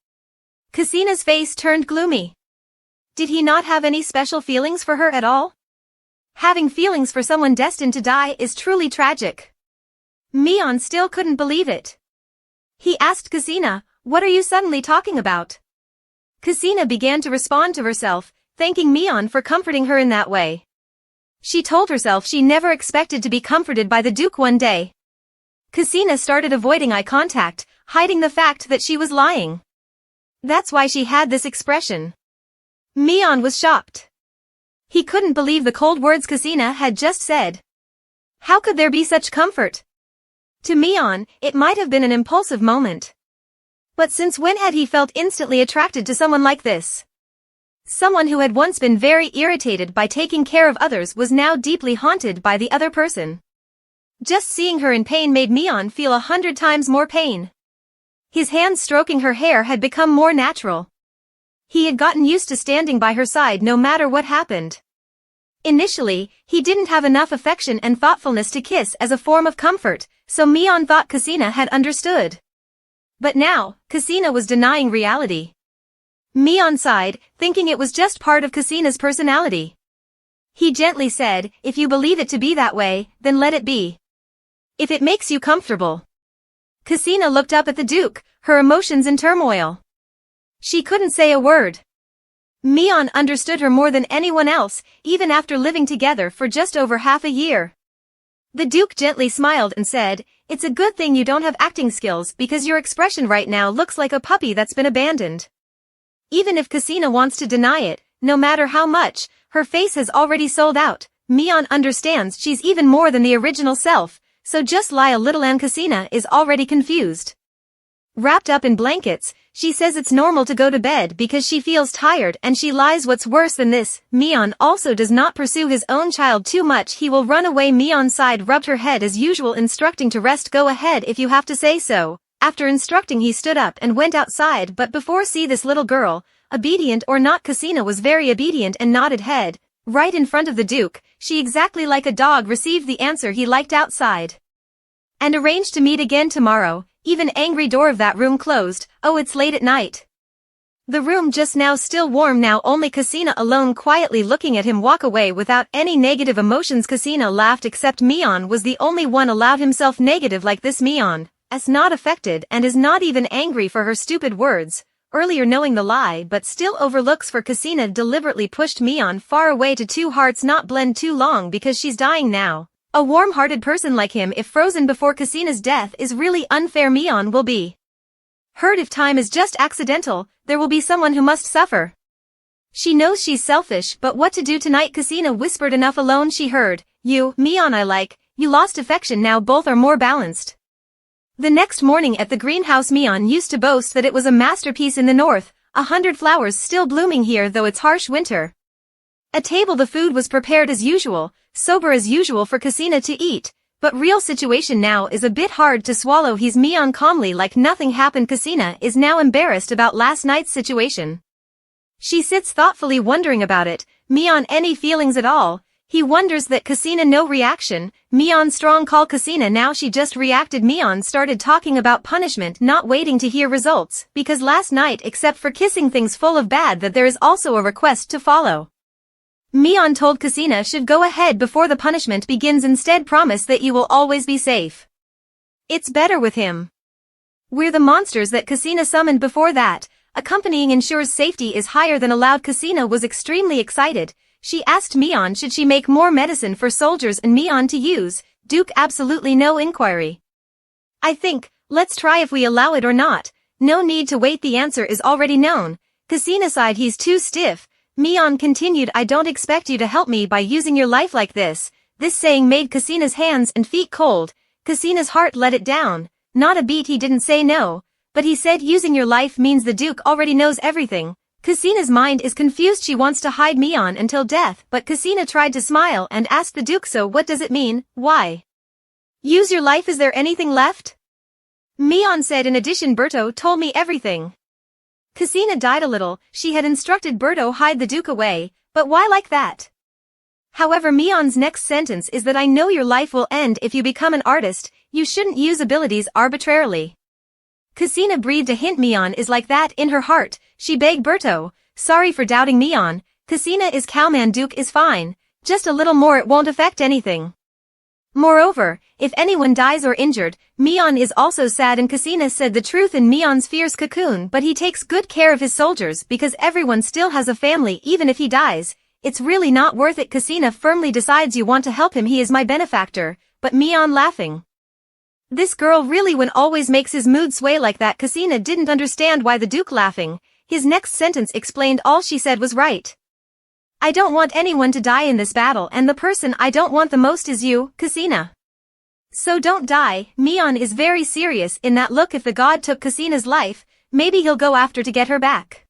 Kasina's face turned gloomy. Did he not have any special feelings for her at all? Having feelings for someone destined to die is truly tragic. Mion still couldn't believe it. He asked Kasina, "What are you suddenly talking about?" Kasina began to respond to herself, thanking Mion for comforting her in that way. She told herself she never expected to be comforted by the Duke one day. Kasina started avoiding eye contact, hiding the fact that she was lying. That's why she had this expression. Mion was shocked. He couldn't believe the cold words Kasina had just said. How could there be such comfort? To Mion, it might have been an impulsive moment. But since when had he felt instantly attracted to someone like this? Someone who had once been very irritated by taking care of others was now deeply haunted by the other person. Just seeing her in pain made Mion feel 100 times more pain. His hands stroking her hair had become more natural. He had gotten used to standing by her side no matter what happened. Initially, he didn't have enough affection and thoughtfulness to kiss as a form of comfort, so Mion thought Kasina had understood. But now, Kasina was denying reality. Mion sighed, thinking it was just part of Kasina's personality. He gently said, "If you believe it to be that way, then let it be. If it makes you comfortable." Kasina looked up at the Duke, her emotions in turmoil. She couldn't say a word. Mion understood her more than anyone else, even after living together for just over half a year. The Duke gently smiled and said, "It's a good thing you don't have acting skills because your expression right now looks like a puppy that's been abandoned." Even if Kasina wants to deny it, no matter how much, her face has already sold out. Mion understands she's even more than the original self, so just lie a little and Kasina is already confused. Wrapped up in blankets, she says it's normal to go to bed because she feels tired and she lies. What's worse than this, Mion also does not pursue his own child too much. He will run away. Mion's side rubbed her head as usual, instructing to rest. Go ahead if you have to say so. After instructing, he stood up and went outside, but before see this little girl, obedient or not, Kasina was very obedient and nodded head. Right in front of the Duke, she exactly like a dog received the answer he liked outside. And arranged to meet again tomorrow. Even angry door of that room closed. Oh, it's late at night. The room just now still warm now, only Kasina alone quietly looking at him walk away without any negative emotions. Kasina laughed, except Mion was the only one allowed himself negative like this. Mion is not affected and is not even angry for her stupid words, earlier knowing the lie but still overlooks. For Kasina deliberately pushed Mion far away to two hearts not blend too long because she's dying now. A warm-hearted person like him, if frozen before Kasina's death, is really unfair. Mion will be hurt if time is just accidental. There will be someone who must suffer. She knows she's selfish, but what to do tonight? Kasina whispered. Enough alone. She heard, "You, Mion, I like, you lost affection, now both are more balanced." The next morning at the greenhouse, Mion used to boast that it was a masterpiece in the north, 100 flowers still blooming here though it's harsh winter. At table the food was prepared as usual, sober as usual for Kasina to eat. But real situation now is a bit hard to swallow. He's Mion calmly like nothing happened. Kasina is now embarrassed about last night's situation. She sits thoughtfully wondering about it. Mion any feelings at all? He wonders that Kasina no reaction. Mion strong call Kasina now she just reacted. Mion started talking about punishment not waiting to hear results because last night except for kissing things full of bad that there is also a request to follow. Mion told Kasina should go ahead before the punishment begins instead promise that you will always be safe. It's better with him. We're the monsters that Kasina summoned before that. Accompanying ensures safety is higher than allowed. Kasina was extremely excited. She asked Mion should she make more medicine for soldiers and Mion to use. Duke absolutely no inquiry. I think, let's try if we allow it or not. No need to wait, the answer is already known. Kasina sighed, he's too stiff. Mion continued, I don't expect you to help me by using your life like this. This saying made Kasina's hands and feet cold. Kasina's heart let it down. Not a beat. He didn't say no. But he said using your life means the Duke already knows everything. Kasina's mind is confused. She wants to hide Mion until death, but Kasina tried to smile and asked the Duke, so what does it mean? Why? Use your life, is there anything left? Mion said, in addition Berto told me everything. Kasina died a little. She had instructed Berto hide the Duke away, but why like that? However, Mion's next sentence is that I know your life will end if you become an artist. You shouldn't use abilities arbitrarily. Kasina breathed a hint. Mion is like that in her heart. She begged Berto, sorry for doubting Mion. Kasina is cowman, Duke is fine. Just a little more, it won't affect anything. Moreover, if anyone dies or injured, Mion is also sad, and Kasina said the truth in Mion's fierce cocoon, but he takes good care of his soldiers because everyone still has a family even if he dies. It's really not worth it. Kasina firmly decides, you want to help him, he is my benefactor, but Mion laughing. This girl really when always makes his mood sway like that. Kasina didn't understand why the Duke laughing. His next sentence explained all she said was right. I don't want anyone to die in this battle, and the person I don't want the most is you, Kasina. So don't die. Mion is very serious in that look. If the god took Kasina's life, maybe he'll go after to get her back.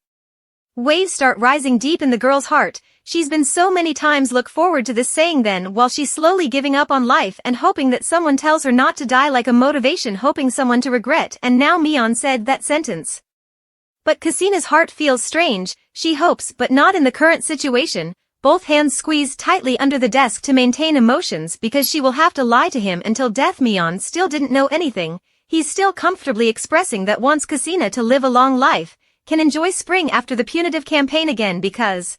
Waves start rising deep in the girl's heart. She's been so many times look forward to this saying then while she's slowly giving up on life and hoping that someone tells her not to die, like a motivation, hoping someone to regret, and now Mion said that sentence. But Kasina's heart feels strange. She hopes, but not in the current situation. Both hands squeezed tightly under the desk to maintain emotions because she will have to lie to him until death. Mion still didn't know anything. He's still comfortably expressing that wants Kasina to live a long life, can enjoy spring after the punitive campaign again because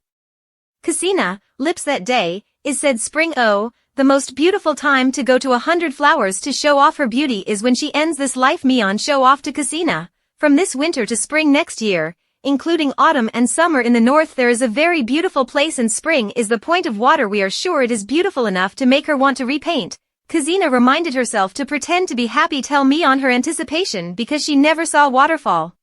Kasina, lips that day, is said spring, oh, the most beautiful time to go to 100 flowers to show off her beauty is when she ends this life. Mion show off to Kasina. From this winter to spring next year, including autumn and summer in the north, there is a very beautiful place, and spring is the point of water. We are sure it is beautiful enough to make her want to repaint. Kasina reminded herself to pretend to be happy, tell Mion her anticipation because she never saw waterfall.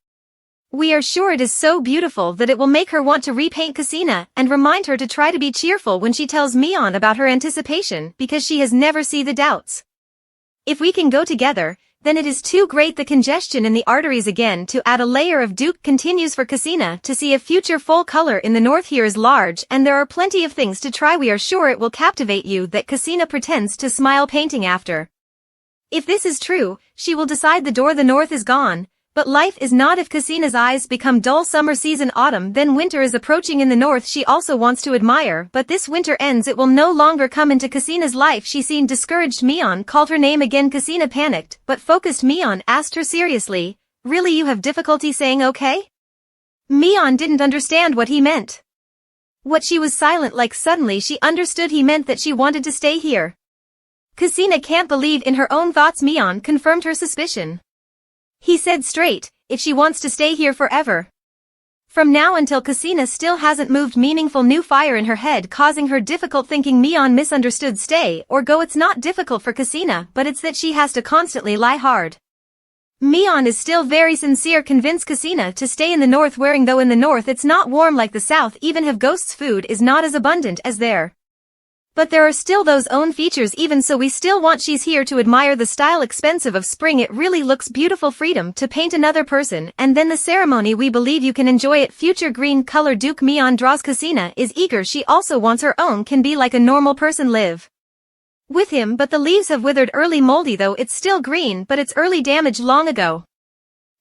We are sure it is so beautiful that it will make her want to repaint. Kasina and remind her to try to be cheerful when she tells Mion about her anticipation because she has never seen the doubts. If we can go together, then it is too great. The congestion in the arteries again to add a layer of Duke continues for Kasina to see a future full color in the north. Here is large and there are plenty of things to try. We are sure it will captivate you. That Kasina pretends to smile, painting after. If this is true, she will decide the door. The north is gone. But life is not. If Kasina's eyes become dull, summer season, autumn, then winter is approaching in the north. She also wants to admire, but this winter ends, it will no longer come into Kasina's life. She seemed discouraged. Mion called her name again. Kasina panicked, but focused. Mion asked her seriously, really, you have difficulty saying okay? Mion didn't understand what he meant. What she was silent like. Suddenly she understood. He meant that she wanted to stay here. Kasina can't believe in her own thoughts. Mion confirmed her suspicion. He said straight, if she wants to stay here forever. From now until Kasina still hasn't moved. Meaningful new fire in her head causing her difficult thinking. Mion misunderstood stay or go. It's not difficult for Kasina, but it's that she has to constantly lie hard. Mion is still very sincere, convinced Kasina to stay in the north, wearing though in the north it's not warm like the south, even have ghosts, food is not as abundant as there. But there are still those own features. Even so we still want, she's here to admire the style, expensive of spring. It really looks beautiful. Freedom to paint another person and then the ceremony, we believe you can enjoy it. Future green color. Duke Mion draws. Kasina is eager. She also wants her own, can be like a normal person, live. with him, but the leaves have withered early, moldy though it's still green, but it's early damage long ago.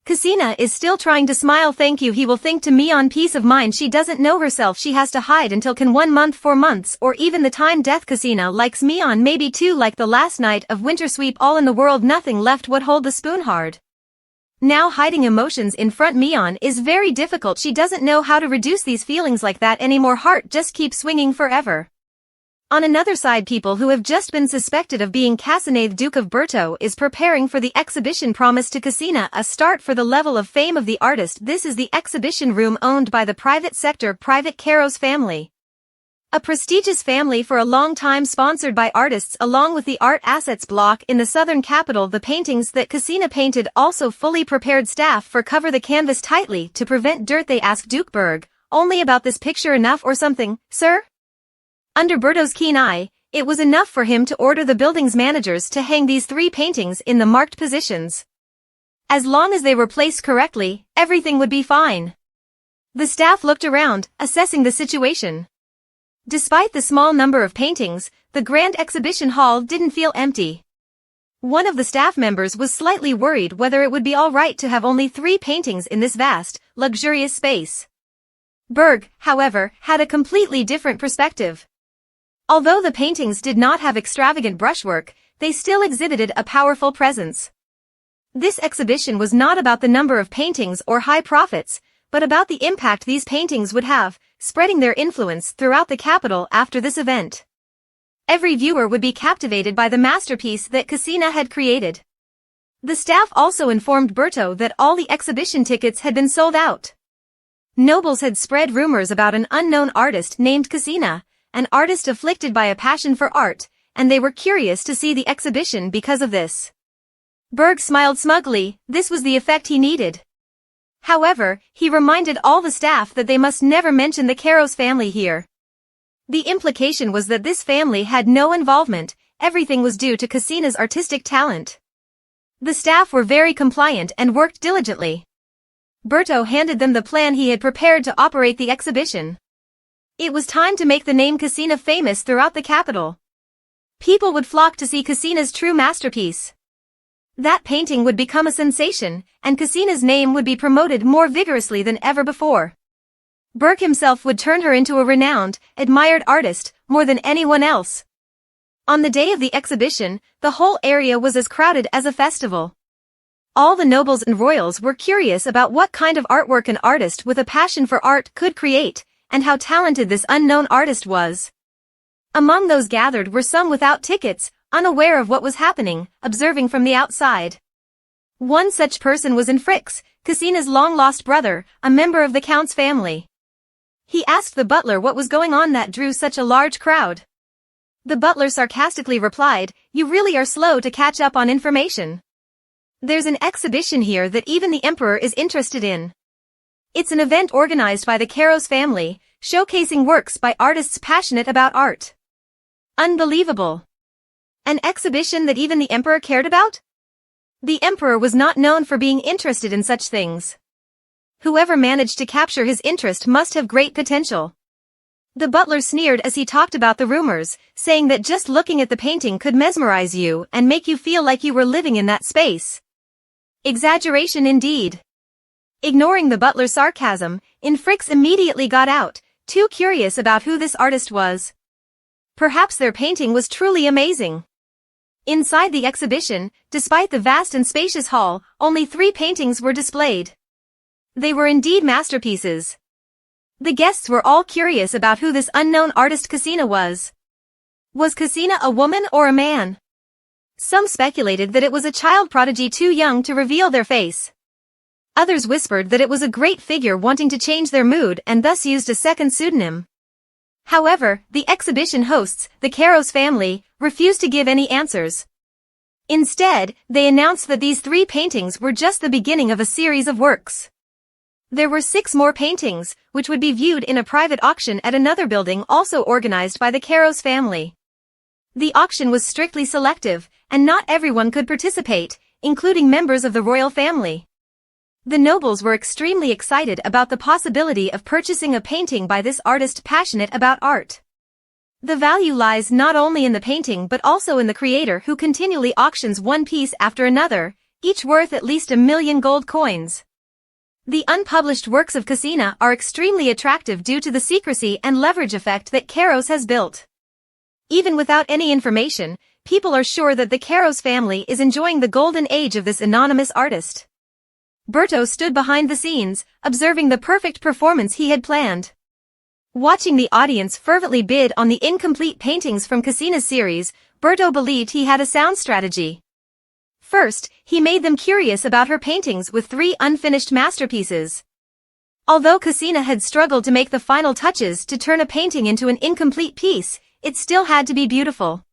Kasina is still trying to smile. Thank you, he will think, to me on peace of mind. She doesn't know herself. She has to hide until can 1 month, 4 months, or even the time death. Kasina likes me on maybe 2, like the last night of winter sweep, all in the world, nothing left would hold the spoon hard. Now hiding emotions in front Mion is very difficult. She doesn't know how to reduce these feelings like that anymore. Heart just keeps swinging forever. On another side, people who have just been suspected of being Cassane, the Duke of Berto, is preparing for the exhibition promised to Kasina, a start for the level of fame of the artist. This is the exhibition room owned by the private sector private Caros family. A prestigious family for a long time, sponsored by artists along with the art assets block in the southern capital. The paintings that Kasina painted also fully prepared. Staff for cover the canvas tightly to prevent dirt. They ask Duke Berg, only about this picture enough or something, sir? Under Berto's keen eye, it was enough for him to order the building's managers to hang these 3 paintings in the marked positions. As long as they were placed correctly, everything would be fine. The staff looked around, assessing the situation. Despite the small number of paintings, the grand exhibition hall didn't feel empty. One of the staff members was slightly worried whether it would be all right to have only 3 paintings in this vast, luxurious space. Berg, however, had a completely different perspective. Although the paintings did not have extravagant brushwork, they still exhibited a powerful presence. This exhibition was not about the number of paintings or high profits, but about the impact these paintings would have, spreading their influence throughout the capital after this event. Every viewer would be captivated by the masterpiece that Kasina had created. The staff also informed Berto that all the exhibition tickets had been sold out. Nobles had spread rumors about an unknown artist named Kasina, an artist afflicted by a passion for art, and they were curious to see the exhibition because of this. Berg smiled smugly. This was the effect he needed. However, he reminded all the staff that they must never mention the Caros family here. The implication was that this family had no involvement, everything was due to Kasina's artistic talent. The staff were very compliant and worked diligently. Berto handed them the plan he had prepared to operate the exhibition. It was time to make the name Kasina famous throughout the capital. People would flock to see Kasina's true masterpiece. That painting would become a sensation, and Kasina's name would be promoted more vigorously than ever before. Berg himself would turn her into a renowned, admired artist, more than anyone else. On the day of the exhibition, the whole area was as crowded as a festival. All the nobles and royals were curious about what kind of artwork an artist with a passion for art could create, and how talented this unknown artist was. Among those gathered were some without tickets, unaware of what was happening, observing from the outside. One such person was Frix, Kasina's long-lost brother, a member of the Count's family. He asked the butler what was going on that drew such a large crowd. The butler sarcastically replied, "You really are slow to catch up on information. There's an exhibition here that even the emperor is interested in. It's an event organized by the Caros family, showcasing works by artists passionate about art." Unbelievable. An exhibition that even the emperor cared about? The emperor was not known for being interested in such things. Whoever managed to capture his interest must have great potential. The butler sneered as he talked about the rumors, saying that just looking at the painting could mesmerize you and make you feel like you were living in that space. Exaggeration indeed. Ignoring the butler's sarcasm, Frix immediately got out, too curious about who this artist was. Perhaps their painting was truly amazing. Inside the exhibition, despite the vast and spacious hall, only 3 paintings were displayed. They were indeed masterpieces. The guests were all curious about who this unknown artist Kasina was. Was Kasina a woman or a man? Some speculated that it was a child prodigy too young to reveal their face. Others whispered that it was a great figure wanting to change their mood and thus used a second pseudonym. However, the exhibition hosts, the Caros family, refused to give any answers. Instead, they announced that these 3 paintings were just the beginning of a series of works. There were 6 more paintings, which would be viewed in a private auction at another building also organized by the Caros family. The auction was strictly selective, and not everyone could participate, including members of the royal family. The nobles were extremely excited about the possibility of purchasing a painting by this artist passionate about art. The value lies not only in the painting but also in the creator who continually auctions one piece after another, each worth at least 1,000,000 gold coins. The unpublished works of Cassina are extremely attractive due to the secrecy and leverage effect that Kairos has built. Even without any information, people are sure that the Kairos family is enjoying the golden age of this anonymous artist. Berto stood behind the scenes, observing the perfect performance he had planned. Watching the audience fervently bid on the incomplete paintings from Cassina's series, Berto believed he had a sound strategy. First, he made them curious about her paintings with 3 unfinished masterpieces. Although Cassina had struggled to make the final touches to turn a painting into an incomplete piece, it still had to be beautiful.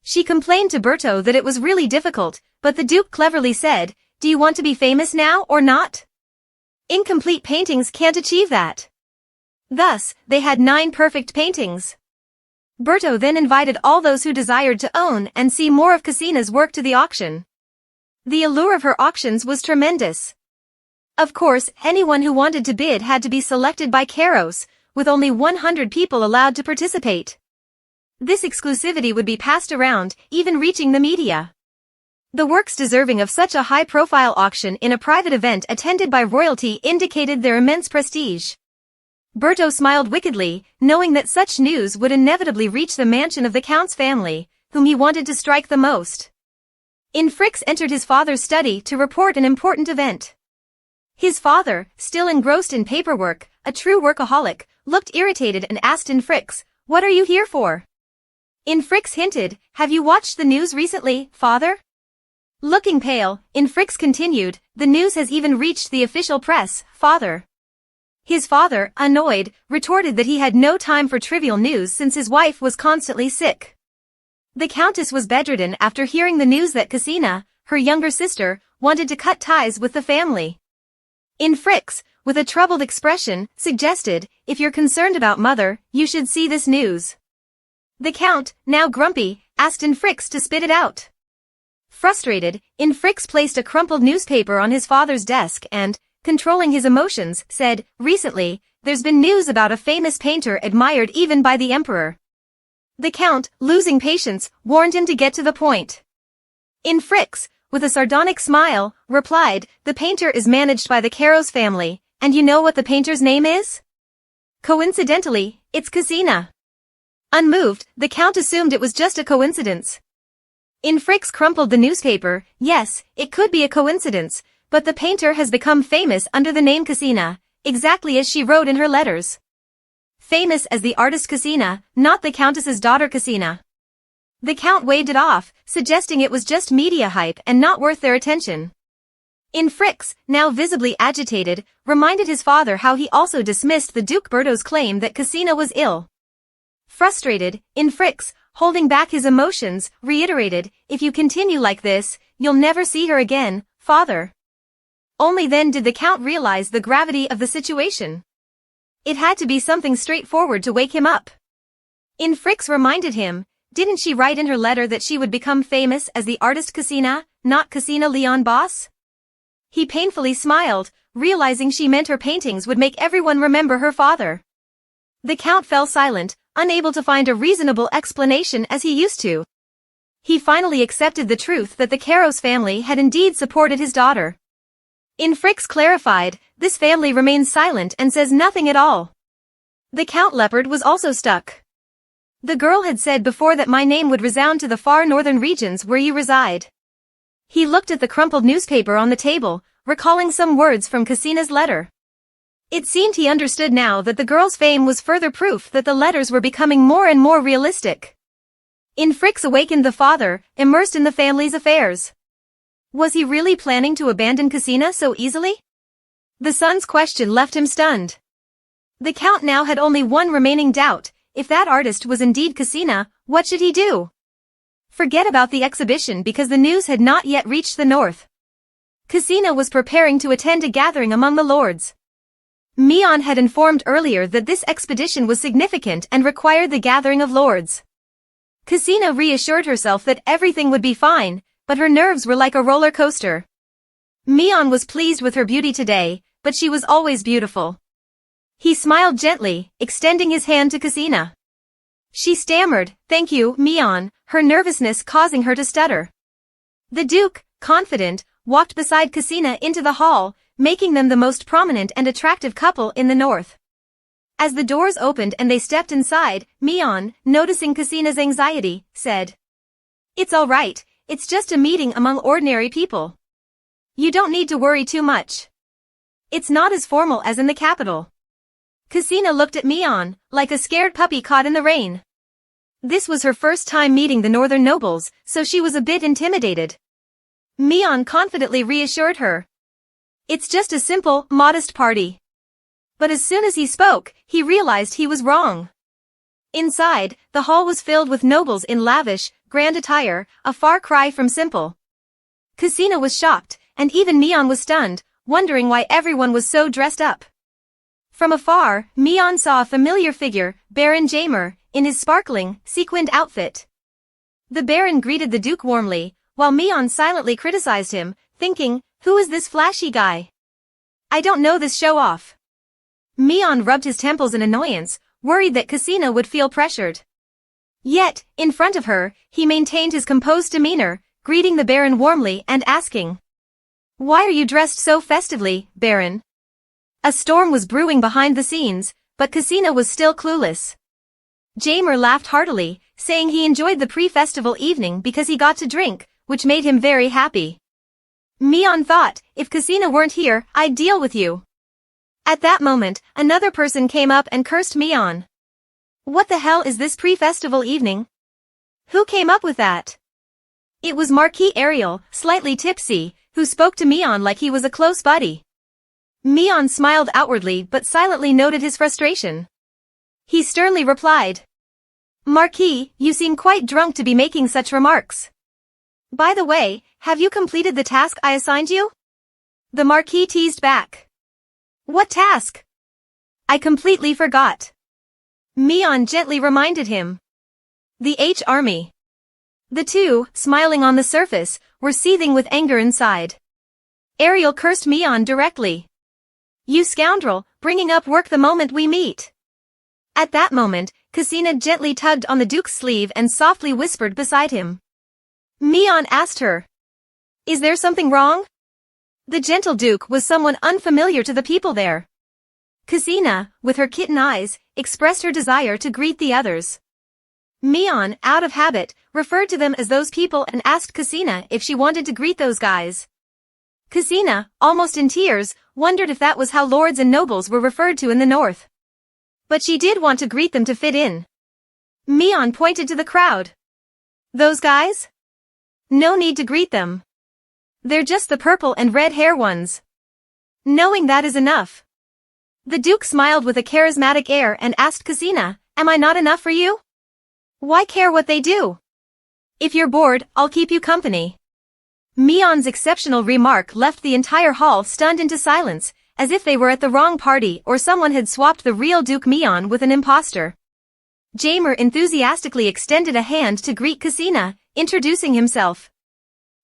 She complained to Berto that it was really difficult, but the Duke cleverly said, "Do you want to be famous now or not? Incomplete paintings can't achieve that." Thus, they had 9 perfect paintings. Berto then invited all those who desired to own and see more of Cassina's work to the auction. The allure of her auctions was tremendous. Of course, anyone who wanted to bid had to be selected by Kairos, with only 100 people allowed to participate. This exclusivity would be passed around, even reaching the media. The works deserving of such a high-profile auction in a private event attended by royalty indicated their immense prestige. Berto smiled wickedly, knowing that such news would inevitably reach the mansion of the Count's family, whom he wanted to strike the most. Infrix entered his father's study to report an important event. His father, still engrossed in paperwork, a true workaholic, looked irritated and asked Infrix, "What are you here for?" Infrix hinted, "Have you watched the news recently, father?" Looking pale, Infrix continued, "The news has even reached the official press, father." His father, annoyed, retorted that he had no time for trivial news since his wife was constantly sick. The Countess was bedridden after hearing the news that Cassina, her younger sister, wanted to cut ties with the family. Infrix, with a troubled expression, suggested, "If you're concerned about mother, you should see this news." The Count, now grumpy, asked Infrix to spit it out. Frustrated, Infrix placed a crumpled newspaper on his father's desk and, controlling his emotions, said, "Recently, there's been news about a famous painter admired even by the emperor." The Count, losing patience, warned him to get to the point. Infrix, with a sardonic smile, replied, "The painter is managed by the Kairos family, and you know what the painter's name is? Coincidentally, it's Cassina." Unmoved, the Count assumed it was just a coincidence. Infrix crumpled the newspaper. "Yes, it could be a coincidence, but the painter has become famous under the name Cassina, exactly as she wrote in her letters. Famous as the artist Cassina, not the Countess's daughter Cassina." The Count waved it off, suggesting it was just media hype and not worth their attention. Infrix, now visibly agitated, reminded his father how he also dismissed the Duke Berto's claim that Cassina was ill. Frustrated, Infrix, holding back his emotions, reiterated, "If you continue like this, you'll never see her again, father." Only then did the Count realize the gravity of the situation. It had to be something straightforward to wake him up. Infrix reminded him, "Didn't she write in her letter that she would become famous as the artist Cassina, not Cassina Leon Boss?" He painfully smiled, realizing she meant her paintings would make everyone remember her father. The Count fell silent, unable to find a reasonable explanation as he used to. He finally accepted the truth that the Kairos family had indeed supported his daughter. Infrix clarified, "This family remains silent and says nothing at all." The Count Leopard was also stuck. "The girl had said before that my name would resound to the far northern regions where you reside." He looked at the crumpled newspaper on the table, recalling some words from Cassina's letter. It seemed he understood now that the girl's fame was further proof that the letters were becoming more and more realistic. Infrix awakened the father, immersed in the family's affairs. Was he really planning to abandon Cassina so easily? The son's question left him stunned. The Count now had only one remaining doubt. If that artist was indeed Cassina, what should he do? Forget about the exhibition because the news had not yet reached the north. Cassina was preparing to attend a gathering among the lords. Mion had informed earlier that this expedition was significant and required the gathering of lords. Cassina reassured herself that everything would be fine, but her nerves were like a roller coaster. Mion was pleased with her beauty today, but she was always beautiful. He smiled gently, extending his hand to Cassina. She stammered, "Thank you, Mion," her nervousness causing her to stutter. The Duke, confident, walked beside Cassina into the hall, making them the most prominent and attractive couple in the north. As the doors opened and they stepped inside, Mion, noticing Cassina's anxiety, said, "It's all right, it's just a meeting among ordinary people. You don't need to worry too much. It's not as formal as in the capital." Cassina looked at Mion, like a scared puppy caught in the rain. This was her first time meeting the northern nobles, so she was a bit intimidated. Mion confidently reassured her. "It's just a simple, modest party." But as soon as he spoke, he realized he was wrong. Inside, the hall was filled with nobles in lavish, grand attire, a far cry from simple. Cassina was shocked, and even Mion was stunned, wondering why everyone was so dressed up. From afar, Mion saw a familiar figure, Baron Jamer, in his sparkling, sequined outfit. The Baron greeted the Duke warmly, while Mion silently criticized him, thinking, "Who is this flashy guy? I don't know this show-off." Mion rubbed his temples in annoyance, worried that Cassina would feel pressured. Yet, in front of her, he maintained his composed demeanor, greeting the Baron warmly and asking, "Why are you dressed so festively, Baron?" A storm was brewing behind the scenes, but Cassina was still clueless. Jamer laughed heartily, saying he enjoyed the pre-festival evening because he got to drink, which made him very happy. Mion thought, "If Cassina weren't here, I'd deal with you." At that moment, another person came up and cursed Mion. "What the hell is this pre-festival evening? Who came up with that?" It was Marquis Ariel, slightly tipsy, who spoke to Mion like he was a close buddy. Mion smiled outwardly but silently noted his frustration. He sternly replied, "Marquis, you seem quite drunk to be making such remarks. By the way, have you completed the task I assigned you?" The Marquis teased back. "What task?" "I completely forgot." Mion gently reminded him. "The Army." The two, smiling on the surface, were seething with anger inside. Ariel cursed Mion directly. "You scoundrel, bringing up work the moment we meet." At that moment, Cassina gently tugged on the Duke's sleeve and softly whispered beside him. Mion asked her, "Is there something wrong?" The gentle Duke was someone unfamiliar to the people there. Cassina, with her kitten eyes, expressed her desire to greet the others. Mion, out of habit, referred to them as those people and asked Cassina if she wanted to greet those guys. Cassina, almost in tears, wondered if that was how lords and nobles were referred to in the north. But she did want to greet them to fit in. Mion pointed to the crowd. "Those guys? No need to greet them. They're just the purple and red hair ones. Knowing that is enough." The Duke smiled with a charismatic air and asked Cassina, "Am I not enough for you? Why care what they do? If you're bored, I'll keep you company." Mion's exceptional remark left the entire hall stunned into silence, as if they were at the wrong party or someone had swapped the real Duke Mion with an imposter. Jamer enthusiastically extended a hand to greet Cassina, introducing himself.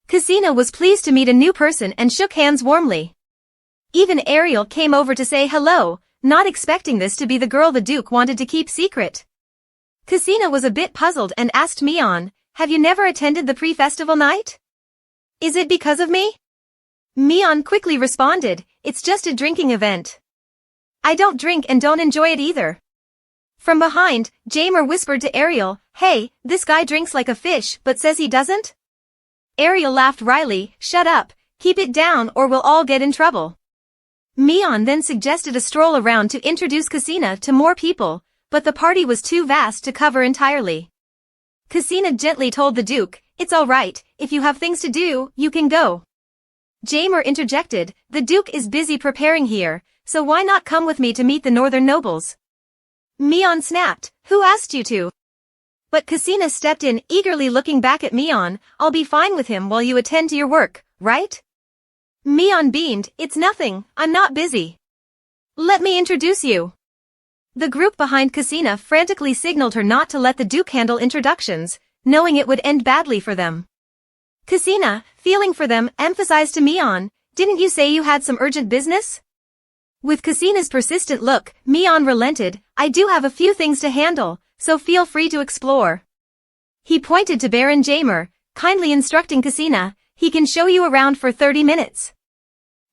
Cassina was pleased to meet a new person and shook hands warmly. Even Ariel came over to say hello, not expecting this to be the girl the Duke wanted to keep secret. Cassina was a bit puzzled and asked Mion, "Have you never attended the pre-festival night? Is it because of me?" Mion quickly responded, "It's just a drinking event. I don't drink and don't enjoy it either." From behind, Jamer whispered to Ariel, "Hey, this guy drinks like a fish but says he doesn't?" Ariel laughed wryly, "Shut up, keep it down or we'll all get in trouble." Mion then suggested a stroll around to introduce Cassina to more people, but the party was too vast to cover entirely. Cassina gently told the Duke, "It's all right, if you have things to do, you can go." Jamer interjected, "The Duke is busy preparing here, so why not come with me to meet the northern nobles?" Mion snapped, "Who asked you to?" But Cassina stepped in, eagerly looking back at Mion, "I'll be fine with him while you attend to your work, right?" Mion beamed, "It's nothing, I'm not busy. Let me introduce you." The group behind Cassina frantically signaled her not to let the Duke handle introductions, knowing it would end badly for them. Cassina, feeling for them, emphasized to Mion, "Didn't you say you had some urgent business?" With Cassina's persistent look, Mion relented, "I do have a few things to handle, so feel free to explore. He pointed to Baron Jamer, kindly instructing Cassina, he can show you around for 30 minutes.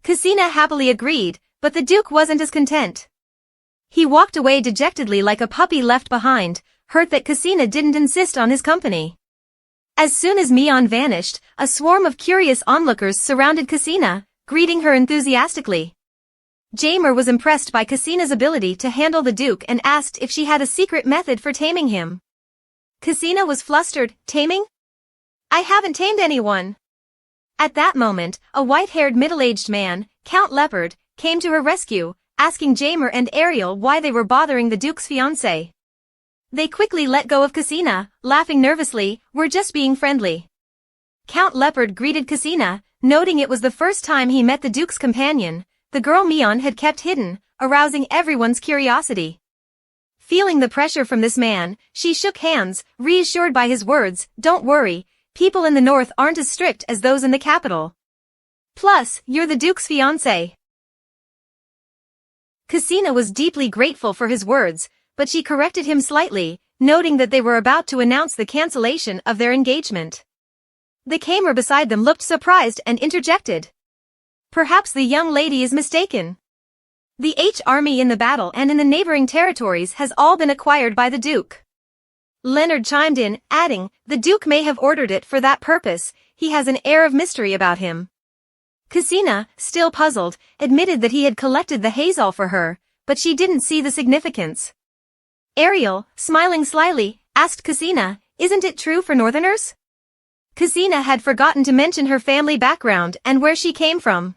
Cassina happily agreed, but the Duke wasn't as content. He walked away dejectedly like a puppy left behind, hurt that Cassina didn't insist on his company. As soon as Mion vanished, a swarm of curious onlookers surrounded Cassina, greeting her enthusiastically. Jamer was impressed by Cassina's ability to handle the Duke and asked if she had a secret method for taming him. Cassina was flustered. Taming? I haven't tamed anyone. At that moment, a white-haired middle-aged man, Count Leopard, came to her rescue, asking Jamer and Ariel why they were bothering the Duke's fiancé. They quickly let go of Cassina, laughing nervously, we're just being friendly. Count Leopard greeted Cassina, noting it was the first time he met the Duke's companion, the girl Mion had kept hidden, arousing everyone's curiosity. Feeling the pressure from this man, she shook hands, reassured by his words, don't worry, people in the north aren't as strict as those in the capital. Plus, you're the Duke's fiancé. Cassina was deeply grateful for his words, but she corrected him slightly, noting that they were about to announce the cancellation of their engagement. The Kamer beside them looked surprised and interjected. Perhaps the young lady is mistaken. The army in the battle and in the neighboring territories has all been acquired by the Duke. Leonard chimed in, adding, the Duke may have ordered it for that purpose, he has an air of mystery about him. Cassina, still puzzled, admitted that he had collected the hazel for her, but she didn't see the significance. Ariel, smiling slyly, asked Cassina, isn't it true for Northerners? Cassina had forgotten to mention her family background and where she came from.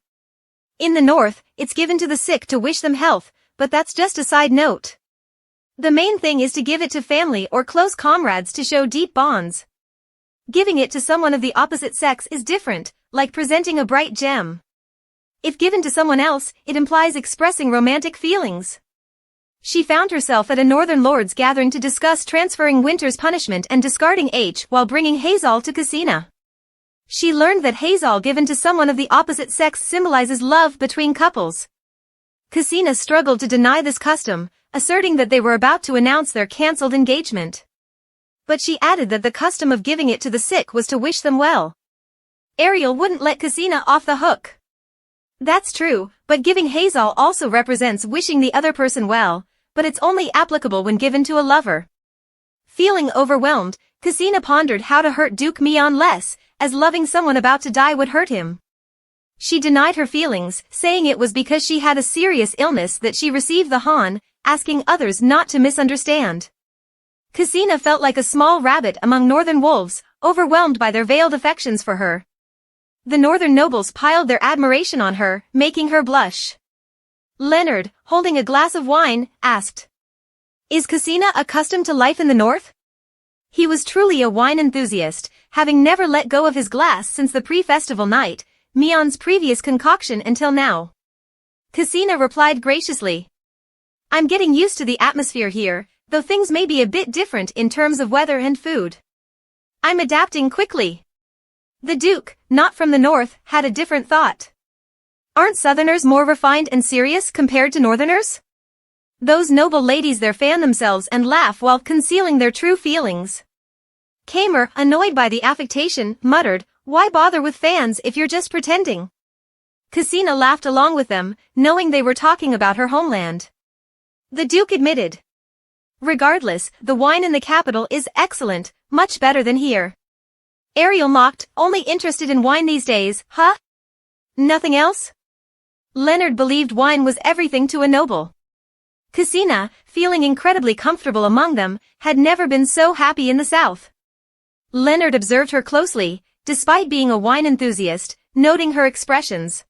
In the North, it's given to the sick to wish them health, but that's just a side note. The main thing is to give it to family or close comrades to show deep bonds. Giving it to someone of the opposite sex is different, like presenting a bright gem. If given to someone else, it implies expressing romantic feelings. She found herself at a northern lord's gathering to discuss transferring Winter's punishment and discarding H while bringing hazel to Cassina. She learned that hazel given to someone of the opposite sex symbolizes love between couples. Cassina struggled to deny this custom, asserting that they were about to announce their cancelled engagement. But she added that the custom of giving it to the sick was to wish them well. Ariel wouldn't let Cassina off the hook. That's true, but giving hazel also represents wishing the other person well, but it's only applicable when given to a lover. Feeling overwhelmed, Cassina pondered how to hurt Duke Mion less, as loving someone about to die would hurt him. She denied her feelings, saying it was because she had a serious illness that she received the Han, asking others not to misunderstand. Cassina felt like a small rabbit among northern wolves, overwhelmed by their veiled affections for her. The northern nobles piled their admiration on her, making her blush. Leonard, holding a glass of wine, asked, is Cassina accustomed to life in the north? He was truly a wine enthusiast, having never let go of his glass since the pre-festival night, Mion's previous concoction until now. Cassina replied graciously, I'm getting used to the atmosphere here, though things may be a bit different in terms of weather and food. I'm adapting quickly. The Duke, not from the north, had a different thought. Aren't Southerners more refined and serious compared to Northerners? Those noble ladies there fan themselves and laugh while concealing their true feelings. Kamer, annoyed by the affectation, muttered, why bother with fans if you're just pretending? Cassina laughed along with them, knowing they were talking about her homeland. The Duke admitted. Regardless, the wine in the capital is excellent, much better than here. Ariel mocked, only interested in wine these days, huh? Nothing else? Leonard believed wine was everything to a noble. Cassina, feeling incredibly comfortable among them, had never been so happy in the south. Leonard observed her closely, despite being a wine enthusiast, noting her expressions.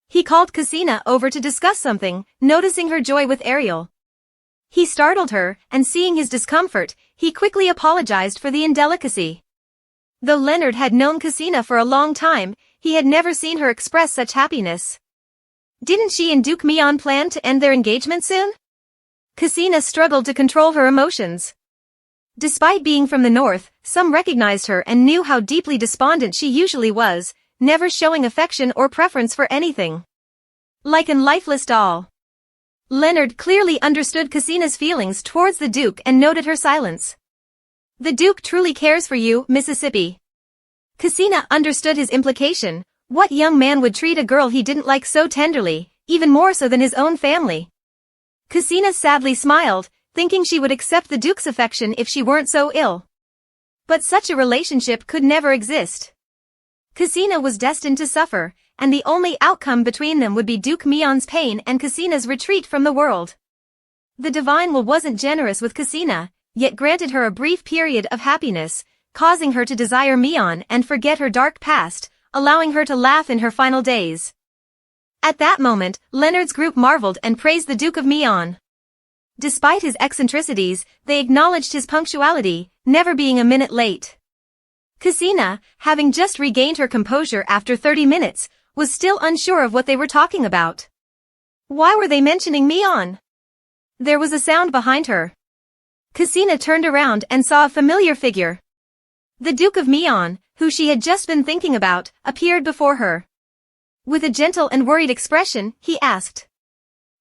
He called Cassina over to discuss something, noticing her joy with Ariel. He startled her, and seeing his discomfort, he quickly apologized for the indelicacy. Though Leonard had known Cassina for a long time, he had never seen her express such happiness. Didn't she and Duke Mion plan to end their engagement soon? Cassina struggled to control her emotions. Despite being from the north, some recognized her and knew how deeply despondent she usually was, never showing affection or preference for anything. Like an lifeless doll. Leonard clearly understood Cassina's feelings towards the Duke and noted her silence. The Duke truly cares for you, Mississippi. Cassina understood his implication. What young man would treat a girl he didn't like so tenderly, even more so than his own family? Cassina sadly smiled, thinking she would accept the Duke's affection if she weren't so ill. But such a relationship could never exist. Cassina was destined to suffer, and the only outcome between them would be Duke Meon's pain and Cassina's retreat from the world. The divine will wasn't generous with Cassina, yet granted her a brief period of happiness, causing her to desire Meon and forget her dark past, allowing her to laugh in her final days. At that moment, Leonard's group marveled and praised the Duke of Meon. Despite his eccentricities, they acknowledged his punctuality, never being a minute late. Cassina, having just regained her composure after 30 minutes, was still unsure of what they were talking about. Why were they mentioning Meon? There was a sound behind her. Cassina turned around and saw a familiar figure. The Duke of Meon, who she had just been thinking about, appeared before her. With a gentle and worried expression, he asked,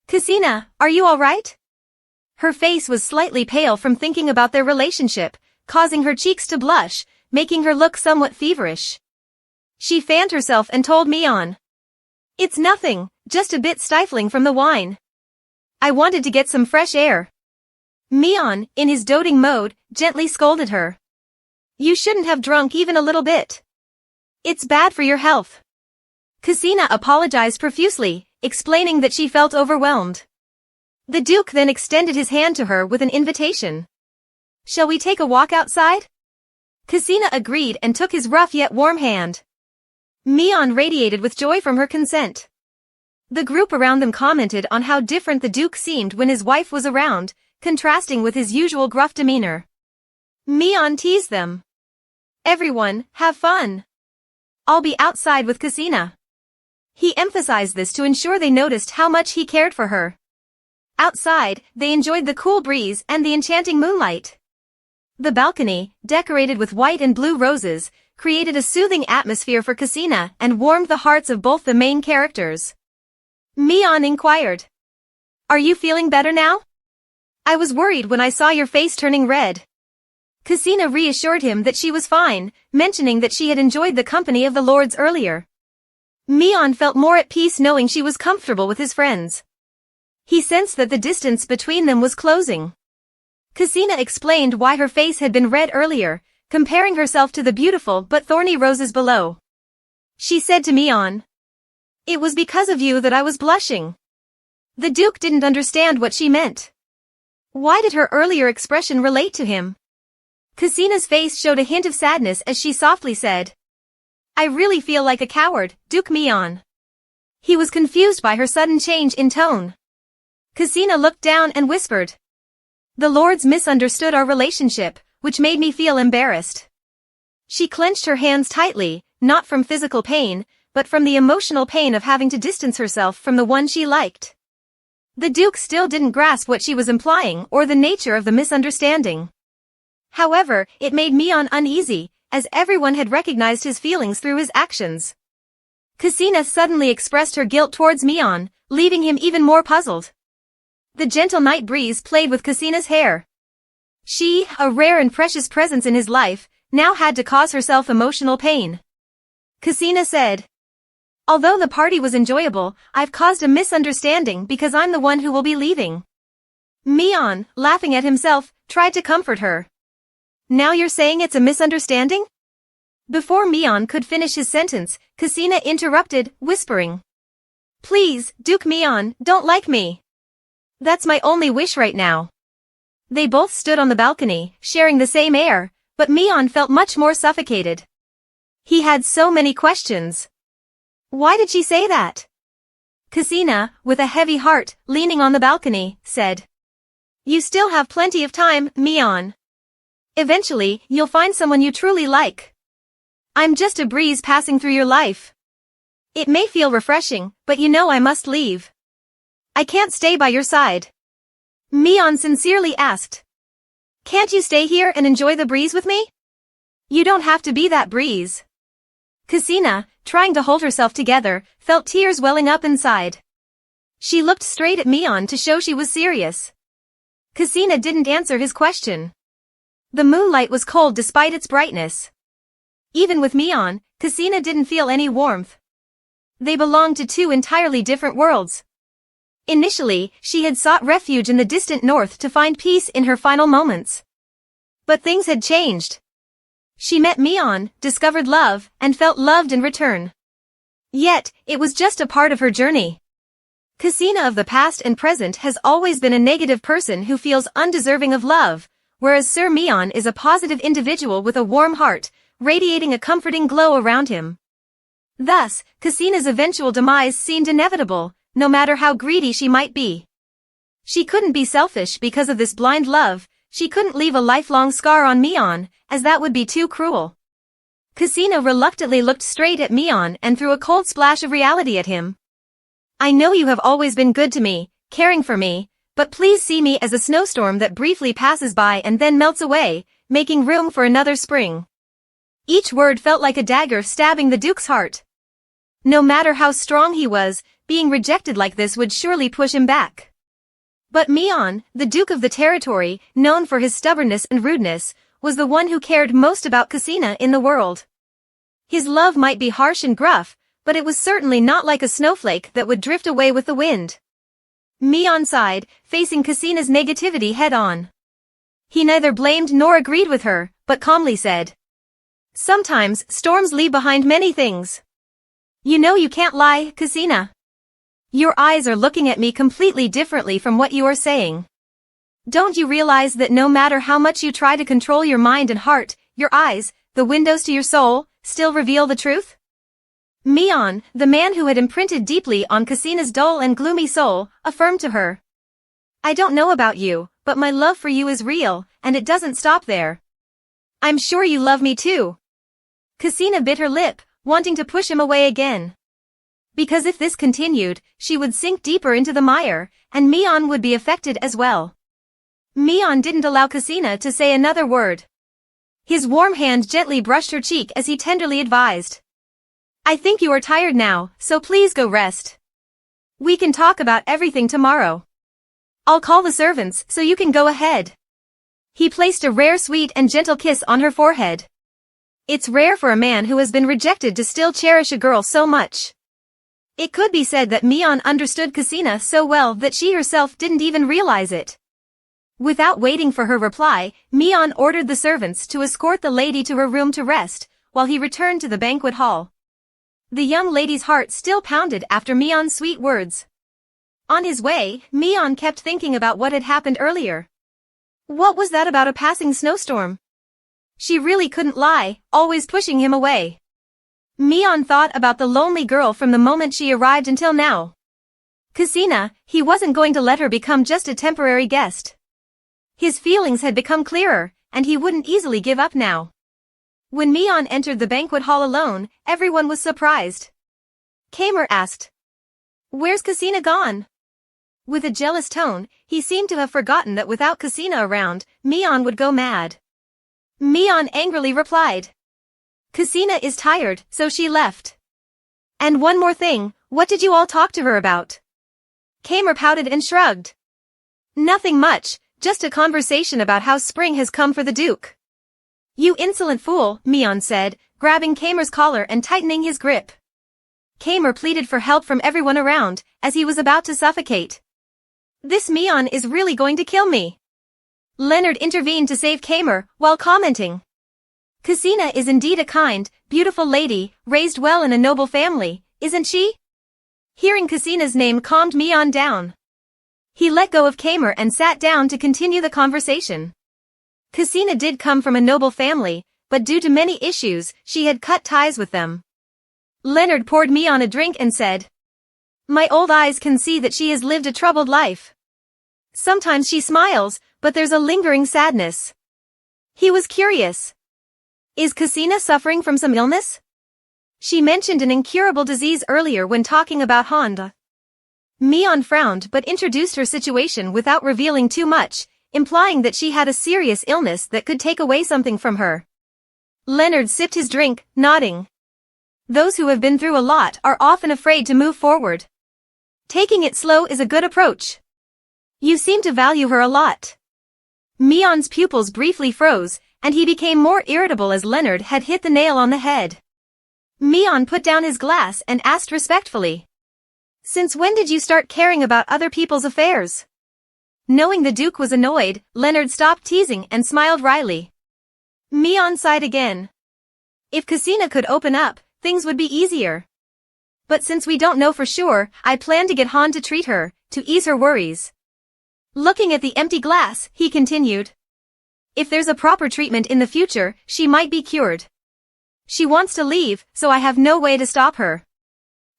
"Cassina, are you all right?" Her face was slightly pale from thinking about their relationship, causing her cheeks to blush, making her look somewhat feverish. She fanned herself and told Meon, "It's nothing, just a bit stifling from the wine. I wanted to get some fresh air." Meon, in his doting mode, gently scolded her. "You shouldn't have drunk even a little bit. It's bad for your health." Cassina apologized profusely, explaining that she felt overwhelmed. The Duke then extended his hand to her with an invitation. "Shall we take a walk outside?" Cassina agreed and took his rough yet warm hand. Meon radiated with joy from her consent. The group around them commented on how different the Duke seemed when his wife was around, contrasting with his usual gruff demeanor. Meon teased them. "Everyone, have fun. I'll be outside with Cassina." He emphasized this to ensure they noticed how much he cared for her. Outside, they enjoyed the cool breeze and the enchanting moonlight. The balcony, decorated with white and blue roses, created a soothing atmosphere for Cassina and warmed the hearts of both the main characters. Meon inquired, "Are you feeling better now? I was worried when I saw your face turning red." Cassina reassured him that she was fine, mentioning that she had enjoyed the company of the lords earlier. Meon felt more at peace knowing she was comfortable with his friends. He sensed that the distance between them was closing. Cassina explained why her face had been red earlier, comparing herself to the beautiful but thorny roses below. She said to Meon, "It was because of you that I was blushing." The Duke didn't understand what she meant. Why did her earlier expression relate to him? Cassina's face showed a hint of sadness as she softly said, "I really feel like a coward, Duke Meon." He was confused by her sudden change in tone. Cassina looked down and whispered, "The lords misunderstood our relationship, which made me feel embarrassed." She clenched her hands tightly, not from physical pain, but from the emotional pain of having to distance herself from the one she liked. The Duke still didn't grasp what she was implying or the nature of the misunderstanding. However, it made Meon uneasy, as everyone had recognized his feelings through his actions. Cassina suddenly expressed her guilt towards Meon, leaving him even more puzzled. The gentle night breeze played with Cassina's hair. She, a rare and precious presence in his life, now had to cause herself emotional pain. Cassina said, "Although the party was enjoyable, I've caused a misunderstanding because I'm the one who will be leaving." Meon, laughing at himself, tried to comfort her. "Now you're saying it's a misunderstanding?" Before Meon could finish his sentence, Cassina interrupted, whispering, "Please, Duke Meon, don't like me. That's my only wish right now." They both stood on the balcony, sharing the same air, but Meon felt much more suffocated. He had so many questions. Why did she say that? Cassina, with a heavy heart, leaning on the balcony, said, "You still have plenty of time, Meon. Eventually, you'll find someone you truly like. I'm just a breeze passing through your life. It may feel refreshing, but you know I must leave. I can't stay by your side." Meon sincerely asked, "Can't you stay here and enjoy the breeze with me? You don't have to be that breeze." Cassina, trying to hold herself together, felt tears welling up inside. She looked straight at Mion to show she was serious. Ksina didn't answer his question. The moonlight was cold despite its brightness. Even with Mion, Ksina didn't feel any warmth. They belonged to two entirely different worlds. Initially, she had sought refuge in the distant north to find peace in her final moments. But things had changed. She met Mion, discovered love, and felt loved in return. Yet, it was just a part of her journey. Ksina of the past and present has always been a negative person who feels undeserving of love, whereas Sir Mion is a positive individual with a warm heart, radiating a comforting glow around him. Thus, Ksina's eventual demise seemed inevitable, no matter how greedy she might be. She couldn't be selfish because of this blind love, she couldn't leave a lifelong scar on Mion, as that would be too cruel. Ksina reluctantly looked straight at Mion and threw a cold splash of reality at him. I know you have always been good to me, caring for me, but please see me as a snowstorm that briefly passes by and then melts away, making room for another spring. Each word felt like a dagger stabbing the Duke's heart. No matter how strong he was, being rejected like this would surely push him back. But Mion, the Duke of the territory, known for his stubbornness and rudeness, was the one who cared most about Ksina in the world. His love might be harsh and gruff, but it was certainly not like a snowflake that would drift away with the wind. Mion sighed, facing Ksina's negativity head-on. He neither blamed nor agreed with her, but calmly said, "Sometimes storms leave behind many things. You know you can't lie, Ksina. Your eyes are looking at me completely differently from what you are saying. Don't you realize that no matter how much you try to control your mind and heart, your eyes, the windows to your soul, still reveal the truth?" Mion, the man who had imprinted deeply on Ksina's dull and gloomy soul, affirmed to her, "I don't know about you, but my love for you is real, and it doesn't stop there. I'm sure you love me too." Ksina bit her lip, wanting to push him away again. Because if this continued, she would sink deeper into the mire, and Mion would be affected as well. Mion didn't allow Ksina to say another word. His warm hand gently brushed her cheek as he tenderly advised, "I think you are tired now, so please go rest. We can talk about everything tomorrow. I'll call the servants so you can go ahead." He placed a rare sweet and gentle kiss on her forehead. It's rare for a man who has been rejected to still cherish a girl so much. It could be said that Mion understood Ksina so well that she herself didn't even realize it. Without waiting for her reply, Mion ordered the servants to escort the lady to her room to rest, while he returned to the banquet hall. The young lady's heart still pounded after Mion's sweet words. On his way, Mion kept thinking about what had happened earlier. What was that about a passing snowstorm? She really couldn't lie, always pushing him away. Mion thought about the lonely girl from the moment she arrived until now. Ksina, he wasn't going to let her become just a temporary guest. His feelings had become clearer, and he wouldn't easily give up now. When Mion entered the banquet hall alone, everyone was surprised. Kamer asked, "Where's Ksina gone?" With a jealous tone, he seemed to have forgotten that without Ksina around, Mion would go mad. Mion angrily replied, "Ksina is tired, so she left. And one more thing, what did you all talk to her about?" Kamer pouted and shrugged. "Nothing much, just a conversation about how spring has come for the Duke." "You insolent fool," Mion said, grabbing Kamer's collar and tightening his grip. Kamer pleaded for help from everyone around, as he was about to suffocate. "This Mion is really going to kill me." Leonard intervened to save Kamer, while commenting, "Ksina is indeed a kind, beautiful lady, raised well in a noble family, isn't she?" Hearing Ksina's name calmed Mion down. He let go of Kamer and sat down to continue the conversation. Ksina did come from a noble family, but due to many issues, she had cut ties with them. Leonard poured Mion a drink and said, "My old eyes can see that she has lived a troubled life. Sometimes she smiles, but there's a lingering sadness." He was curious. Is Ksina suffering from some illness? She mentioned an incurable disease earlier when talking about Honda. Mion frowned but introduced her situation without revealing too much, implying that she had a serious illness that could take away something from her. Leonard sipped his drink, nodding. Those who have been through a lot are often afraid to move forward. Taking it slow is a good approach. You seem to value her a lot. Mion's pupils briefly froze, and he became more irritable as Leonard had hit the nail on the head. Mion put down his glass and asked respectfully. Since when did you start caring about other people's affairs? Knowing the Duke was annoyed, Leonard stopped teasing and smiled wryly. Mion sighed again. If Cassina could open up, things would be easier. But since we don't know for sure, I plan to get Han to treat her, to ease her worries. Looking at the empty glass, he continued. If there's a proper treatment in the future, she might be cured. She wants to leave, so I have no way to stop her.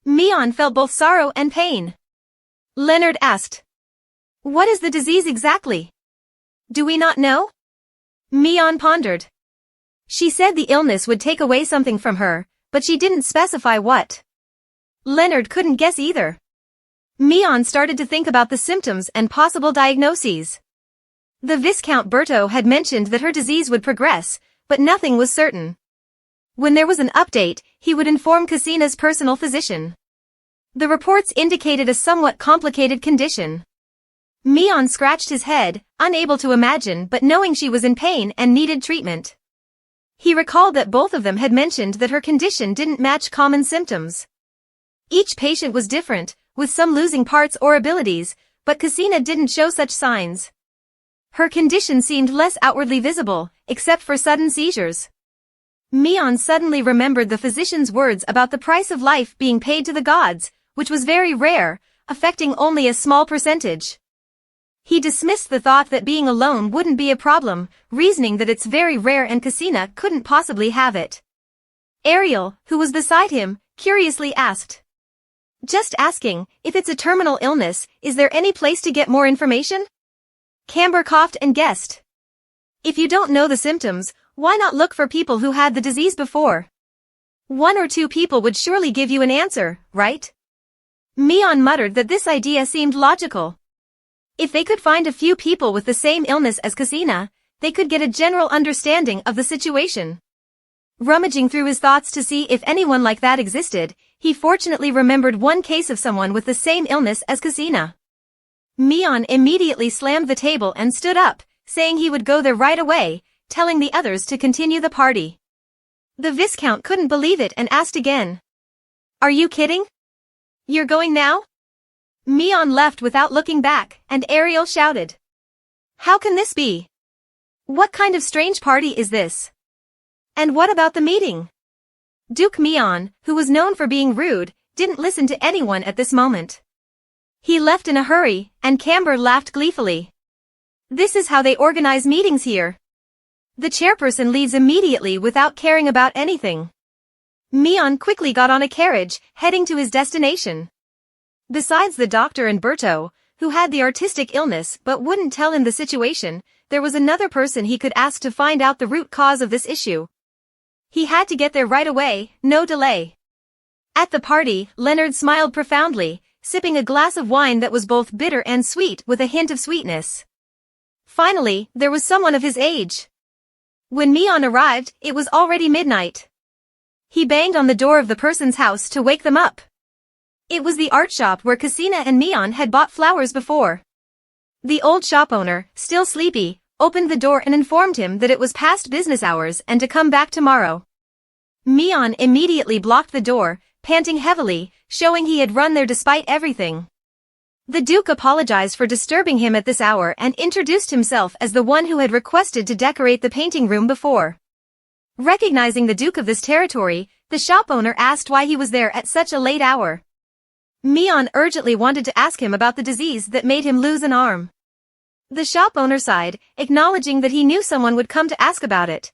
Mion felt both sorrow and pain. Leonard asked. What is the disease exactly? Do we not know? Mion pondered. She said the illness would take away something from her, but she didn't specify what. Leonard couldn't guess either. Mion started to think about the symptoms and possible diagnoses. The Viscount Berto had mentioned that her disease would progress, but nothing was certain. When there was an update, he would inform Cassina's personal physician. The reports indicated a somewhat complicated condition. Mion scratched his head, unable to imagine but knowing she was in pain and needed treatment. He recalled that both of them had mentioned that her condition didn't match common symptoms. Each patient was different, with some losing parts or abilities, but Cassina didn't show such signs. Her condition seemed less outwardly visible, except for sudden seizures. Mion suddenly remembered the physician's words about the price of life being paid to the gods, which was very rare, affecting only a small percentage. He dismissed the thought that being alone wouldn't be a problem, reasoning that it's very rare and Cassina couldn't possibly have it. Ariel, who was beside him, curiously asked. Just asking, if it's a terminal illness, is there any place to get more information? Camber coughed and guessed. If you don't know the symptoms, why not look for people who had the disease before? One or two people would surely give you an answer, right? Mion muttered that this idea seemed logical. If they could find a few people with the same illness as Cassina, they could get a general understanding of the situation. Rummaging through his thoughts to see if anyone like that existed, he fortunately remembered one case of someone with the same illness as Cassina. Mion immediately slammed the table and stood up, saying he would go there right away, telling the others to continue the party. The Viscount couldn't believe it and asked again. Are you kidding? You're going now? Mion left without looking back, and Ariel shouted. How can this be? What kind of strange party is this? And what about the meeting? Duke Mion, who was known for being rude, didn't listen to anyone at this moment. He left in a hurry, and Camber laughed gleefully. This is how they organize meetings here. The chairperson leaves immediately without caring about anything. Mion quickly got on a carriage, heading to his destination. Besides the doctor and Berto, who had the artistic illness but wouldn't tell him the situation, there was another person he could ask to find out the root cause of this issue. He had to get there right away, no delay. At the party, Leonard smiled profoundly, sipping a glass of wine that was both bitter and sweet with a hint of sweetness. Finally, there was someone of his age. When Mion arrived, it was already midnight. He banged on the door of the person's house to wake them up. It was the art shop where Cassina and Mion had bought flowers before. The old shop owner, still sleepy, opened the door and informed him that it was past business hours and to come back tomorrow. Mion immediately blocked the door, panting heavily, showing he had run there despite everything. The Duke apologized for disturbing him at this hour and introduced himself as the one who had requested to decorate the painting room before. Recognizing the Duke of this territory, the shop owner asked why he was there at such a late hour. Mion urgently wanted to ask him about the disease that made him lose an arm. The shop owner sighed, acknowledging that he knew someone would come to ask about it.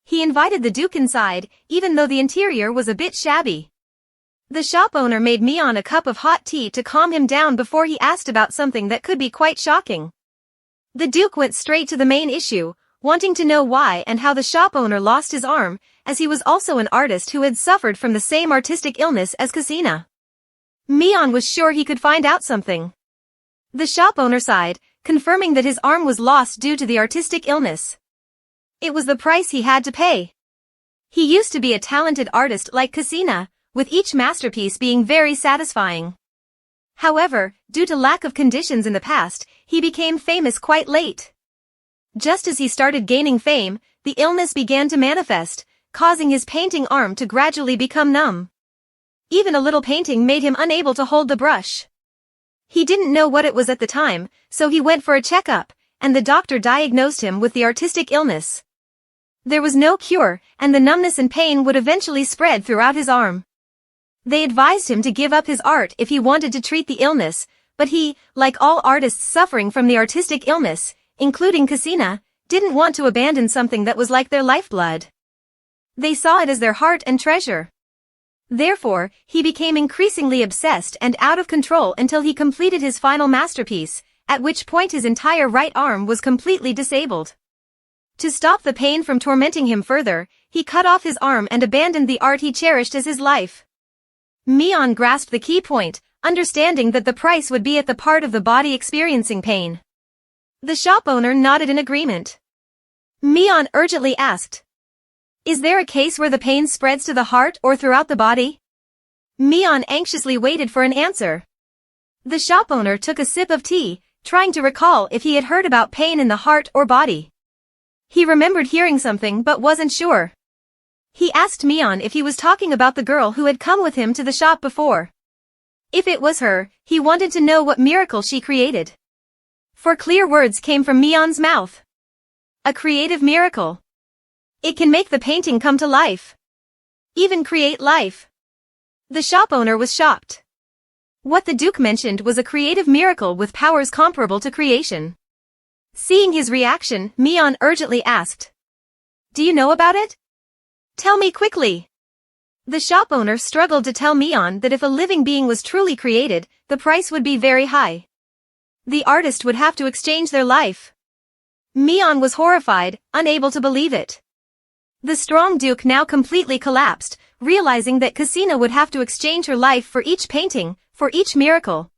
He invited the Duke inside, even though the interior was a bit shabby. The shop owner made Mion a cup of hot tea to calm him down before he asked about something that could be quite shocking. The Duke went straight to the main issue, wanting to know why and how the shop owner lost his arm, as he was also an artist who had suffered from the same artistic illness as Cassina. Mion was sure he could find out something. The shop owner sighed, confirming that his arm was lost due to the artistic illness. It was the price he had to pay. He used to be a talented artist like Cassina, with each masterpiece being very satisfying. However, due to lack of conditions in the past, he became famous quite late. Just as he started gaining fame, the illness began to manifest, causing his painting arm to gradually become numb. Even a little painting made him unable to hold the brush. He didn't know what it was at the time, so he went for a checkup, and the doctor diagnosed him with the artistic illness. There was no cure, and the numbness and pain would eventually spread throughout his arm. They advised him to give up his art if he wanted to treat the illness, but he, like all artists suffering from the artistic illness, including Cassina, didn't want to abandon something that was like their lifeblood. They saw it as their heart and treasure. Therefore, he became increasingly obsessed and out of control until he completed his final masterpiece, at which point his entire right arm was completely disabled. To stop the pain from tormenting him further, he cut off his arm and abandoned the art he cherished as his life. Mian grasped the key point, understanding that the price would be at the part of the body experiencing pain. The shop owner nodded in agreement. Mian urgently asked, "Is there a case where the pain spreads to the heart or throughout the body?" Mian anxiously waited for an answer. The shop owner took a sip of tea, trying to recall if he had heard about pain in the heart or body. He remembered hearing something but wasn't sure. He asked Mian if he was talking about the girl who had come with him to the shop before. If it was her, he wanted to know what miracle she created. For clear words came from Mian's mouth. A creative miracle. It can make the painting come to life. Even create life. The shop owner was shocked. What the Duke mentioned was a creative miracle with powers comparable to creation. Seeing his reaction, Mian urgently asked, "Do you know about it? Tell me quickly." The shop owner struggled to tell Mian that if a living being was truly created, the price would be very high. The artist would have to exchange their life. Mian was horrified, unable to believe it. The strong Duke now completely collapsed, realizing that Cassina would have to exchange her life for each painting, for each miracle.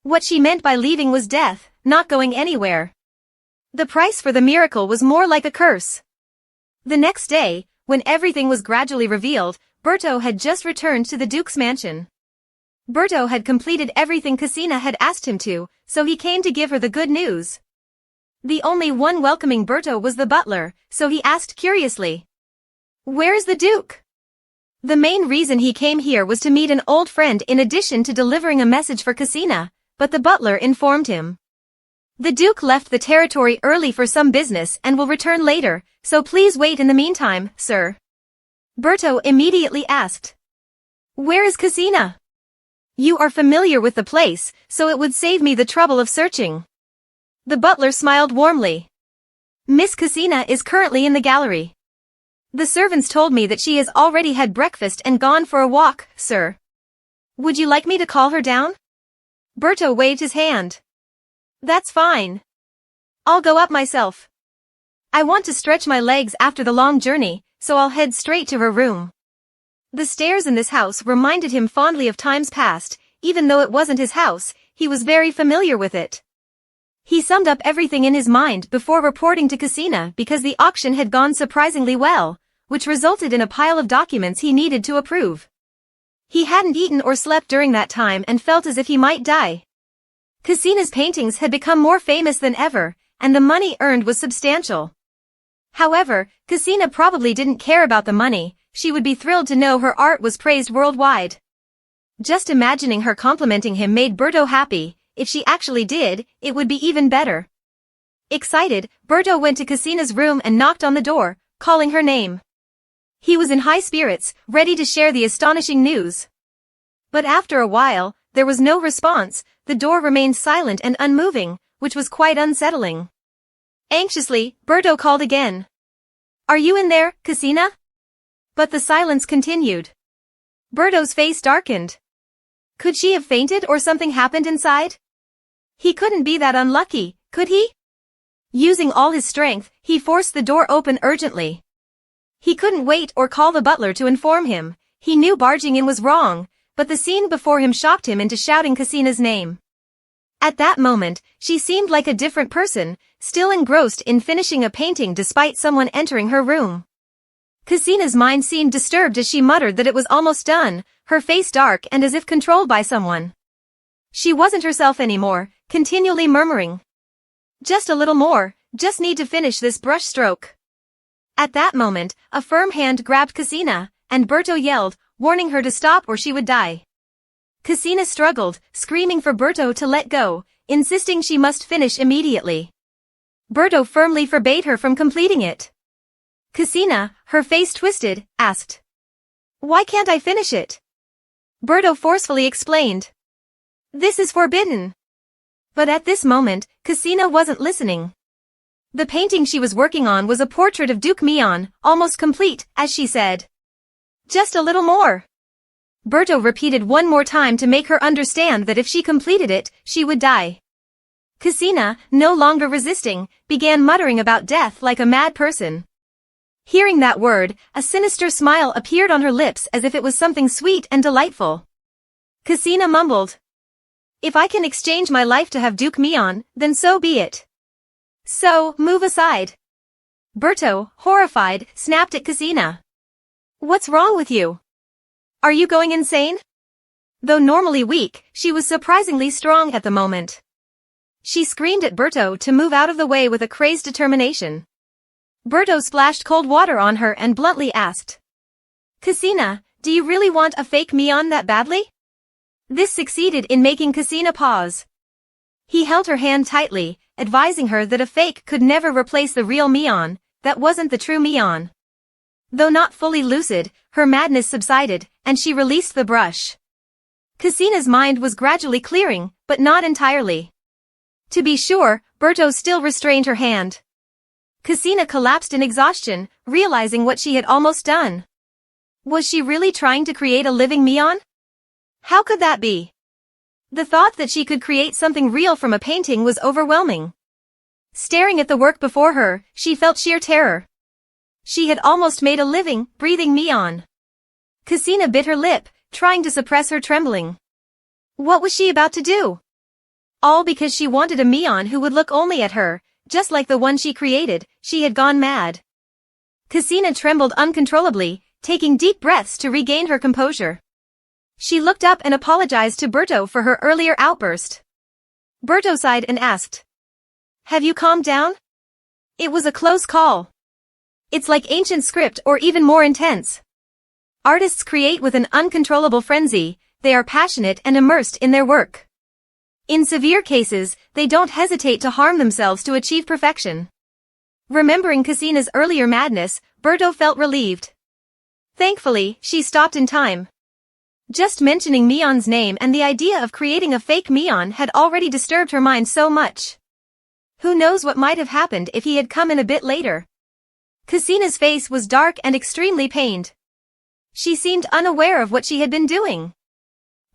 What she meant by leaving was death, not going anywhere. The price for the miracle was more like a curse. The next day, when everything was gradually revealed, Berto had just returned to the Duke's mansion. Berto had completed everything Cassina had asked him to, so he came to give her the good news. The only one welcoming Berto was the butler, so he asked curiously, "Where's the Duke?" The main reason he came here was to meet an old friend in addition to delivering a message for Cassina, but the butler informed him. "The Duke left the territory early for some business and will return later, so please wait in the meantime, sir." Berto immediately asked, "Where is Cassina?" "You are familiar with the place, so it would save me the trouble of searching." The butler smiled warmly. "Miss Cassina is currently in the gallery. The servants told me that she has already had breakfast and gone for a walk, sir. Would you like me to call her down?" Berto waved his hand. "That's fine. I'll go up myself. I want to stretch my legs after the long journey, so I'll head straight to her room." The stairs in this house reminded him fondly of times past. Even though it wasn't his house, he was very familiar with it. He summed up everything in his mind before reporting to Cassina because the auction had gone surprisingly well, which resulted in a pile of documents he needed to approve. He hadn't eaten or slept during that time and felt as if he might die. Cassina's paintings had become more famous than ever, and the money earned was substantial. However, Cassina probably didn't care about the money. She would be thrilled to know her art was praised worldwide. Just imagining her complimenting him made Berto happy. If she actually did, it would be even better. Excited, Berto went to Cassina's room and knocked on the door, calling her name. He was in high spirits, ready to share the astonishing news. But after a while, there was no response. The door remained silent and unmoving, which was quite unsettling. Anxiously, Berto called again. "Are you in there, Cassina?" But the silence continued. Berto's face darkened. Could she have fainted or something happened inside? He couldn't be that unlucky, could he? Using all his strength, he forced the door open urgently. He couldn't wait or call the butler to inform him. He knew barging in was wrong, but the scene before him shocked him into shouting Cassina's name. At that moment, she seemed like a different person, still engrossed in finishing a painting despite someone entering her room. Cassina's mind seemed disturbed as she muttered that it was almost done, her face dark and as if controlled by someone. She wasn't herself anymore, continually murmuring. Just a little more, just need to finish this brush stroke. At that moment, a firm hand grabbed Cassina, and Berto yelled, warning her to stop or she would die. Cassina struggled, screaming for Berto to let go, insisting she must finish immediately. Berto firmly forbade her from completing it. Cassina, her face twisted, asked, "Why can't I finish it?" Berto forcefully explained, "This is forbidden." But at this moment, Cassina wasn't listening. The painting she was working on was a portrait of Duke Mion, almost complete, as she said. "Just a little more." Berto repeated one more time to make her understand that if she completed it, she would die. Cassina, no longer resisting, began muttering about death like a mad person. Hearing that word, a sinister smile appeared on her lips as if it was something sweet and delightful. Cassina mumbled, "If I can exchange my life to have Duke Mion, then so be it. So, move aside." Berto, horrified, snapped at Cassina. "What's wrong with you? Are you going insane?" Though normally weak, she was surprisingly strong at the moment. She screamed at Berto to move out of the way with a crazed determination. Berto splashed cold water on her and bluntly asked, "Cassina, do you really want a fake Mion that badly?" This succeeded in making Cassina pause. He held her hand tightly, advising her that a fake could never replace the real Mion, that wasn't the true Mion. Though not fully lucid, her madness subsided, and she released the brush. Cassina's mind was gradually clearing, but not entirely. To be sure, Berto still restrained her hand. Cassina collapsed in exhaustion, realizing what she had almost done. Was she really trying to create a living Mion? How could that be? The thought that she could create something real from a painting was overwhelming. Staring at the work before her, she felt sheer terror. She had almost made a living, breathing Mion. Cassina bit her lip, trying to suppress her trembling. What was she about to do? All because she wanted a Mion who would look only at her, just like the one she created. She had gone mad. Cassina trembled uncontrollably, taking deep breaths to regain her composure. She looked up and apologized to Berto for her earlier outburst. Berto sighed and asked, "Have you calmed down? It was a close call. It's like ancient script or even more intense. Artists create with an uncontrollable frenzy, they are passionate and immersed in their work. In severe cases, they don't hesitate to harm themselves to achieve perfection." Remembering Cassina's earlier madness, Berto felt relieved. Thankfully, she stopped in time. Just mentioning Mion's name and the idea of creating a fake Mion had already disturbed her mind so much. Who knows what might have happened if he had come in a bit later. Cassina's face was dark and extremely pained. She seemed unaware of what she had been doing.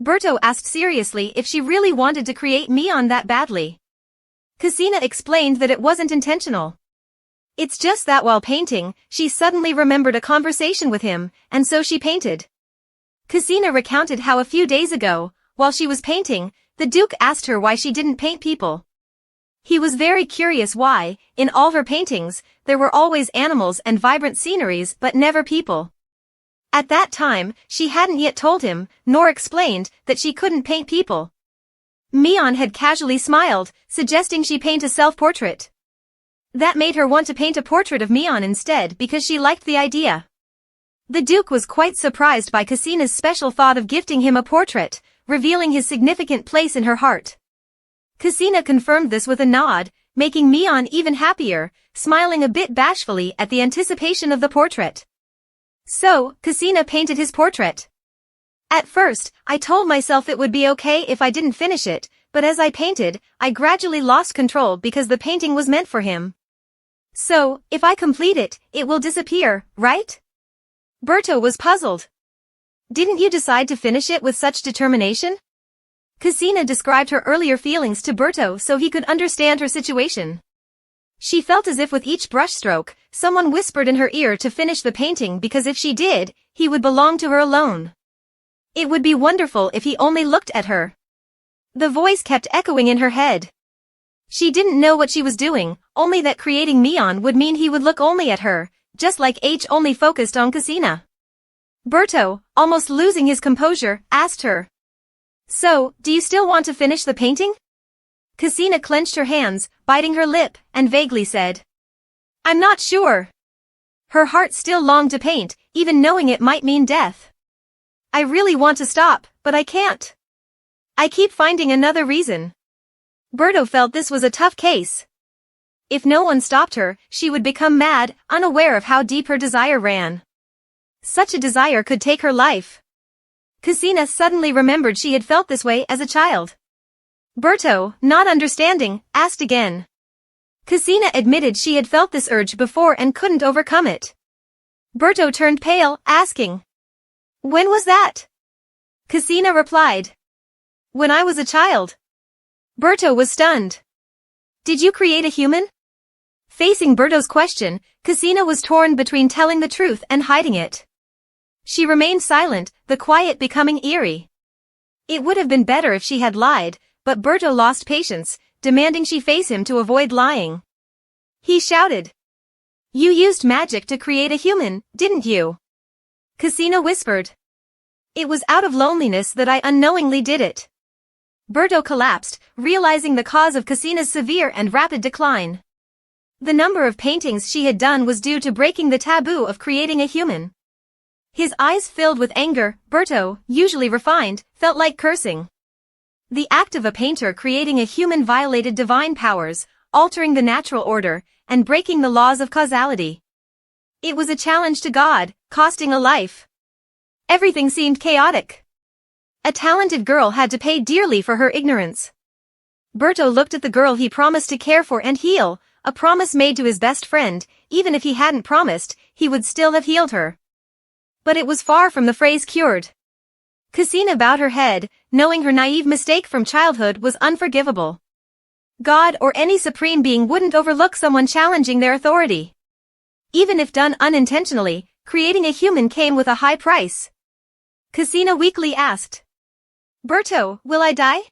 Berto asked seriously if she really wanted to create Mion that badly. Cassina explained that it wasn't intentional. It's just that while painting, she suddenly remembered a conversation with him, and so she painted. Cassina recounted how a few days ago, while she was painting, the Duke asked her why she didn't paint people. He was very curious why, in all her paintings, there were always animals and vibrant sceneries but never people. At that time, she hadn't yet told him, nor explained, that she couldn't paint people. Mion had casually smiled, suggesting she paint a self-portrait. That made her want to paint a portrait of Mion instead because she liked the idea. The Duke was quite surprised by Cassina's special thought of gifting him a portrait, revealing his significant place in her heart. Cassina confirmed this with a nod, making Mion even happier, smiling a bit bashfully at the anticipation of the portrait. So, Cassina painted his portrait. At first, I told myself it would be okay if I didn't finish it, but as I painted, I gradually lost control because the painting was meant for him. So, if I complete it, it will disappear, right? Berto was puzzled. Didn't you decide to finish it with such determination? Cassina described her earlier feelings to Berto so he could understand her situation. She felt as if with each brushstroke, someone whispered in her ear to finish the painting because if she did, he would belong to her alone. It would be wonderful if he only looked at her. The voice kept echoing in her head. She didn't know what she was doing, only that creating Mion would mean he would look only at her, just like H only focused on Cassina. Berto, almost losing his composure, asked her, So, do you still want to finish the painting? Cassina clenched her hands, biting her lip, and vaguely said, I'm not sure. Her heart still longed to paint, even knowing it might mean death. I really want to stop, but I can't. I keep finding another reason. Berto felt this was a tough case. If no one stopped her, she would become mad, unaware of how deep her desire ran. Such a desire could take her life. Cassina suddenly remembered she had felt this way as a child. Berto, not understanding, asked again. Cassina admitted she had felt this urge before and couldn't overcome it. Berto turned pale, asking, When was that? Cassina replied, When I was a child. Berto was stunned. Did you create a human? Facing Berto's question, Cassina was torn between telling the truth and hiding it. She remained silent, the quiet becoming eerie. It would have been better if she had lied, but Berto lost patience, demanding she face him to avoid lying. He shouted, You used magic to create a human, didn't you? Cassina whispered, It was out of loneliness that I unknowingly did it. Berto collapsed, realizing the cause of Cassina's severe and rapid decline. The number of paintings she had done was due to breaking the taboo of creating a human. His eyes filled with anger. Berto, usually refined, felt like cursing. The act of a painter creating a human violated divine powers, altering the natural order, and breaking the laws of causality. It was a challenge to God, costing a life. Everything seemed chaotic. A talented girl had to pay dearly for her ignorance. Berto looked at the girl he promised to care for and heal, a promise made to his best friend. Even if he hadn't promised, he would still have healed her. But it was far from the phrase cured. Cassina bowed her head, knowing her naive mistake from childhood was unforgivable. God or any supreme being wouldn't overlook someone challenging their authority. Even if done unintentionally, creating a human came with a high price. Cassina weakly asked, Berto, will I die?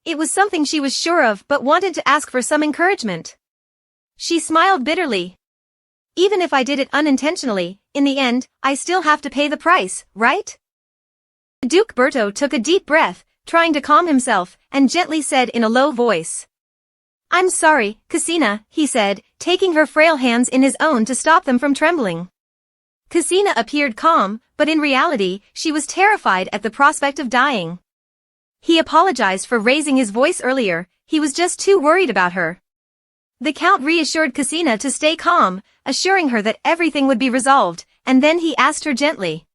It was something she was sure of but wanted to ask for some encouragement. She smiled bitterly. Even if I did it unintentionally, in the end, I still have to pay the price, right? Duke Berto took a deep breath, trying to calm himself, and gently said in a low voice. I'm sorry, Cassina, he said, taking her frail hands in his own to stop them from trembling. Cassina appeared calm, but in reality, she was terrified at the prospect of dying. He apologized for raising his voice earlier, he was just too worried about her. The Count reassured Cassina to stay calm, assuring her that everything would be resolved, and then he asked her gently.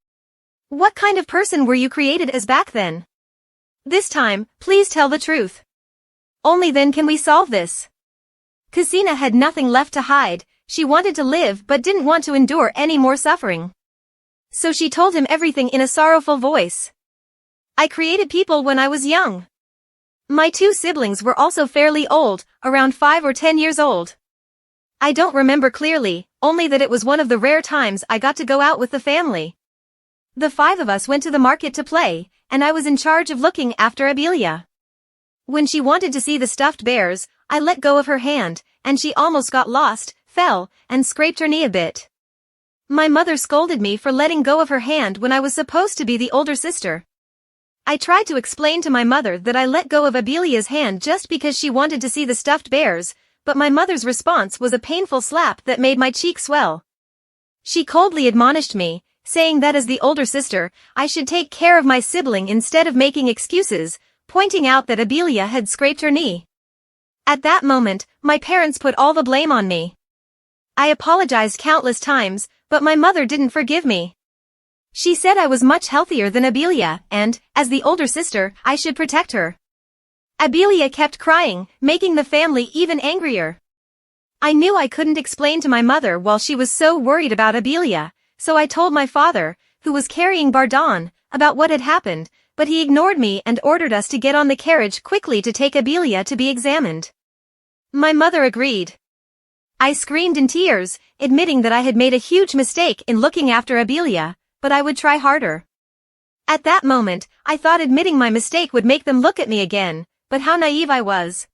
What kind of person were you created as back then? This time, please tell the truth. Only then can we solve this. Cassina had nothing left to hide, she wanted to live but didn't want to endure any more suffering. So she told him everything in a sorrowful voice. I created people when I was young. My 2 siblings were also fairly old, around 5 or 10 years old. I don't remember clearly, only that it was one of the rare times I got to go out with the family. The 5 of us went to the market to play, and I was in charge of looking after Abelia. When she wanted to see the stuffed bears, I let go of her hand, and she almost got lost, fell, and scraped her knee a bit. My mother scolded me for letting go of her hand when I was supposed to be the older sister. I tried to explain to my mother that I let go of Abelia's hand just because she wanted to see the stuffed bears, but my mother's response was a painful slap that made my cheek swell. She coldly admonished me, saying that as the older sister, I should take care of my sibling instead of making excuses, pointing out that Abelia had scraped her knee. At that moment, my parents put all the blame on me. I apologized countless times, but my mother didn't forgive me. She said I was much healthier than Abelia, and, as the older sister, I should protect her. Abelia kept crying, making the family even angrier. I knew I couldn't explain to my mother while she was so worried about Abelia, so I told my father, who was carrying Bardon, about what had happened, but he ignored me and ordered us to get on the carriage quickly to take Abelia to be examined. My mother agreed. I screamed in tears, admitting that I had made a huge mistake in looking after Abelia, but I would try harder. At that moment, I thought admitting my mistake would make them look at me again, but how naive I was.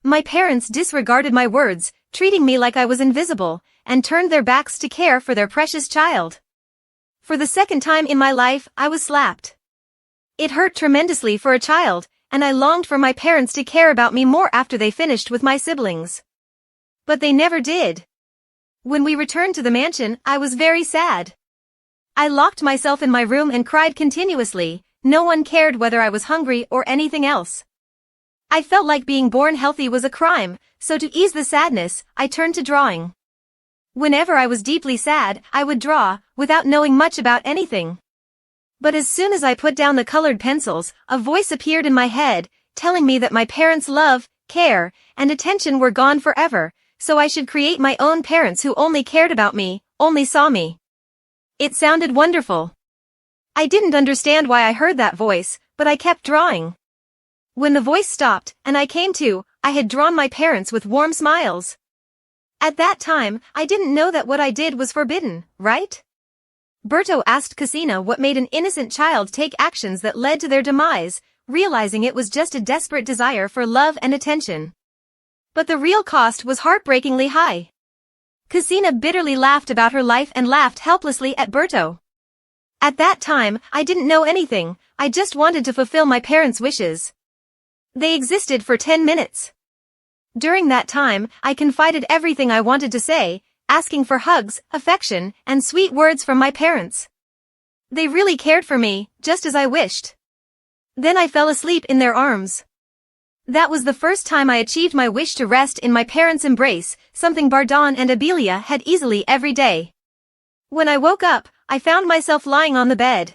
My parents disregarded my words, treating me like I was invisible, and turned their backs to care for their precious child. For the second time in my life, I was slapped. It hurt tremendously for a child, and I longed for my parents to care about me more after they finished with my siblings. But they never did. When we returned to the mansion, I was very sad. I locked myself in my room and cried continuously. No one cared whether I was hungry or anything else. I felt like being born healthy was a crime, so to ease the sadness, I turned to drawing. Whenever I was deeply sad, I would draw, without knowing much about anything. But as soon as I put down the colored pencils, a voice appeared in my head, telling me that my parents' love, care, and attention were gone forever, so I should create my own parents who only cared about me, only saw me. It sounded wonderful. I didn't understand why I heard that voice, but I kept drawing. When the voice stopped, and I came to, I had drawn my parents with warm smiles. At that time, I didn't know that what I did was forbidden, right? Berto asked Cassina what made an innocent child take actions that led to their demise, realizing it was just a desperate desire for love and attention. But the real cost was heartbreakingly high. Cassina bitterly laughed about her life and laughed helplessly at Berto. At that time, I didn't know anything, I just wanted to fulfill my parents' wishes. They existed for 10 minutes. During that time, I confided everything I wanted to say, asking for hugs, affection, and sweet words from my parents. They really cared for me, just as I wished. Then I fell asleep in their arms. That was the first time I achieved my wish to rest in my parents' embrace, something Bardon and Abelia had easily every day. When I woke up, I found myself lying on the bed.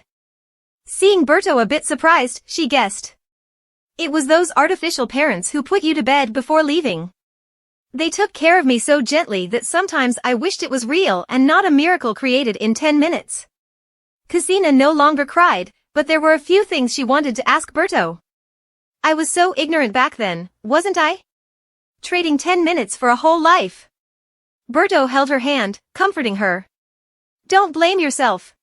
Seeing Berto a bit surprised, she guessed. It was those artificial parents who put you to bed before leaving. They took care of me so gently that sometimes I wished it was real and not a miracle created in 10 minutes. Cassina no longer cried, but there were a few things she wanted to ask Berto. I was so ignorant back then, wasn't I? Trading 10 minutes for a whole life. Berto held her hand, comforting her. Don't blame yourself.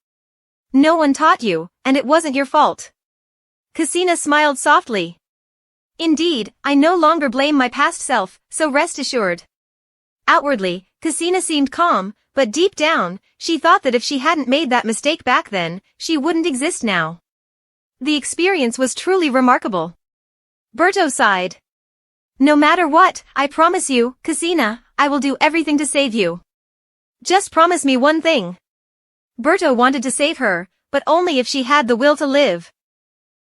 No one taught you, and it wasn't your fault. Cassina smiled softly. Indeed, I no longer blame my past self, so rest assured. Outwardly, Cassina seemed calm, but deep down, she thought that if she hadn't made that mistake back then, she wouldn't exist now. The experience was truly remarkable. Berto sighed. No matter what, I promise you, Cassina, I will do everything to save you. Just promise me one thing. Berto wanted to save her, but only if she had the will to live.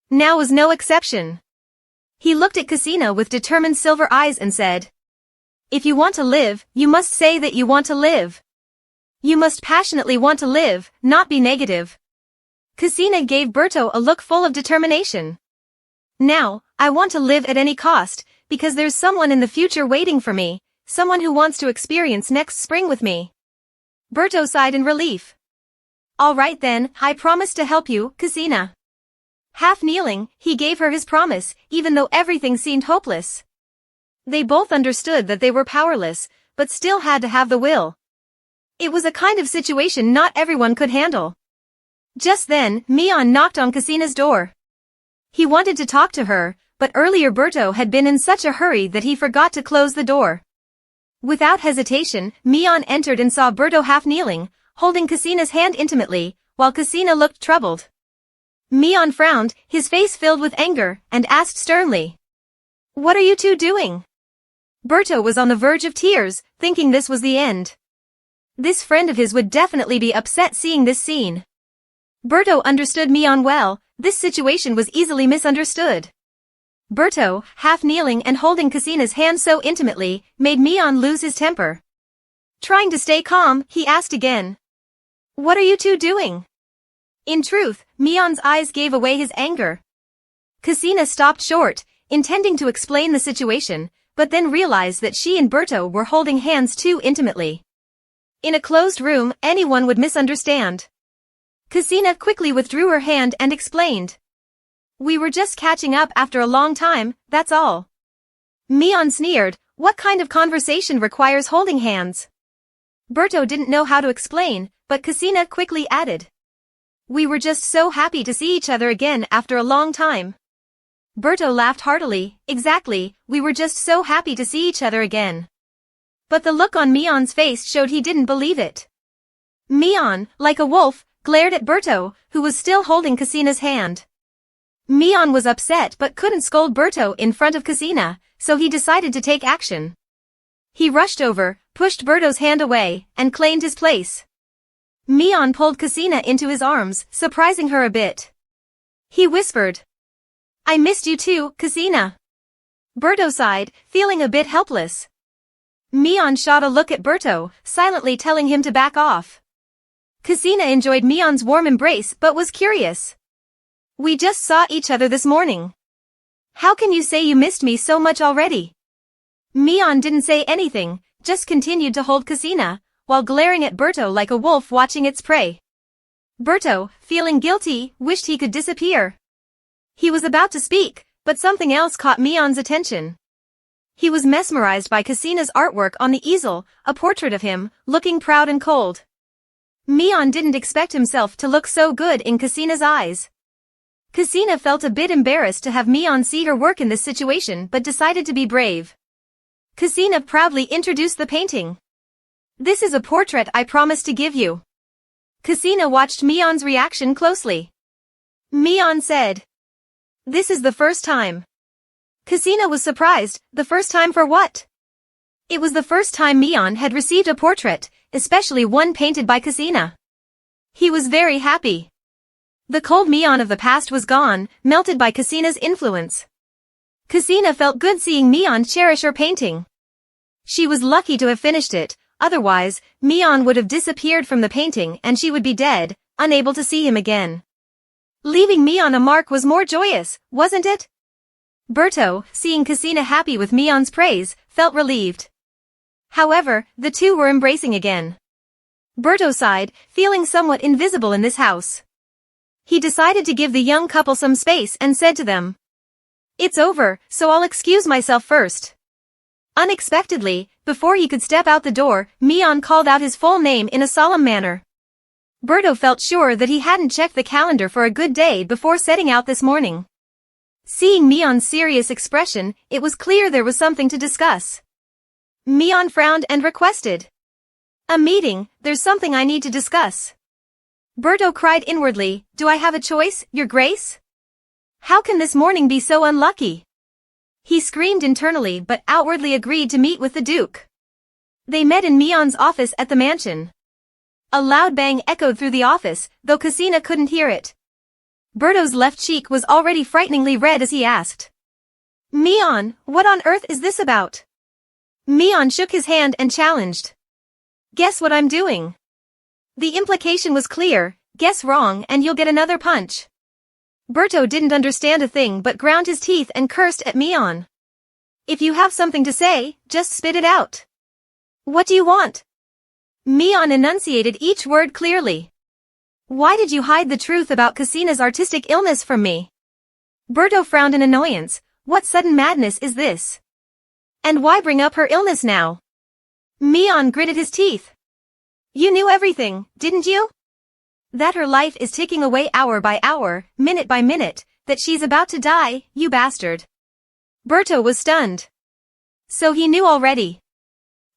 Now was no exception. He looked at Cassina with determined silver eyes and said, if you want to live, you must say that you want to live. You must passionately want to live, not be negative. Cassina gave Berto a look full of determination. Now, I want to live at any cost, because there's someone in the future waiting for me, someone who wants to experience next spring with me. Berto sighed in relief. All right then, I promise to help you, Cassina. Half kneeling, he gave her his promise, even though everything seemed hopeless. They both understood that they were powerless, but still had to have the will. It was a kind of situation not everyone could handle. Just then, Mion knocked on Cassina's door. He wanted to talk to her, but earlier Berto had been in such a hurry that he forgot to close the door. Without hesitation, Mion entered and saw Berto half kneeling, holding Cassina's hand intimately, while Cassina looked troubled. Mion frowned, his face filled with anger, and asked sternly, what are you two doing? Berto was on the verge of tears, thinking this was the end. This friend of his would definitely be upset seeing this scene. Berto understood Mion well, this situation was easily misunderstood. Berto, half kneeling and holding Cassina's hand so intimately, made Mion lose his temper. Trying to stay calm, he asked again. What are you two doing? In truth, Mion's eyes gave away his anger. Cassina stopped short, intending to explain the situation, but then realized that she and Berto were holding hands too intimately. In a closed room, anyone would misunderstand. Cassina quickly withdrew her hand and explained. We were just catching up after a long time, that's all. Mion sneered, what kind of conversation requires holding hands? Berto didn't know how to explain, but Cassina quickly added. We were just so happy to see each other again after a long time. Berto laughed heartily, exactly, we were just so happy to see each other again. But the look on Mion's face showed he didn't believe it. Mion, like a wolf, glared at Berto, who was still holding Cassina's hand. Mion was upset but couldn't scold Berto in front of Cassina, so he decided to take action. He rushed over, pushed Berto's hand away, and claimed his place. Mion pulled Cassina into his arms, surprising her a bit. He whispered, "I missed you too, Cassina." Berto sighed, feeling a bit helpless. Mion shot a look at Berto, silently telling him to back off. Cassina enjoyed Mion's warm embrace but was curious. "We just saw each other this morning. How can you say you missed me so much already?" Mion didn't say anything, just continued to hold Cassina, while glaring at Berto like a wolf watching its prey. Berto, feeling guilty, wished he could disappear. He was about to speak, but something else caught Mion's attention. He was mesmerized by Cassina's artwork on the easel, a portrait of him, looking proud and cold. Mion didn't expect himself to look so good in Cassina's eyes. Cassina felt a bit embarrassed to have Mion see her work in this situation but decided to be brave. Cassina proudly introduced the painting. "This is a portrait I promised to give you." Cassina watched Mion's reaction closely. Mion said, "This is the first time." Cassina was surprised. The first time for what? It was the first time Mion had received a portrait, especially one painted by Cassina. He was very happy. The cold Mion of the past was gone, melted by Cassina's influence. Cassina felt good seeing Mion cherish her painting. She was lucky to have finished it, otherwise, Mion would have disappeared from the painting and she would be dead, unable to see him again. Leaving Mion a mark was more joyous, wasn't it? Berto, seeing Cassina happy with Mion's praise, felt relieved. However, the two were embracing again. Berto sighed, feeling somewhat invisible in this house. He decided to give the young couple some space and said to them, "It's over, so I'll excuse myself first." Unexpectedly, before he could step out the door, Mion called out his full name in a solemn manner. Berto felt sure that he hadn't checked the calendar for a good day before setting out this morning. Seeing Mion's serious expression, it was clear there was something to discuss. Mion frowned and requested, "A meeting, there's something I need to discuss." Berto cried inwardly, "Do I have a choice, Your Grace? How can this morning be so unlucky?" He screamed internally but outwardly agreed to meet with the Duke. They met in Mion's office at the mansion. A loud bang echoed through the office, though Cassina couldn't hear it. Berto's left cheek was already frighteningly red as he asked, "Mion, what on earth is this about?" Mion shook his hand and challenged, "Guess what I'm doing?" The implication was clear, guess wrong and you'll get another punch. Berto didn't understand a thing but ground his teeth and cursed at Mion. "If you have something to say, just spit it out." "What do you want?" Mion enunciated each word clearly. "Why did you hide the truth about Cassina's artistic illness from me?" Berto frowned in annoyance. What sudden madness is this? And why bring up her illness now? Mion gritted his teeth. "You knew everything, didn't you? That her life is ticking away hour by hour, minute by minute, that she's about to die, you bastard." Berto was stunned. So he knew already.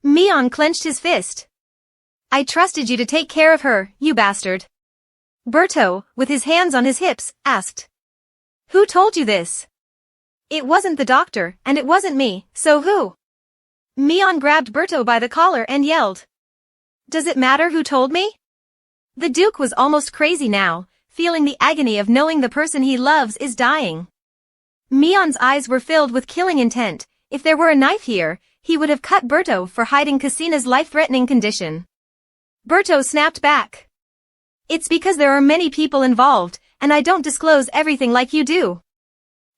Mion clenched his fist. "I trusted you to take care of her, you bastard." Berto, with his hands on his hips, asked, "Who told you this?" "It wasn't the doctor, and it wasn't me, so who?" Mion grabbed Berto by the collar and yelled, "Does it matter who told me?" The Duke was almost crazy now, feeling the agony of knowing the person he loves is dying. Mion's eyes were filled with killing intent. If there were a knife here, he would have cut Berto for hiding Cassina's life-threatening condition. Berto snapped back. "It's because there are many people involved, and I don't disclose everything like you do.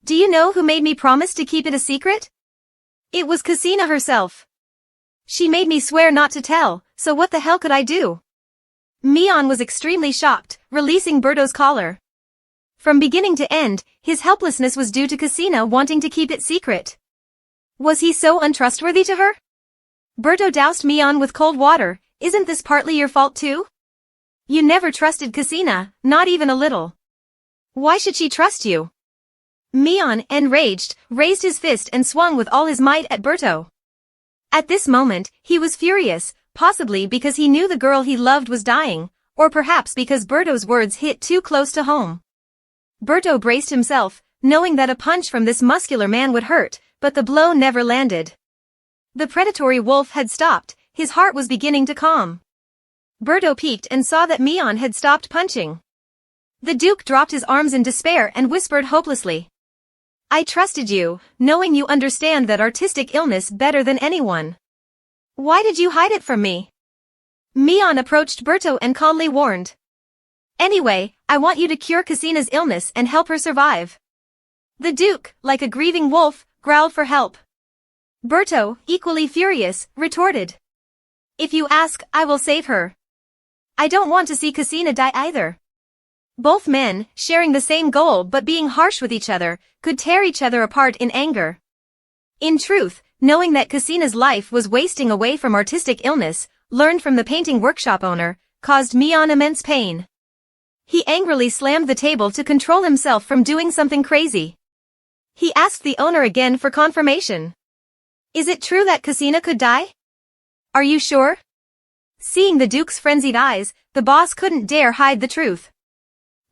Do you know who made me promise to keep it a secret? It was Cassina herself. She made me swear not to tell, so what the hell could I do?" Mion was extremely shocked, releasing Berto's collar. From beginning to end, his helplessness was due to Cassina wanting to keep it secret. Was he so untrustworthy to her? Berto doused Mion with cold water. "Isn't this partly your fault too? You never trusted Cassina, not even a little. Why should she trust you?" Mion, enraged, raised his fist and swung with all his might at Berto. At this moment, he was furious, possibly because he knew the girl he loved was dying, or perhaps because Berto's words hit too close to home. Berto braced himself, knowing that a punch from this muscular man would hurt, but the blow never landed. The predatory wolf had stopped, his heart was beginning to calm. Berto peeked and saw that Mion had stopped punching. The Duke dropped his arms in despair and whispered hopelessly. I trusted you, knowing you understand that artistic illness better than anyone. Why did you hide it from me? Mion approached Berto and calmly warned. Anyway, I want you to cure Casina's illness and help her survive. The Duke, like a grieving wolf, growled for help. Berto, equally furious, retorted. If you ask, I will save her. I don't want to see Casina die either. Both men, sharing the same goal but being harsh with each other, could tear each other apart in anger. In truth, knowing that Casina's life was wasting away from artistic illness, learned from the painting workshop owner, caused Mion immense pain. He angrily slammed the table to control himself from doing something crazy. He asked the owner again for confirmation. Is it true that Casina could die? Are you sure? Seeing the Duke's frenzied eyes, the boss couldn't dare hide the truth.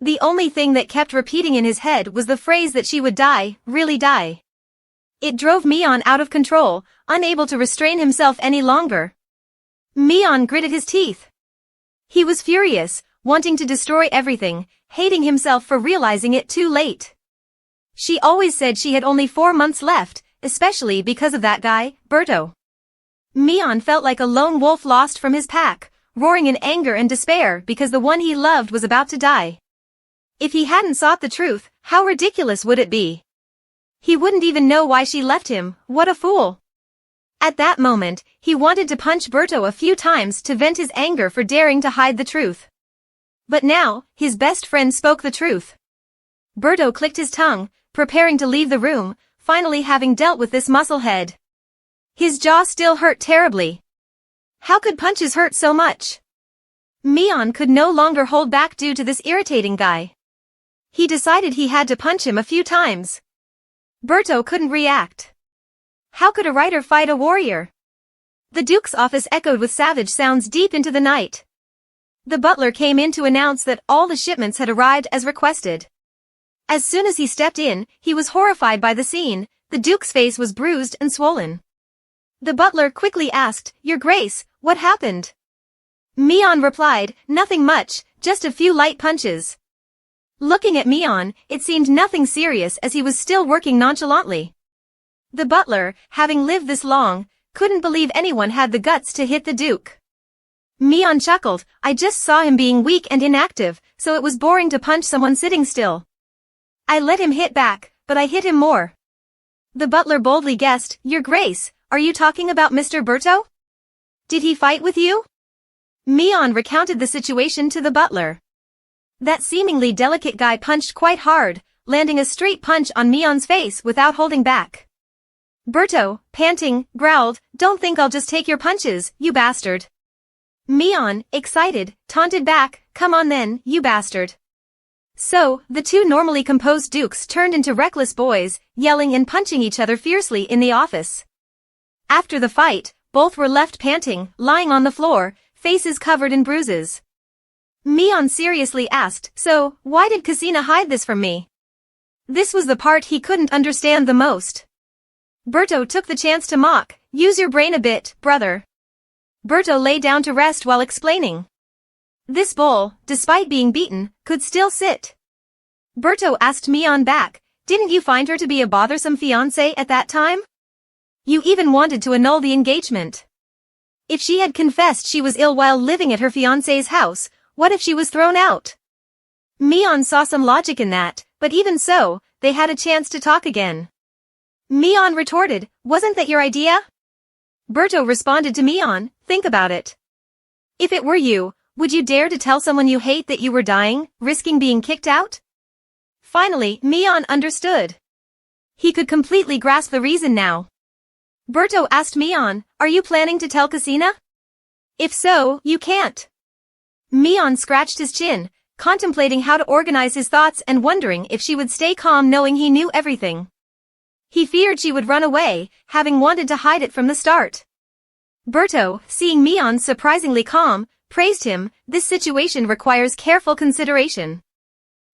The only thing that kept repeating in his head was the phrase that she would die, really die. It drove Mion out of control, unable to restrain himself any longer. Mion gritted his teeth. He was furious, wanting to destroy everything, hating himself for realizing it too late. She always said she had only 4 months left, especially because of that guy, Berto. Mion felt like a lone wolf lost from his pack, roaring in anger and despair because the one he loved was about to die. If he hadn't sought the truth, how ridiculous would it be? He wouldn't even know why she left him, what a fool. At that moment, he wanted to punch Berto a few times to vent his anger for daring to hide the truth. But now, his best friend spoke the truth. Berto clicked his tongue, preparing to leave the room, finally having dealt with this musclehead. His jaw still hurt terribly. How could punches hurt so much? Mion could no longer hold back due to this irritating guy. He decided he had to punch him a few times. Berto couldn't react. How could a writer fight a warrior? The Duke's office echoed with savage sounds deep into the night. The butler came in to announce that all the shipments had arrived as requested. As soon as he stepped in, he was horrified by the scene. The Duke's face was bruised and swollen. The butler quickly asked, Your Grace, what happened? Mion replied, Nothing much, just a few light punches. Looking at Mion, it seemed nothing serious as he was still working nonchalantly. The butler, having lived this long, couldn't believe anyone had the guts to hit the Duke. Mion chuckled, I just saw him being weak and inactive, so it was boring to punch someone sitting still. I let him hit back, but I hit him more. The butler boldly guessed, Your Grace, are you talking about Mr. Berto? Did he fight with you? Mion recounted the situation to the butler. That seemingly delicate guy punched quite hard, landing a straight punch on Mion's face without holding back. Berto, panting, growled, Don't think I'll just take your punches, you bastard. Mion, excited, taunted back, Come on then, you bastard. So, the two normally composed dukes turned into reckless boys, yelling and punching each other fiercely in the office. After the fight, both were left panting, lying on the floor, faces covered in bruises. Mion seriously asked, So, why did Casina hide this from me? This was the part he couldn't understand the most. Berto took the chance to mock, Use your brain a bit, brother. Berto lay down to rest while explaining. This bull, despite being beaten, could still sit. Berto asked Mion back, Didn't you find her to be a bothersome fiancé at that time? You even wanted to annul the engagement. If she had confessed she was ill while living at her fiancé's house, what if she was thrown out? Mion saw some logic in that, but even so, they had a chance to talk again. Mion retorted, Wasn't that your idea? Berto responded to Mion, Think about it. If it were you, would you dare to tell someone you hate that you were dying, risking being kicked out? Finally, Mion understood. He could completely grasp the reason now. Berto asked Mion, Are you planning to tell Casina? If so, you can't. Mion scratched his chin, contemplating how to organize his thoughts and wondering if she would stay calm knowing he knew everything. He feared she would run away, having wanted to hide it from the start. Berto, seeing Mion surprisingly calm, praised him, This situation requires careful consideration.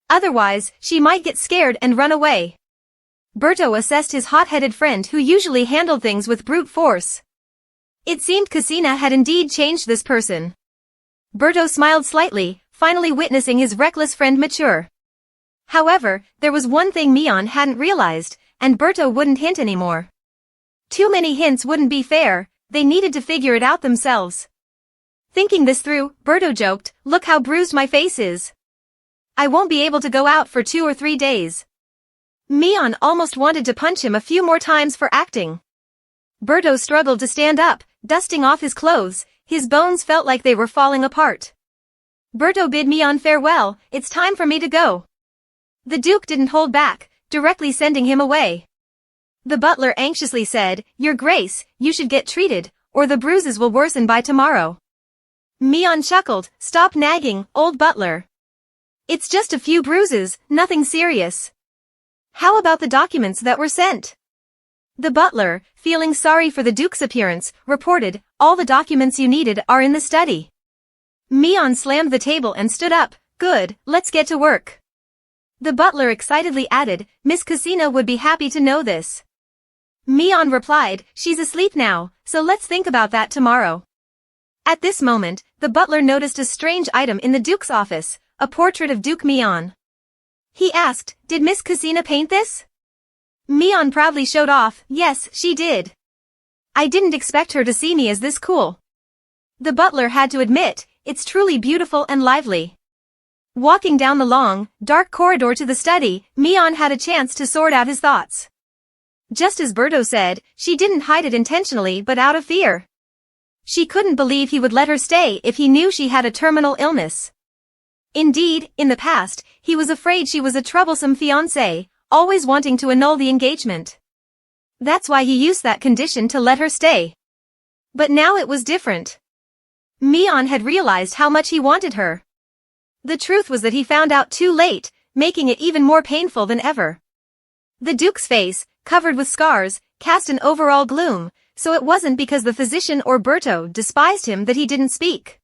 Otherwise, she might get scared and run away. Berto assessed his hot-headed friend who usually handled things with brute force. It seemed Cassina had indeed changed this person. Berto smiled slightly, finally witnessing his reckless friend mature. However, there was one thing Mion hadn't realized, and Berto wouldn't hint anymore. Too many hints wouldn't be fair, they needed to figure it out themselves. Thinking this through, Berto joked, "Look how bruised my face is. I won't be able to go out for 2 or 3 days." Mion almost wanted to punch him a few more times for acting. Berto struggled to stand up, dusting off his clothes, his bones felt like they were falling apart. Berto bid Mion farewell, "It's time for me to go." The Duke didn't hold back, directly sending him away. The butler anxiously said, "Your Grace, you should get treated, or the bruises will worsen by tomorrow." Mion chuckled, "Stop nagging, old butler. It's just a few bruises, nothing serious. How about the documents that were sent?" The butler, feeling sorry for the Duke's appearance, reported, "All the documents you needed are in the study." Mion slammed the table and stood up, "Good, let's get to work." The butler excitedly added, "Miss Cassina would be happy to know this." Mion replied, "She's asleep now, so let's think about that tomorrow." At this moment, the butler noticed a strange item in the Duke's office, a portrait of Duke Mion. He asked, "Did Miss Cassina paint this?" Mion proudly showed off, "Yes, she did. I didn't expect her to see me as this cool." The butler had to admit, "It's truly beautiful and lively." Walking down the long, dark corridor to the study, Mion had a chance to sort out his thoughts. Just as Berto said, she didn't hide it intentionally but out of fear. She couldn't believe he would let her stay if he knew she had a terminal illness. Indeed, in the past, he was afraid she was a troublesome fiancée, always wanting to annul the engagement. That's why he used that condition to let her stay. But now it was different. Mion had realized how much he wanted her. The truth was that he found out too late, making it even more painful than ever. The Duke's face, covered with scars, cast an overall gloom, so it wasn't because the physician or Berto despised him that he didn't speak.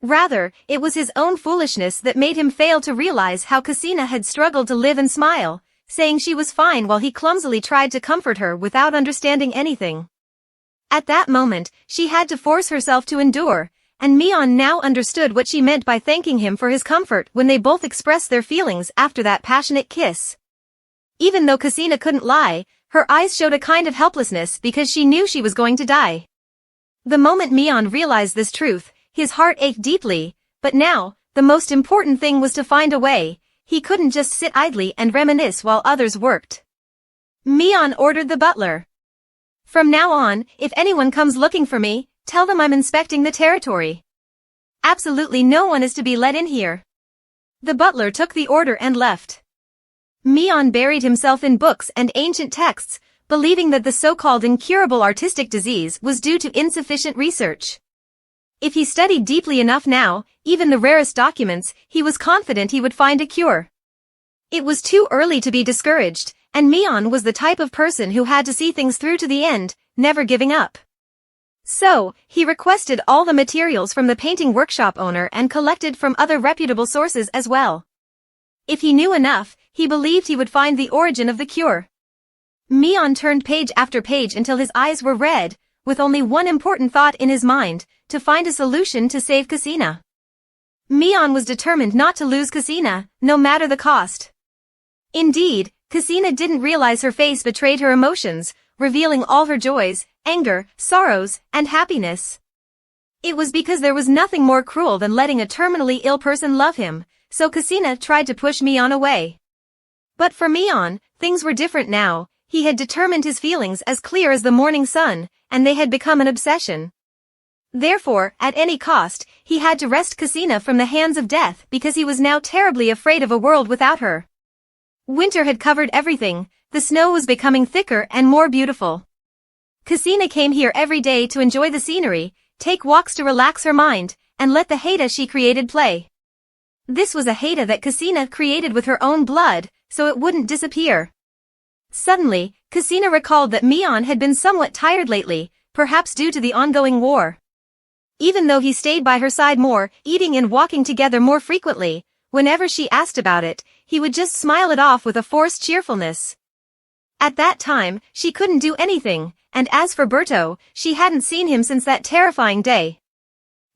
Rather, it was his own foolishness that made him fail to realize how Cassina had struggled to live and smile, saying she was fine while he clumsily tried to comfort her without understanding anything. At that moment, she had to force herself to endure, and Mion now understood what she meant by thanking him for his comfort when they both expressed their feelings after that passionate kiss. Even though Cassina couldn't lie, her eyes showed a kind of helplessness because she knew she was going to die. The moment Mion realized this truth, his heart ached deeply, but now, the most important thing was to find a way. He couldn't just sit idly and reminisce while others worked. Mion ordered the butler, "From now on, if anyone comes looking for me, tell them I'm inspecting the territory. Absolutely no one is to be let in here." The butler took the order and left. Mion buried himself in books and ancient texts, believing that the so-called incurable artistic disease was due to insufficient research. If he studied deeply enough now, even the rarest documents, he was confident he would find a cure. It was too early to be discouraged, and Mion was the type of person who had to see things through to the end, never giving up. So, he requested all the materials from the painting workshop owner and collected from other reputable sources as well. If he knew enough, he believed he would find the origin of the cure. Mion turned page after page until his eyes were red, with only one important thought in his mind, to find a solution to save Cassina. Mion was determined not to lose Cassina, no matter the cost. Indeed, Cassina didn't realize her face betrayed her emotions, revealing all her joys, anger, sorrows, and happiness. It was because there was nothing more cruel than letting a terminally ill person love him, so Cassina tried to push Mion away. But for Mion, things were different now. He had determined his feelings as clear as the morning sun, and they had become an obsession. Therefore, at any cost, he had to wrest Cassina from the hands of death because he was now terribly afraid of a world without her. Winter had covered everything, the snow was becoming thicker and more beautiful. Cassina came here every day to enjoy the scenery, take walks to relax her mind, and let the Haida she created play. This was a Haida that Cassina created with her own blood, so it wouldn't disappear. Suddenly, Cassina recalled that Mion had been somewhat tired lately, perhaps due to the ongoing war. Even though he stayed by her side more, eating and walking together more frequently, whenever she asked about it, he would just smile it off with a forced cheerfulness. At that time, she couldn't do anything, and as for Berto, she hadn't seen him since that terrifying day.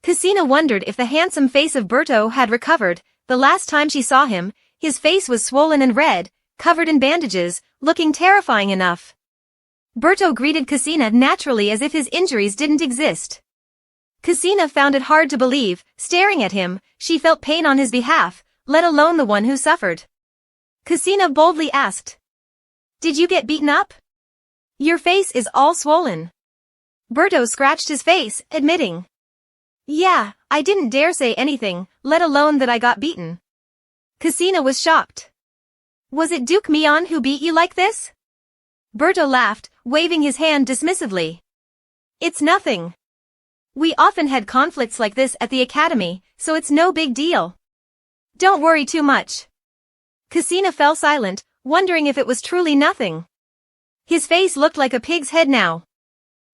Cassina wondered if the handsome face of Berto had recovered. The last time she saw him, his face was swollen and red, covered in bandages, looking terrifying enough. Berto greeted Cassina naturally as if his injuries didn't exist. Cassina found it hard to believe. Staring at him, she felt pain on his behalf, let alone the one who suffered. Cassina boldly asked, "Did you get beaten up? Your face is all swollen." Berto scratched his face, admitting, "Yeah, I didn't dare say anything, let alone that I got beaten." Cassina was shocked. "Was it Duke Mion who beat you like this?" Berto laughed, waving his hand dismissively. "It's nothing. We often had conflicts like this at the academy, so it's no big deal. Don't worry too much." Cassina fell silent, wondering if it was truly nothing. His face looked like a pig's head now.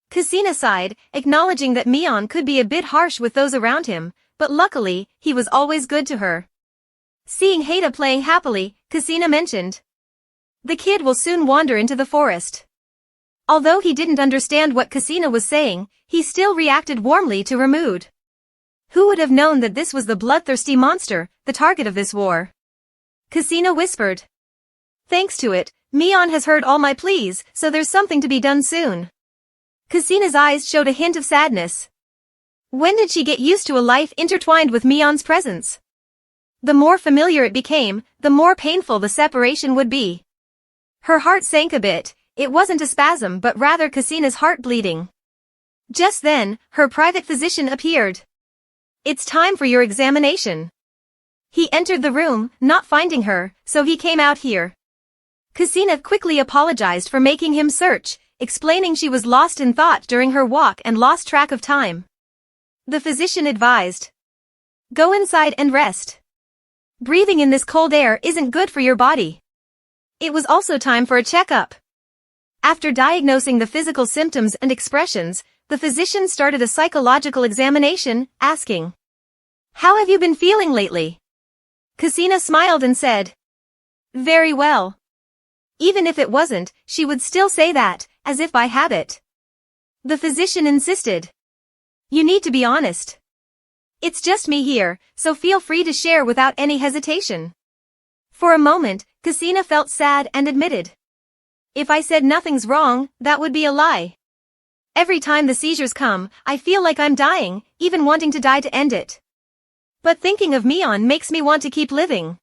Cassina sighed, acknowledging that Mion could be a bit harsh with those around him, but luckily, he was always good to her. Seeing Haida playing happily, Cassina mentioned, "The kid will soon wander into the forest." Although he didn't understand what Cassina was saying, he still reacted warmly to her mood. Who would have known that this was the bloodthirsty monster, the target of this war? Cassina whispered, "Thanks to it, Mion has heard all my pleas, so there's something to be done soon." Cassina's eyes showed a hint of sadness. When did she get used to a life intertwined with Mion's presence? The more familiar it became, the more painful the separation would be. Her heart sank a bit. It wasn't a spasm but rather Cassina's heart bleeding. Just then, her private physician appeared. "It's time for your examination." He entered the room, not finding her, so he came out here. Cassina quickly apologized for making him search, explaining she was lost in thought during her walk and lost track of time. The physician advised, "Go inside and rest. Breathing in this cold air isn't good for your body." It was also time for a checkup. After diagnosing the physical symptoms and expressions, the physician started a psychological examination, asking, "How have you been feeling lately?" Cassina smiled and said, "Very well." Even if it wasn't, she would still say that, as if by habit. The physician insisted, "You need to be honest. It's just me here, so feel free to share without any hesitation." For a moment, Cassina felt sad and admitted, "If I said nothing's wrong, that would be a lie. Every time the seizures come, I feel like I'm dying, even wanting to die to end it. But thinking of Mion makes me want to keep living."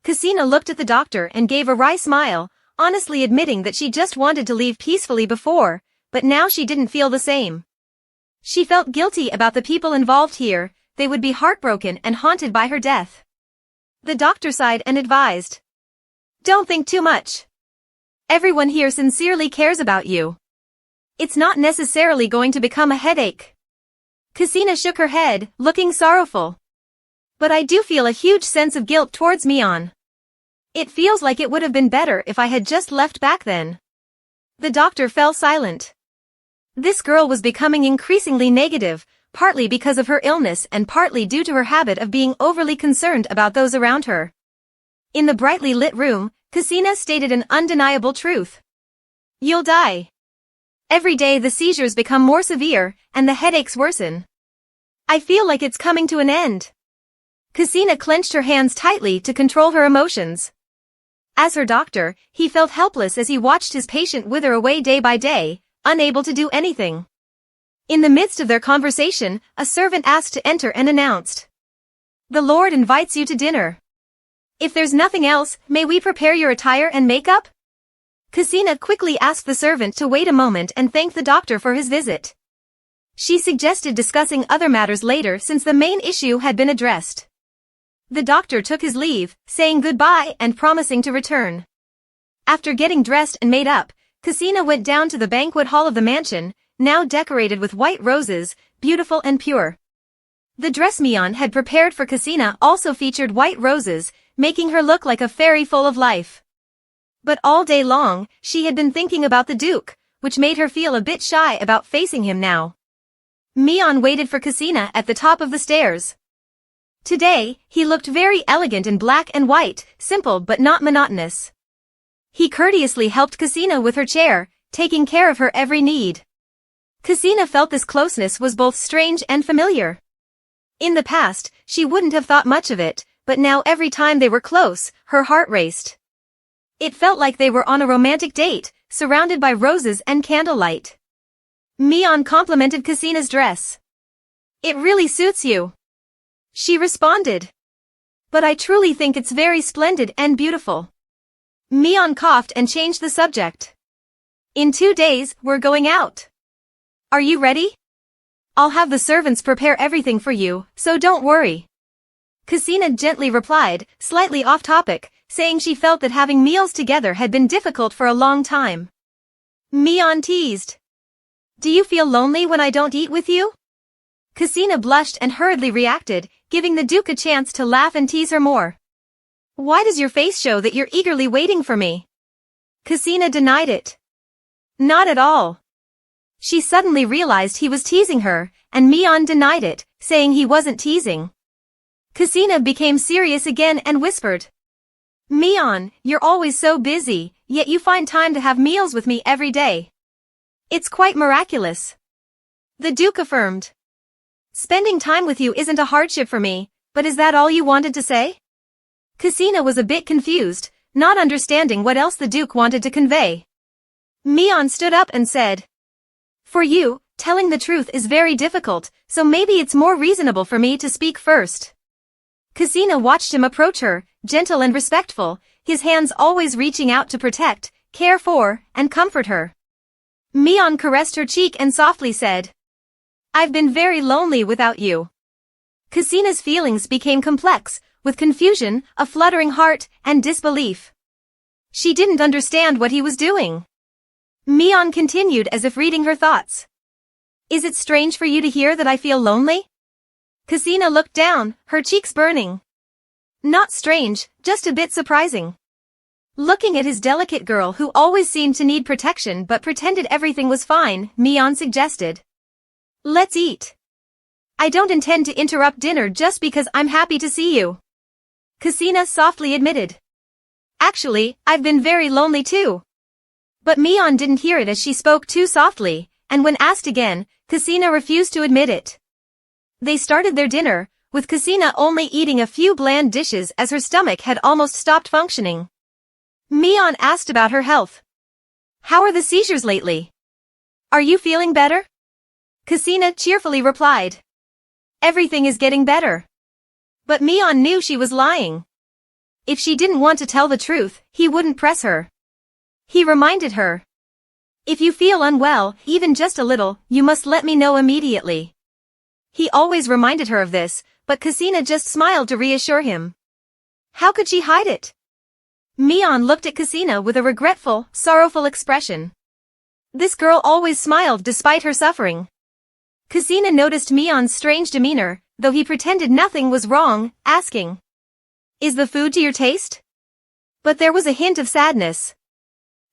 Cassina looked at the doctor and gave a wry smile, honestly admitting that she just wanted to leave peacefully before, but now she didn't feel the same. She felt guilty about the people involved here. They would be heartbroken and haunted by her death. The doctor sighed and advised, "Don't think too much. Everyone here sincerely cares about you. It's not necessarily going to become a headache." Cassina shook her head, looking sorrowful. "But I do feel a huge sense of guilt towards Mion. It feels like it would have been better if I had just left back then." The doctor fell silent. This girl was becoming increasingly negative, partly because of her illness and partly due to her habit of being overly concerned about those around her. In the brightly lit room, Cassina stated an undeniable truth. "You'll die. Every day the seizures become more severe, and the headaches worsen. I feel like it's coming to an end." Cassina clenched her hands tightly to control her emotions. As her doctor, he felt helpless as he watched his patient wither away day by day, unable to do anything. In the midst of their conversation, a servant asked to enter and announced, "The Lord invites you to dinner. If there's nothing else, may we prepare your attire and makeup?" Cassina quickly asked the servant to wait a moment and thank the doctor for his visit. She suggested discussing other matters later since the main issue had been addressed. The doctor took his leave, saying goodbye and promising to return. After getting dressed and made up, Cassina went down to the banquet hall of the mansion, now decorated with white roses, beautiful and pure. The dress Mion had prepared for Cassina also featured white roses, making her look like a fairy full of life. But all day long, she had been thinking about the Duke, which made her feel a bit shy about facing him now. Mion waited for Cassina at the top of the stairs. Today, he looked very elegant in black and white, simple but not monotonous. He courteously helped Cassina with her chair, taking care of her every need. Cassina felt this closeness was both strange and familiar. In the past, she wouldn't have thought much of it, but now every time they were close, her heart raced. It felt like they were on a romantic date, surrounded by roses and candlelight. Mion complimented Cassina's dress. "It really suits you," she responded. "But I truly think it's very splendid and beautiful." Mion coughed and changed the subject. "In 2 days, we're going out. Are you ready? I'll have the servants prepare everything for you, so don't worry." Cassina gently replied, slightly off topic, saying she felt that having meals together had been difficult for a long time. Mion teased. "Do you feel lonely when I don't eat with you?" Cassina blushed and hurriedly reacted, giving the Duke a chance to laugh and tease her more. "Why does your face show that you're eagerly waiting for me?" Cassina denied it. "Not at all." She suddenly realized he was teasing her, and Mion denied it, saying he wasn't teasing. Cassina became serious again and whispered, "Mion, you're always so busy, yet you find time to have meals with me every day. It's quite miraculous." The Duke affirmed. "Spending time with you isn't a hardship for me, but is that all you wanted to say?" Cassina was a bit confused, not understanding what else the Duke wanted to convey. Mion stood up and said, "For you, telling the truth is very difficult, so maybe it's more reasonable for me to speak first." Cassina watched him approach her, gentle and respectful, his hands always reaching out to protect, care for, and comfort her. Mion caressed her cheek and softly said, "I've been very lonely without you." Cassina's feelings became complex, with confusion, a fluttering heart, and disbelief. She didn't understand what he was doing. Mion continued as if reading her thoughts. "Is it strange for you to hear that I feel lonely?" Cassina looked down, her cheeks burning. "Not strange, just a bit surprising." Looking at his delicate girl who always seemed to need protection but pretended everything was fine, Mion suggested, "Let's eat. I don't intend to interrupt dinner just because I'm happy to see you." Cassina softly admitted, "Actually, I've been very lonely too." But Mion didn't hear it as she spoke too softly, and when asked again, Cassina refused to admit it. They started their dinner, with Cassina only eating a few bland dishes as her stomach had almost stopped functioning. Mion asked about her health. "How are the seizures lately? Are you feeling better?" Cassina cheerfully replied, "Everything is getting better." But Mion knew she was lying. If she didn't want to tell the truth, he wouldn't press her. He reminded her, "If you feel unwell, even just a little, you must let me know immediately." He always reminded her of this, but Cassina just smiled to reassure him. How could she hide it? Mion looked at Cassina with a regretful, sorrowful expression. This girl always smiled despite her suffering. Cassina noticed Mion's strange demeanor, though he pretended nothing was wrong, asking, "Is the food to your taste?" But there was a hint of sadness.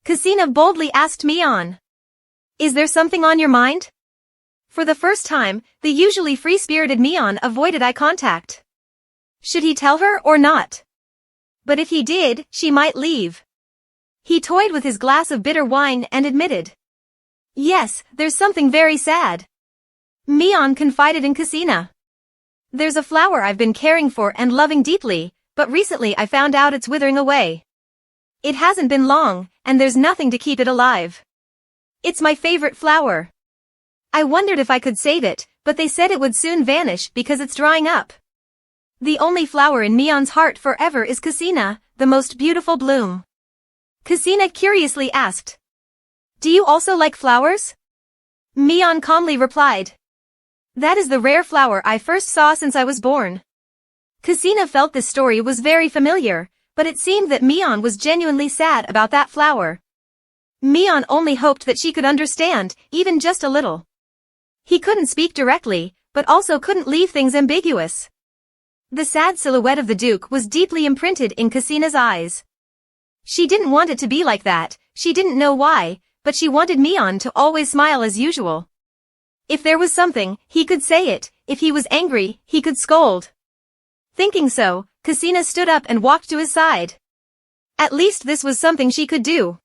Cassina boldly asked Mion, "Is there something on your mind?" For the first time, the usually free-spirited Mion avoided eye contact. Should he tell her or not? But if he did, she might leave. He toyed with his glass of bitter wine and admitted, "Yes, there's something very sad." Mion confided in Cassina. "There's a flower I've been caring for and loving deeply, but recently I found out it's withering away. It hasn't been long, and there's nothing to keep it alive. It's my favorite flower. I wondered if I could save it, but they said it would soon vanish because it's drying up. The only flower in Mion's heart forever is Cassina, the most beautiful bloom." Cassina curiously asked, "Do you also like flowers?" Mion calmly replied, "That is the rare flower I first saw since I was born." Cassina felt this story was very familiar, but it seemed that Mion was genuinely sad about that flower. Mion only hoped that she could understand, even just a little. He couldn't speak directly, but also couldn't leave things ambiguous. The sad silhouette of the Duke was deeply imprinted in Cassina's eyes. She didn't want it to be like that, she didn't know why, but she wanted Mion to always smile as usual. If there was something, he could say it, if he was angry, he could scold. Thinking so, Cassina stood up and walked to his side. At least this was something she could do.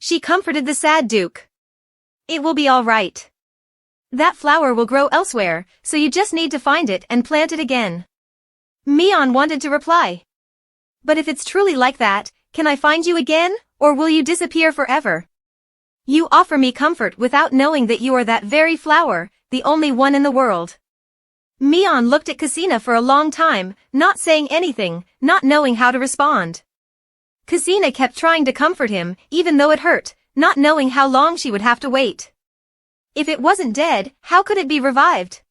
She comforted the sad Duke. It will be all right. That flower will grow elsewhere, so you just need to find it and plant it again. Mion wanted to reply. But if it's truly like that, can I find you again, or will you disappear forever? You offer me comfort without knowing that you are that very flower, the only one in the world. Mion looked at Cassina for a long time, not saying anything, not knowing how to respond. Cassina kept trying to comfort him, even though it hurt, not knowing how long she would have to wait. If it wasn't dead, how could it be revived?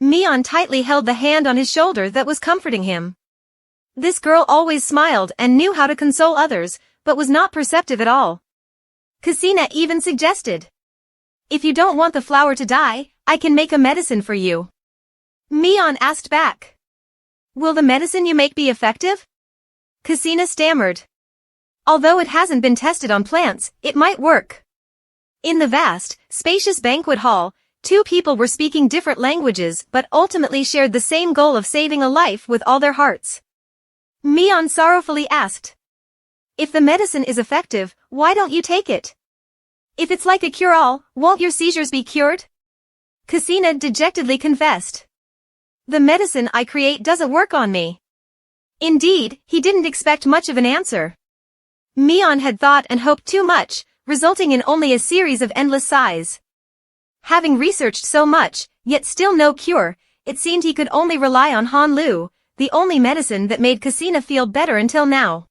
Mion tightly held the hand on his shoulder that was comforting him. This girl always smiled and knew how to console others, but was not perceptive at all. Cassina even suggested, "If you don't want the flower to die, I can make a medicine for you." Mion asked back, "Will the medicine you make be effective?" Cassina stammered. "Although it hasn't been tested on plants, it might work." In the vast, spacious banquet hall, two people were speaking different languages but ultimately shared the same goal of saving a life with all their hearts. Mion sorrowfully asked, "If the medicine is effective, why don't you take it? If it's like a cure-all, won't your seizures be cured?" Cassina dejectedly confessed, "The medicine I create doesn't work on me." Indeed, he didn't expect much of an answer. Mion had thought and hoped too much, resulting in only a series of endless sighs. Having researched so much, yet still no cure, it seemed he could only rely on Han Lu, the only medicine that made Cassina feel better until now.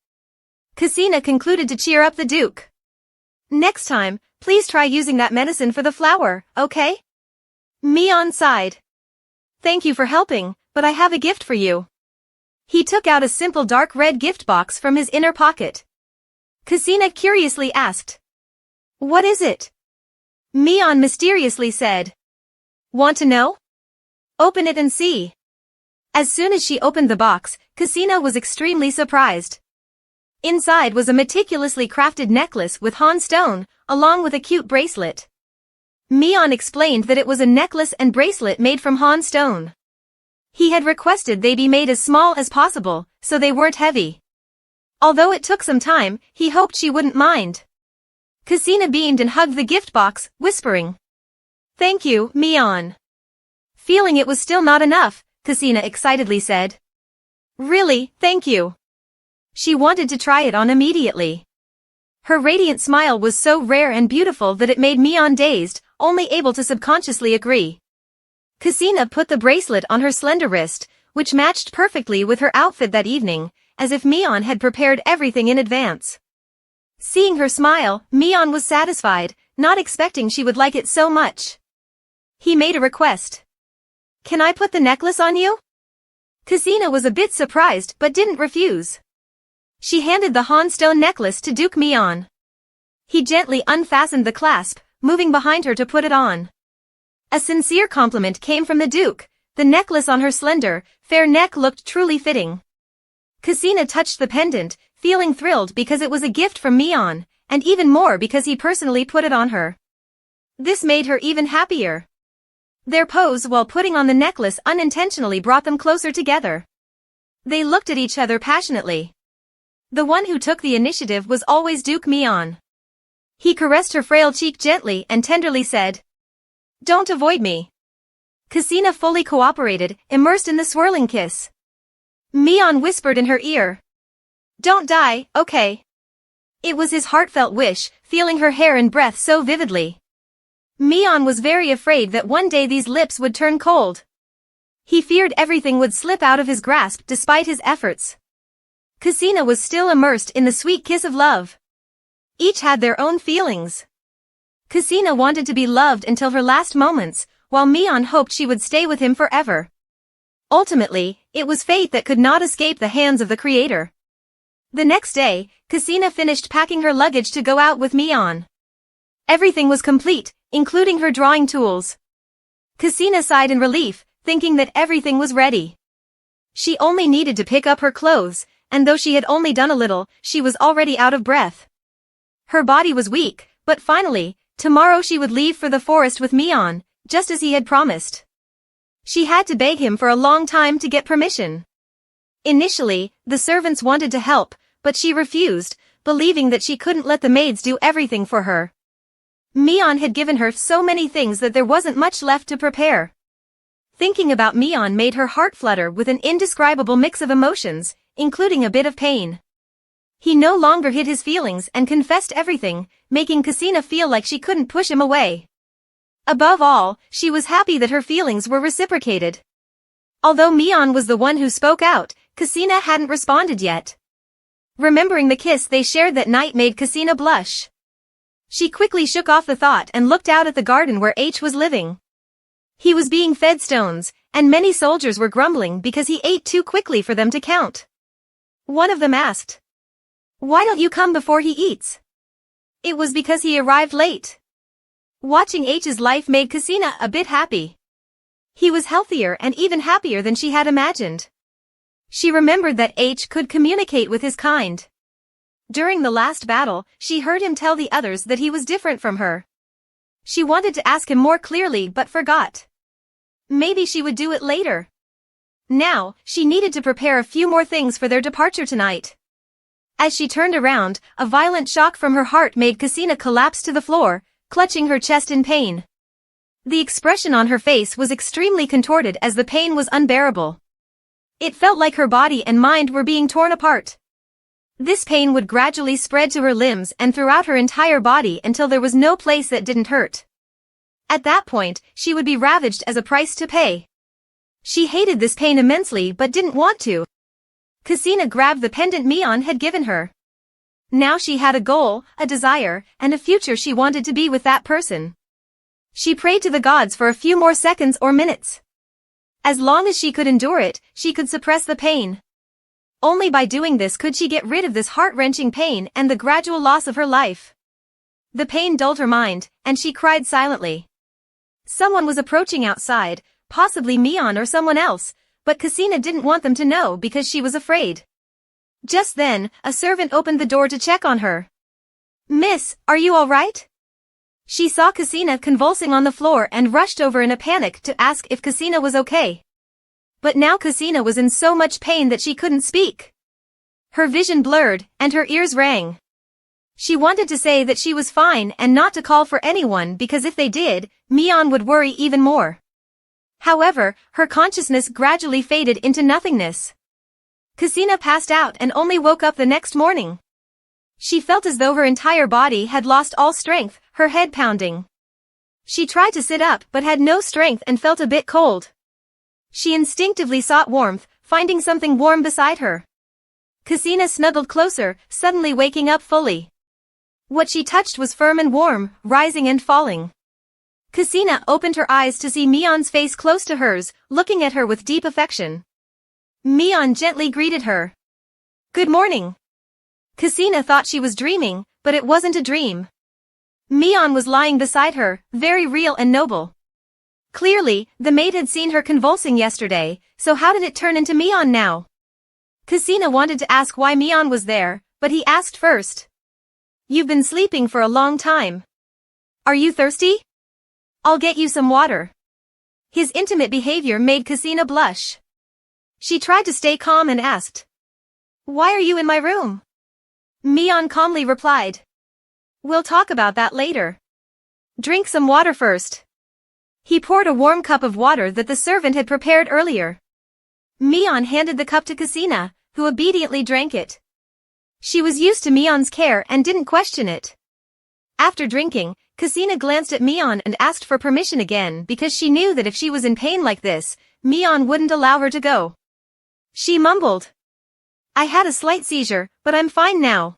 Cassina concluded to cheer up the Duke. "Next time, please try using that medicine for the flower, okay?" Mion sighed. "Thank you for helping, but I have a gift for you." He took out a simple dark red gift box from his inner pocket. Cassina curiously asked, "What is it?" Mion mysteriously said, "Want to know? Open it and see." As soon as she opened the box, Cassina was extremely surprised. Inside was a meticulously crafted necklace with Han stone, along with a cute bracelet. Mion explained that it was a necklace and bracelet made from Han stone. He had requested they be made as small as possible, so they weren't heavy. Although it took some time, he hoped she wouldn't mind. Cassina beamed and hugged the gift box, whispering, "Thank you, Mion." Feeling it was still not enough, Cassina excitedly said, "Really, thank you." She wanted to try it on immediately. Her radiant smile was so rare and beautiful that it made Mion dazed, only able to subconsciously agree. Cassina put the bracelet on her slender wrist, which matched perfectly with her outfit that evening, as if Mion had prepared everything in advance. Seeing her smile, Mion was satisfied, not expecting she would like it so much. He made a request. "Can I put the necklace on you?" Cassina was a bit surprised but didn't refuse. She handed the Han stone necklace to Duke Mion. He gently unfastened the clasp, moving behind her to put it on. A sincere compliment came from the Duke. The necklace on her slender, fair neck looked truly fitting. Cassina touched the pendant, feeling thrilled because it was a gift from Mion, and even more because he personally put it on her. This made her even happier. Their pose while putting on the necklace unintentionally brought them closer together. They looked at each other passionately. The one who took the initiative was always Duke Mion. He caressed her frail cheek gently and tenderly said, "Don't avoid me." Cassina fully cooperated, immersed in the swirling kiss. Mion whispered in her ear, "Don't die, okay?" It was his heartfelt wish, feeling her hair and breath so vividly. Mion was very afraid that one day these lips would turn cold. He feared everything would slip out of his grasp despite his efforts. Cassina was still immersed in the sweet kiss of love. Each had their own feelings. Cassina wanted to be loved until her last moments, while Mion hoped she would stay with him forever. Ultimately, it was fate that could not escape the hands of the Creator. The next day, Cassina finished packing her luggage to go out with Mion. Everything was complete, including her drawing tools. Cassina sighed in relief, thinking that everything was ready. She only needed to pick up her clothes, and though she had only done a little, she was already out of breath. Her body was weak, but finally, tomorrow she would leave for the forest with Mion, just as he had promised. She had to beg him for a long time to get permission. Initially, the servants wanted to help, but she refused, believing that she couldn't let the maids do everything for her. Mion had given her so many things that there wasn't much left to prepare. Thinking about Mion made her heart flutter with an indescribable mix of emotions, including a bit of pain. He no longer hid his feelings and confessed everything, making Cassina feel like she couldn't push him away. Above all, she was happy that her feelings were reciprocated. Although Mion was the one who spoke out, Cassina hadn't responded yet. Remembering the kiss they shared that night made Cassina blush. She quickly shook off the thought and looked out at the garden where H was living. He was being fed stones, and many soldiers were grumbling because he ate too quickly for them to count. One of them asked, "Why don't you come before he eats?" It was because he arrived late. Watching H's life made Cassina a bit happy. He was healthier and even happier than she had imagined. She remembered that H could communicate with his kind. During the last battle, she heard him tell the others that he was different from her. She wanted to ask him more clearly but forgot. Maybe she would do it later. Now, she needed to prepare a few more things for their departure tonight. As she turned around, a violent shock from her heart made Cassina collapse to the floor, clutching her chest in pain. The expression on her face was extremely contorted as the pain was unbearable. It felt like her body and mind were being torn apart. This pain would gradually spread to her limbs and throughout her entire body until there was no place that didn't hurt. At that point, she would be ravaged as a price to pay. She hated this pain immensely but didn't want to. Cassina grabbed the pendant Mion had given her. Now she had a goal, a desire, and a future she wanted to be with that person. She prayed to the gods for a few more seconds or minutes. As long as she could endure it, she could suppress the pain. Only by doing this could she get rid of this heart-wrenching pain and the gradual loss of her life. The pain dulled her mind, and she cried silently. Someone was approaching outside, possibly Mion or someone else, but Cassina didn't want them to know because she was afraid. Just then, a servant opened the door to check on her. "Miss, are you all right?" She saw Cassina convulsing on the floor and rushed over in a panic to ask if Cassina was okay. But now Cassina was in so much pain that she couldn't speak. Her vision blurred, and her ears rang. She wanted to say that she was fine and not to call for anyone because if they did, Mion would worry even more. However, her consciousness gradually faded into nothingness. Cassina passed out and only woke up the next morning. She felt as though her entire body had lost all strength, her head pounding. She tried to sit up but had no strength and felt a bit cold. She instinctively sought warmth, finding something warm beside her. Cassina snuggled closer, suddenly waking up fully. What she touched was firm and warm, rising and falling. Cassina opened her eyes to see Mion's face close to hers, looking at her with deep affection. Mion gently greeted her. "Good morning." Cassina thought she was dreaming, but it wasn't a dream. Mion was lying beside her, very real and noble. Clearly, the maid had seen her convulsing yesterday, so how did it turn into Mion now? Cassina wanted to ask why Mion was there, but he asked first. "You've been sleeping for a long time. Are you thirsty? I'll get you some water." His intimate behavior made Cassina blush. She tried to stay calm and asked, "Why are you in my room?" Mion calmly replied, "We'll talk about that later. Drink some water first." He poured a warm cup of water that the servant had prepared earlier. Mion handed the cup to Cassina, who obediently drank it. She was used to Mion's care and didn't question it. After drinking, Cassina glanced at Mion and asked for permission again because she knew that if she was in pain like this, Mion wouldn't allow her to go. She mumbled, "I had a slight seizure, but I'm fine now."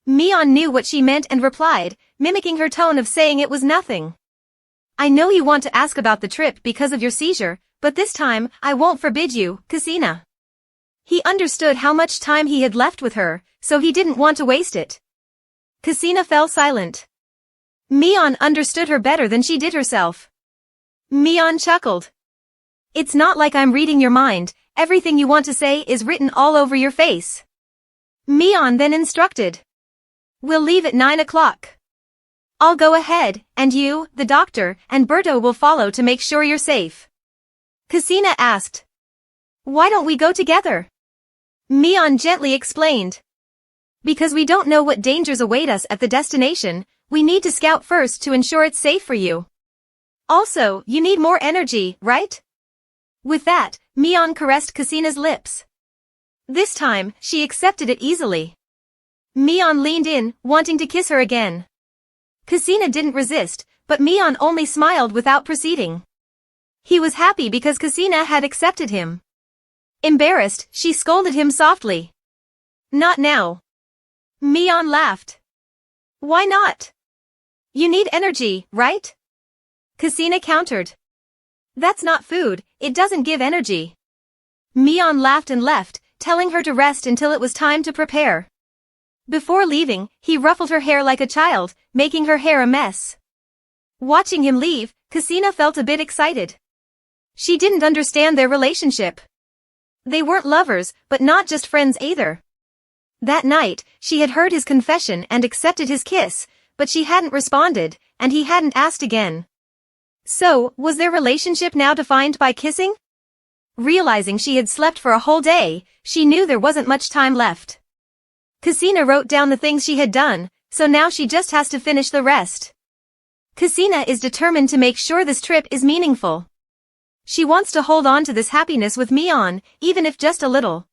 Mion knew what she meant and replied, mimicking her tone of saying it was nothing. "I know you want to ask about the trip because of your seizure, but this time, I won't forbid you, Cassina." He understood how much time he had left with her, so he didn't want to waste it. Cassina fell silent. Mion understood her better than she did herself. Mion chuckled. "It's not like I'm reading your mind, everything you want to say is written all over your face." Mion then instructed, "We'll leave at 9 o'clock. I'll go ahead, and you, the doctor, and Berto will follow to make sure you're safe." Cassina asked, "Why don't we go together?" Mion gently explained, Because we don't know what dangers await us at the destination, we need to scout first to ensure it's safe for you. Also, you need more energy, right? With that, Mion caressed Kusina's lips. This time, she accepted it easily. Mion leaned in, wanting to kiss her again. Kusina didn't resist, but Mion only smiled without proceeding. He was happy because Kusina had accepted him. Embarrassed, she scolded him softly. Not now. Mion laughed. Why not? You need energy, right? Kusina countered. That's not food, it doesn't give energy. Mion laughed and left, telling her to rest until it was time to prepare. Before leaving, he ruffled her hair like a child, making her hair a mess. Watching him leave, Kusina felt a bit excited. She didn't understand their relationship. They weren't lovers, but not just friends either. That night, she had heard his confession and accepted his kiss, but she hadn't responded, and he hadn't asked again. So, was their relationship now defined by kissing? Realizing she had slept for a whole day, she knew there wasn't much time left. Kusina wrote down the things she had done, so now she just has to finish the rest. Kusina is determined to make sure this trip is meaningful. She wants to hold on to this happiness with Mion, even if just a little.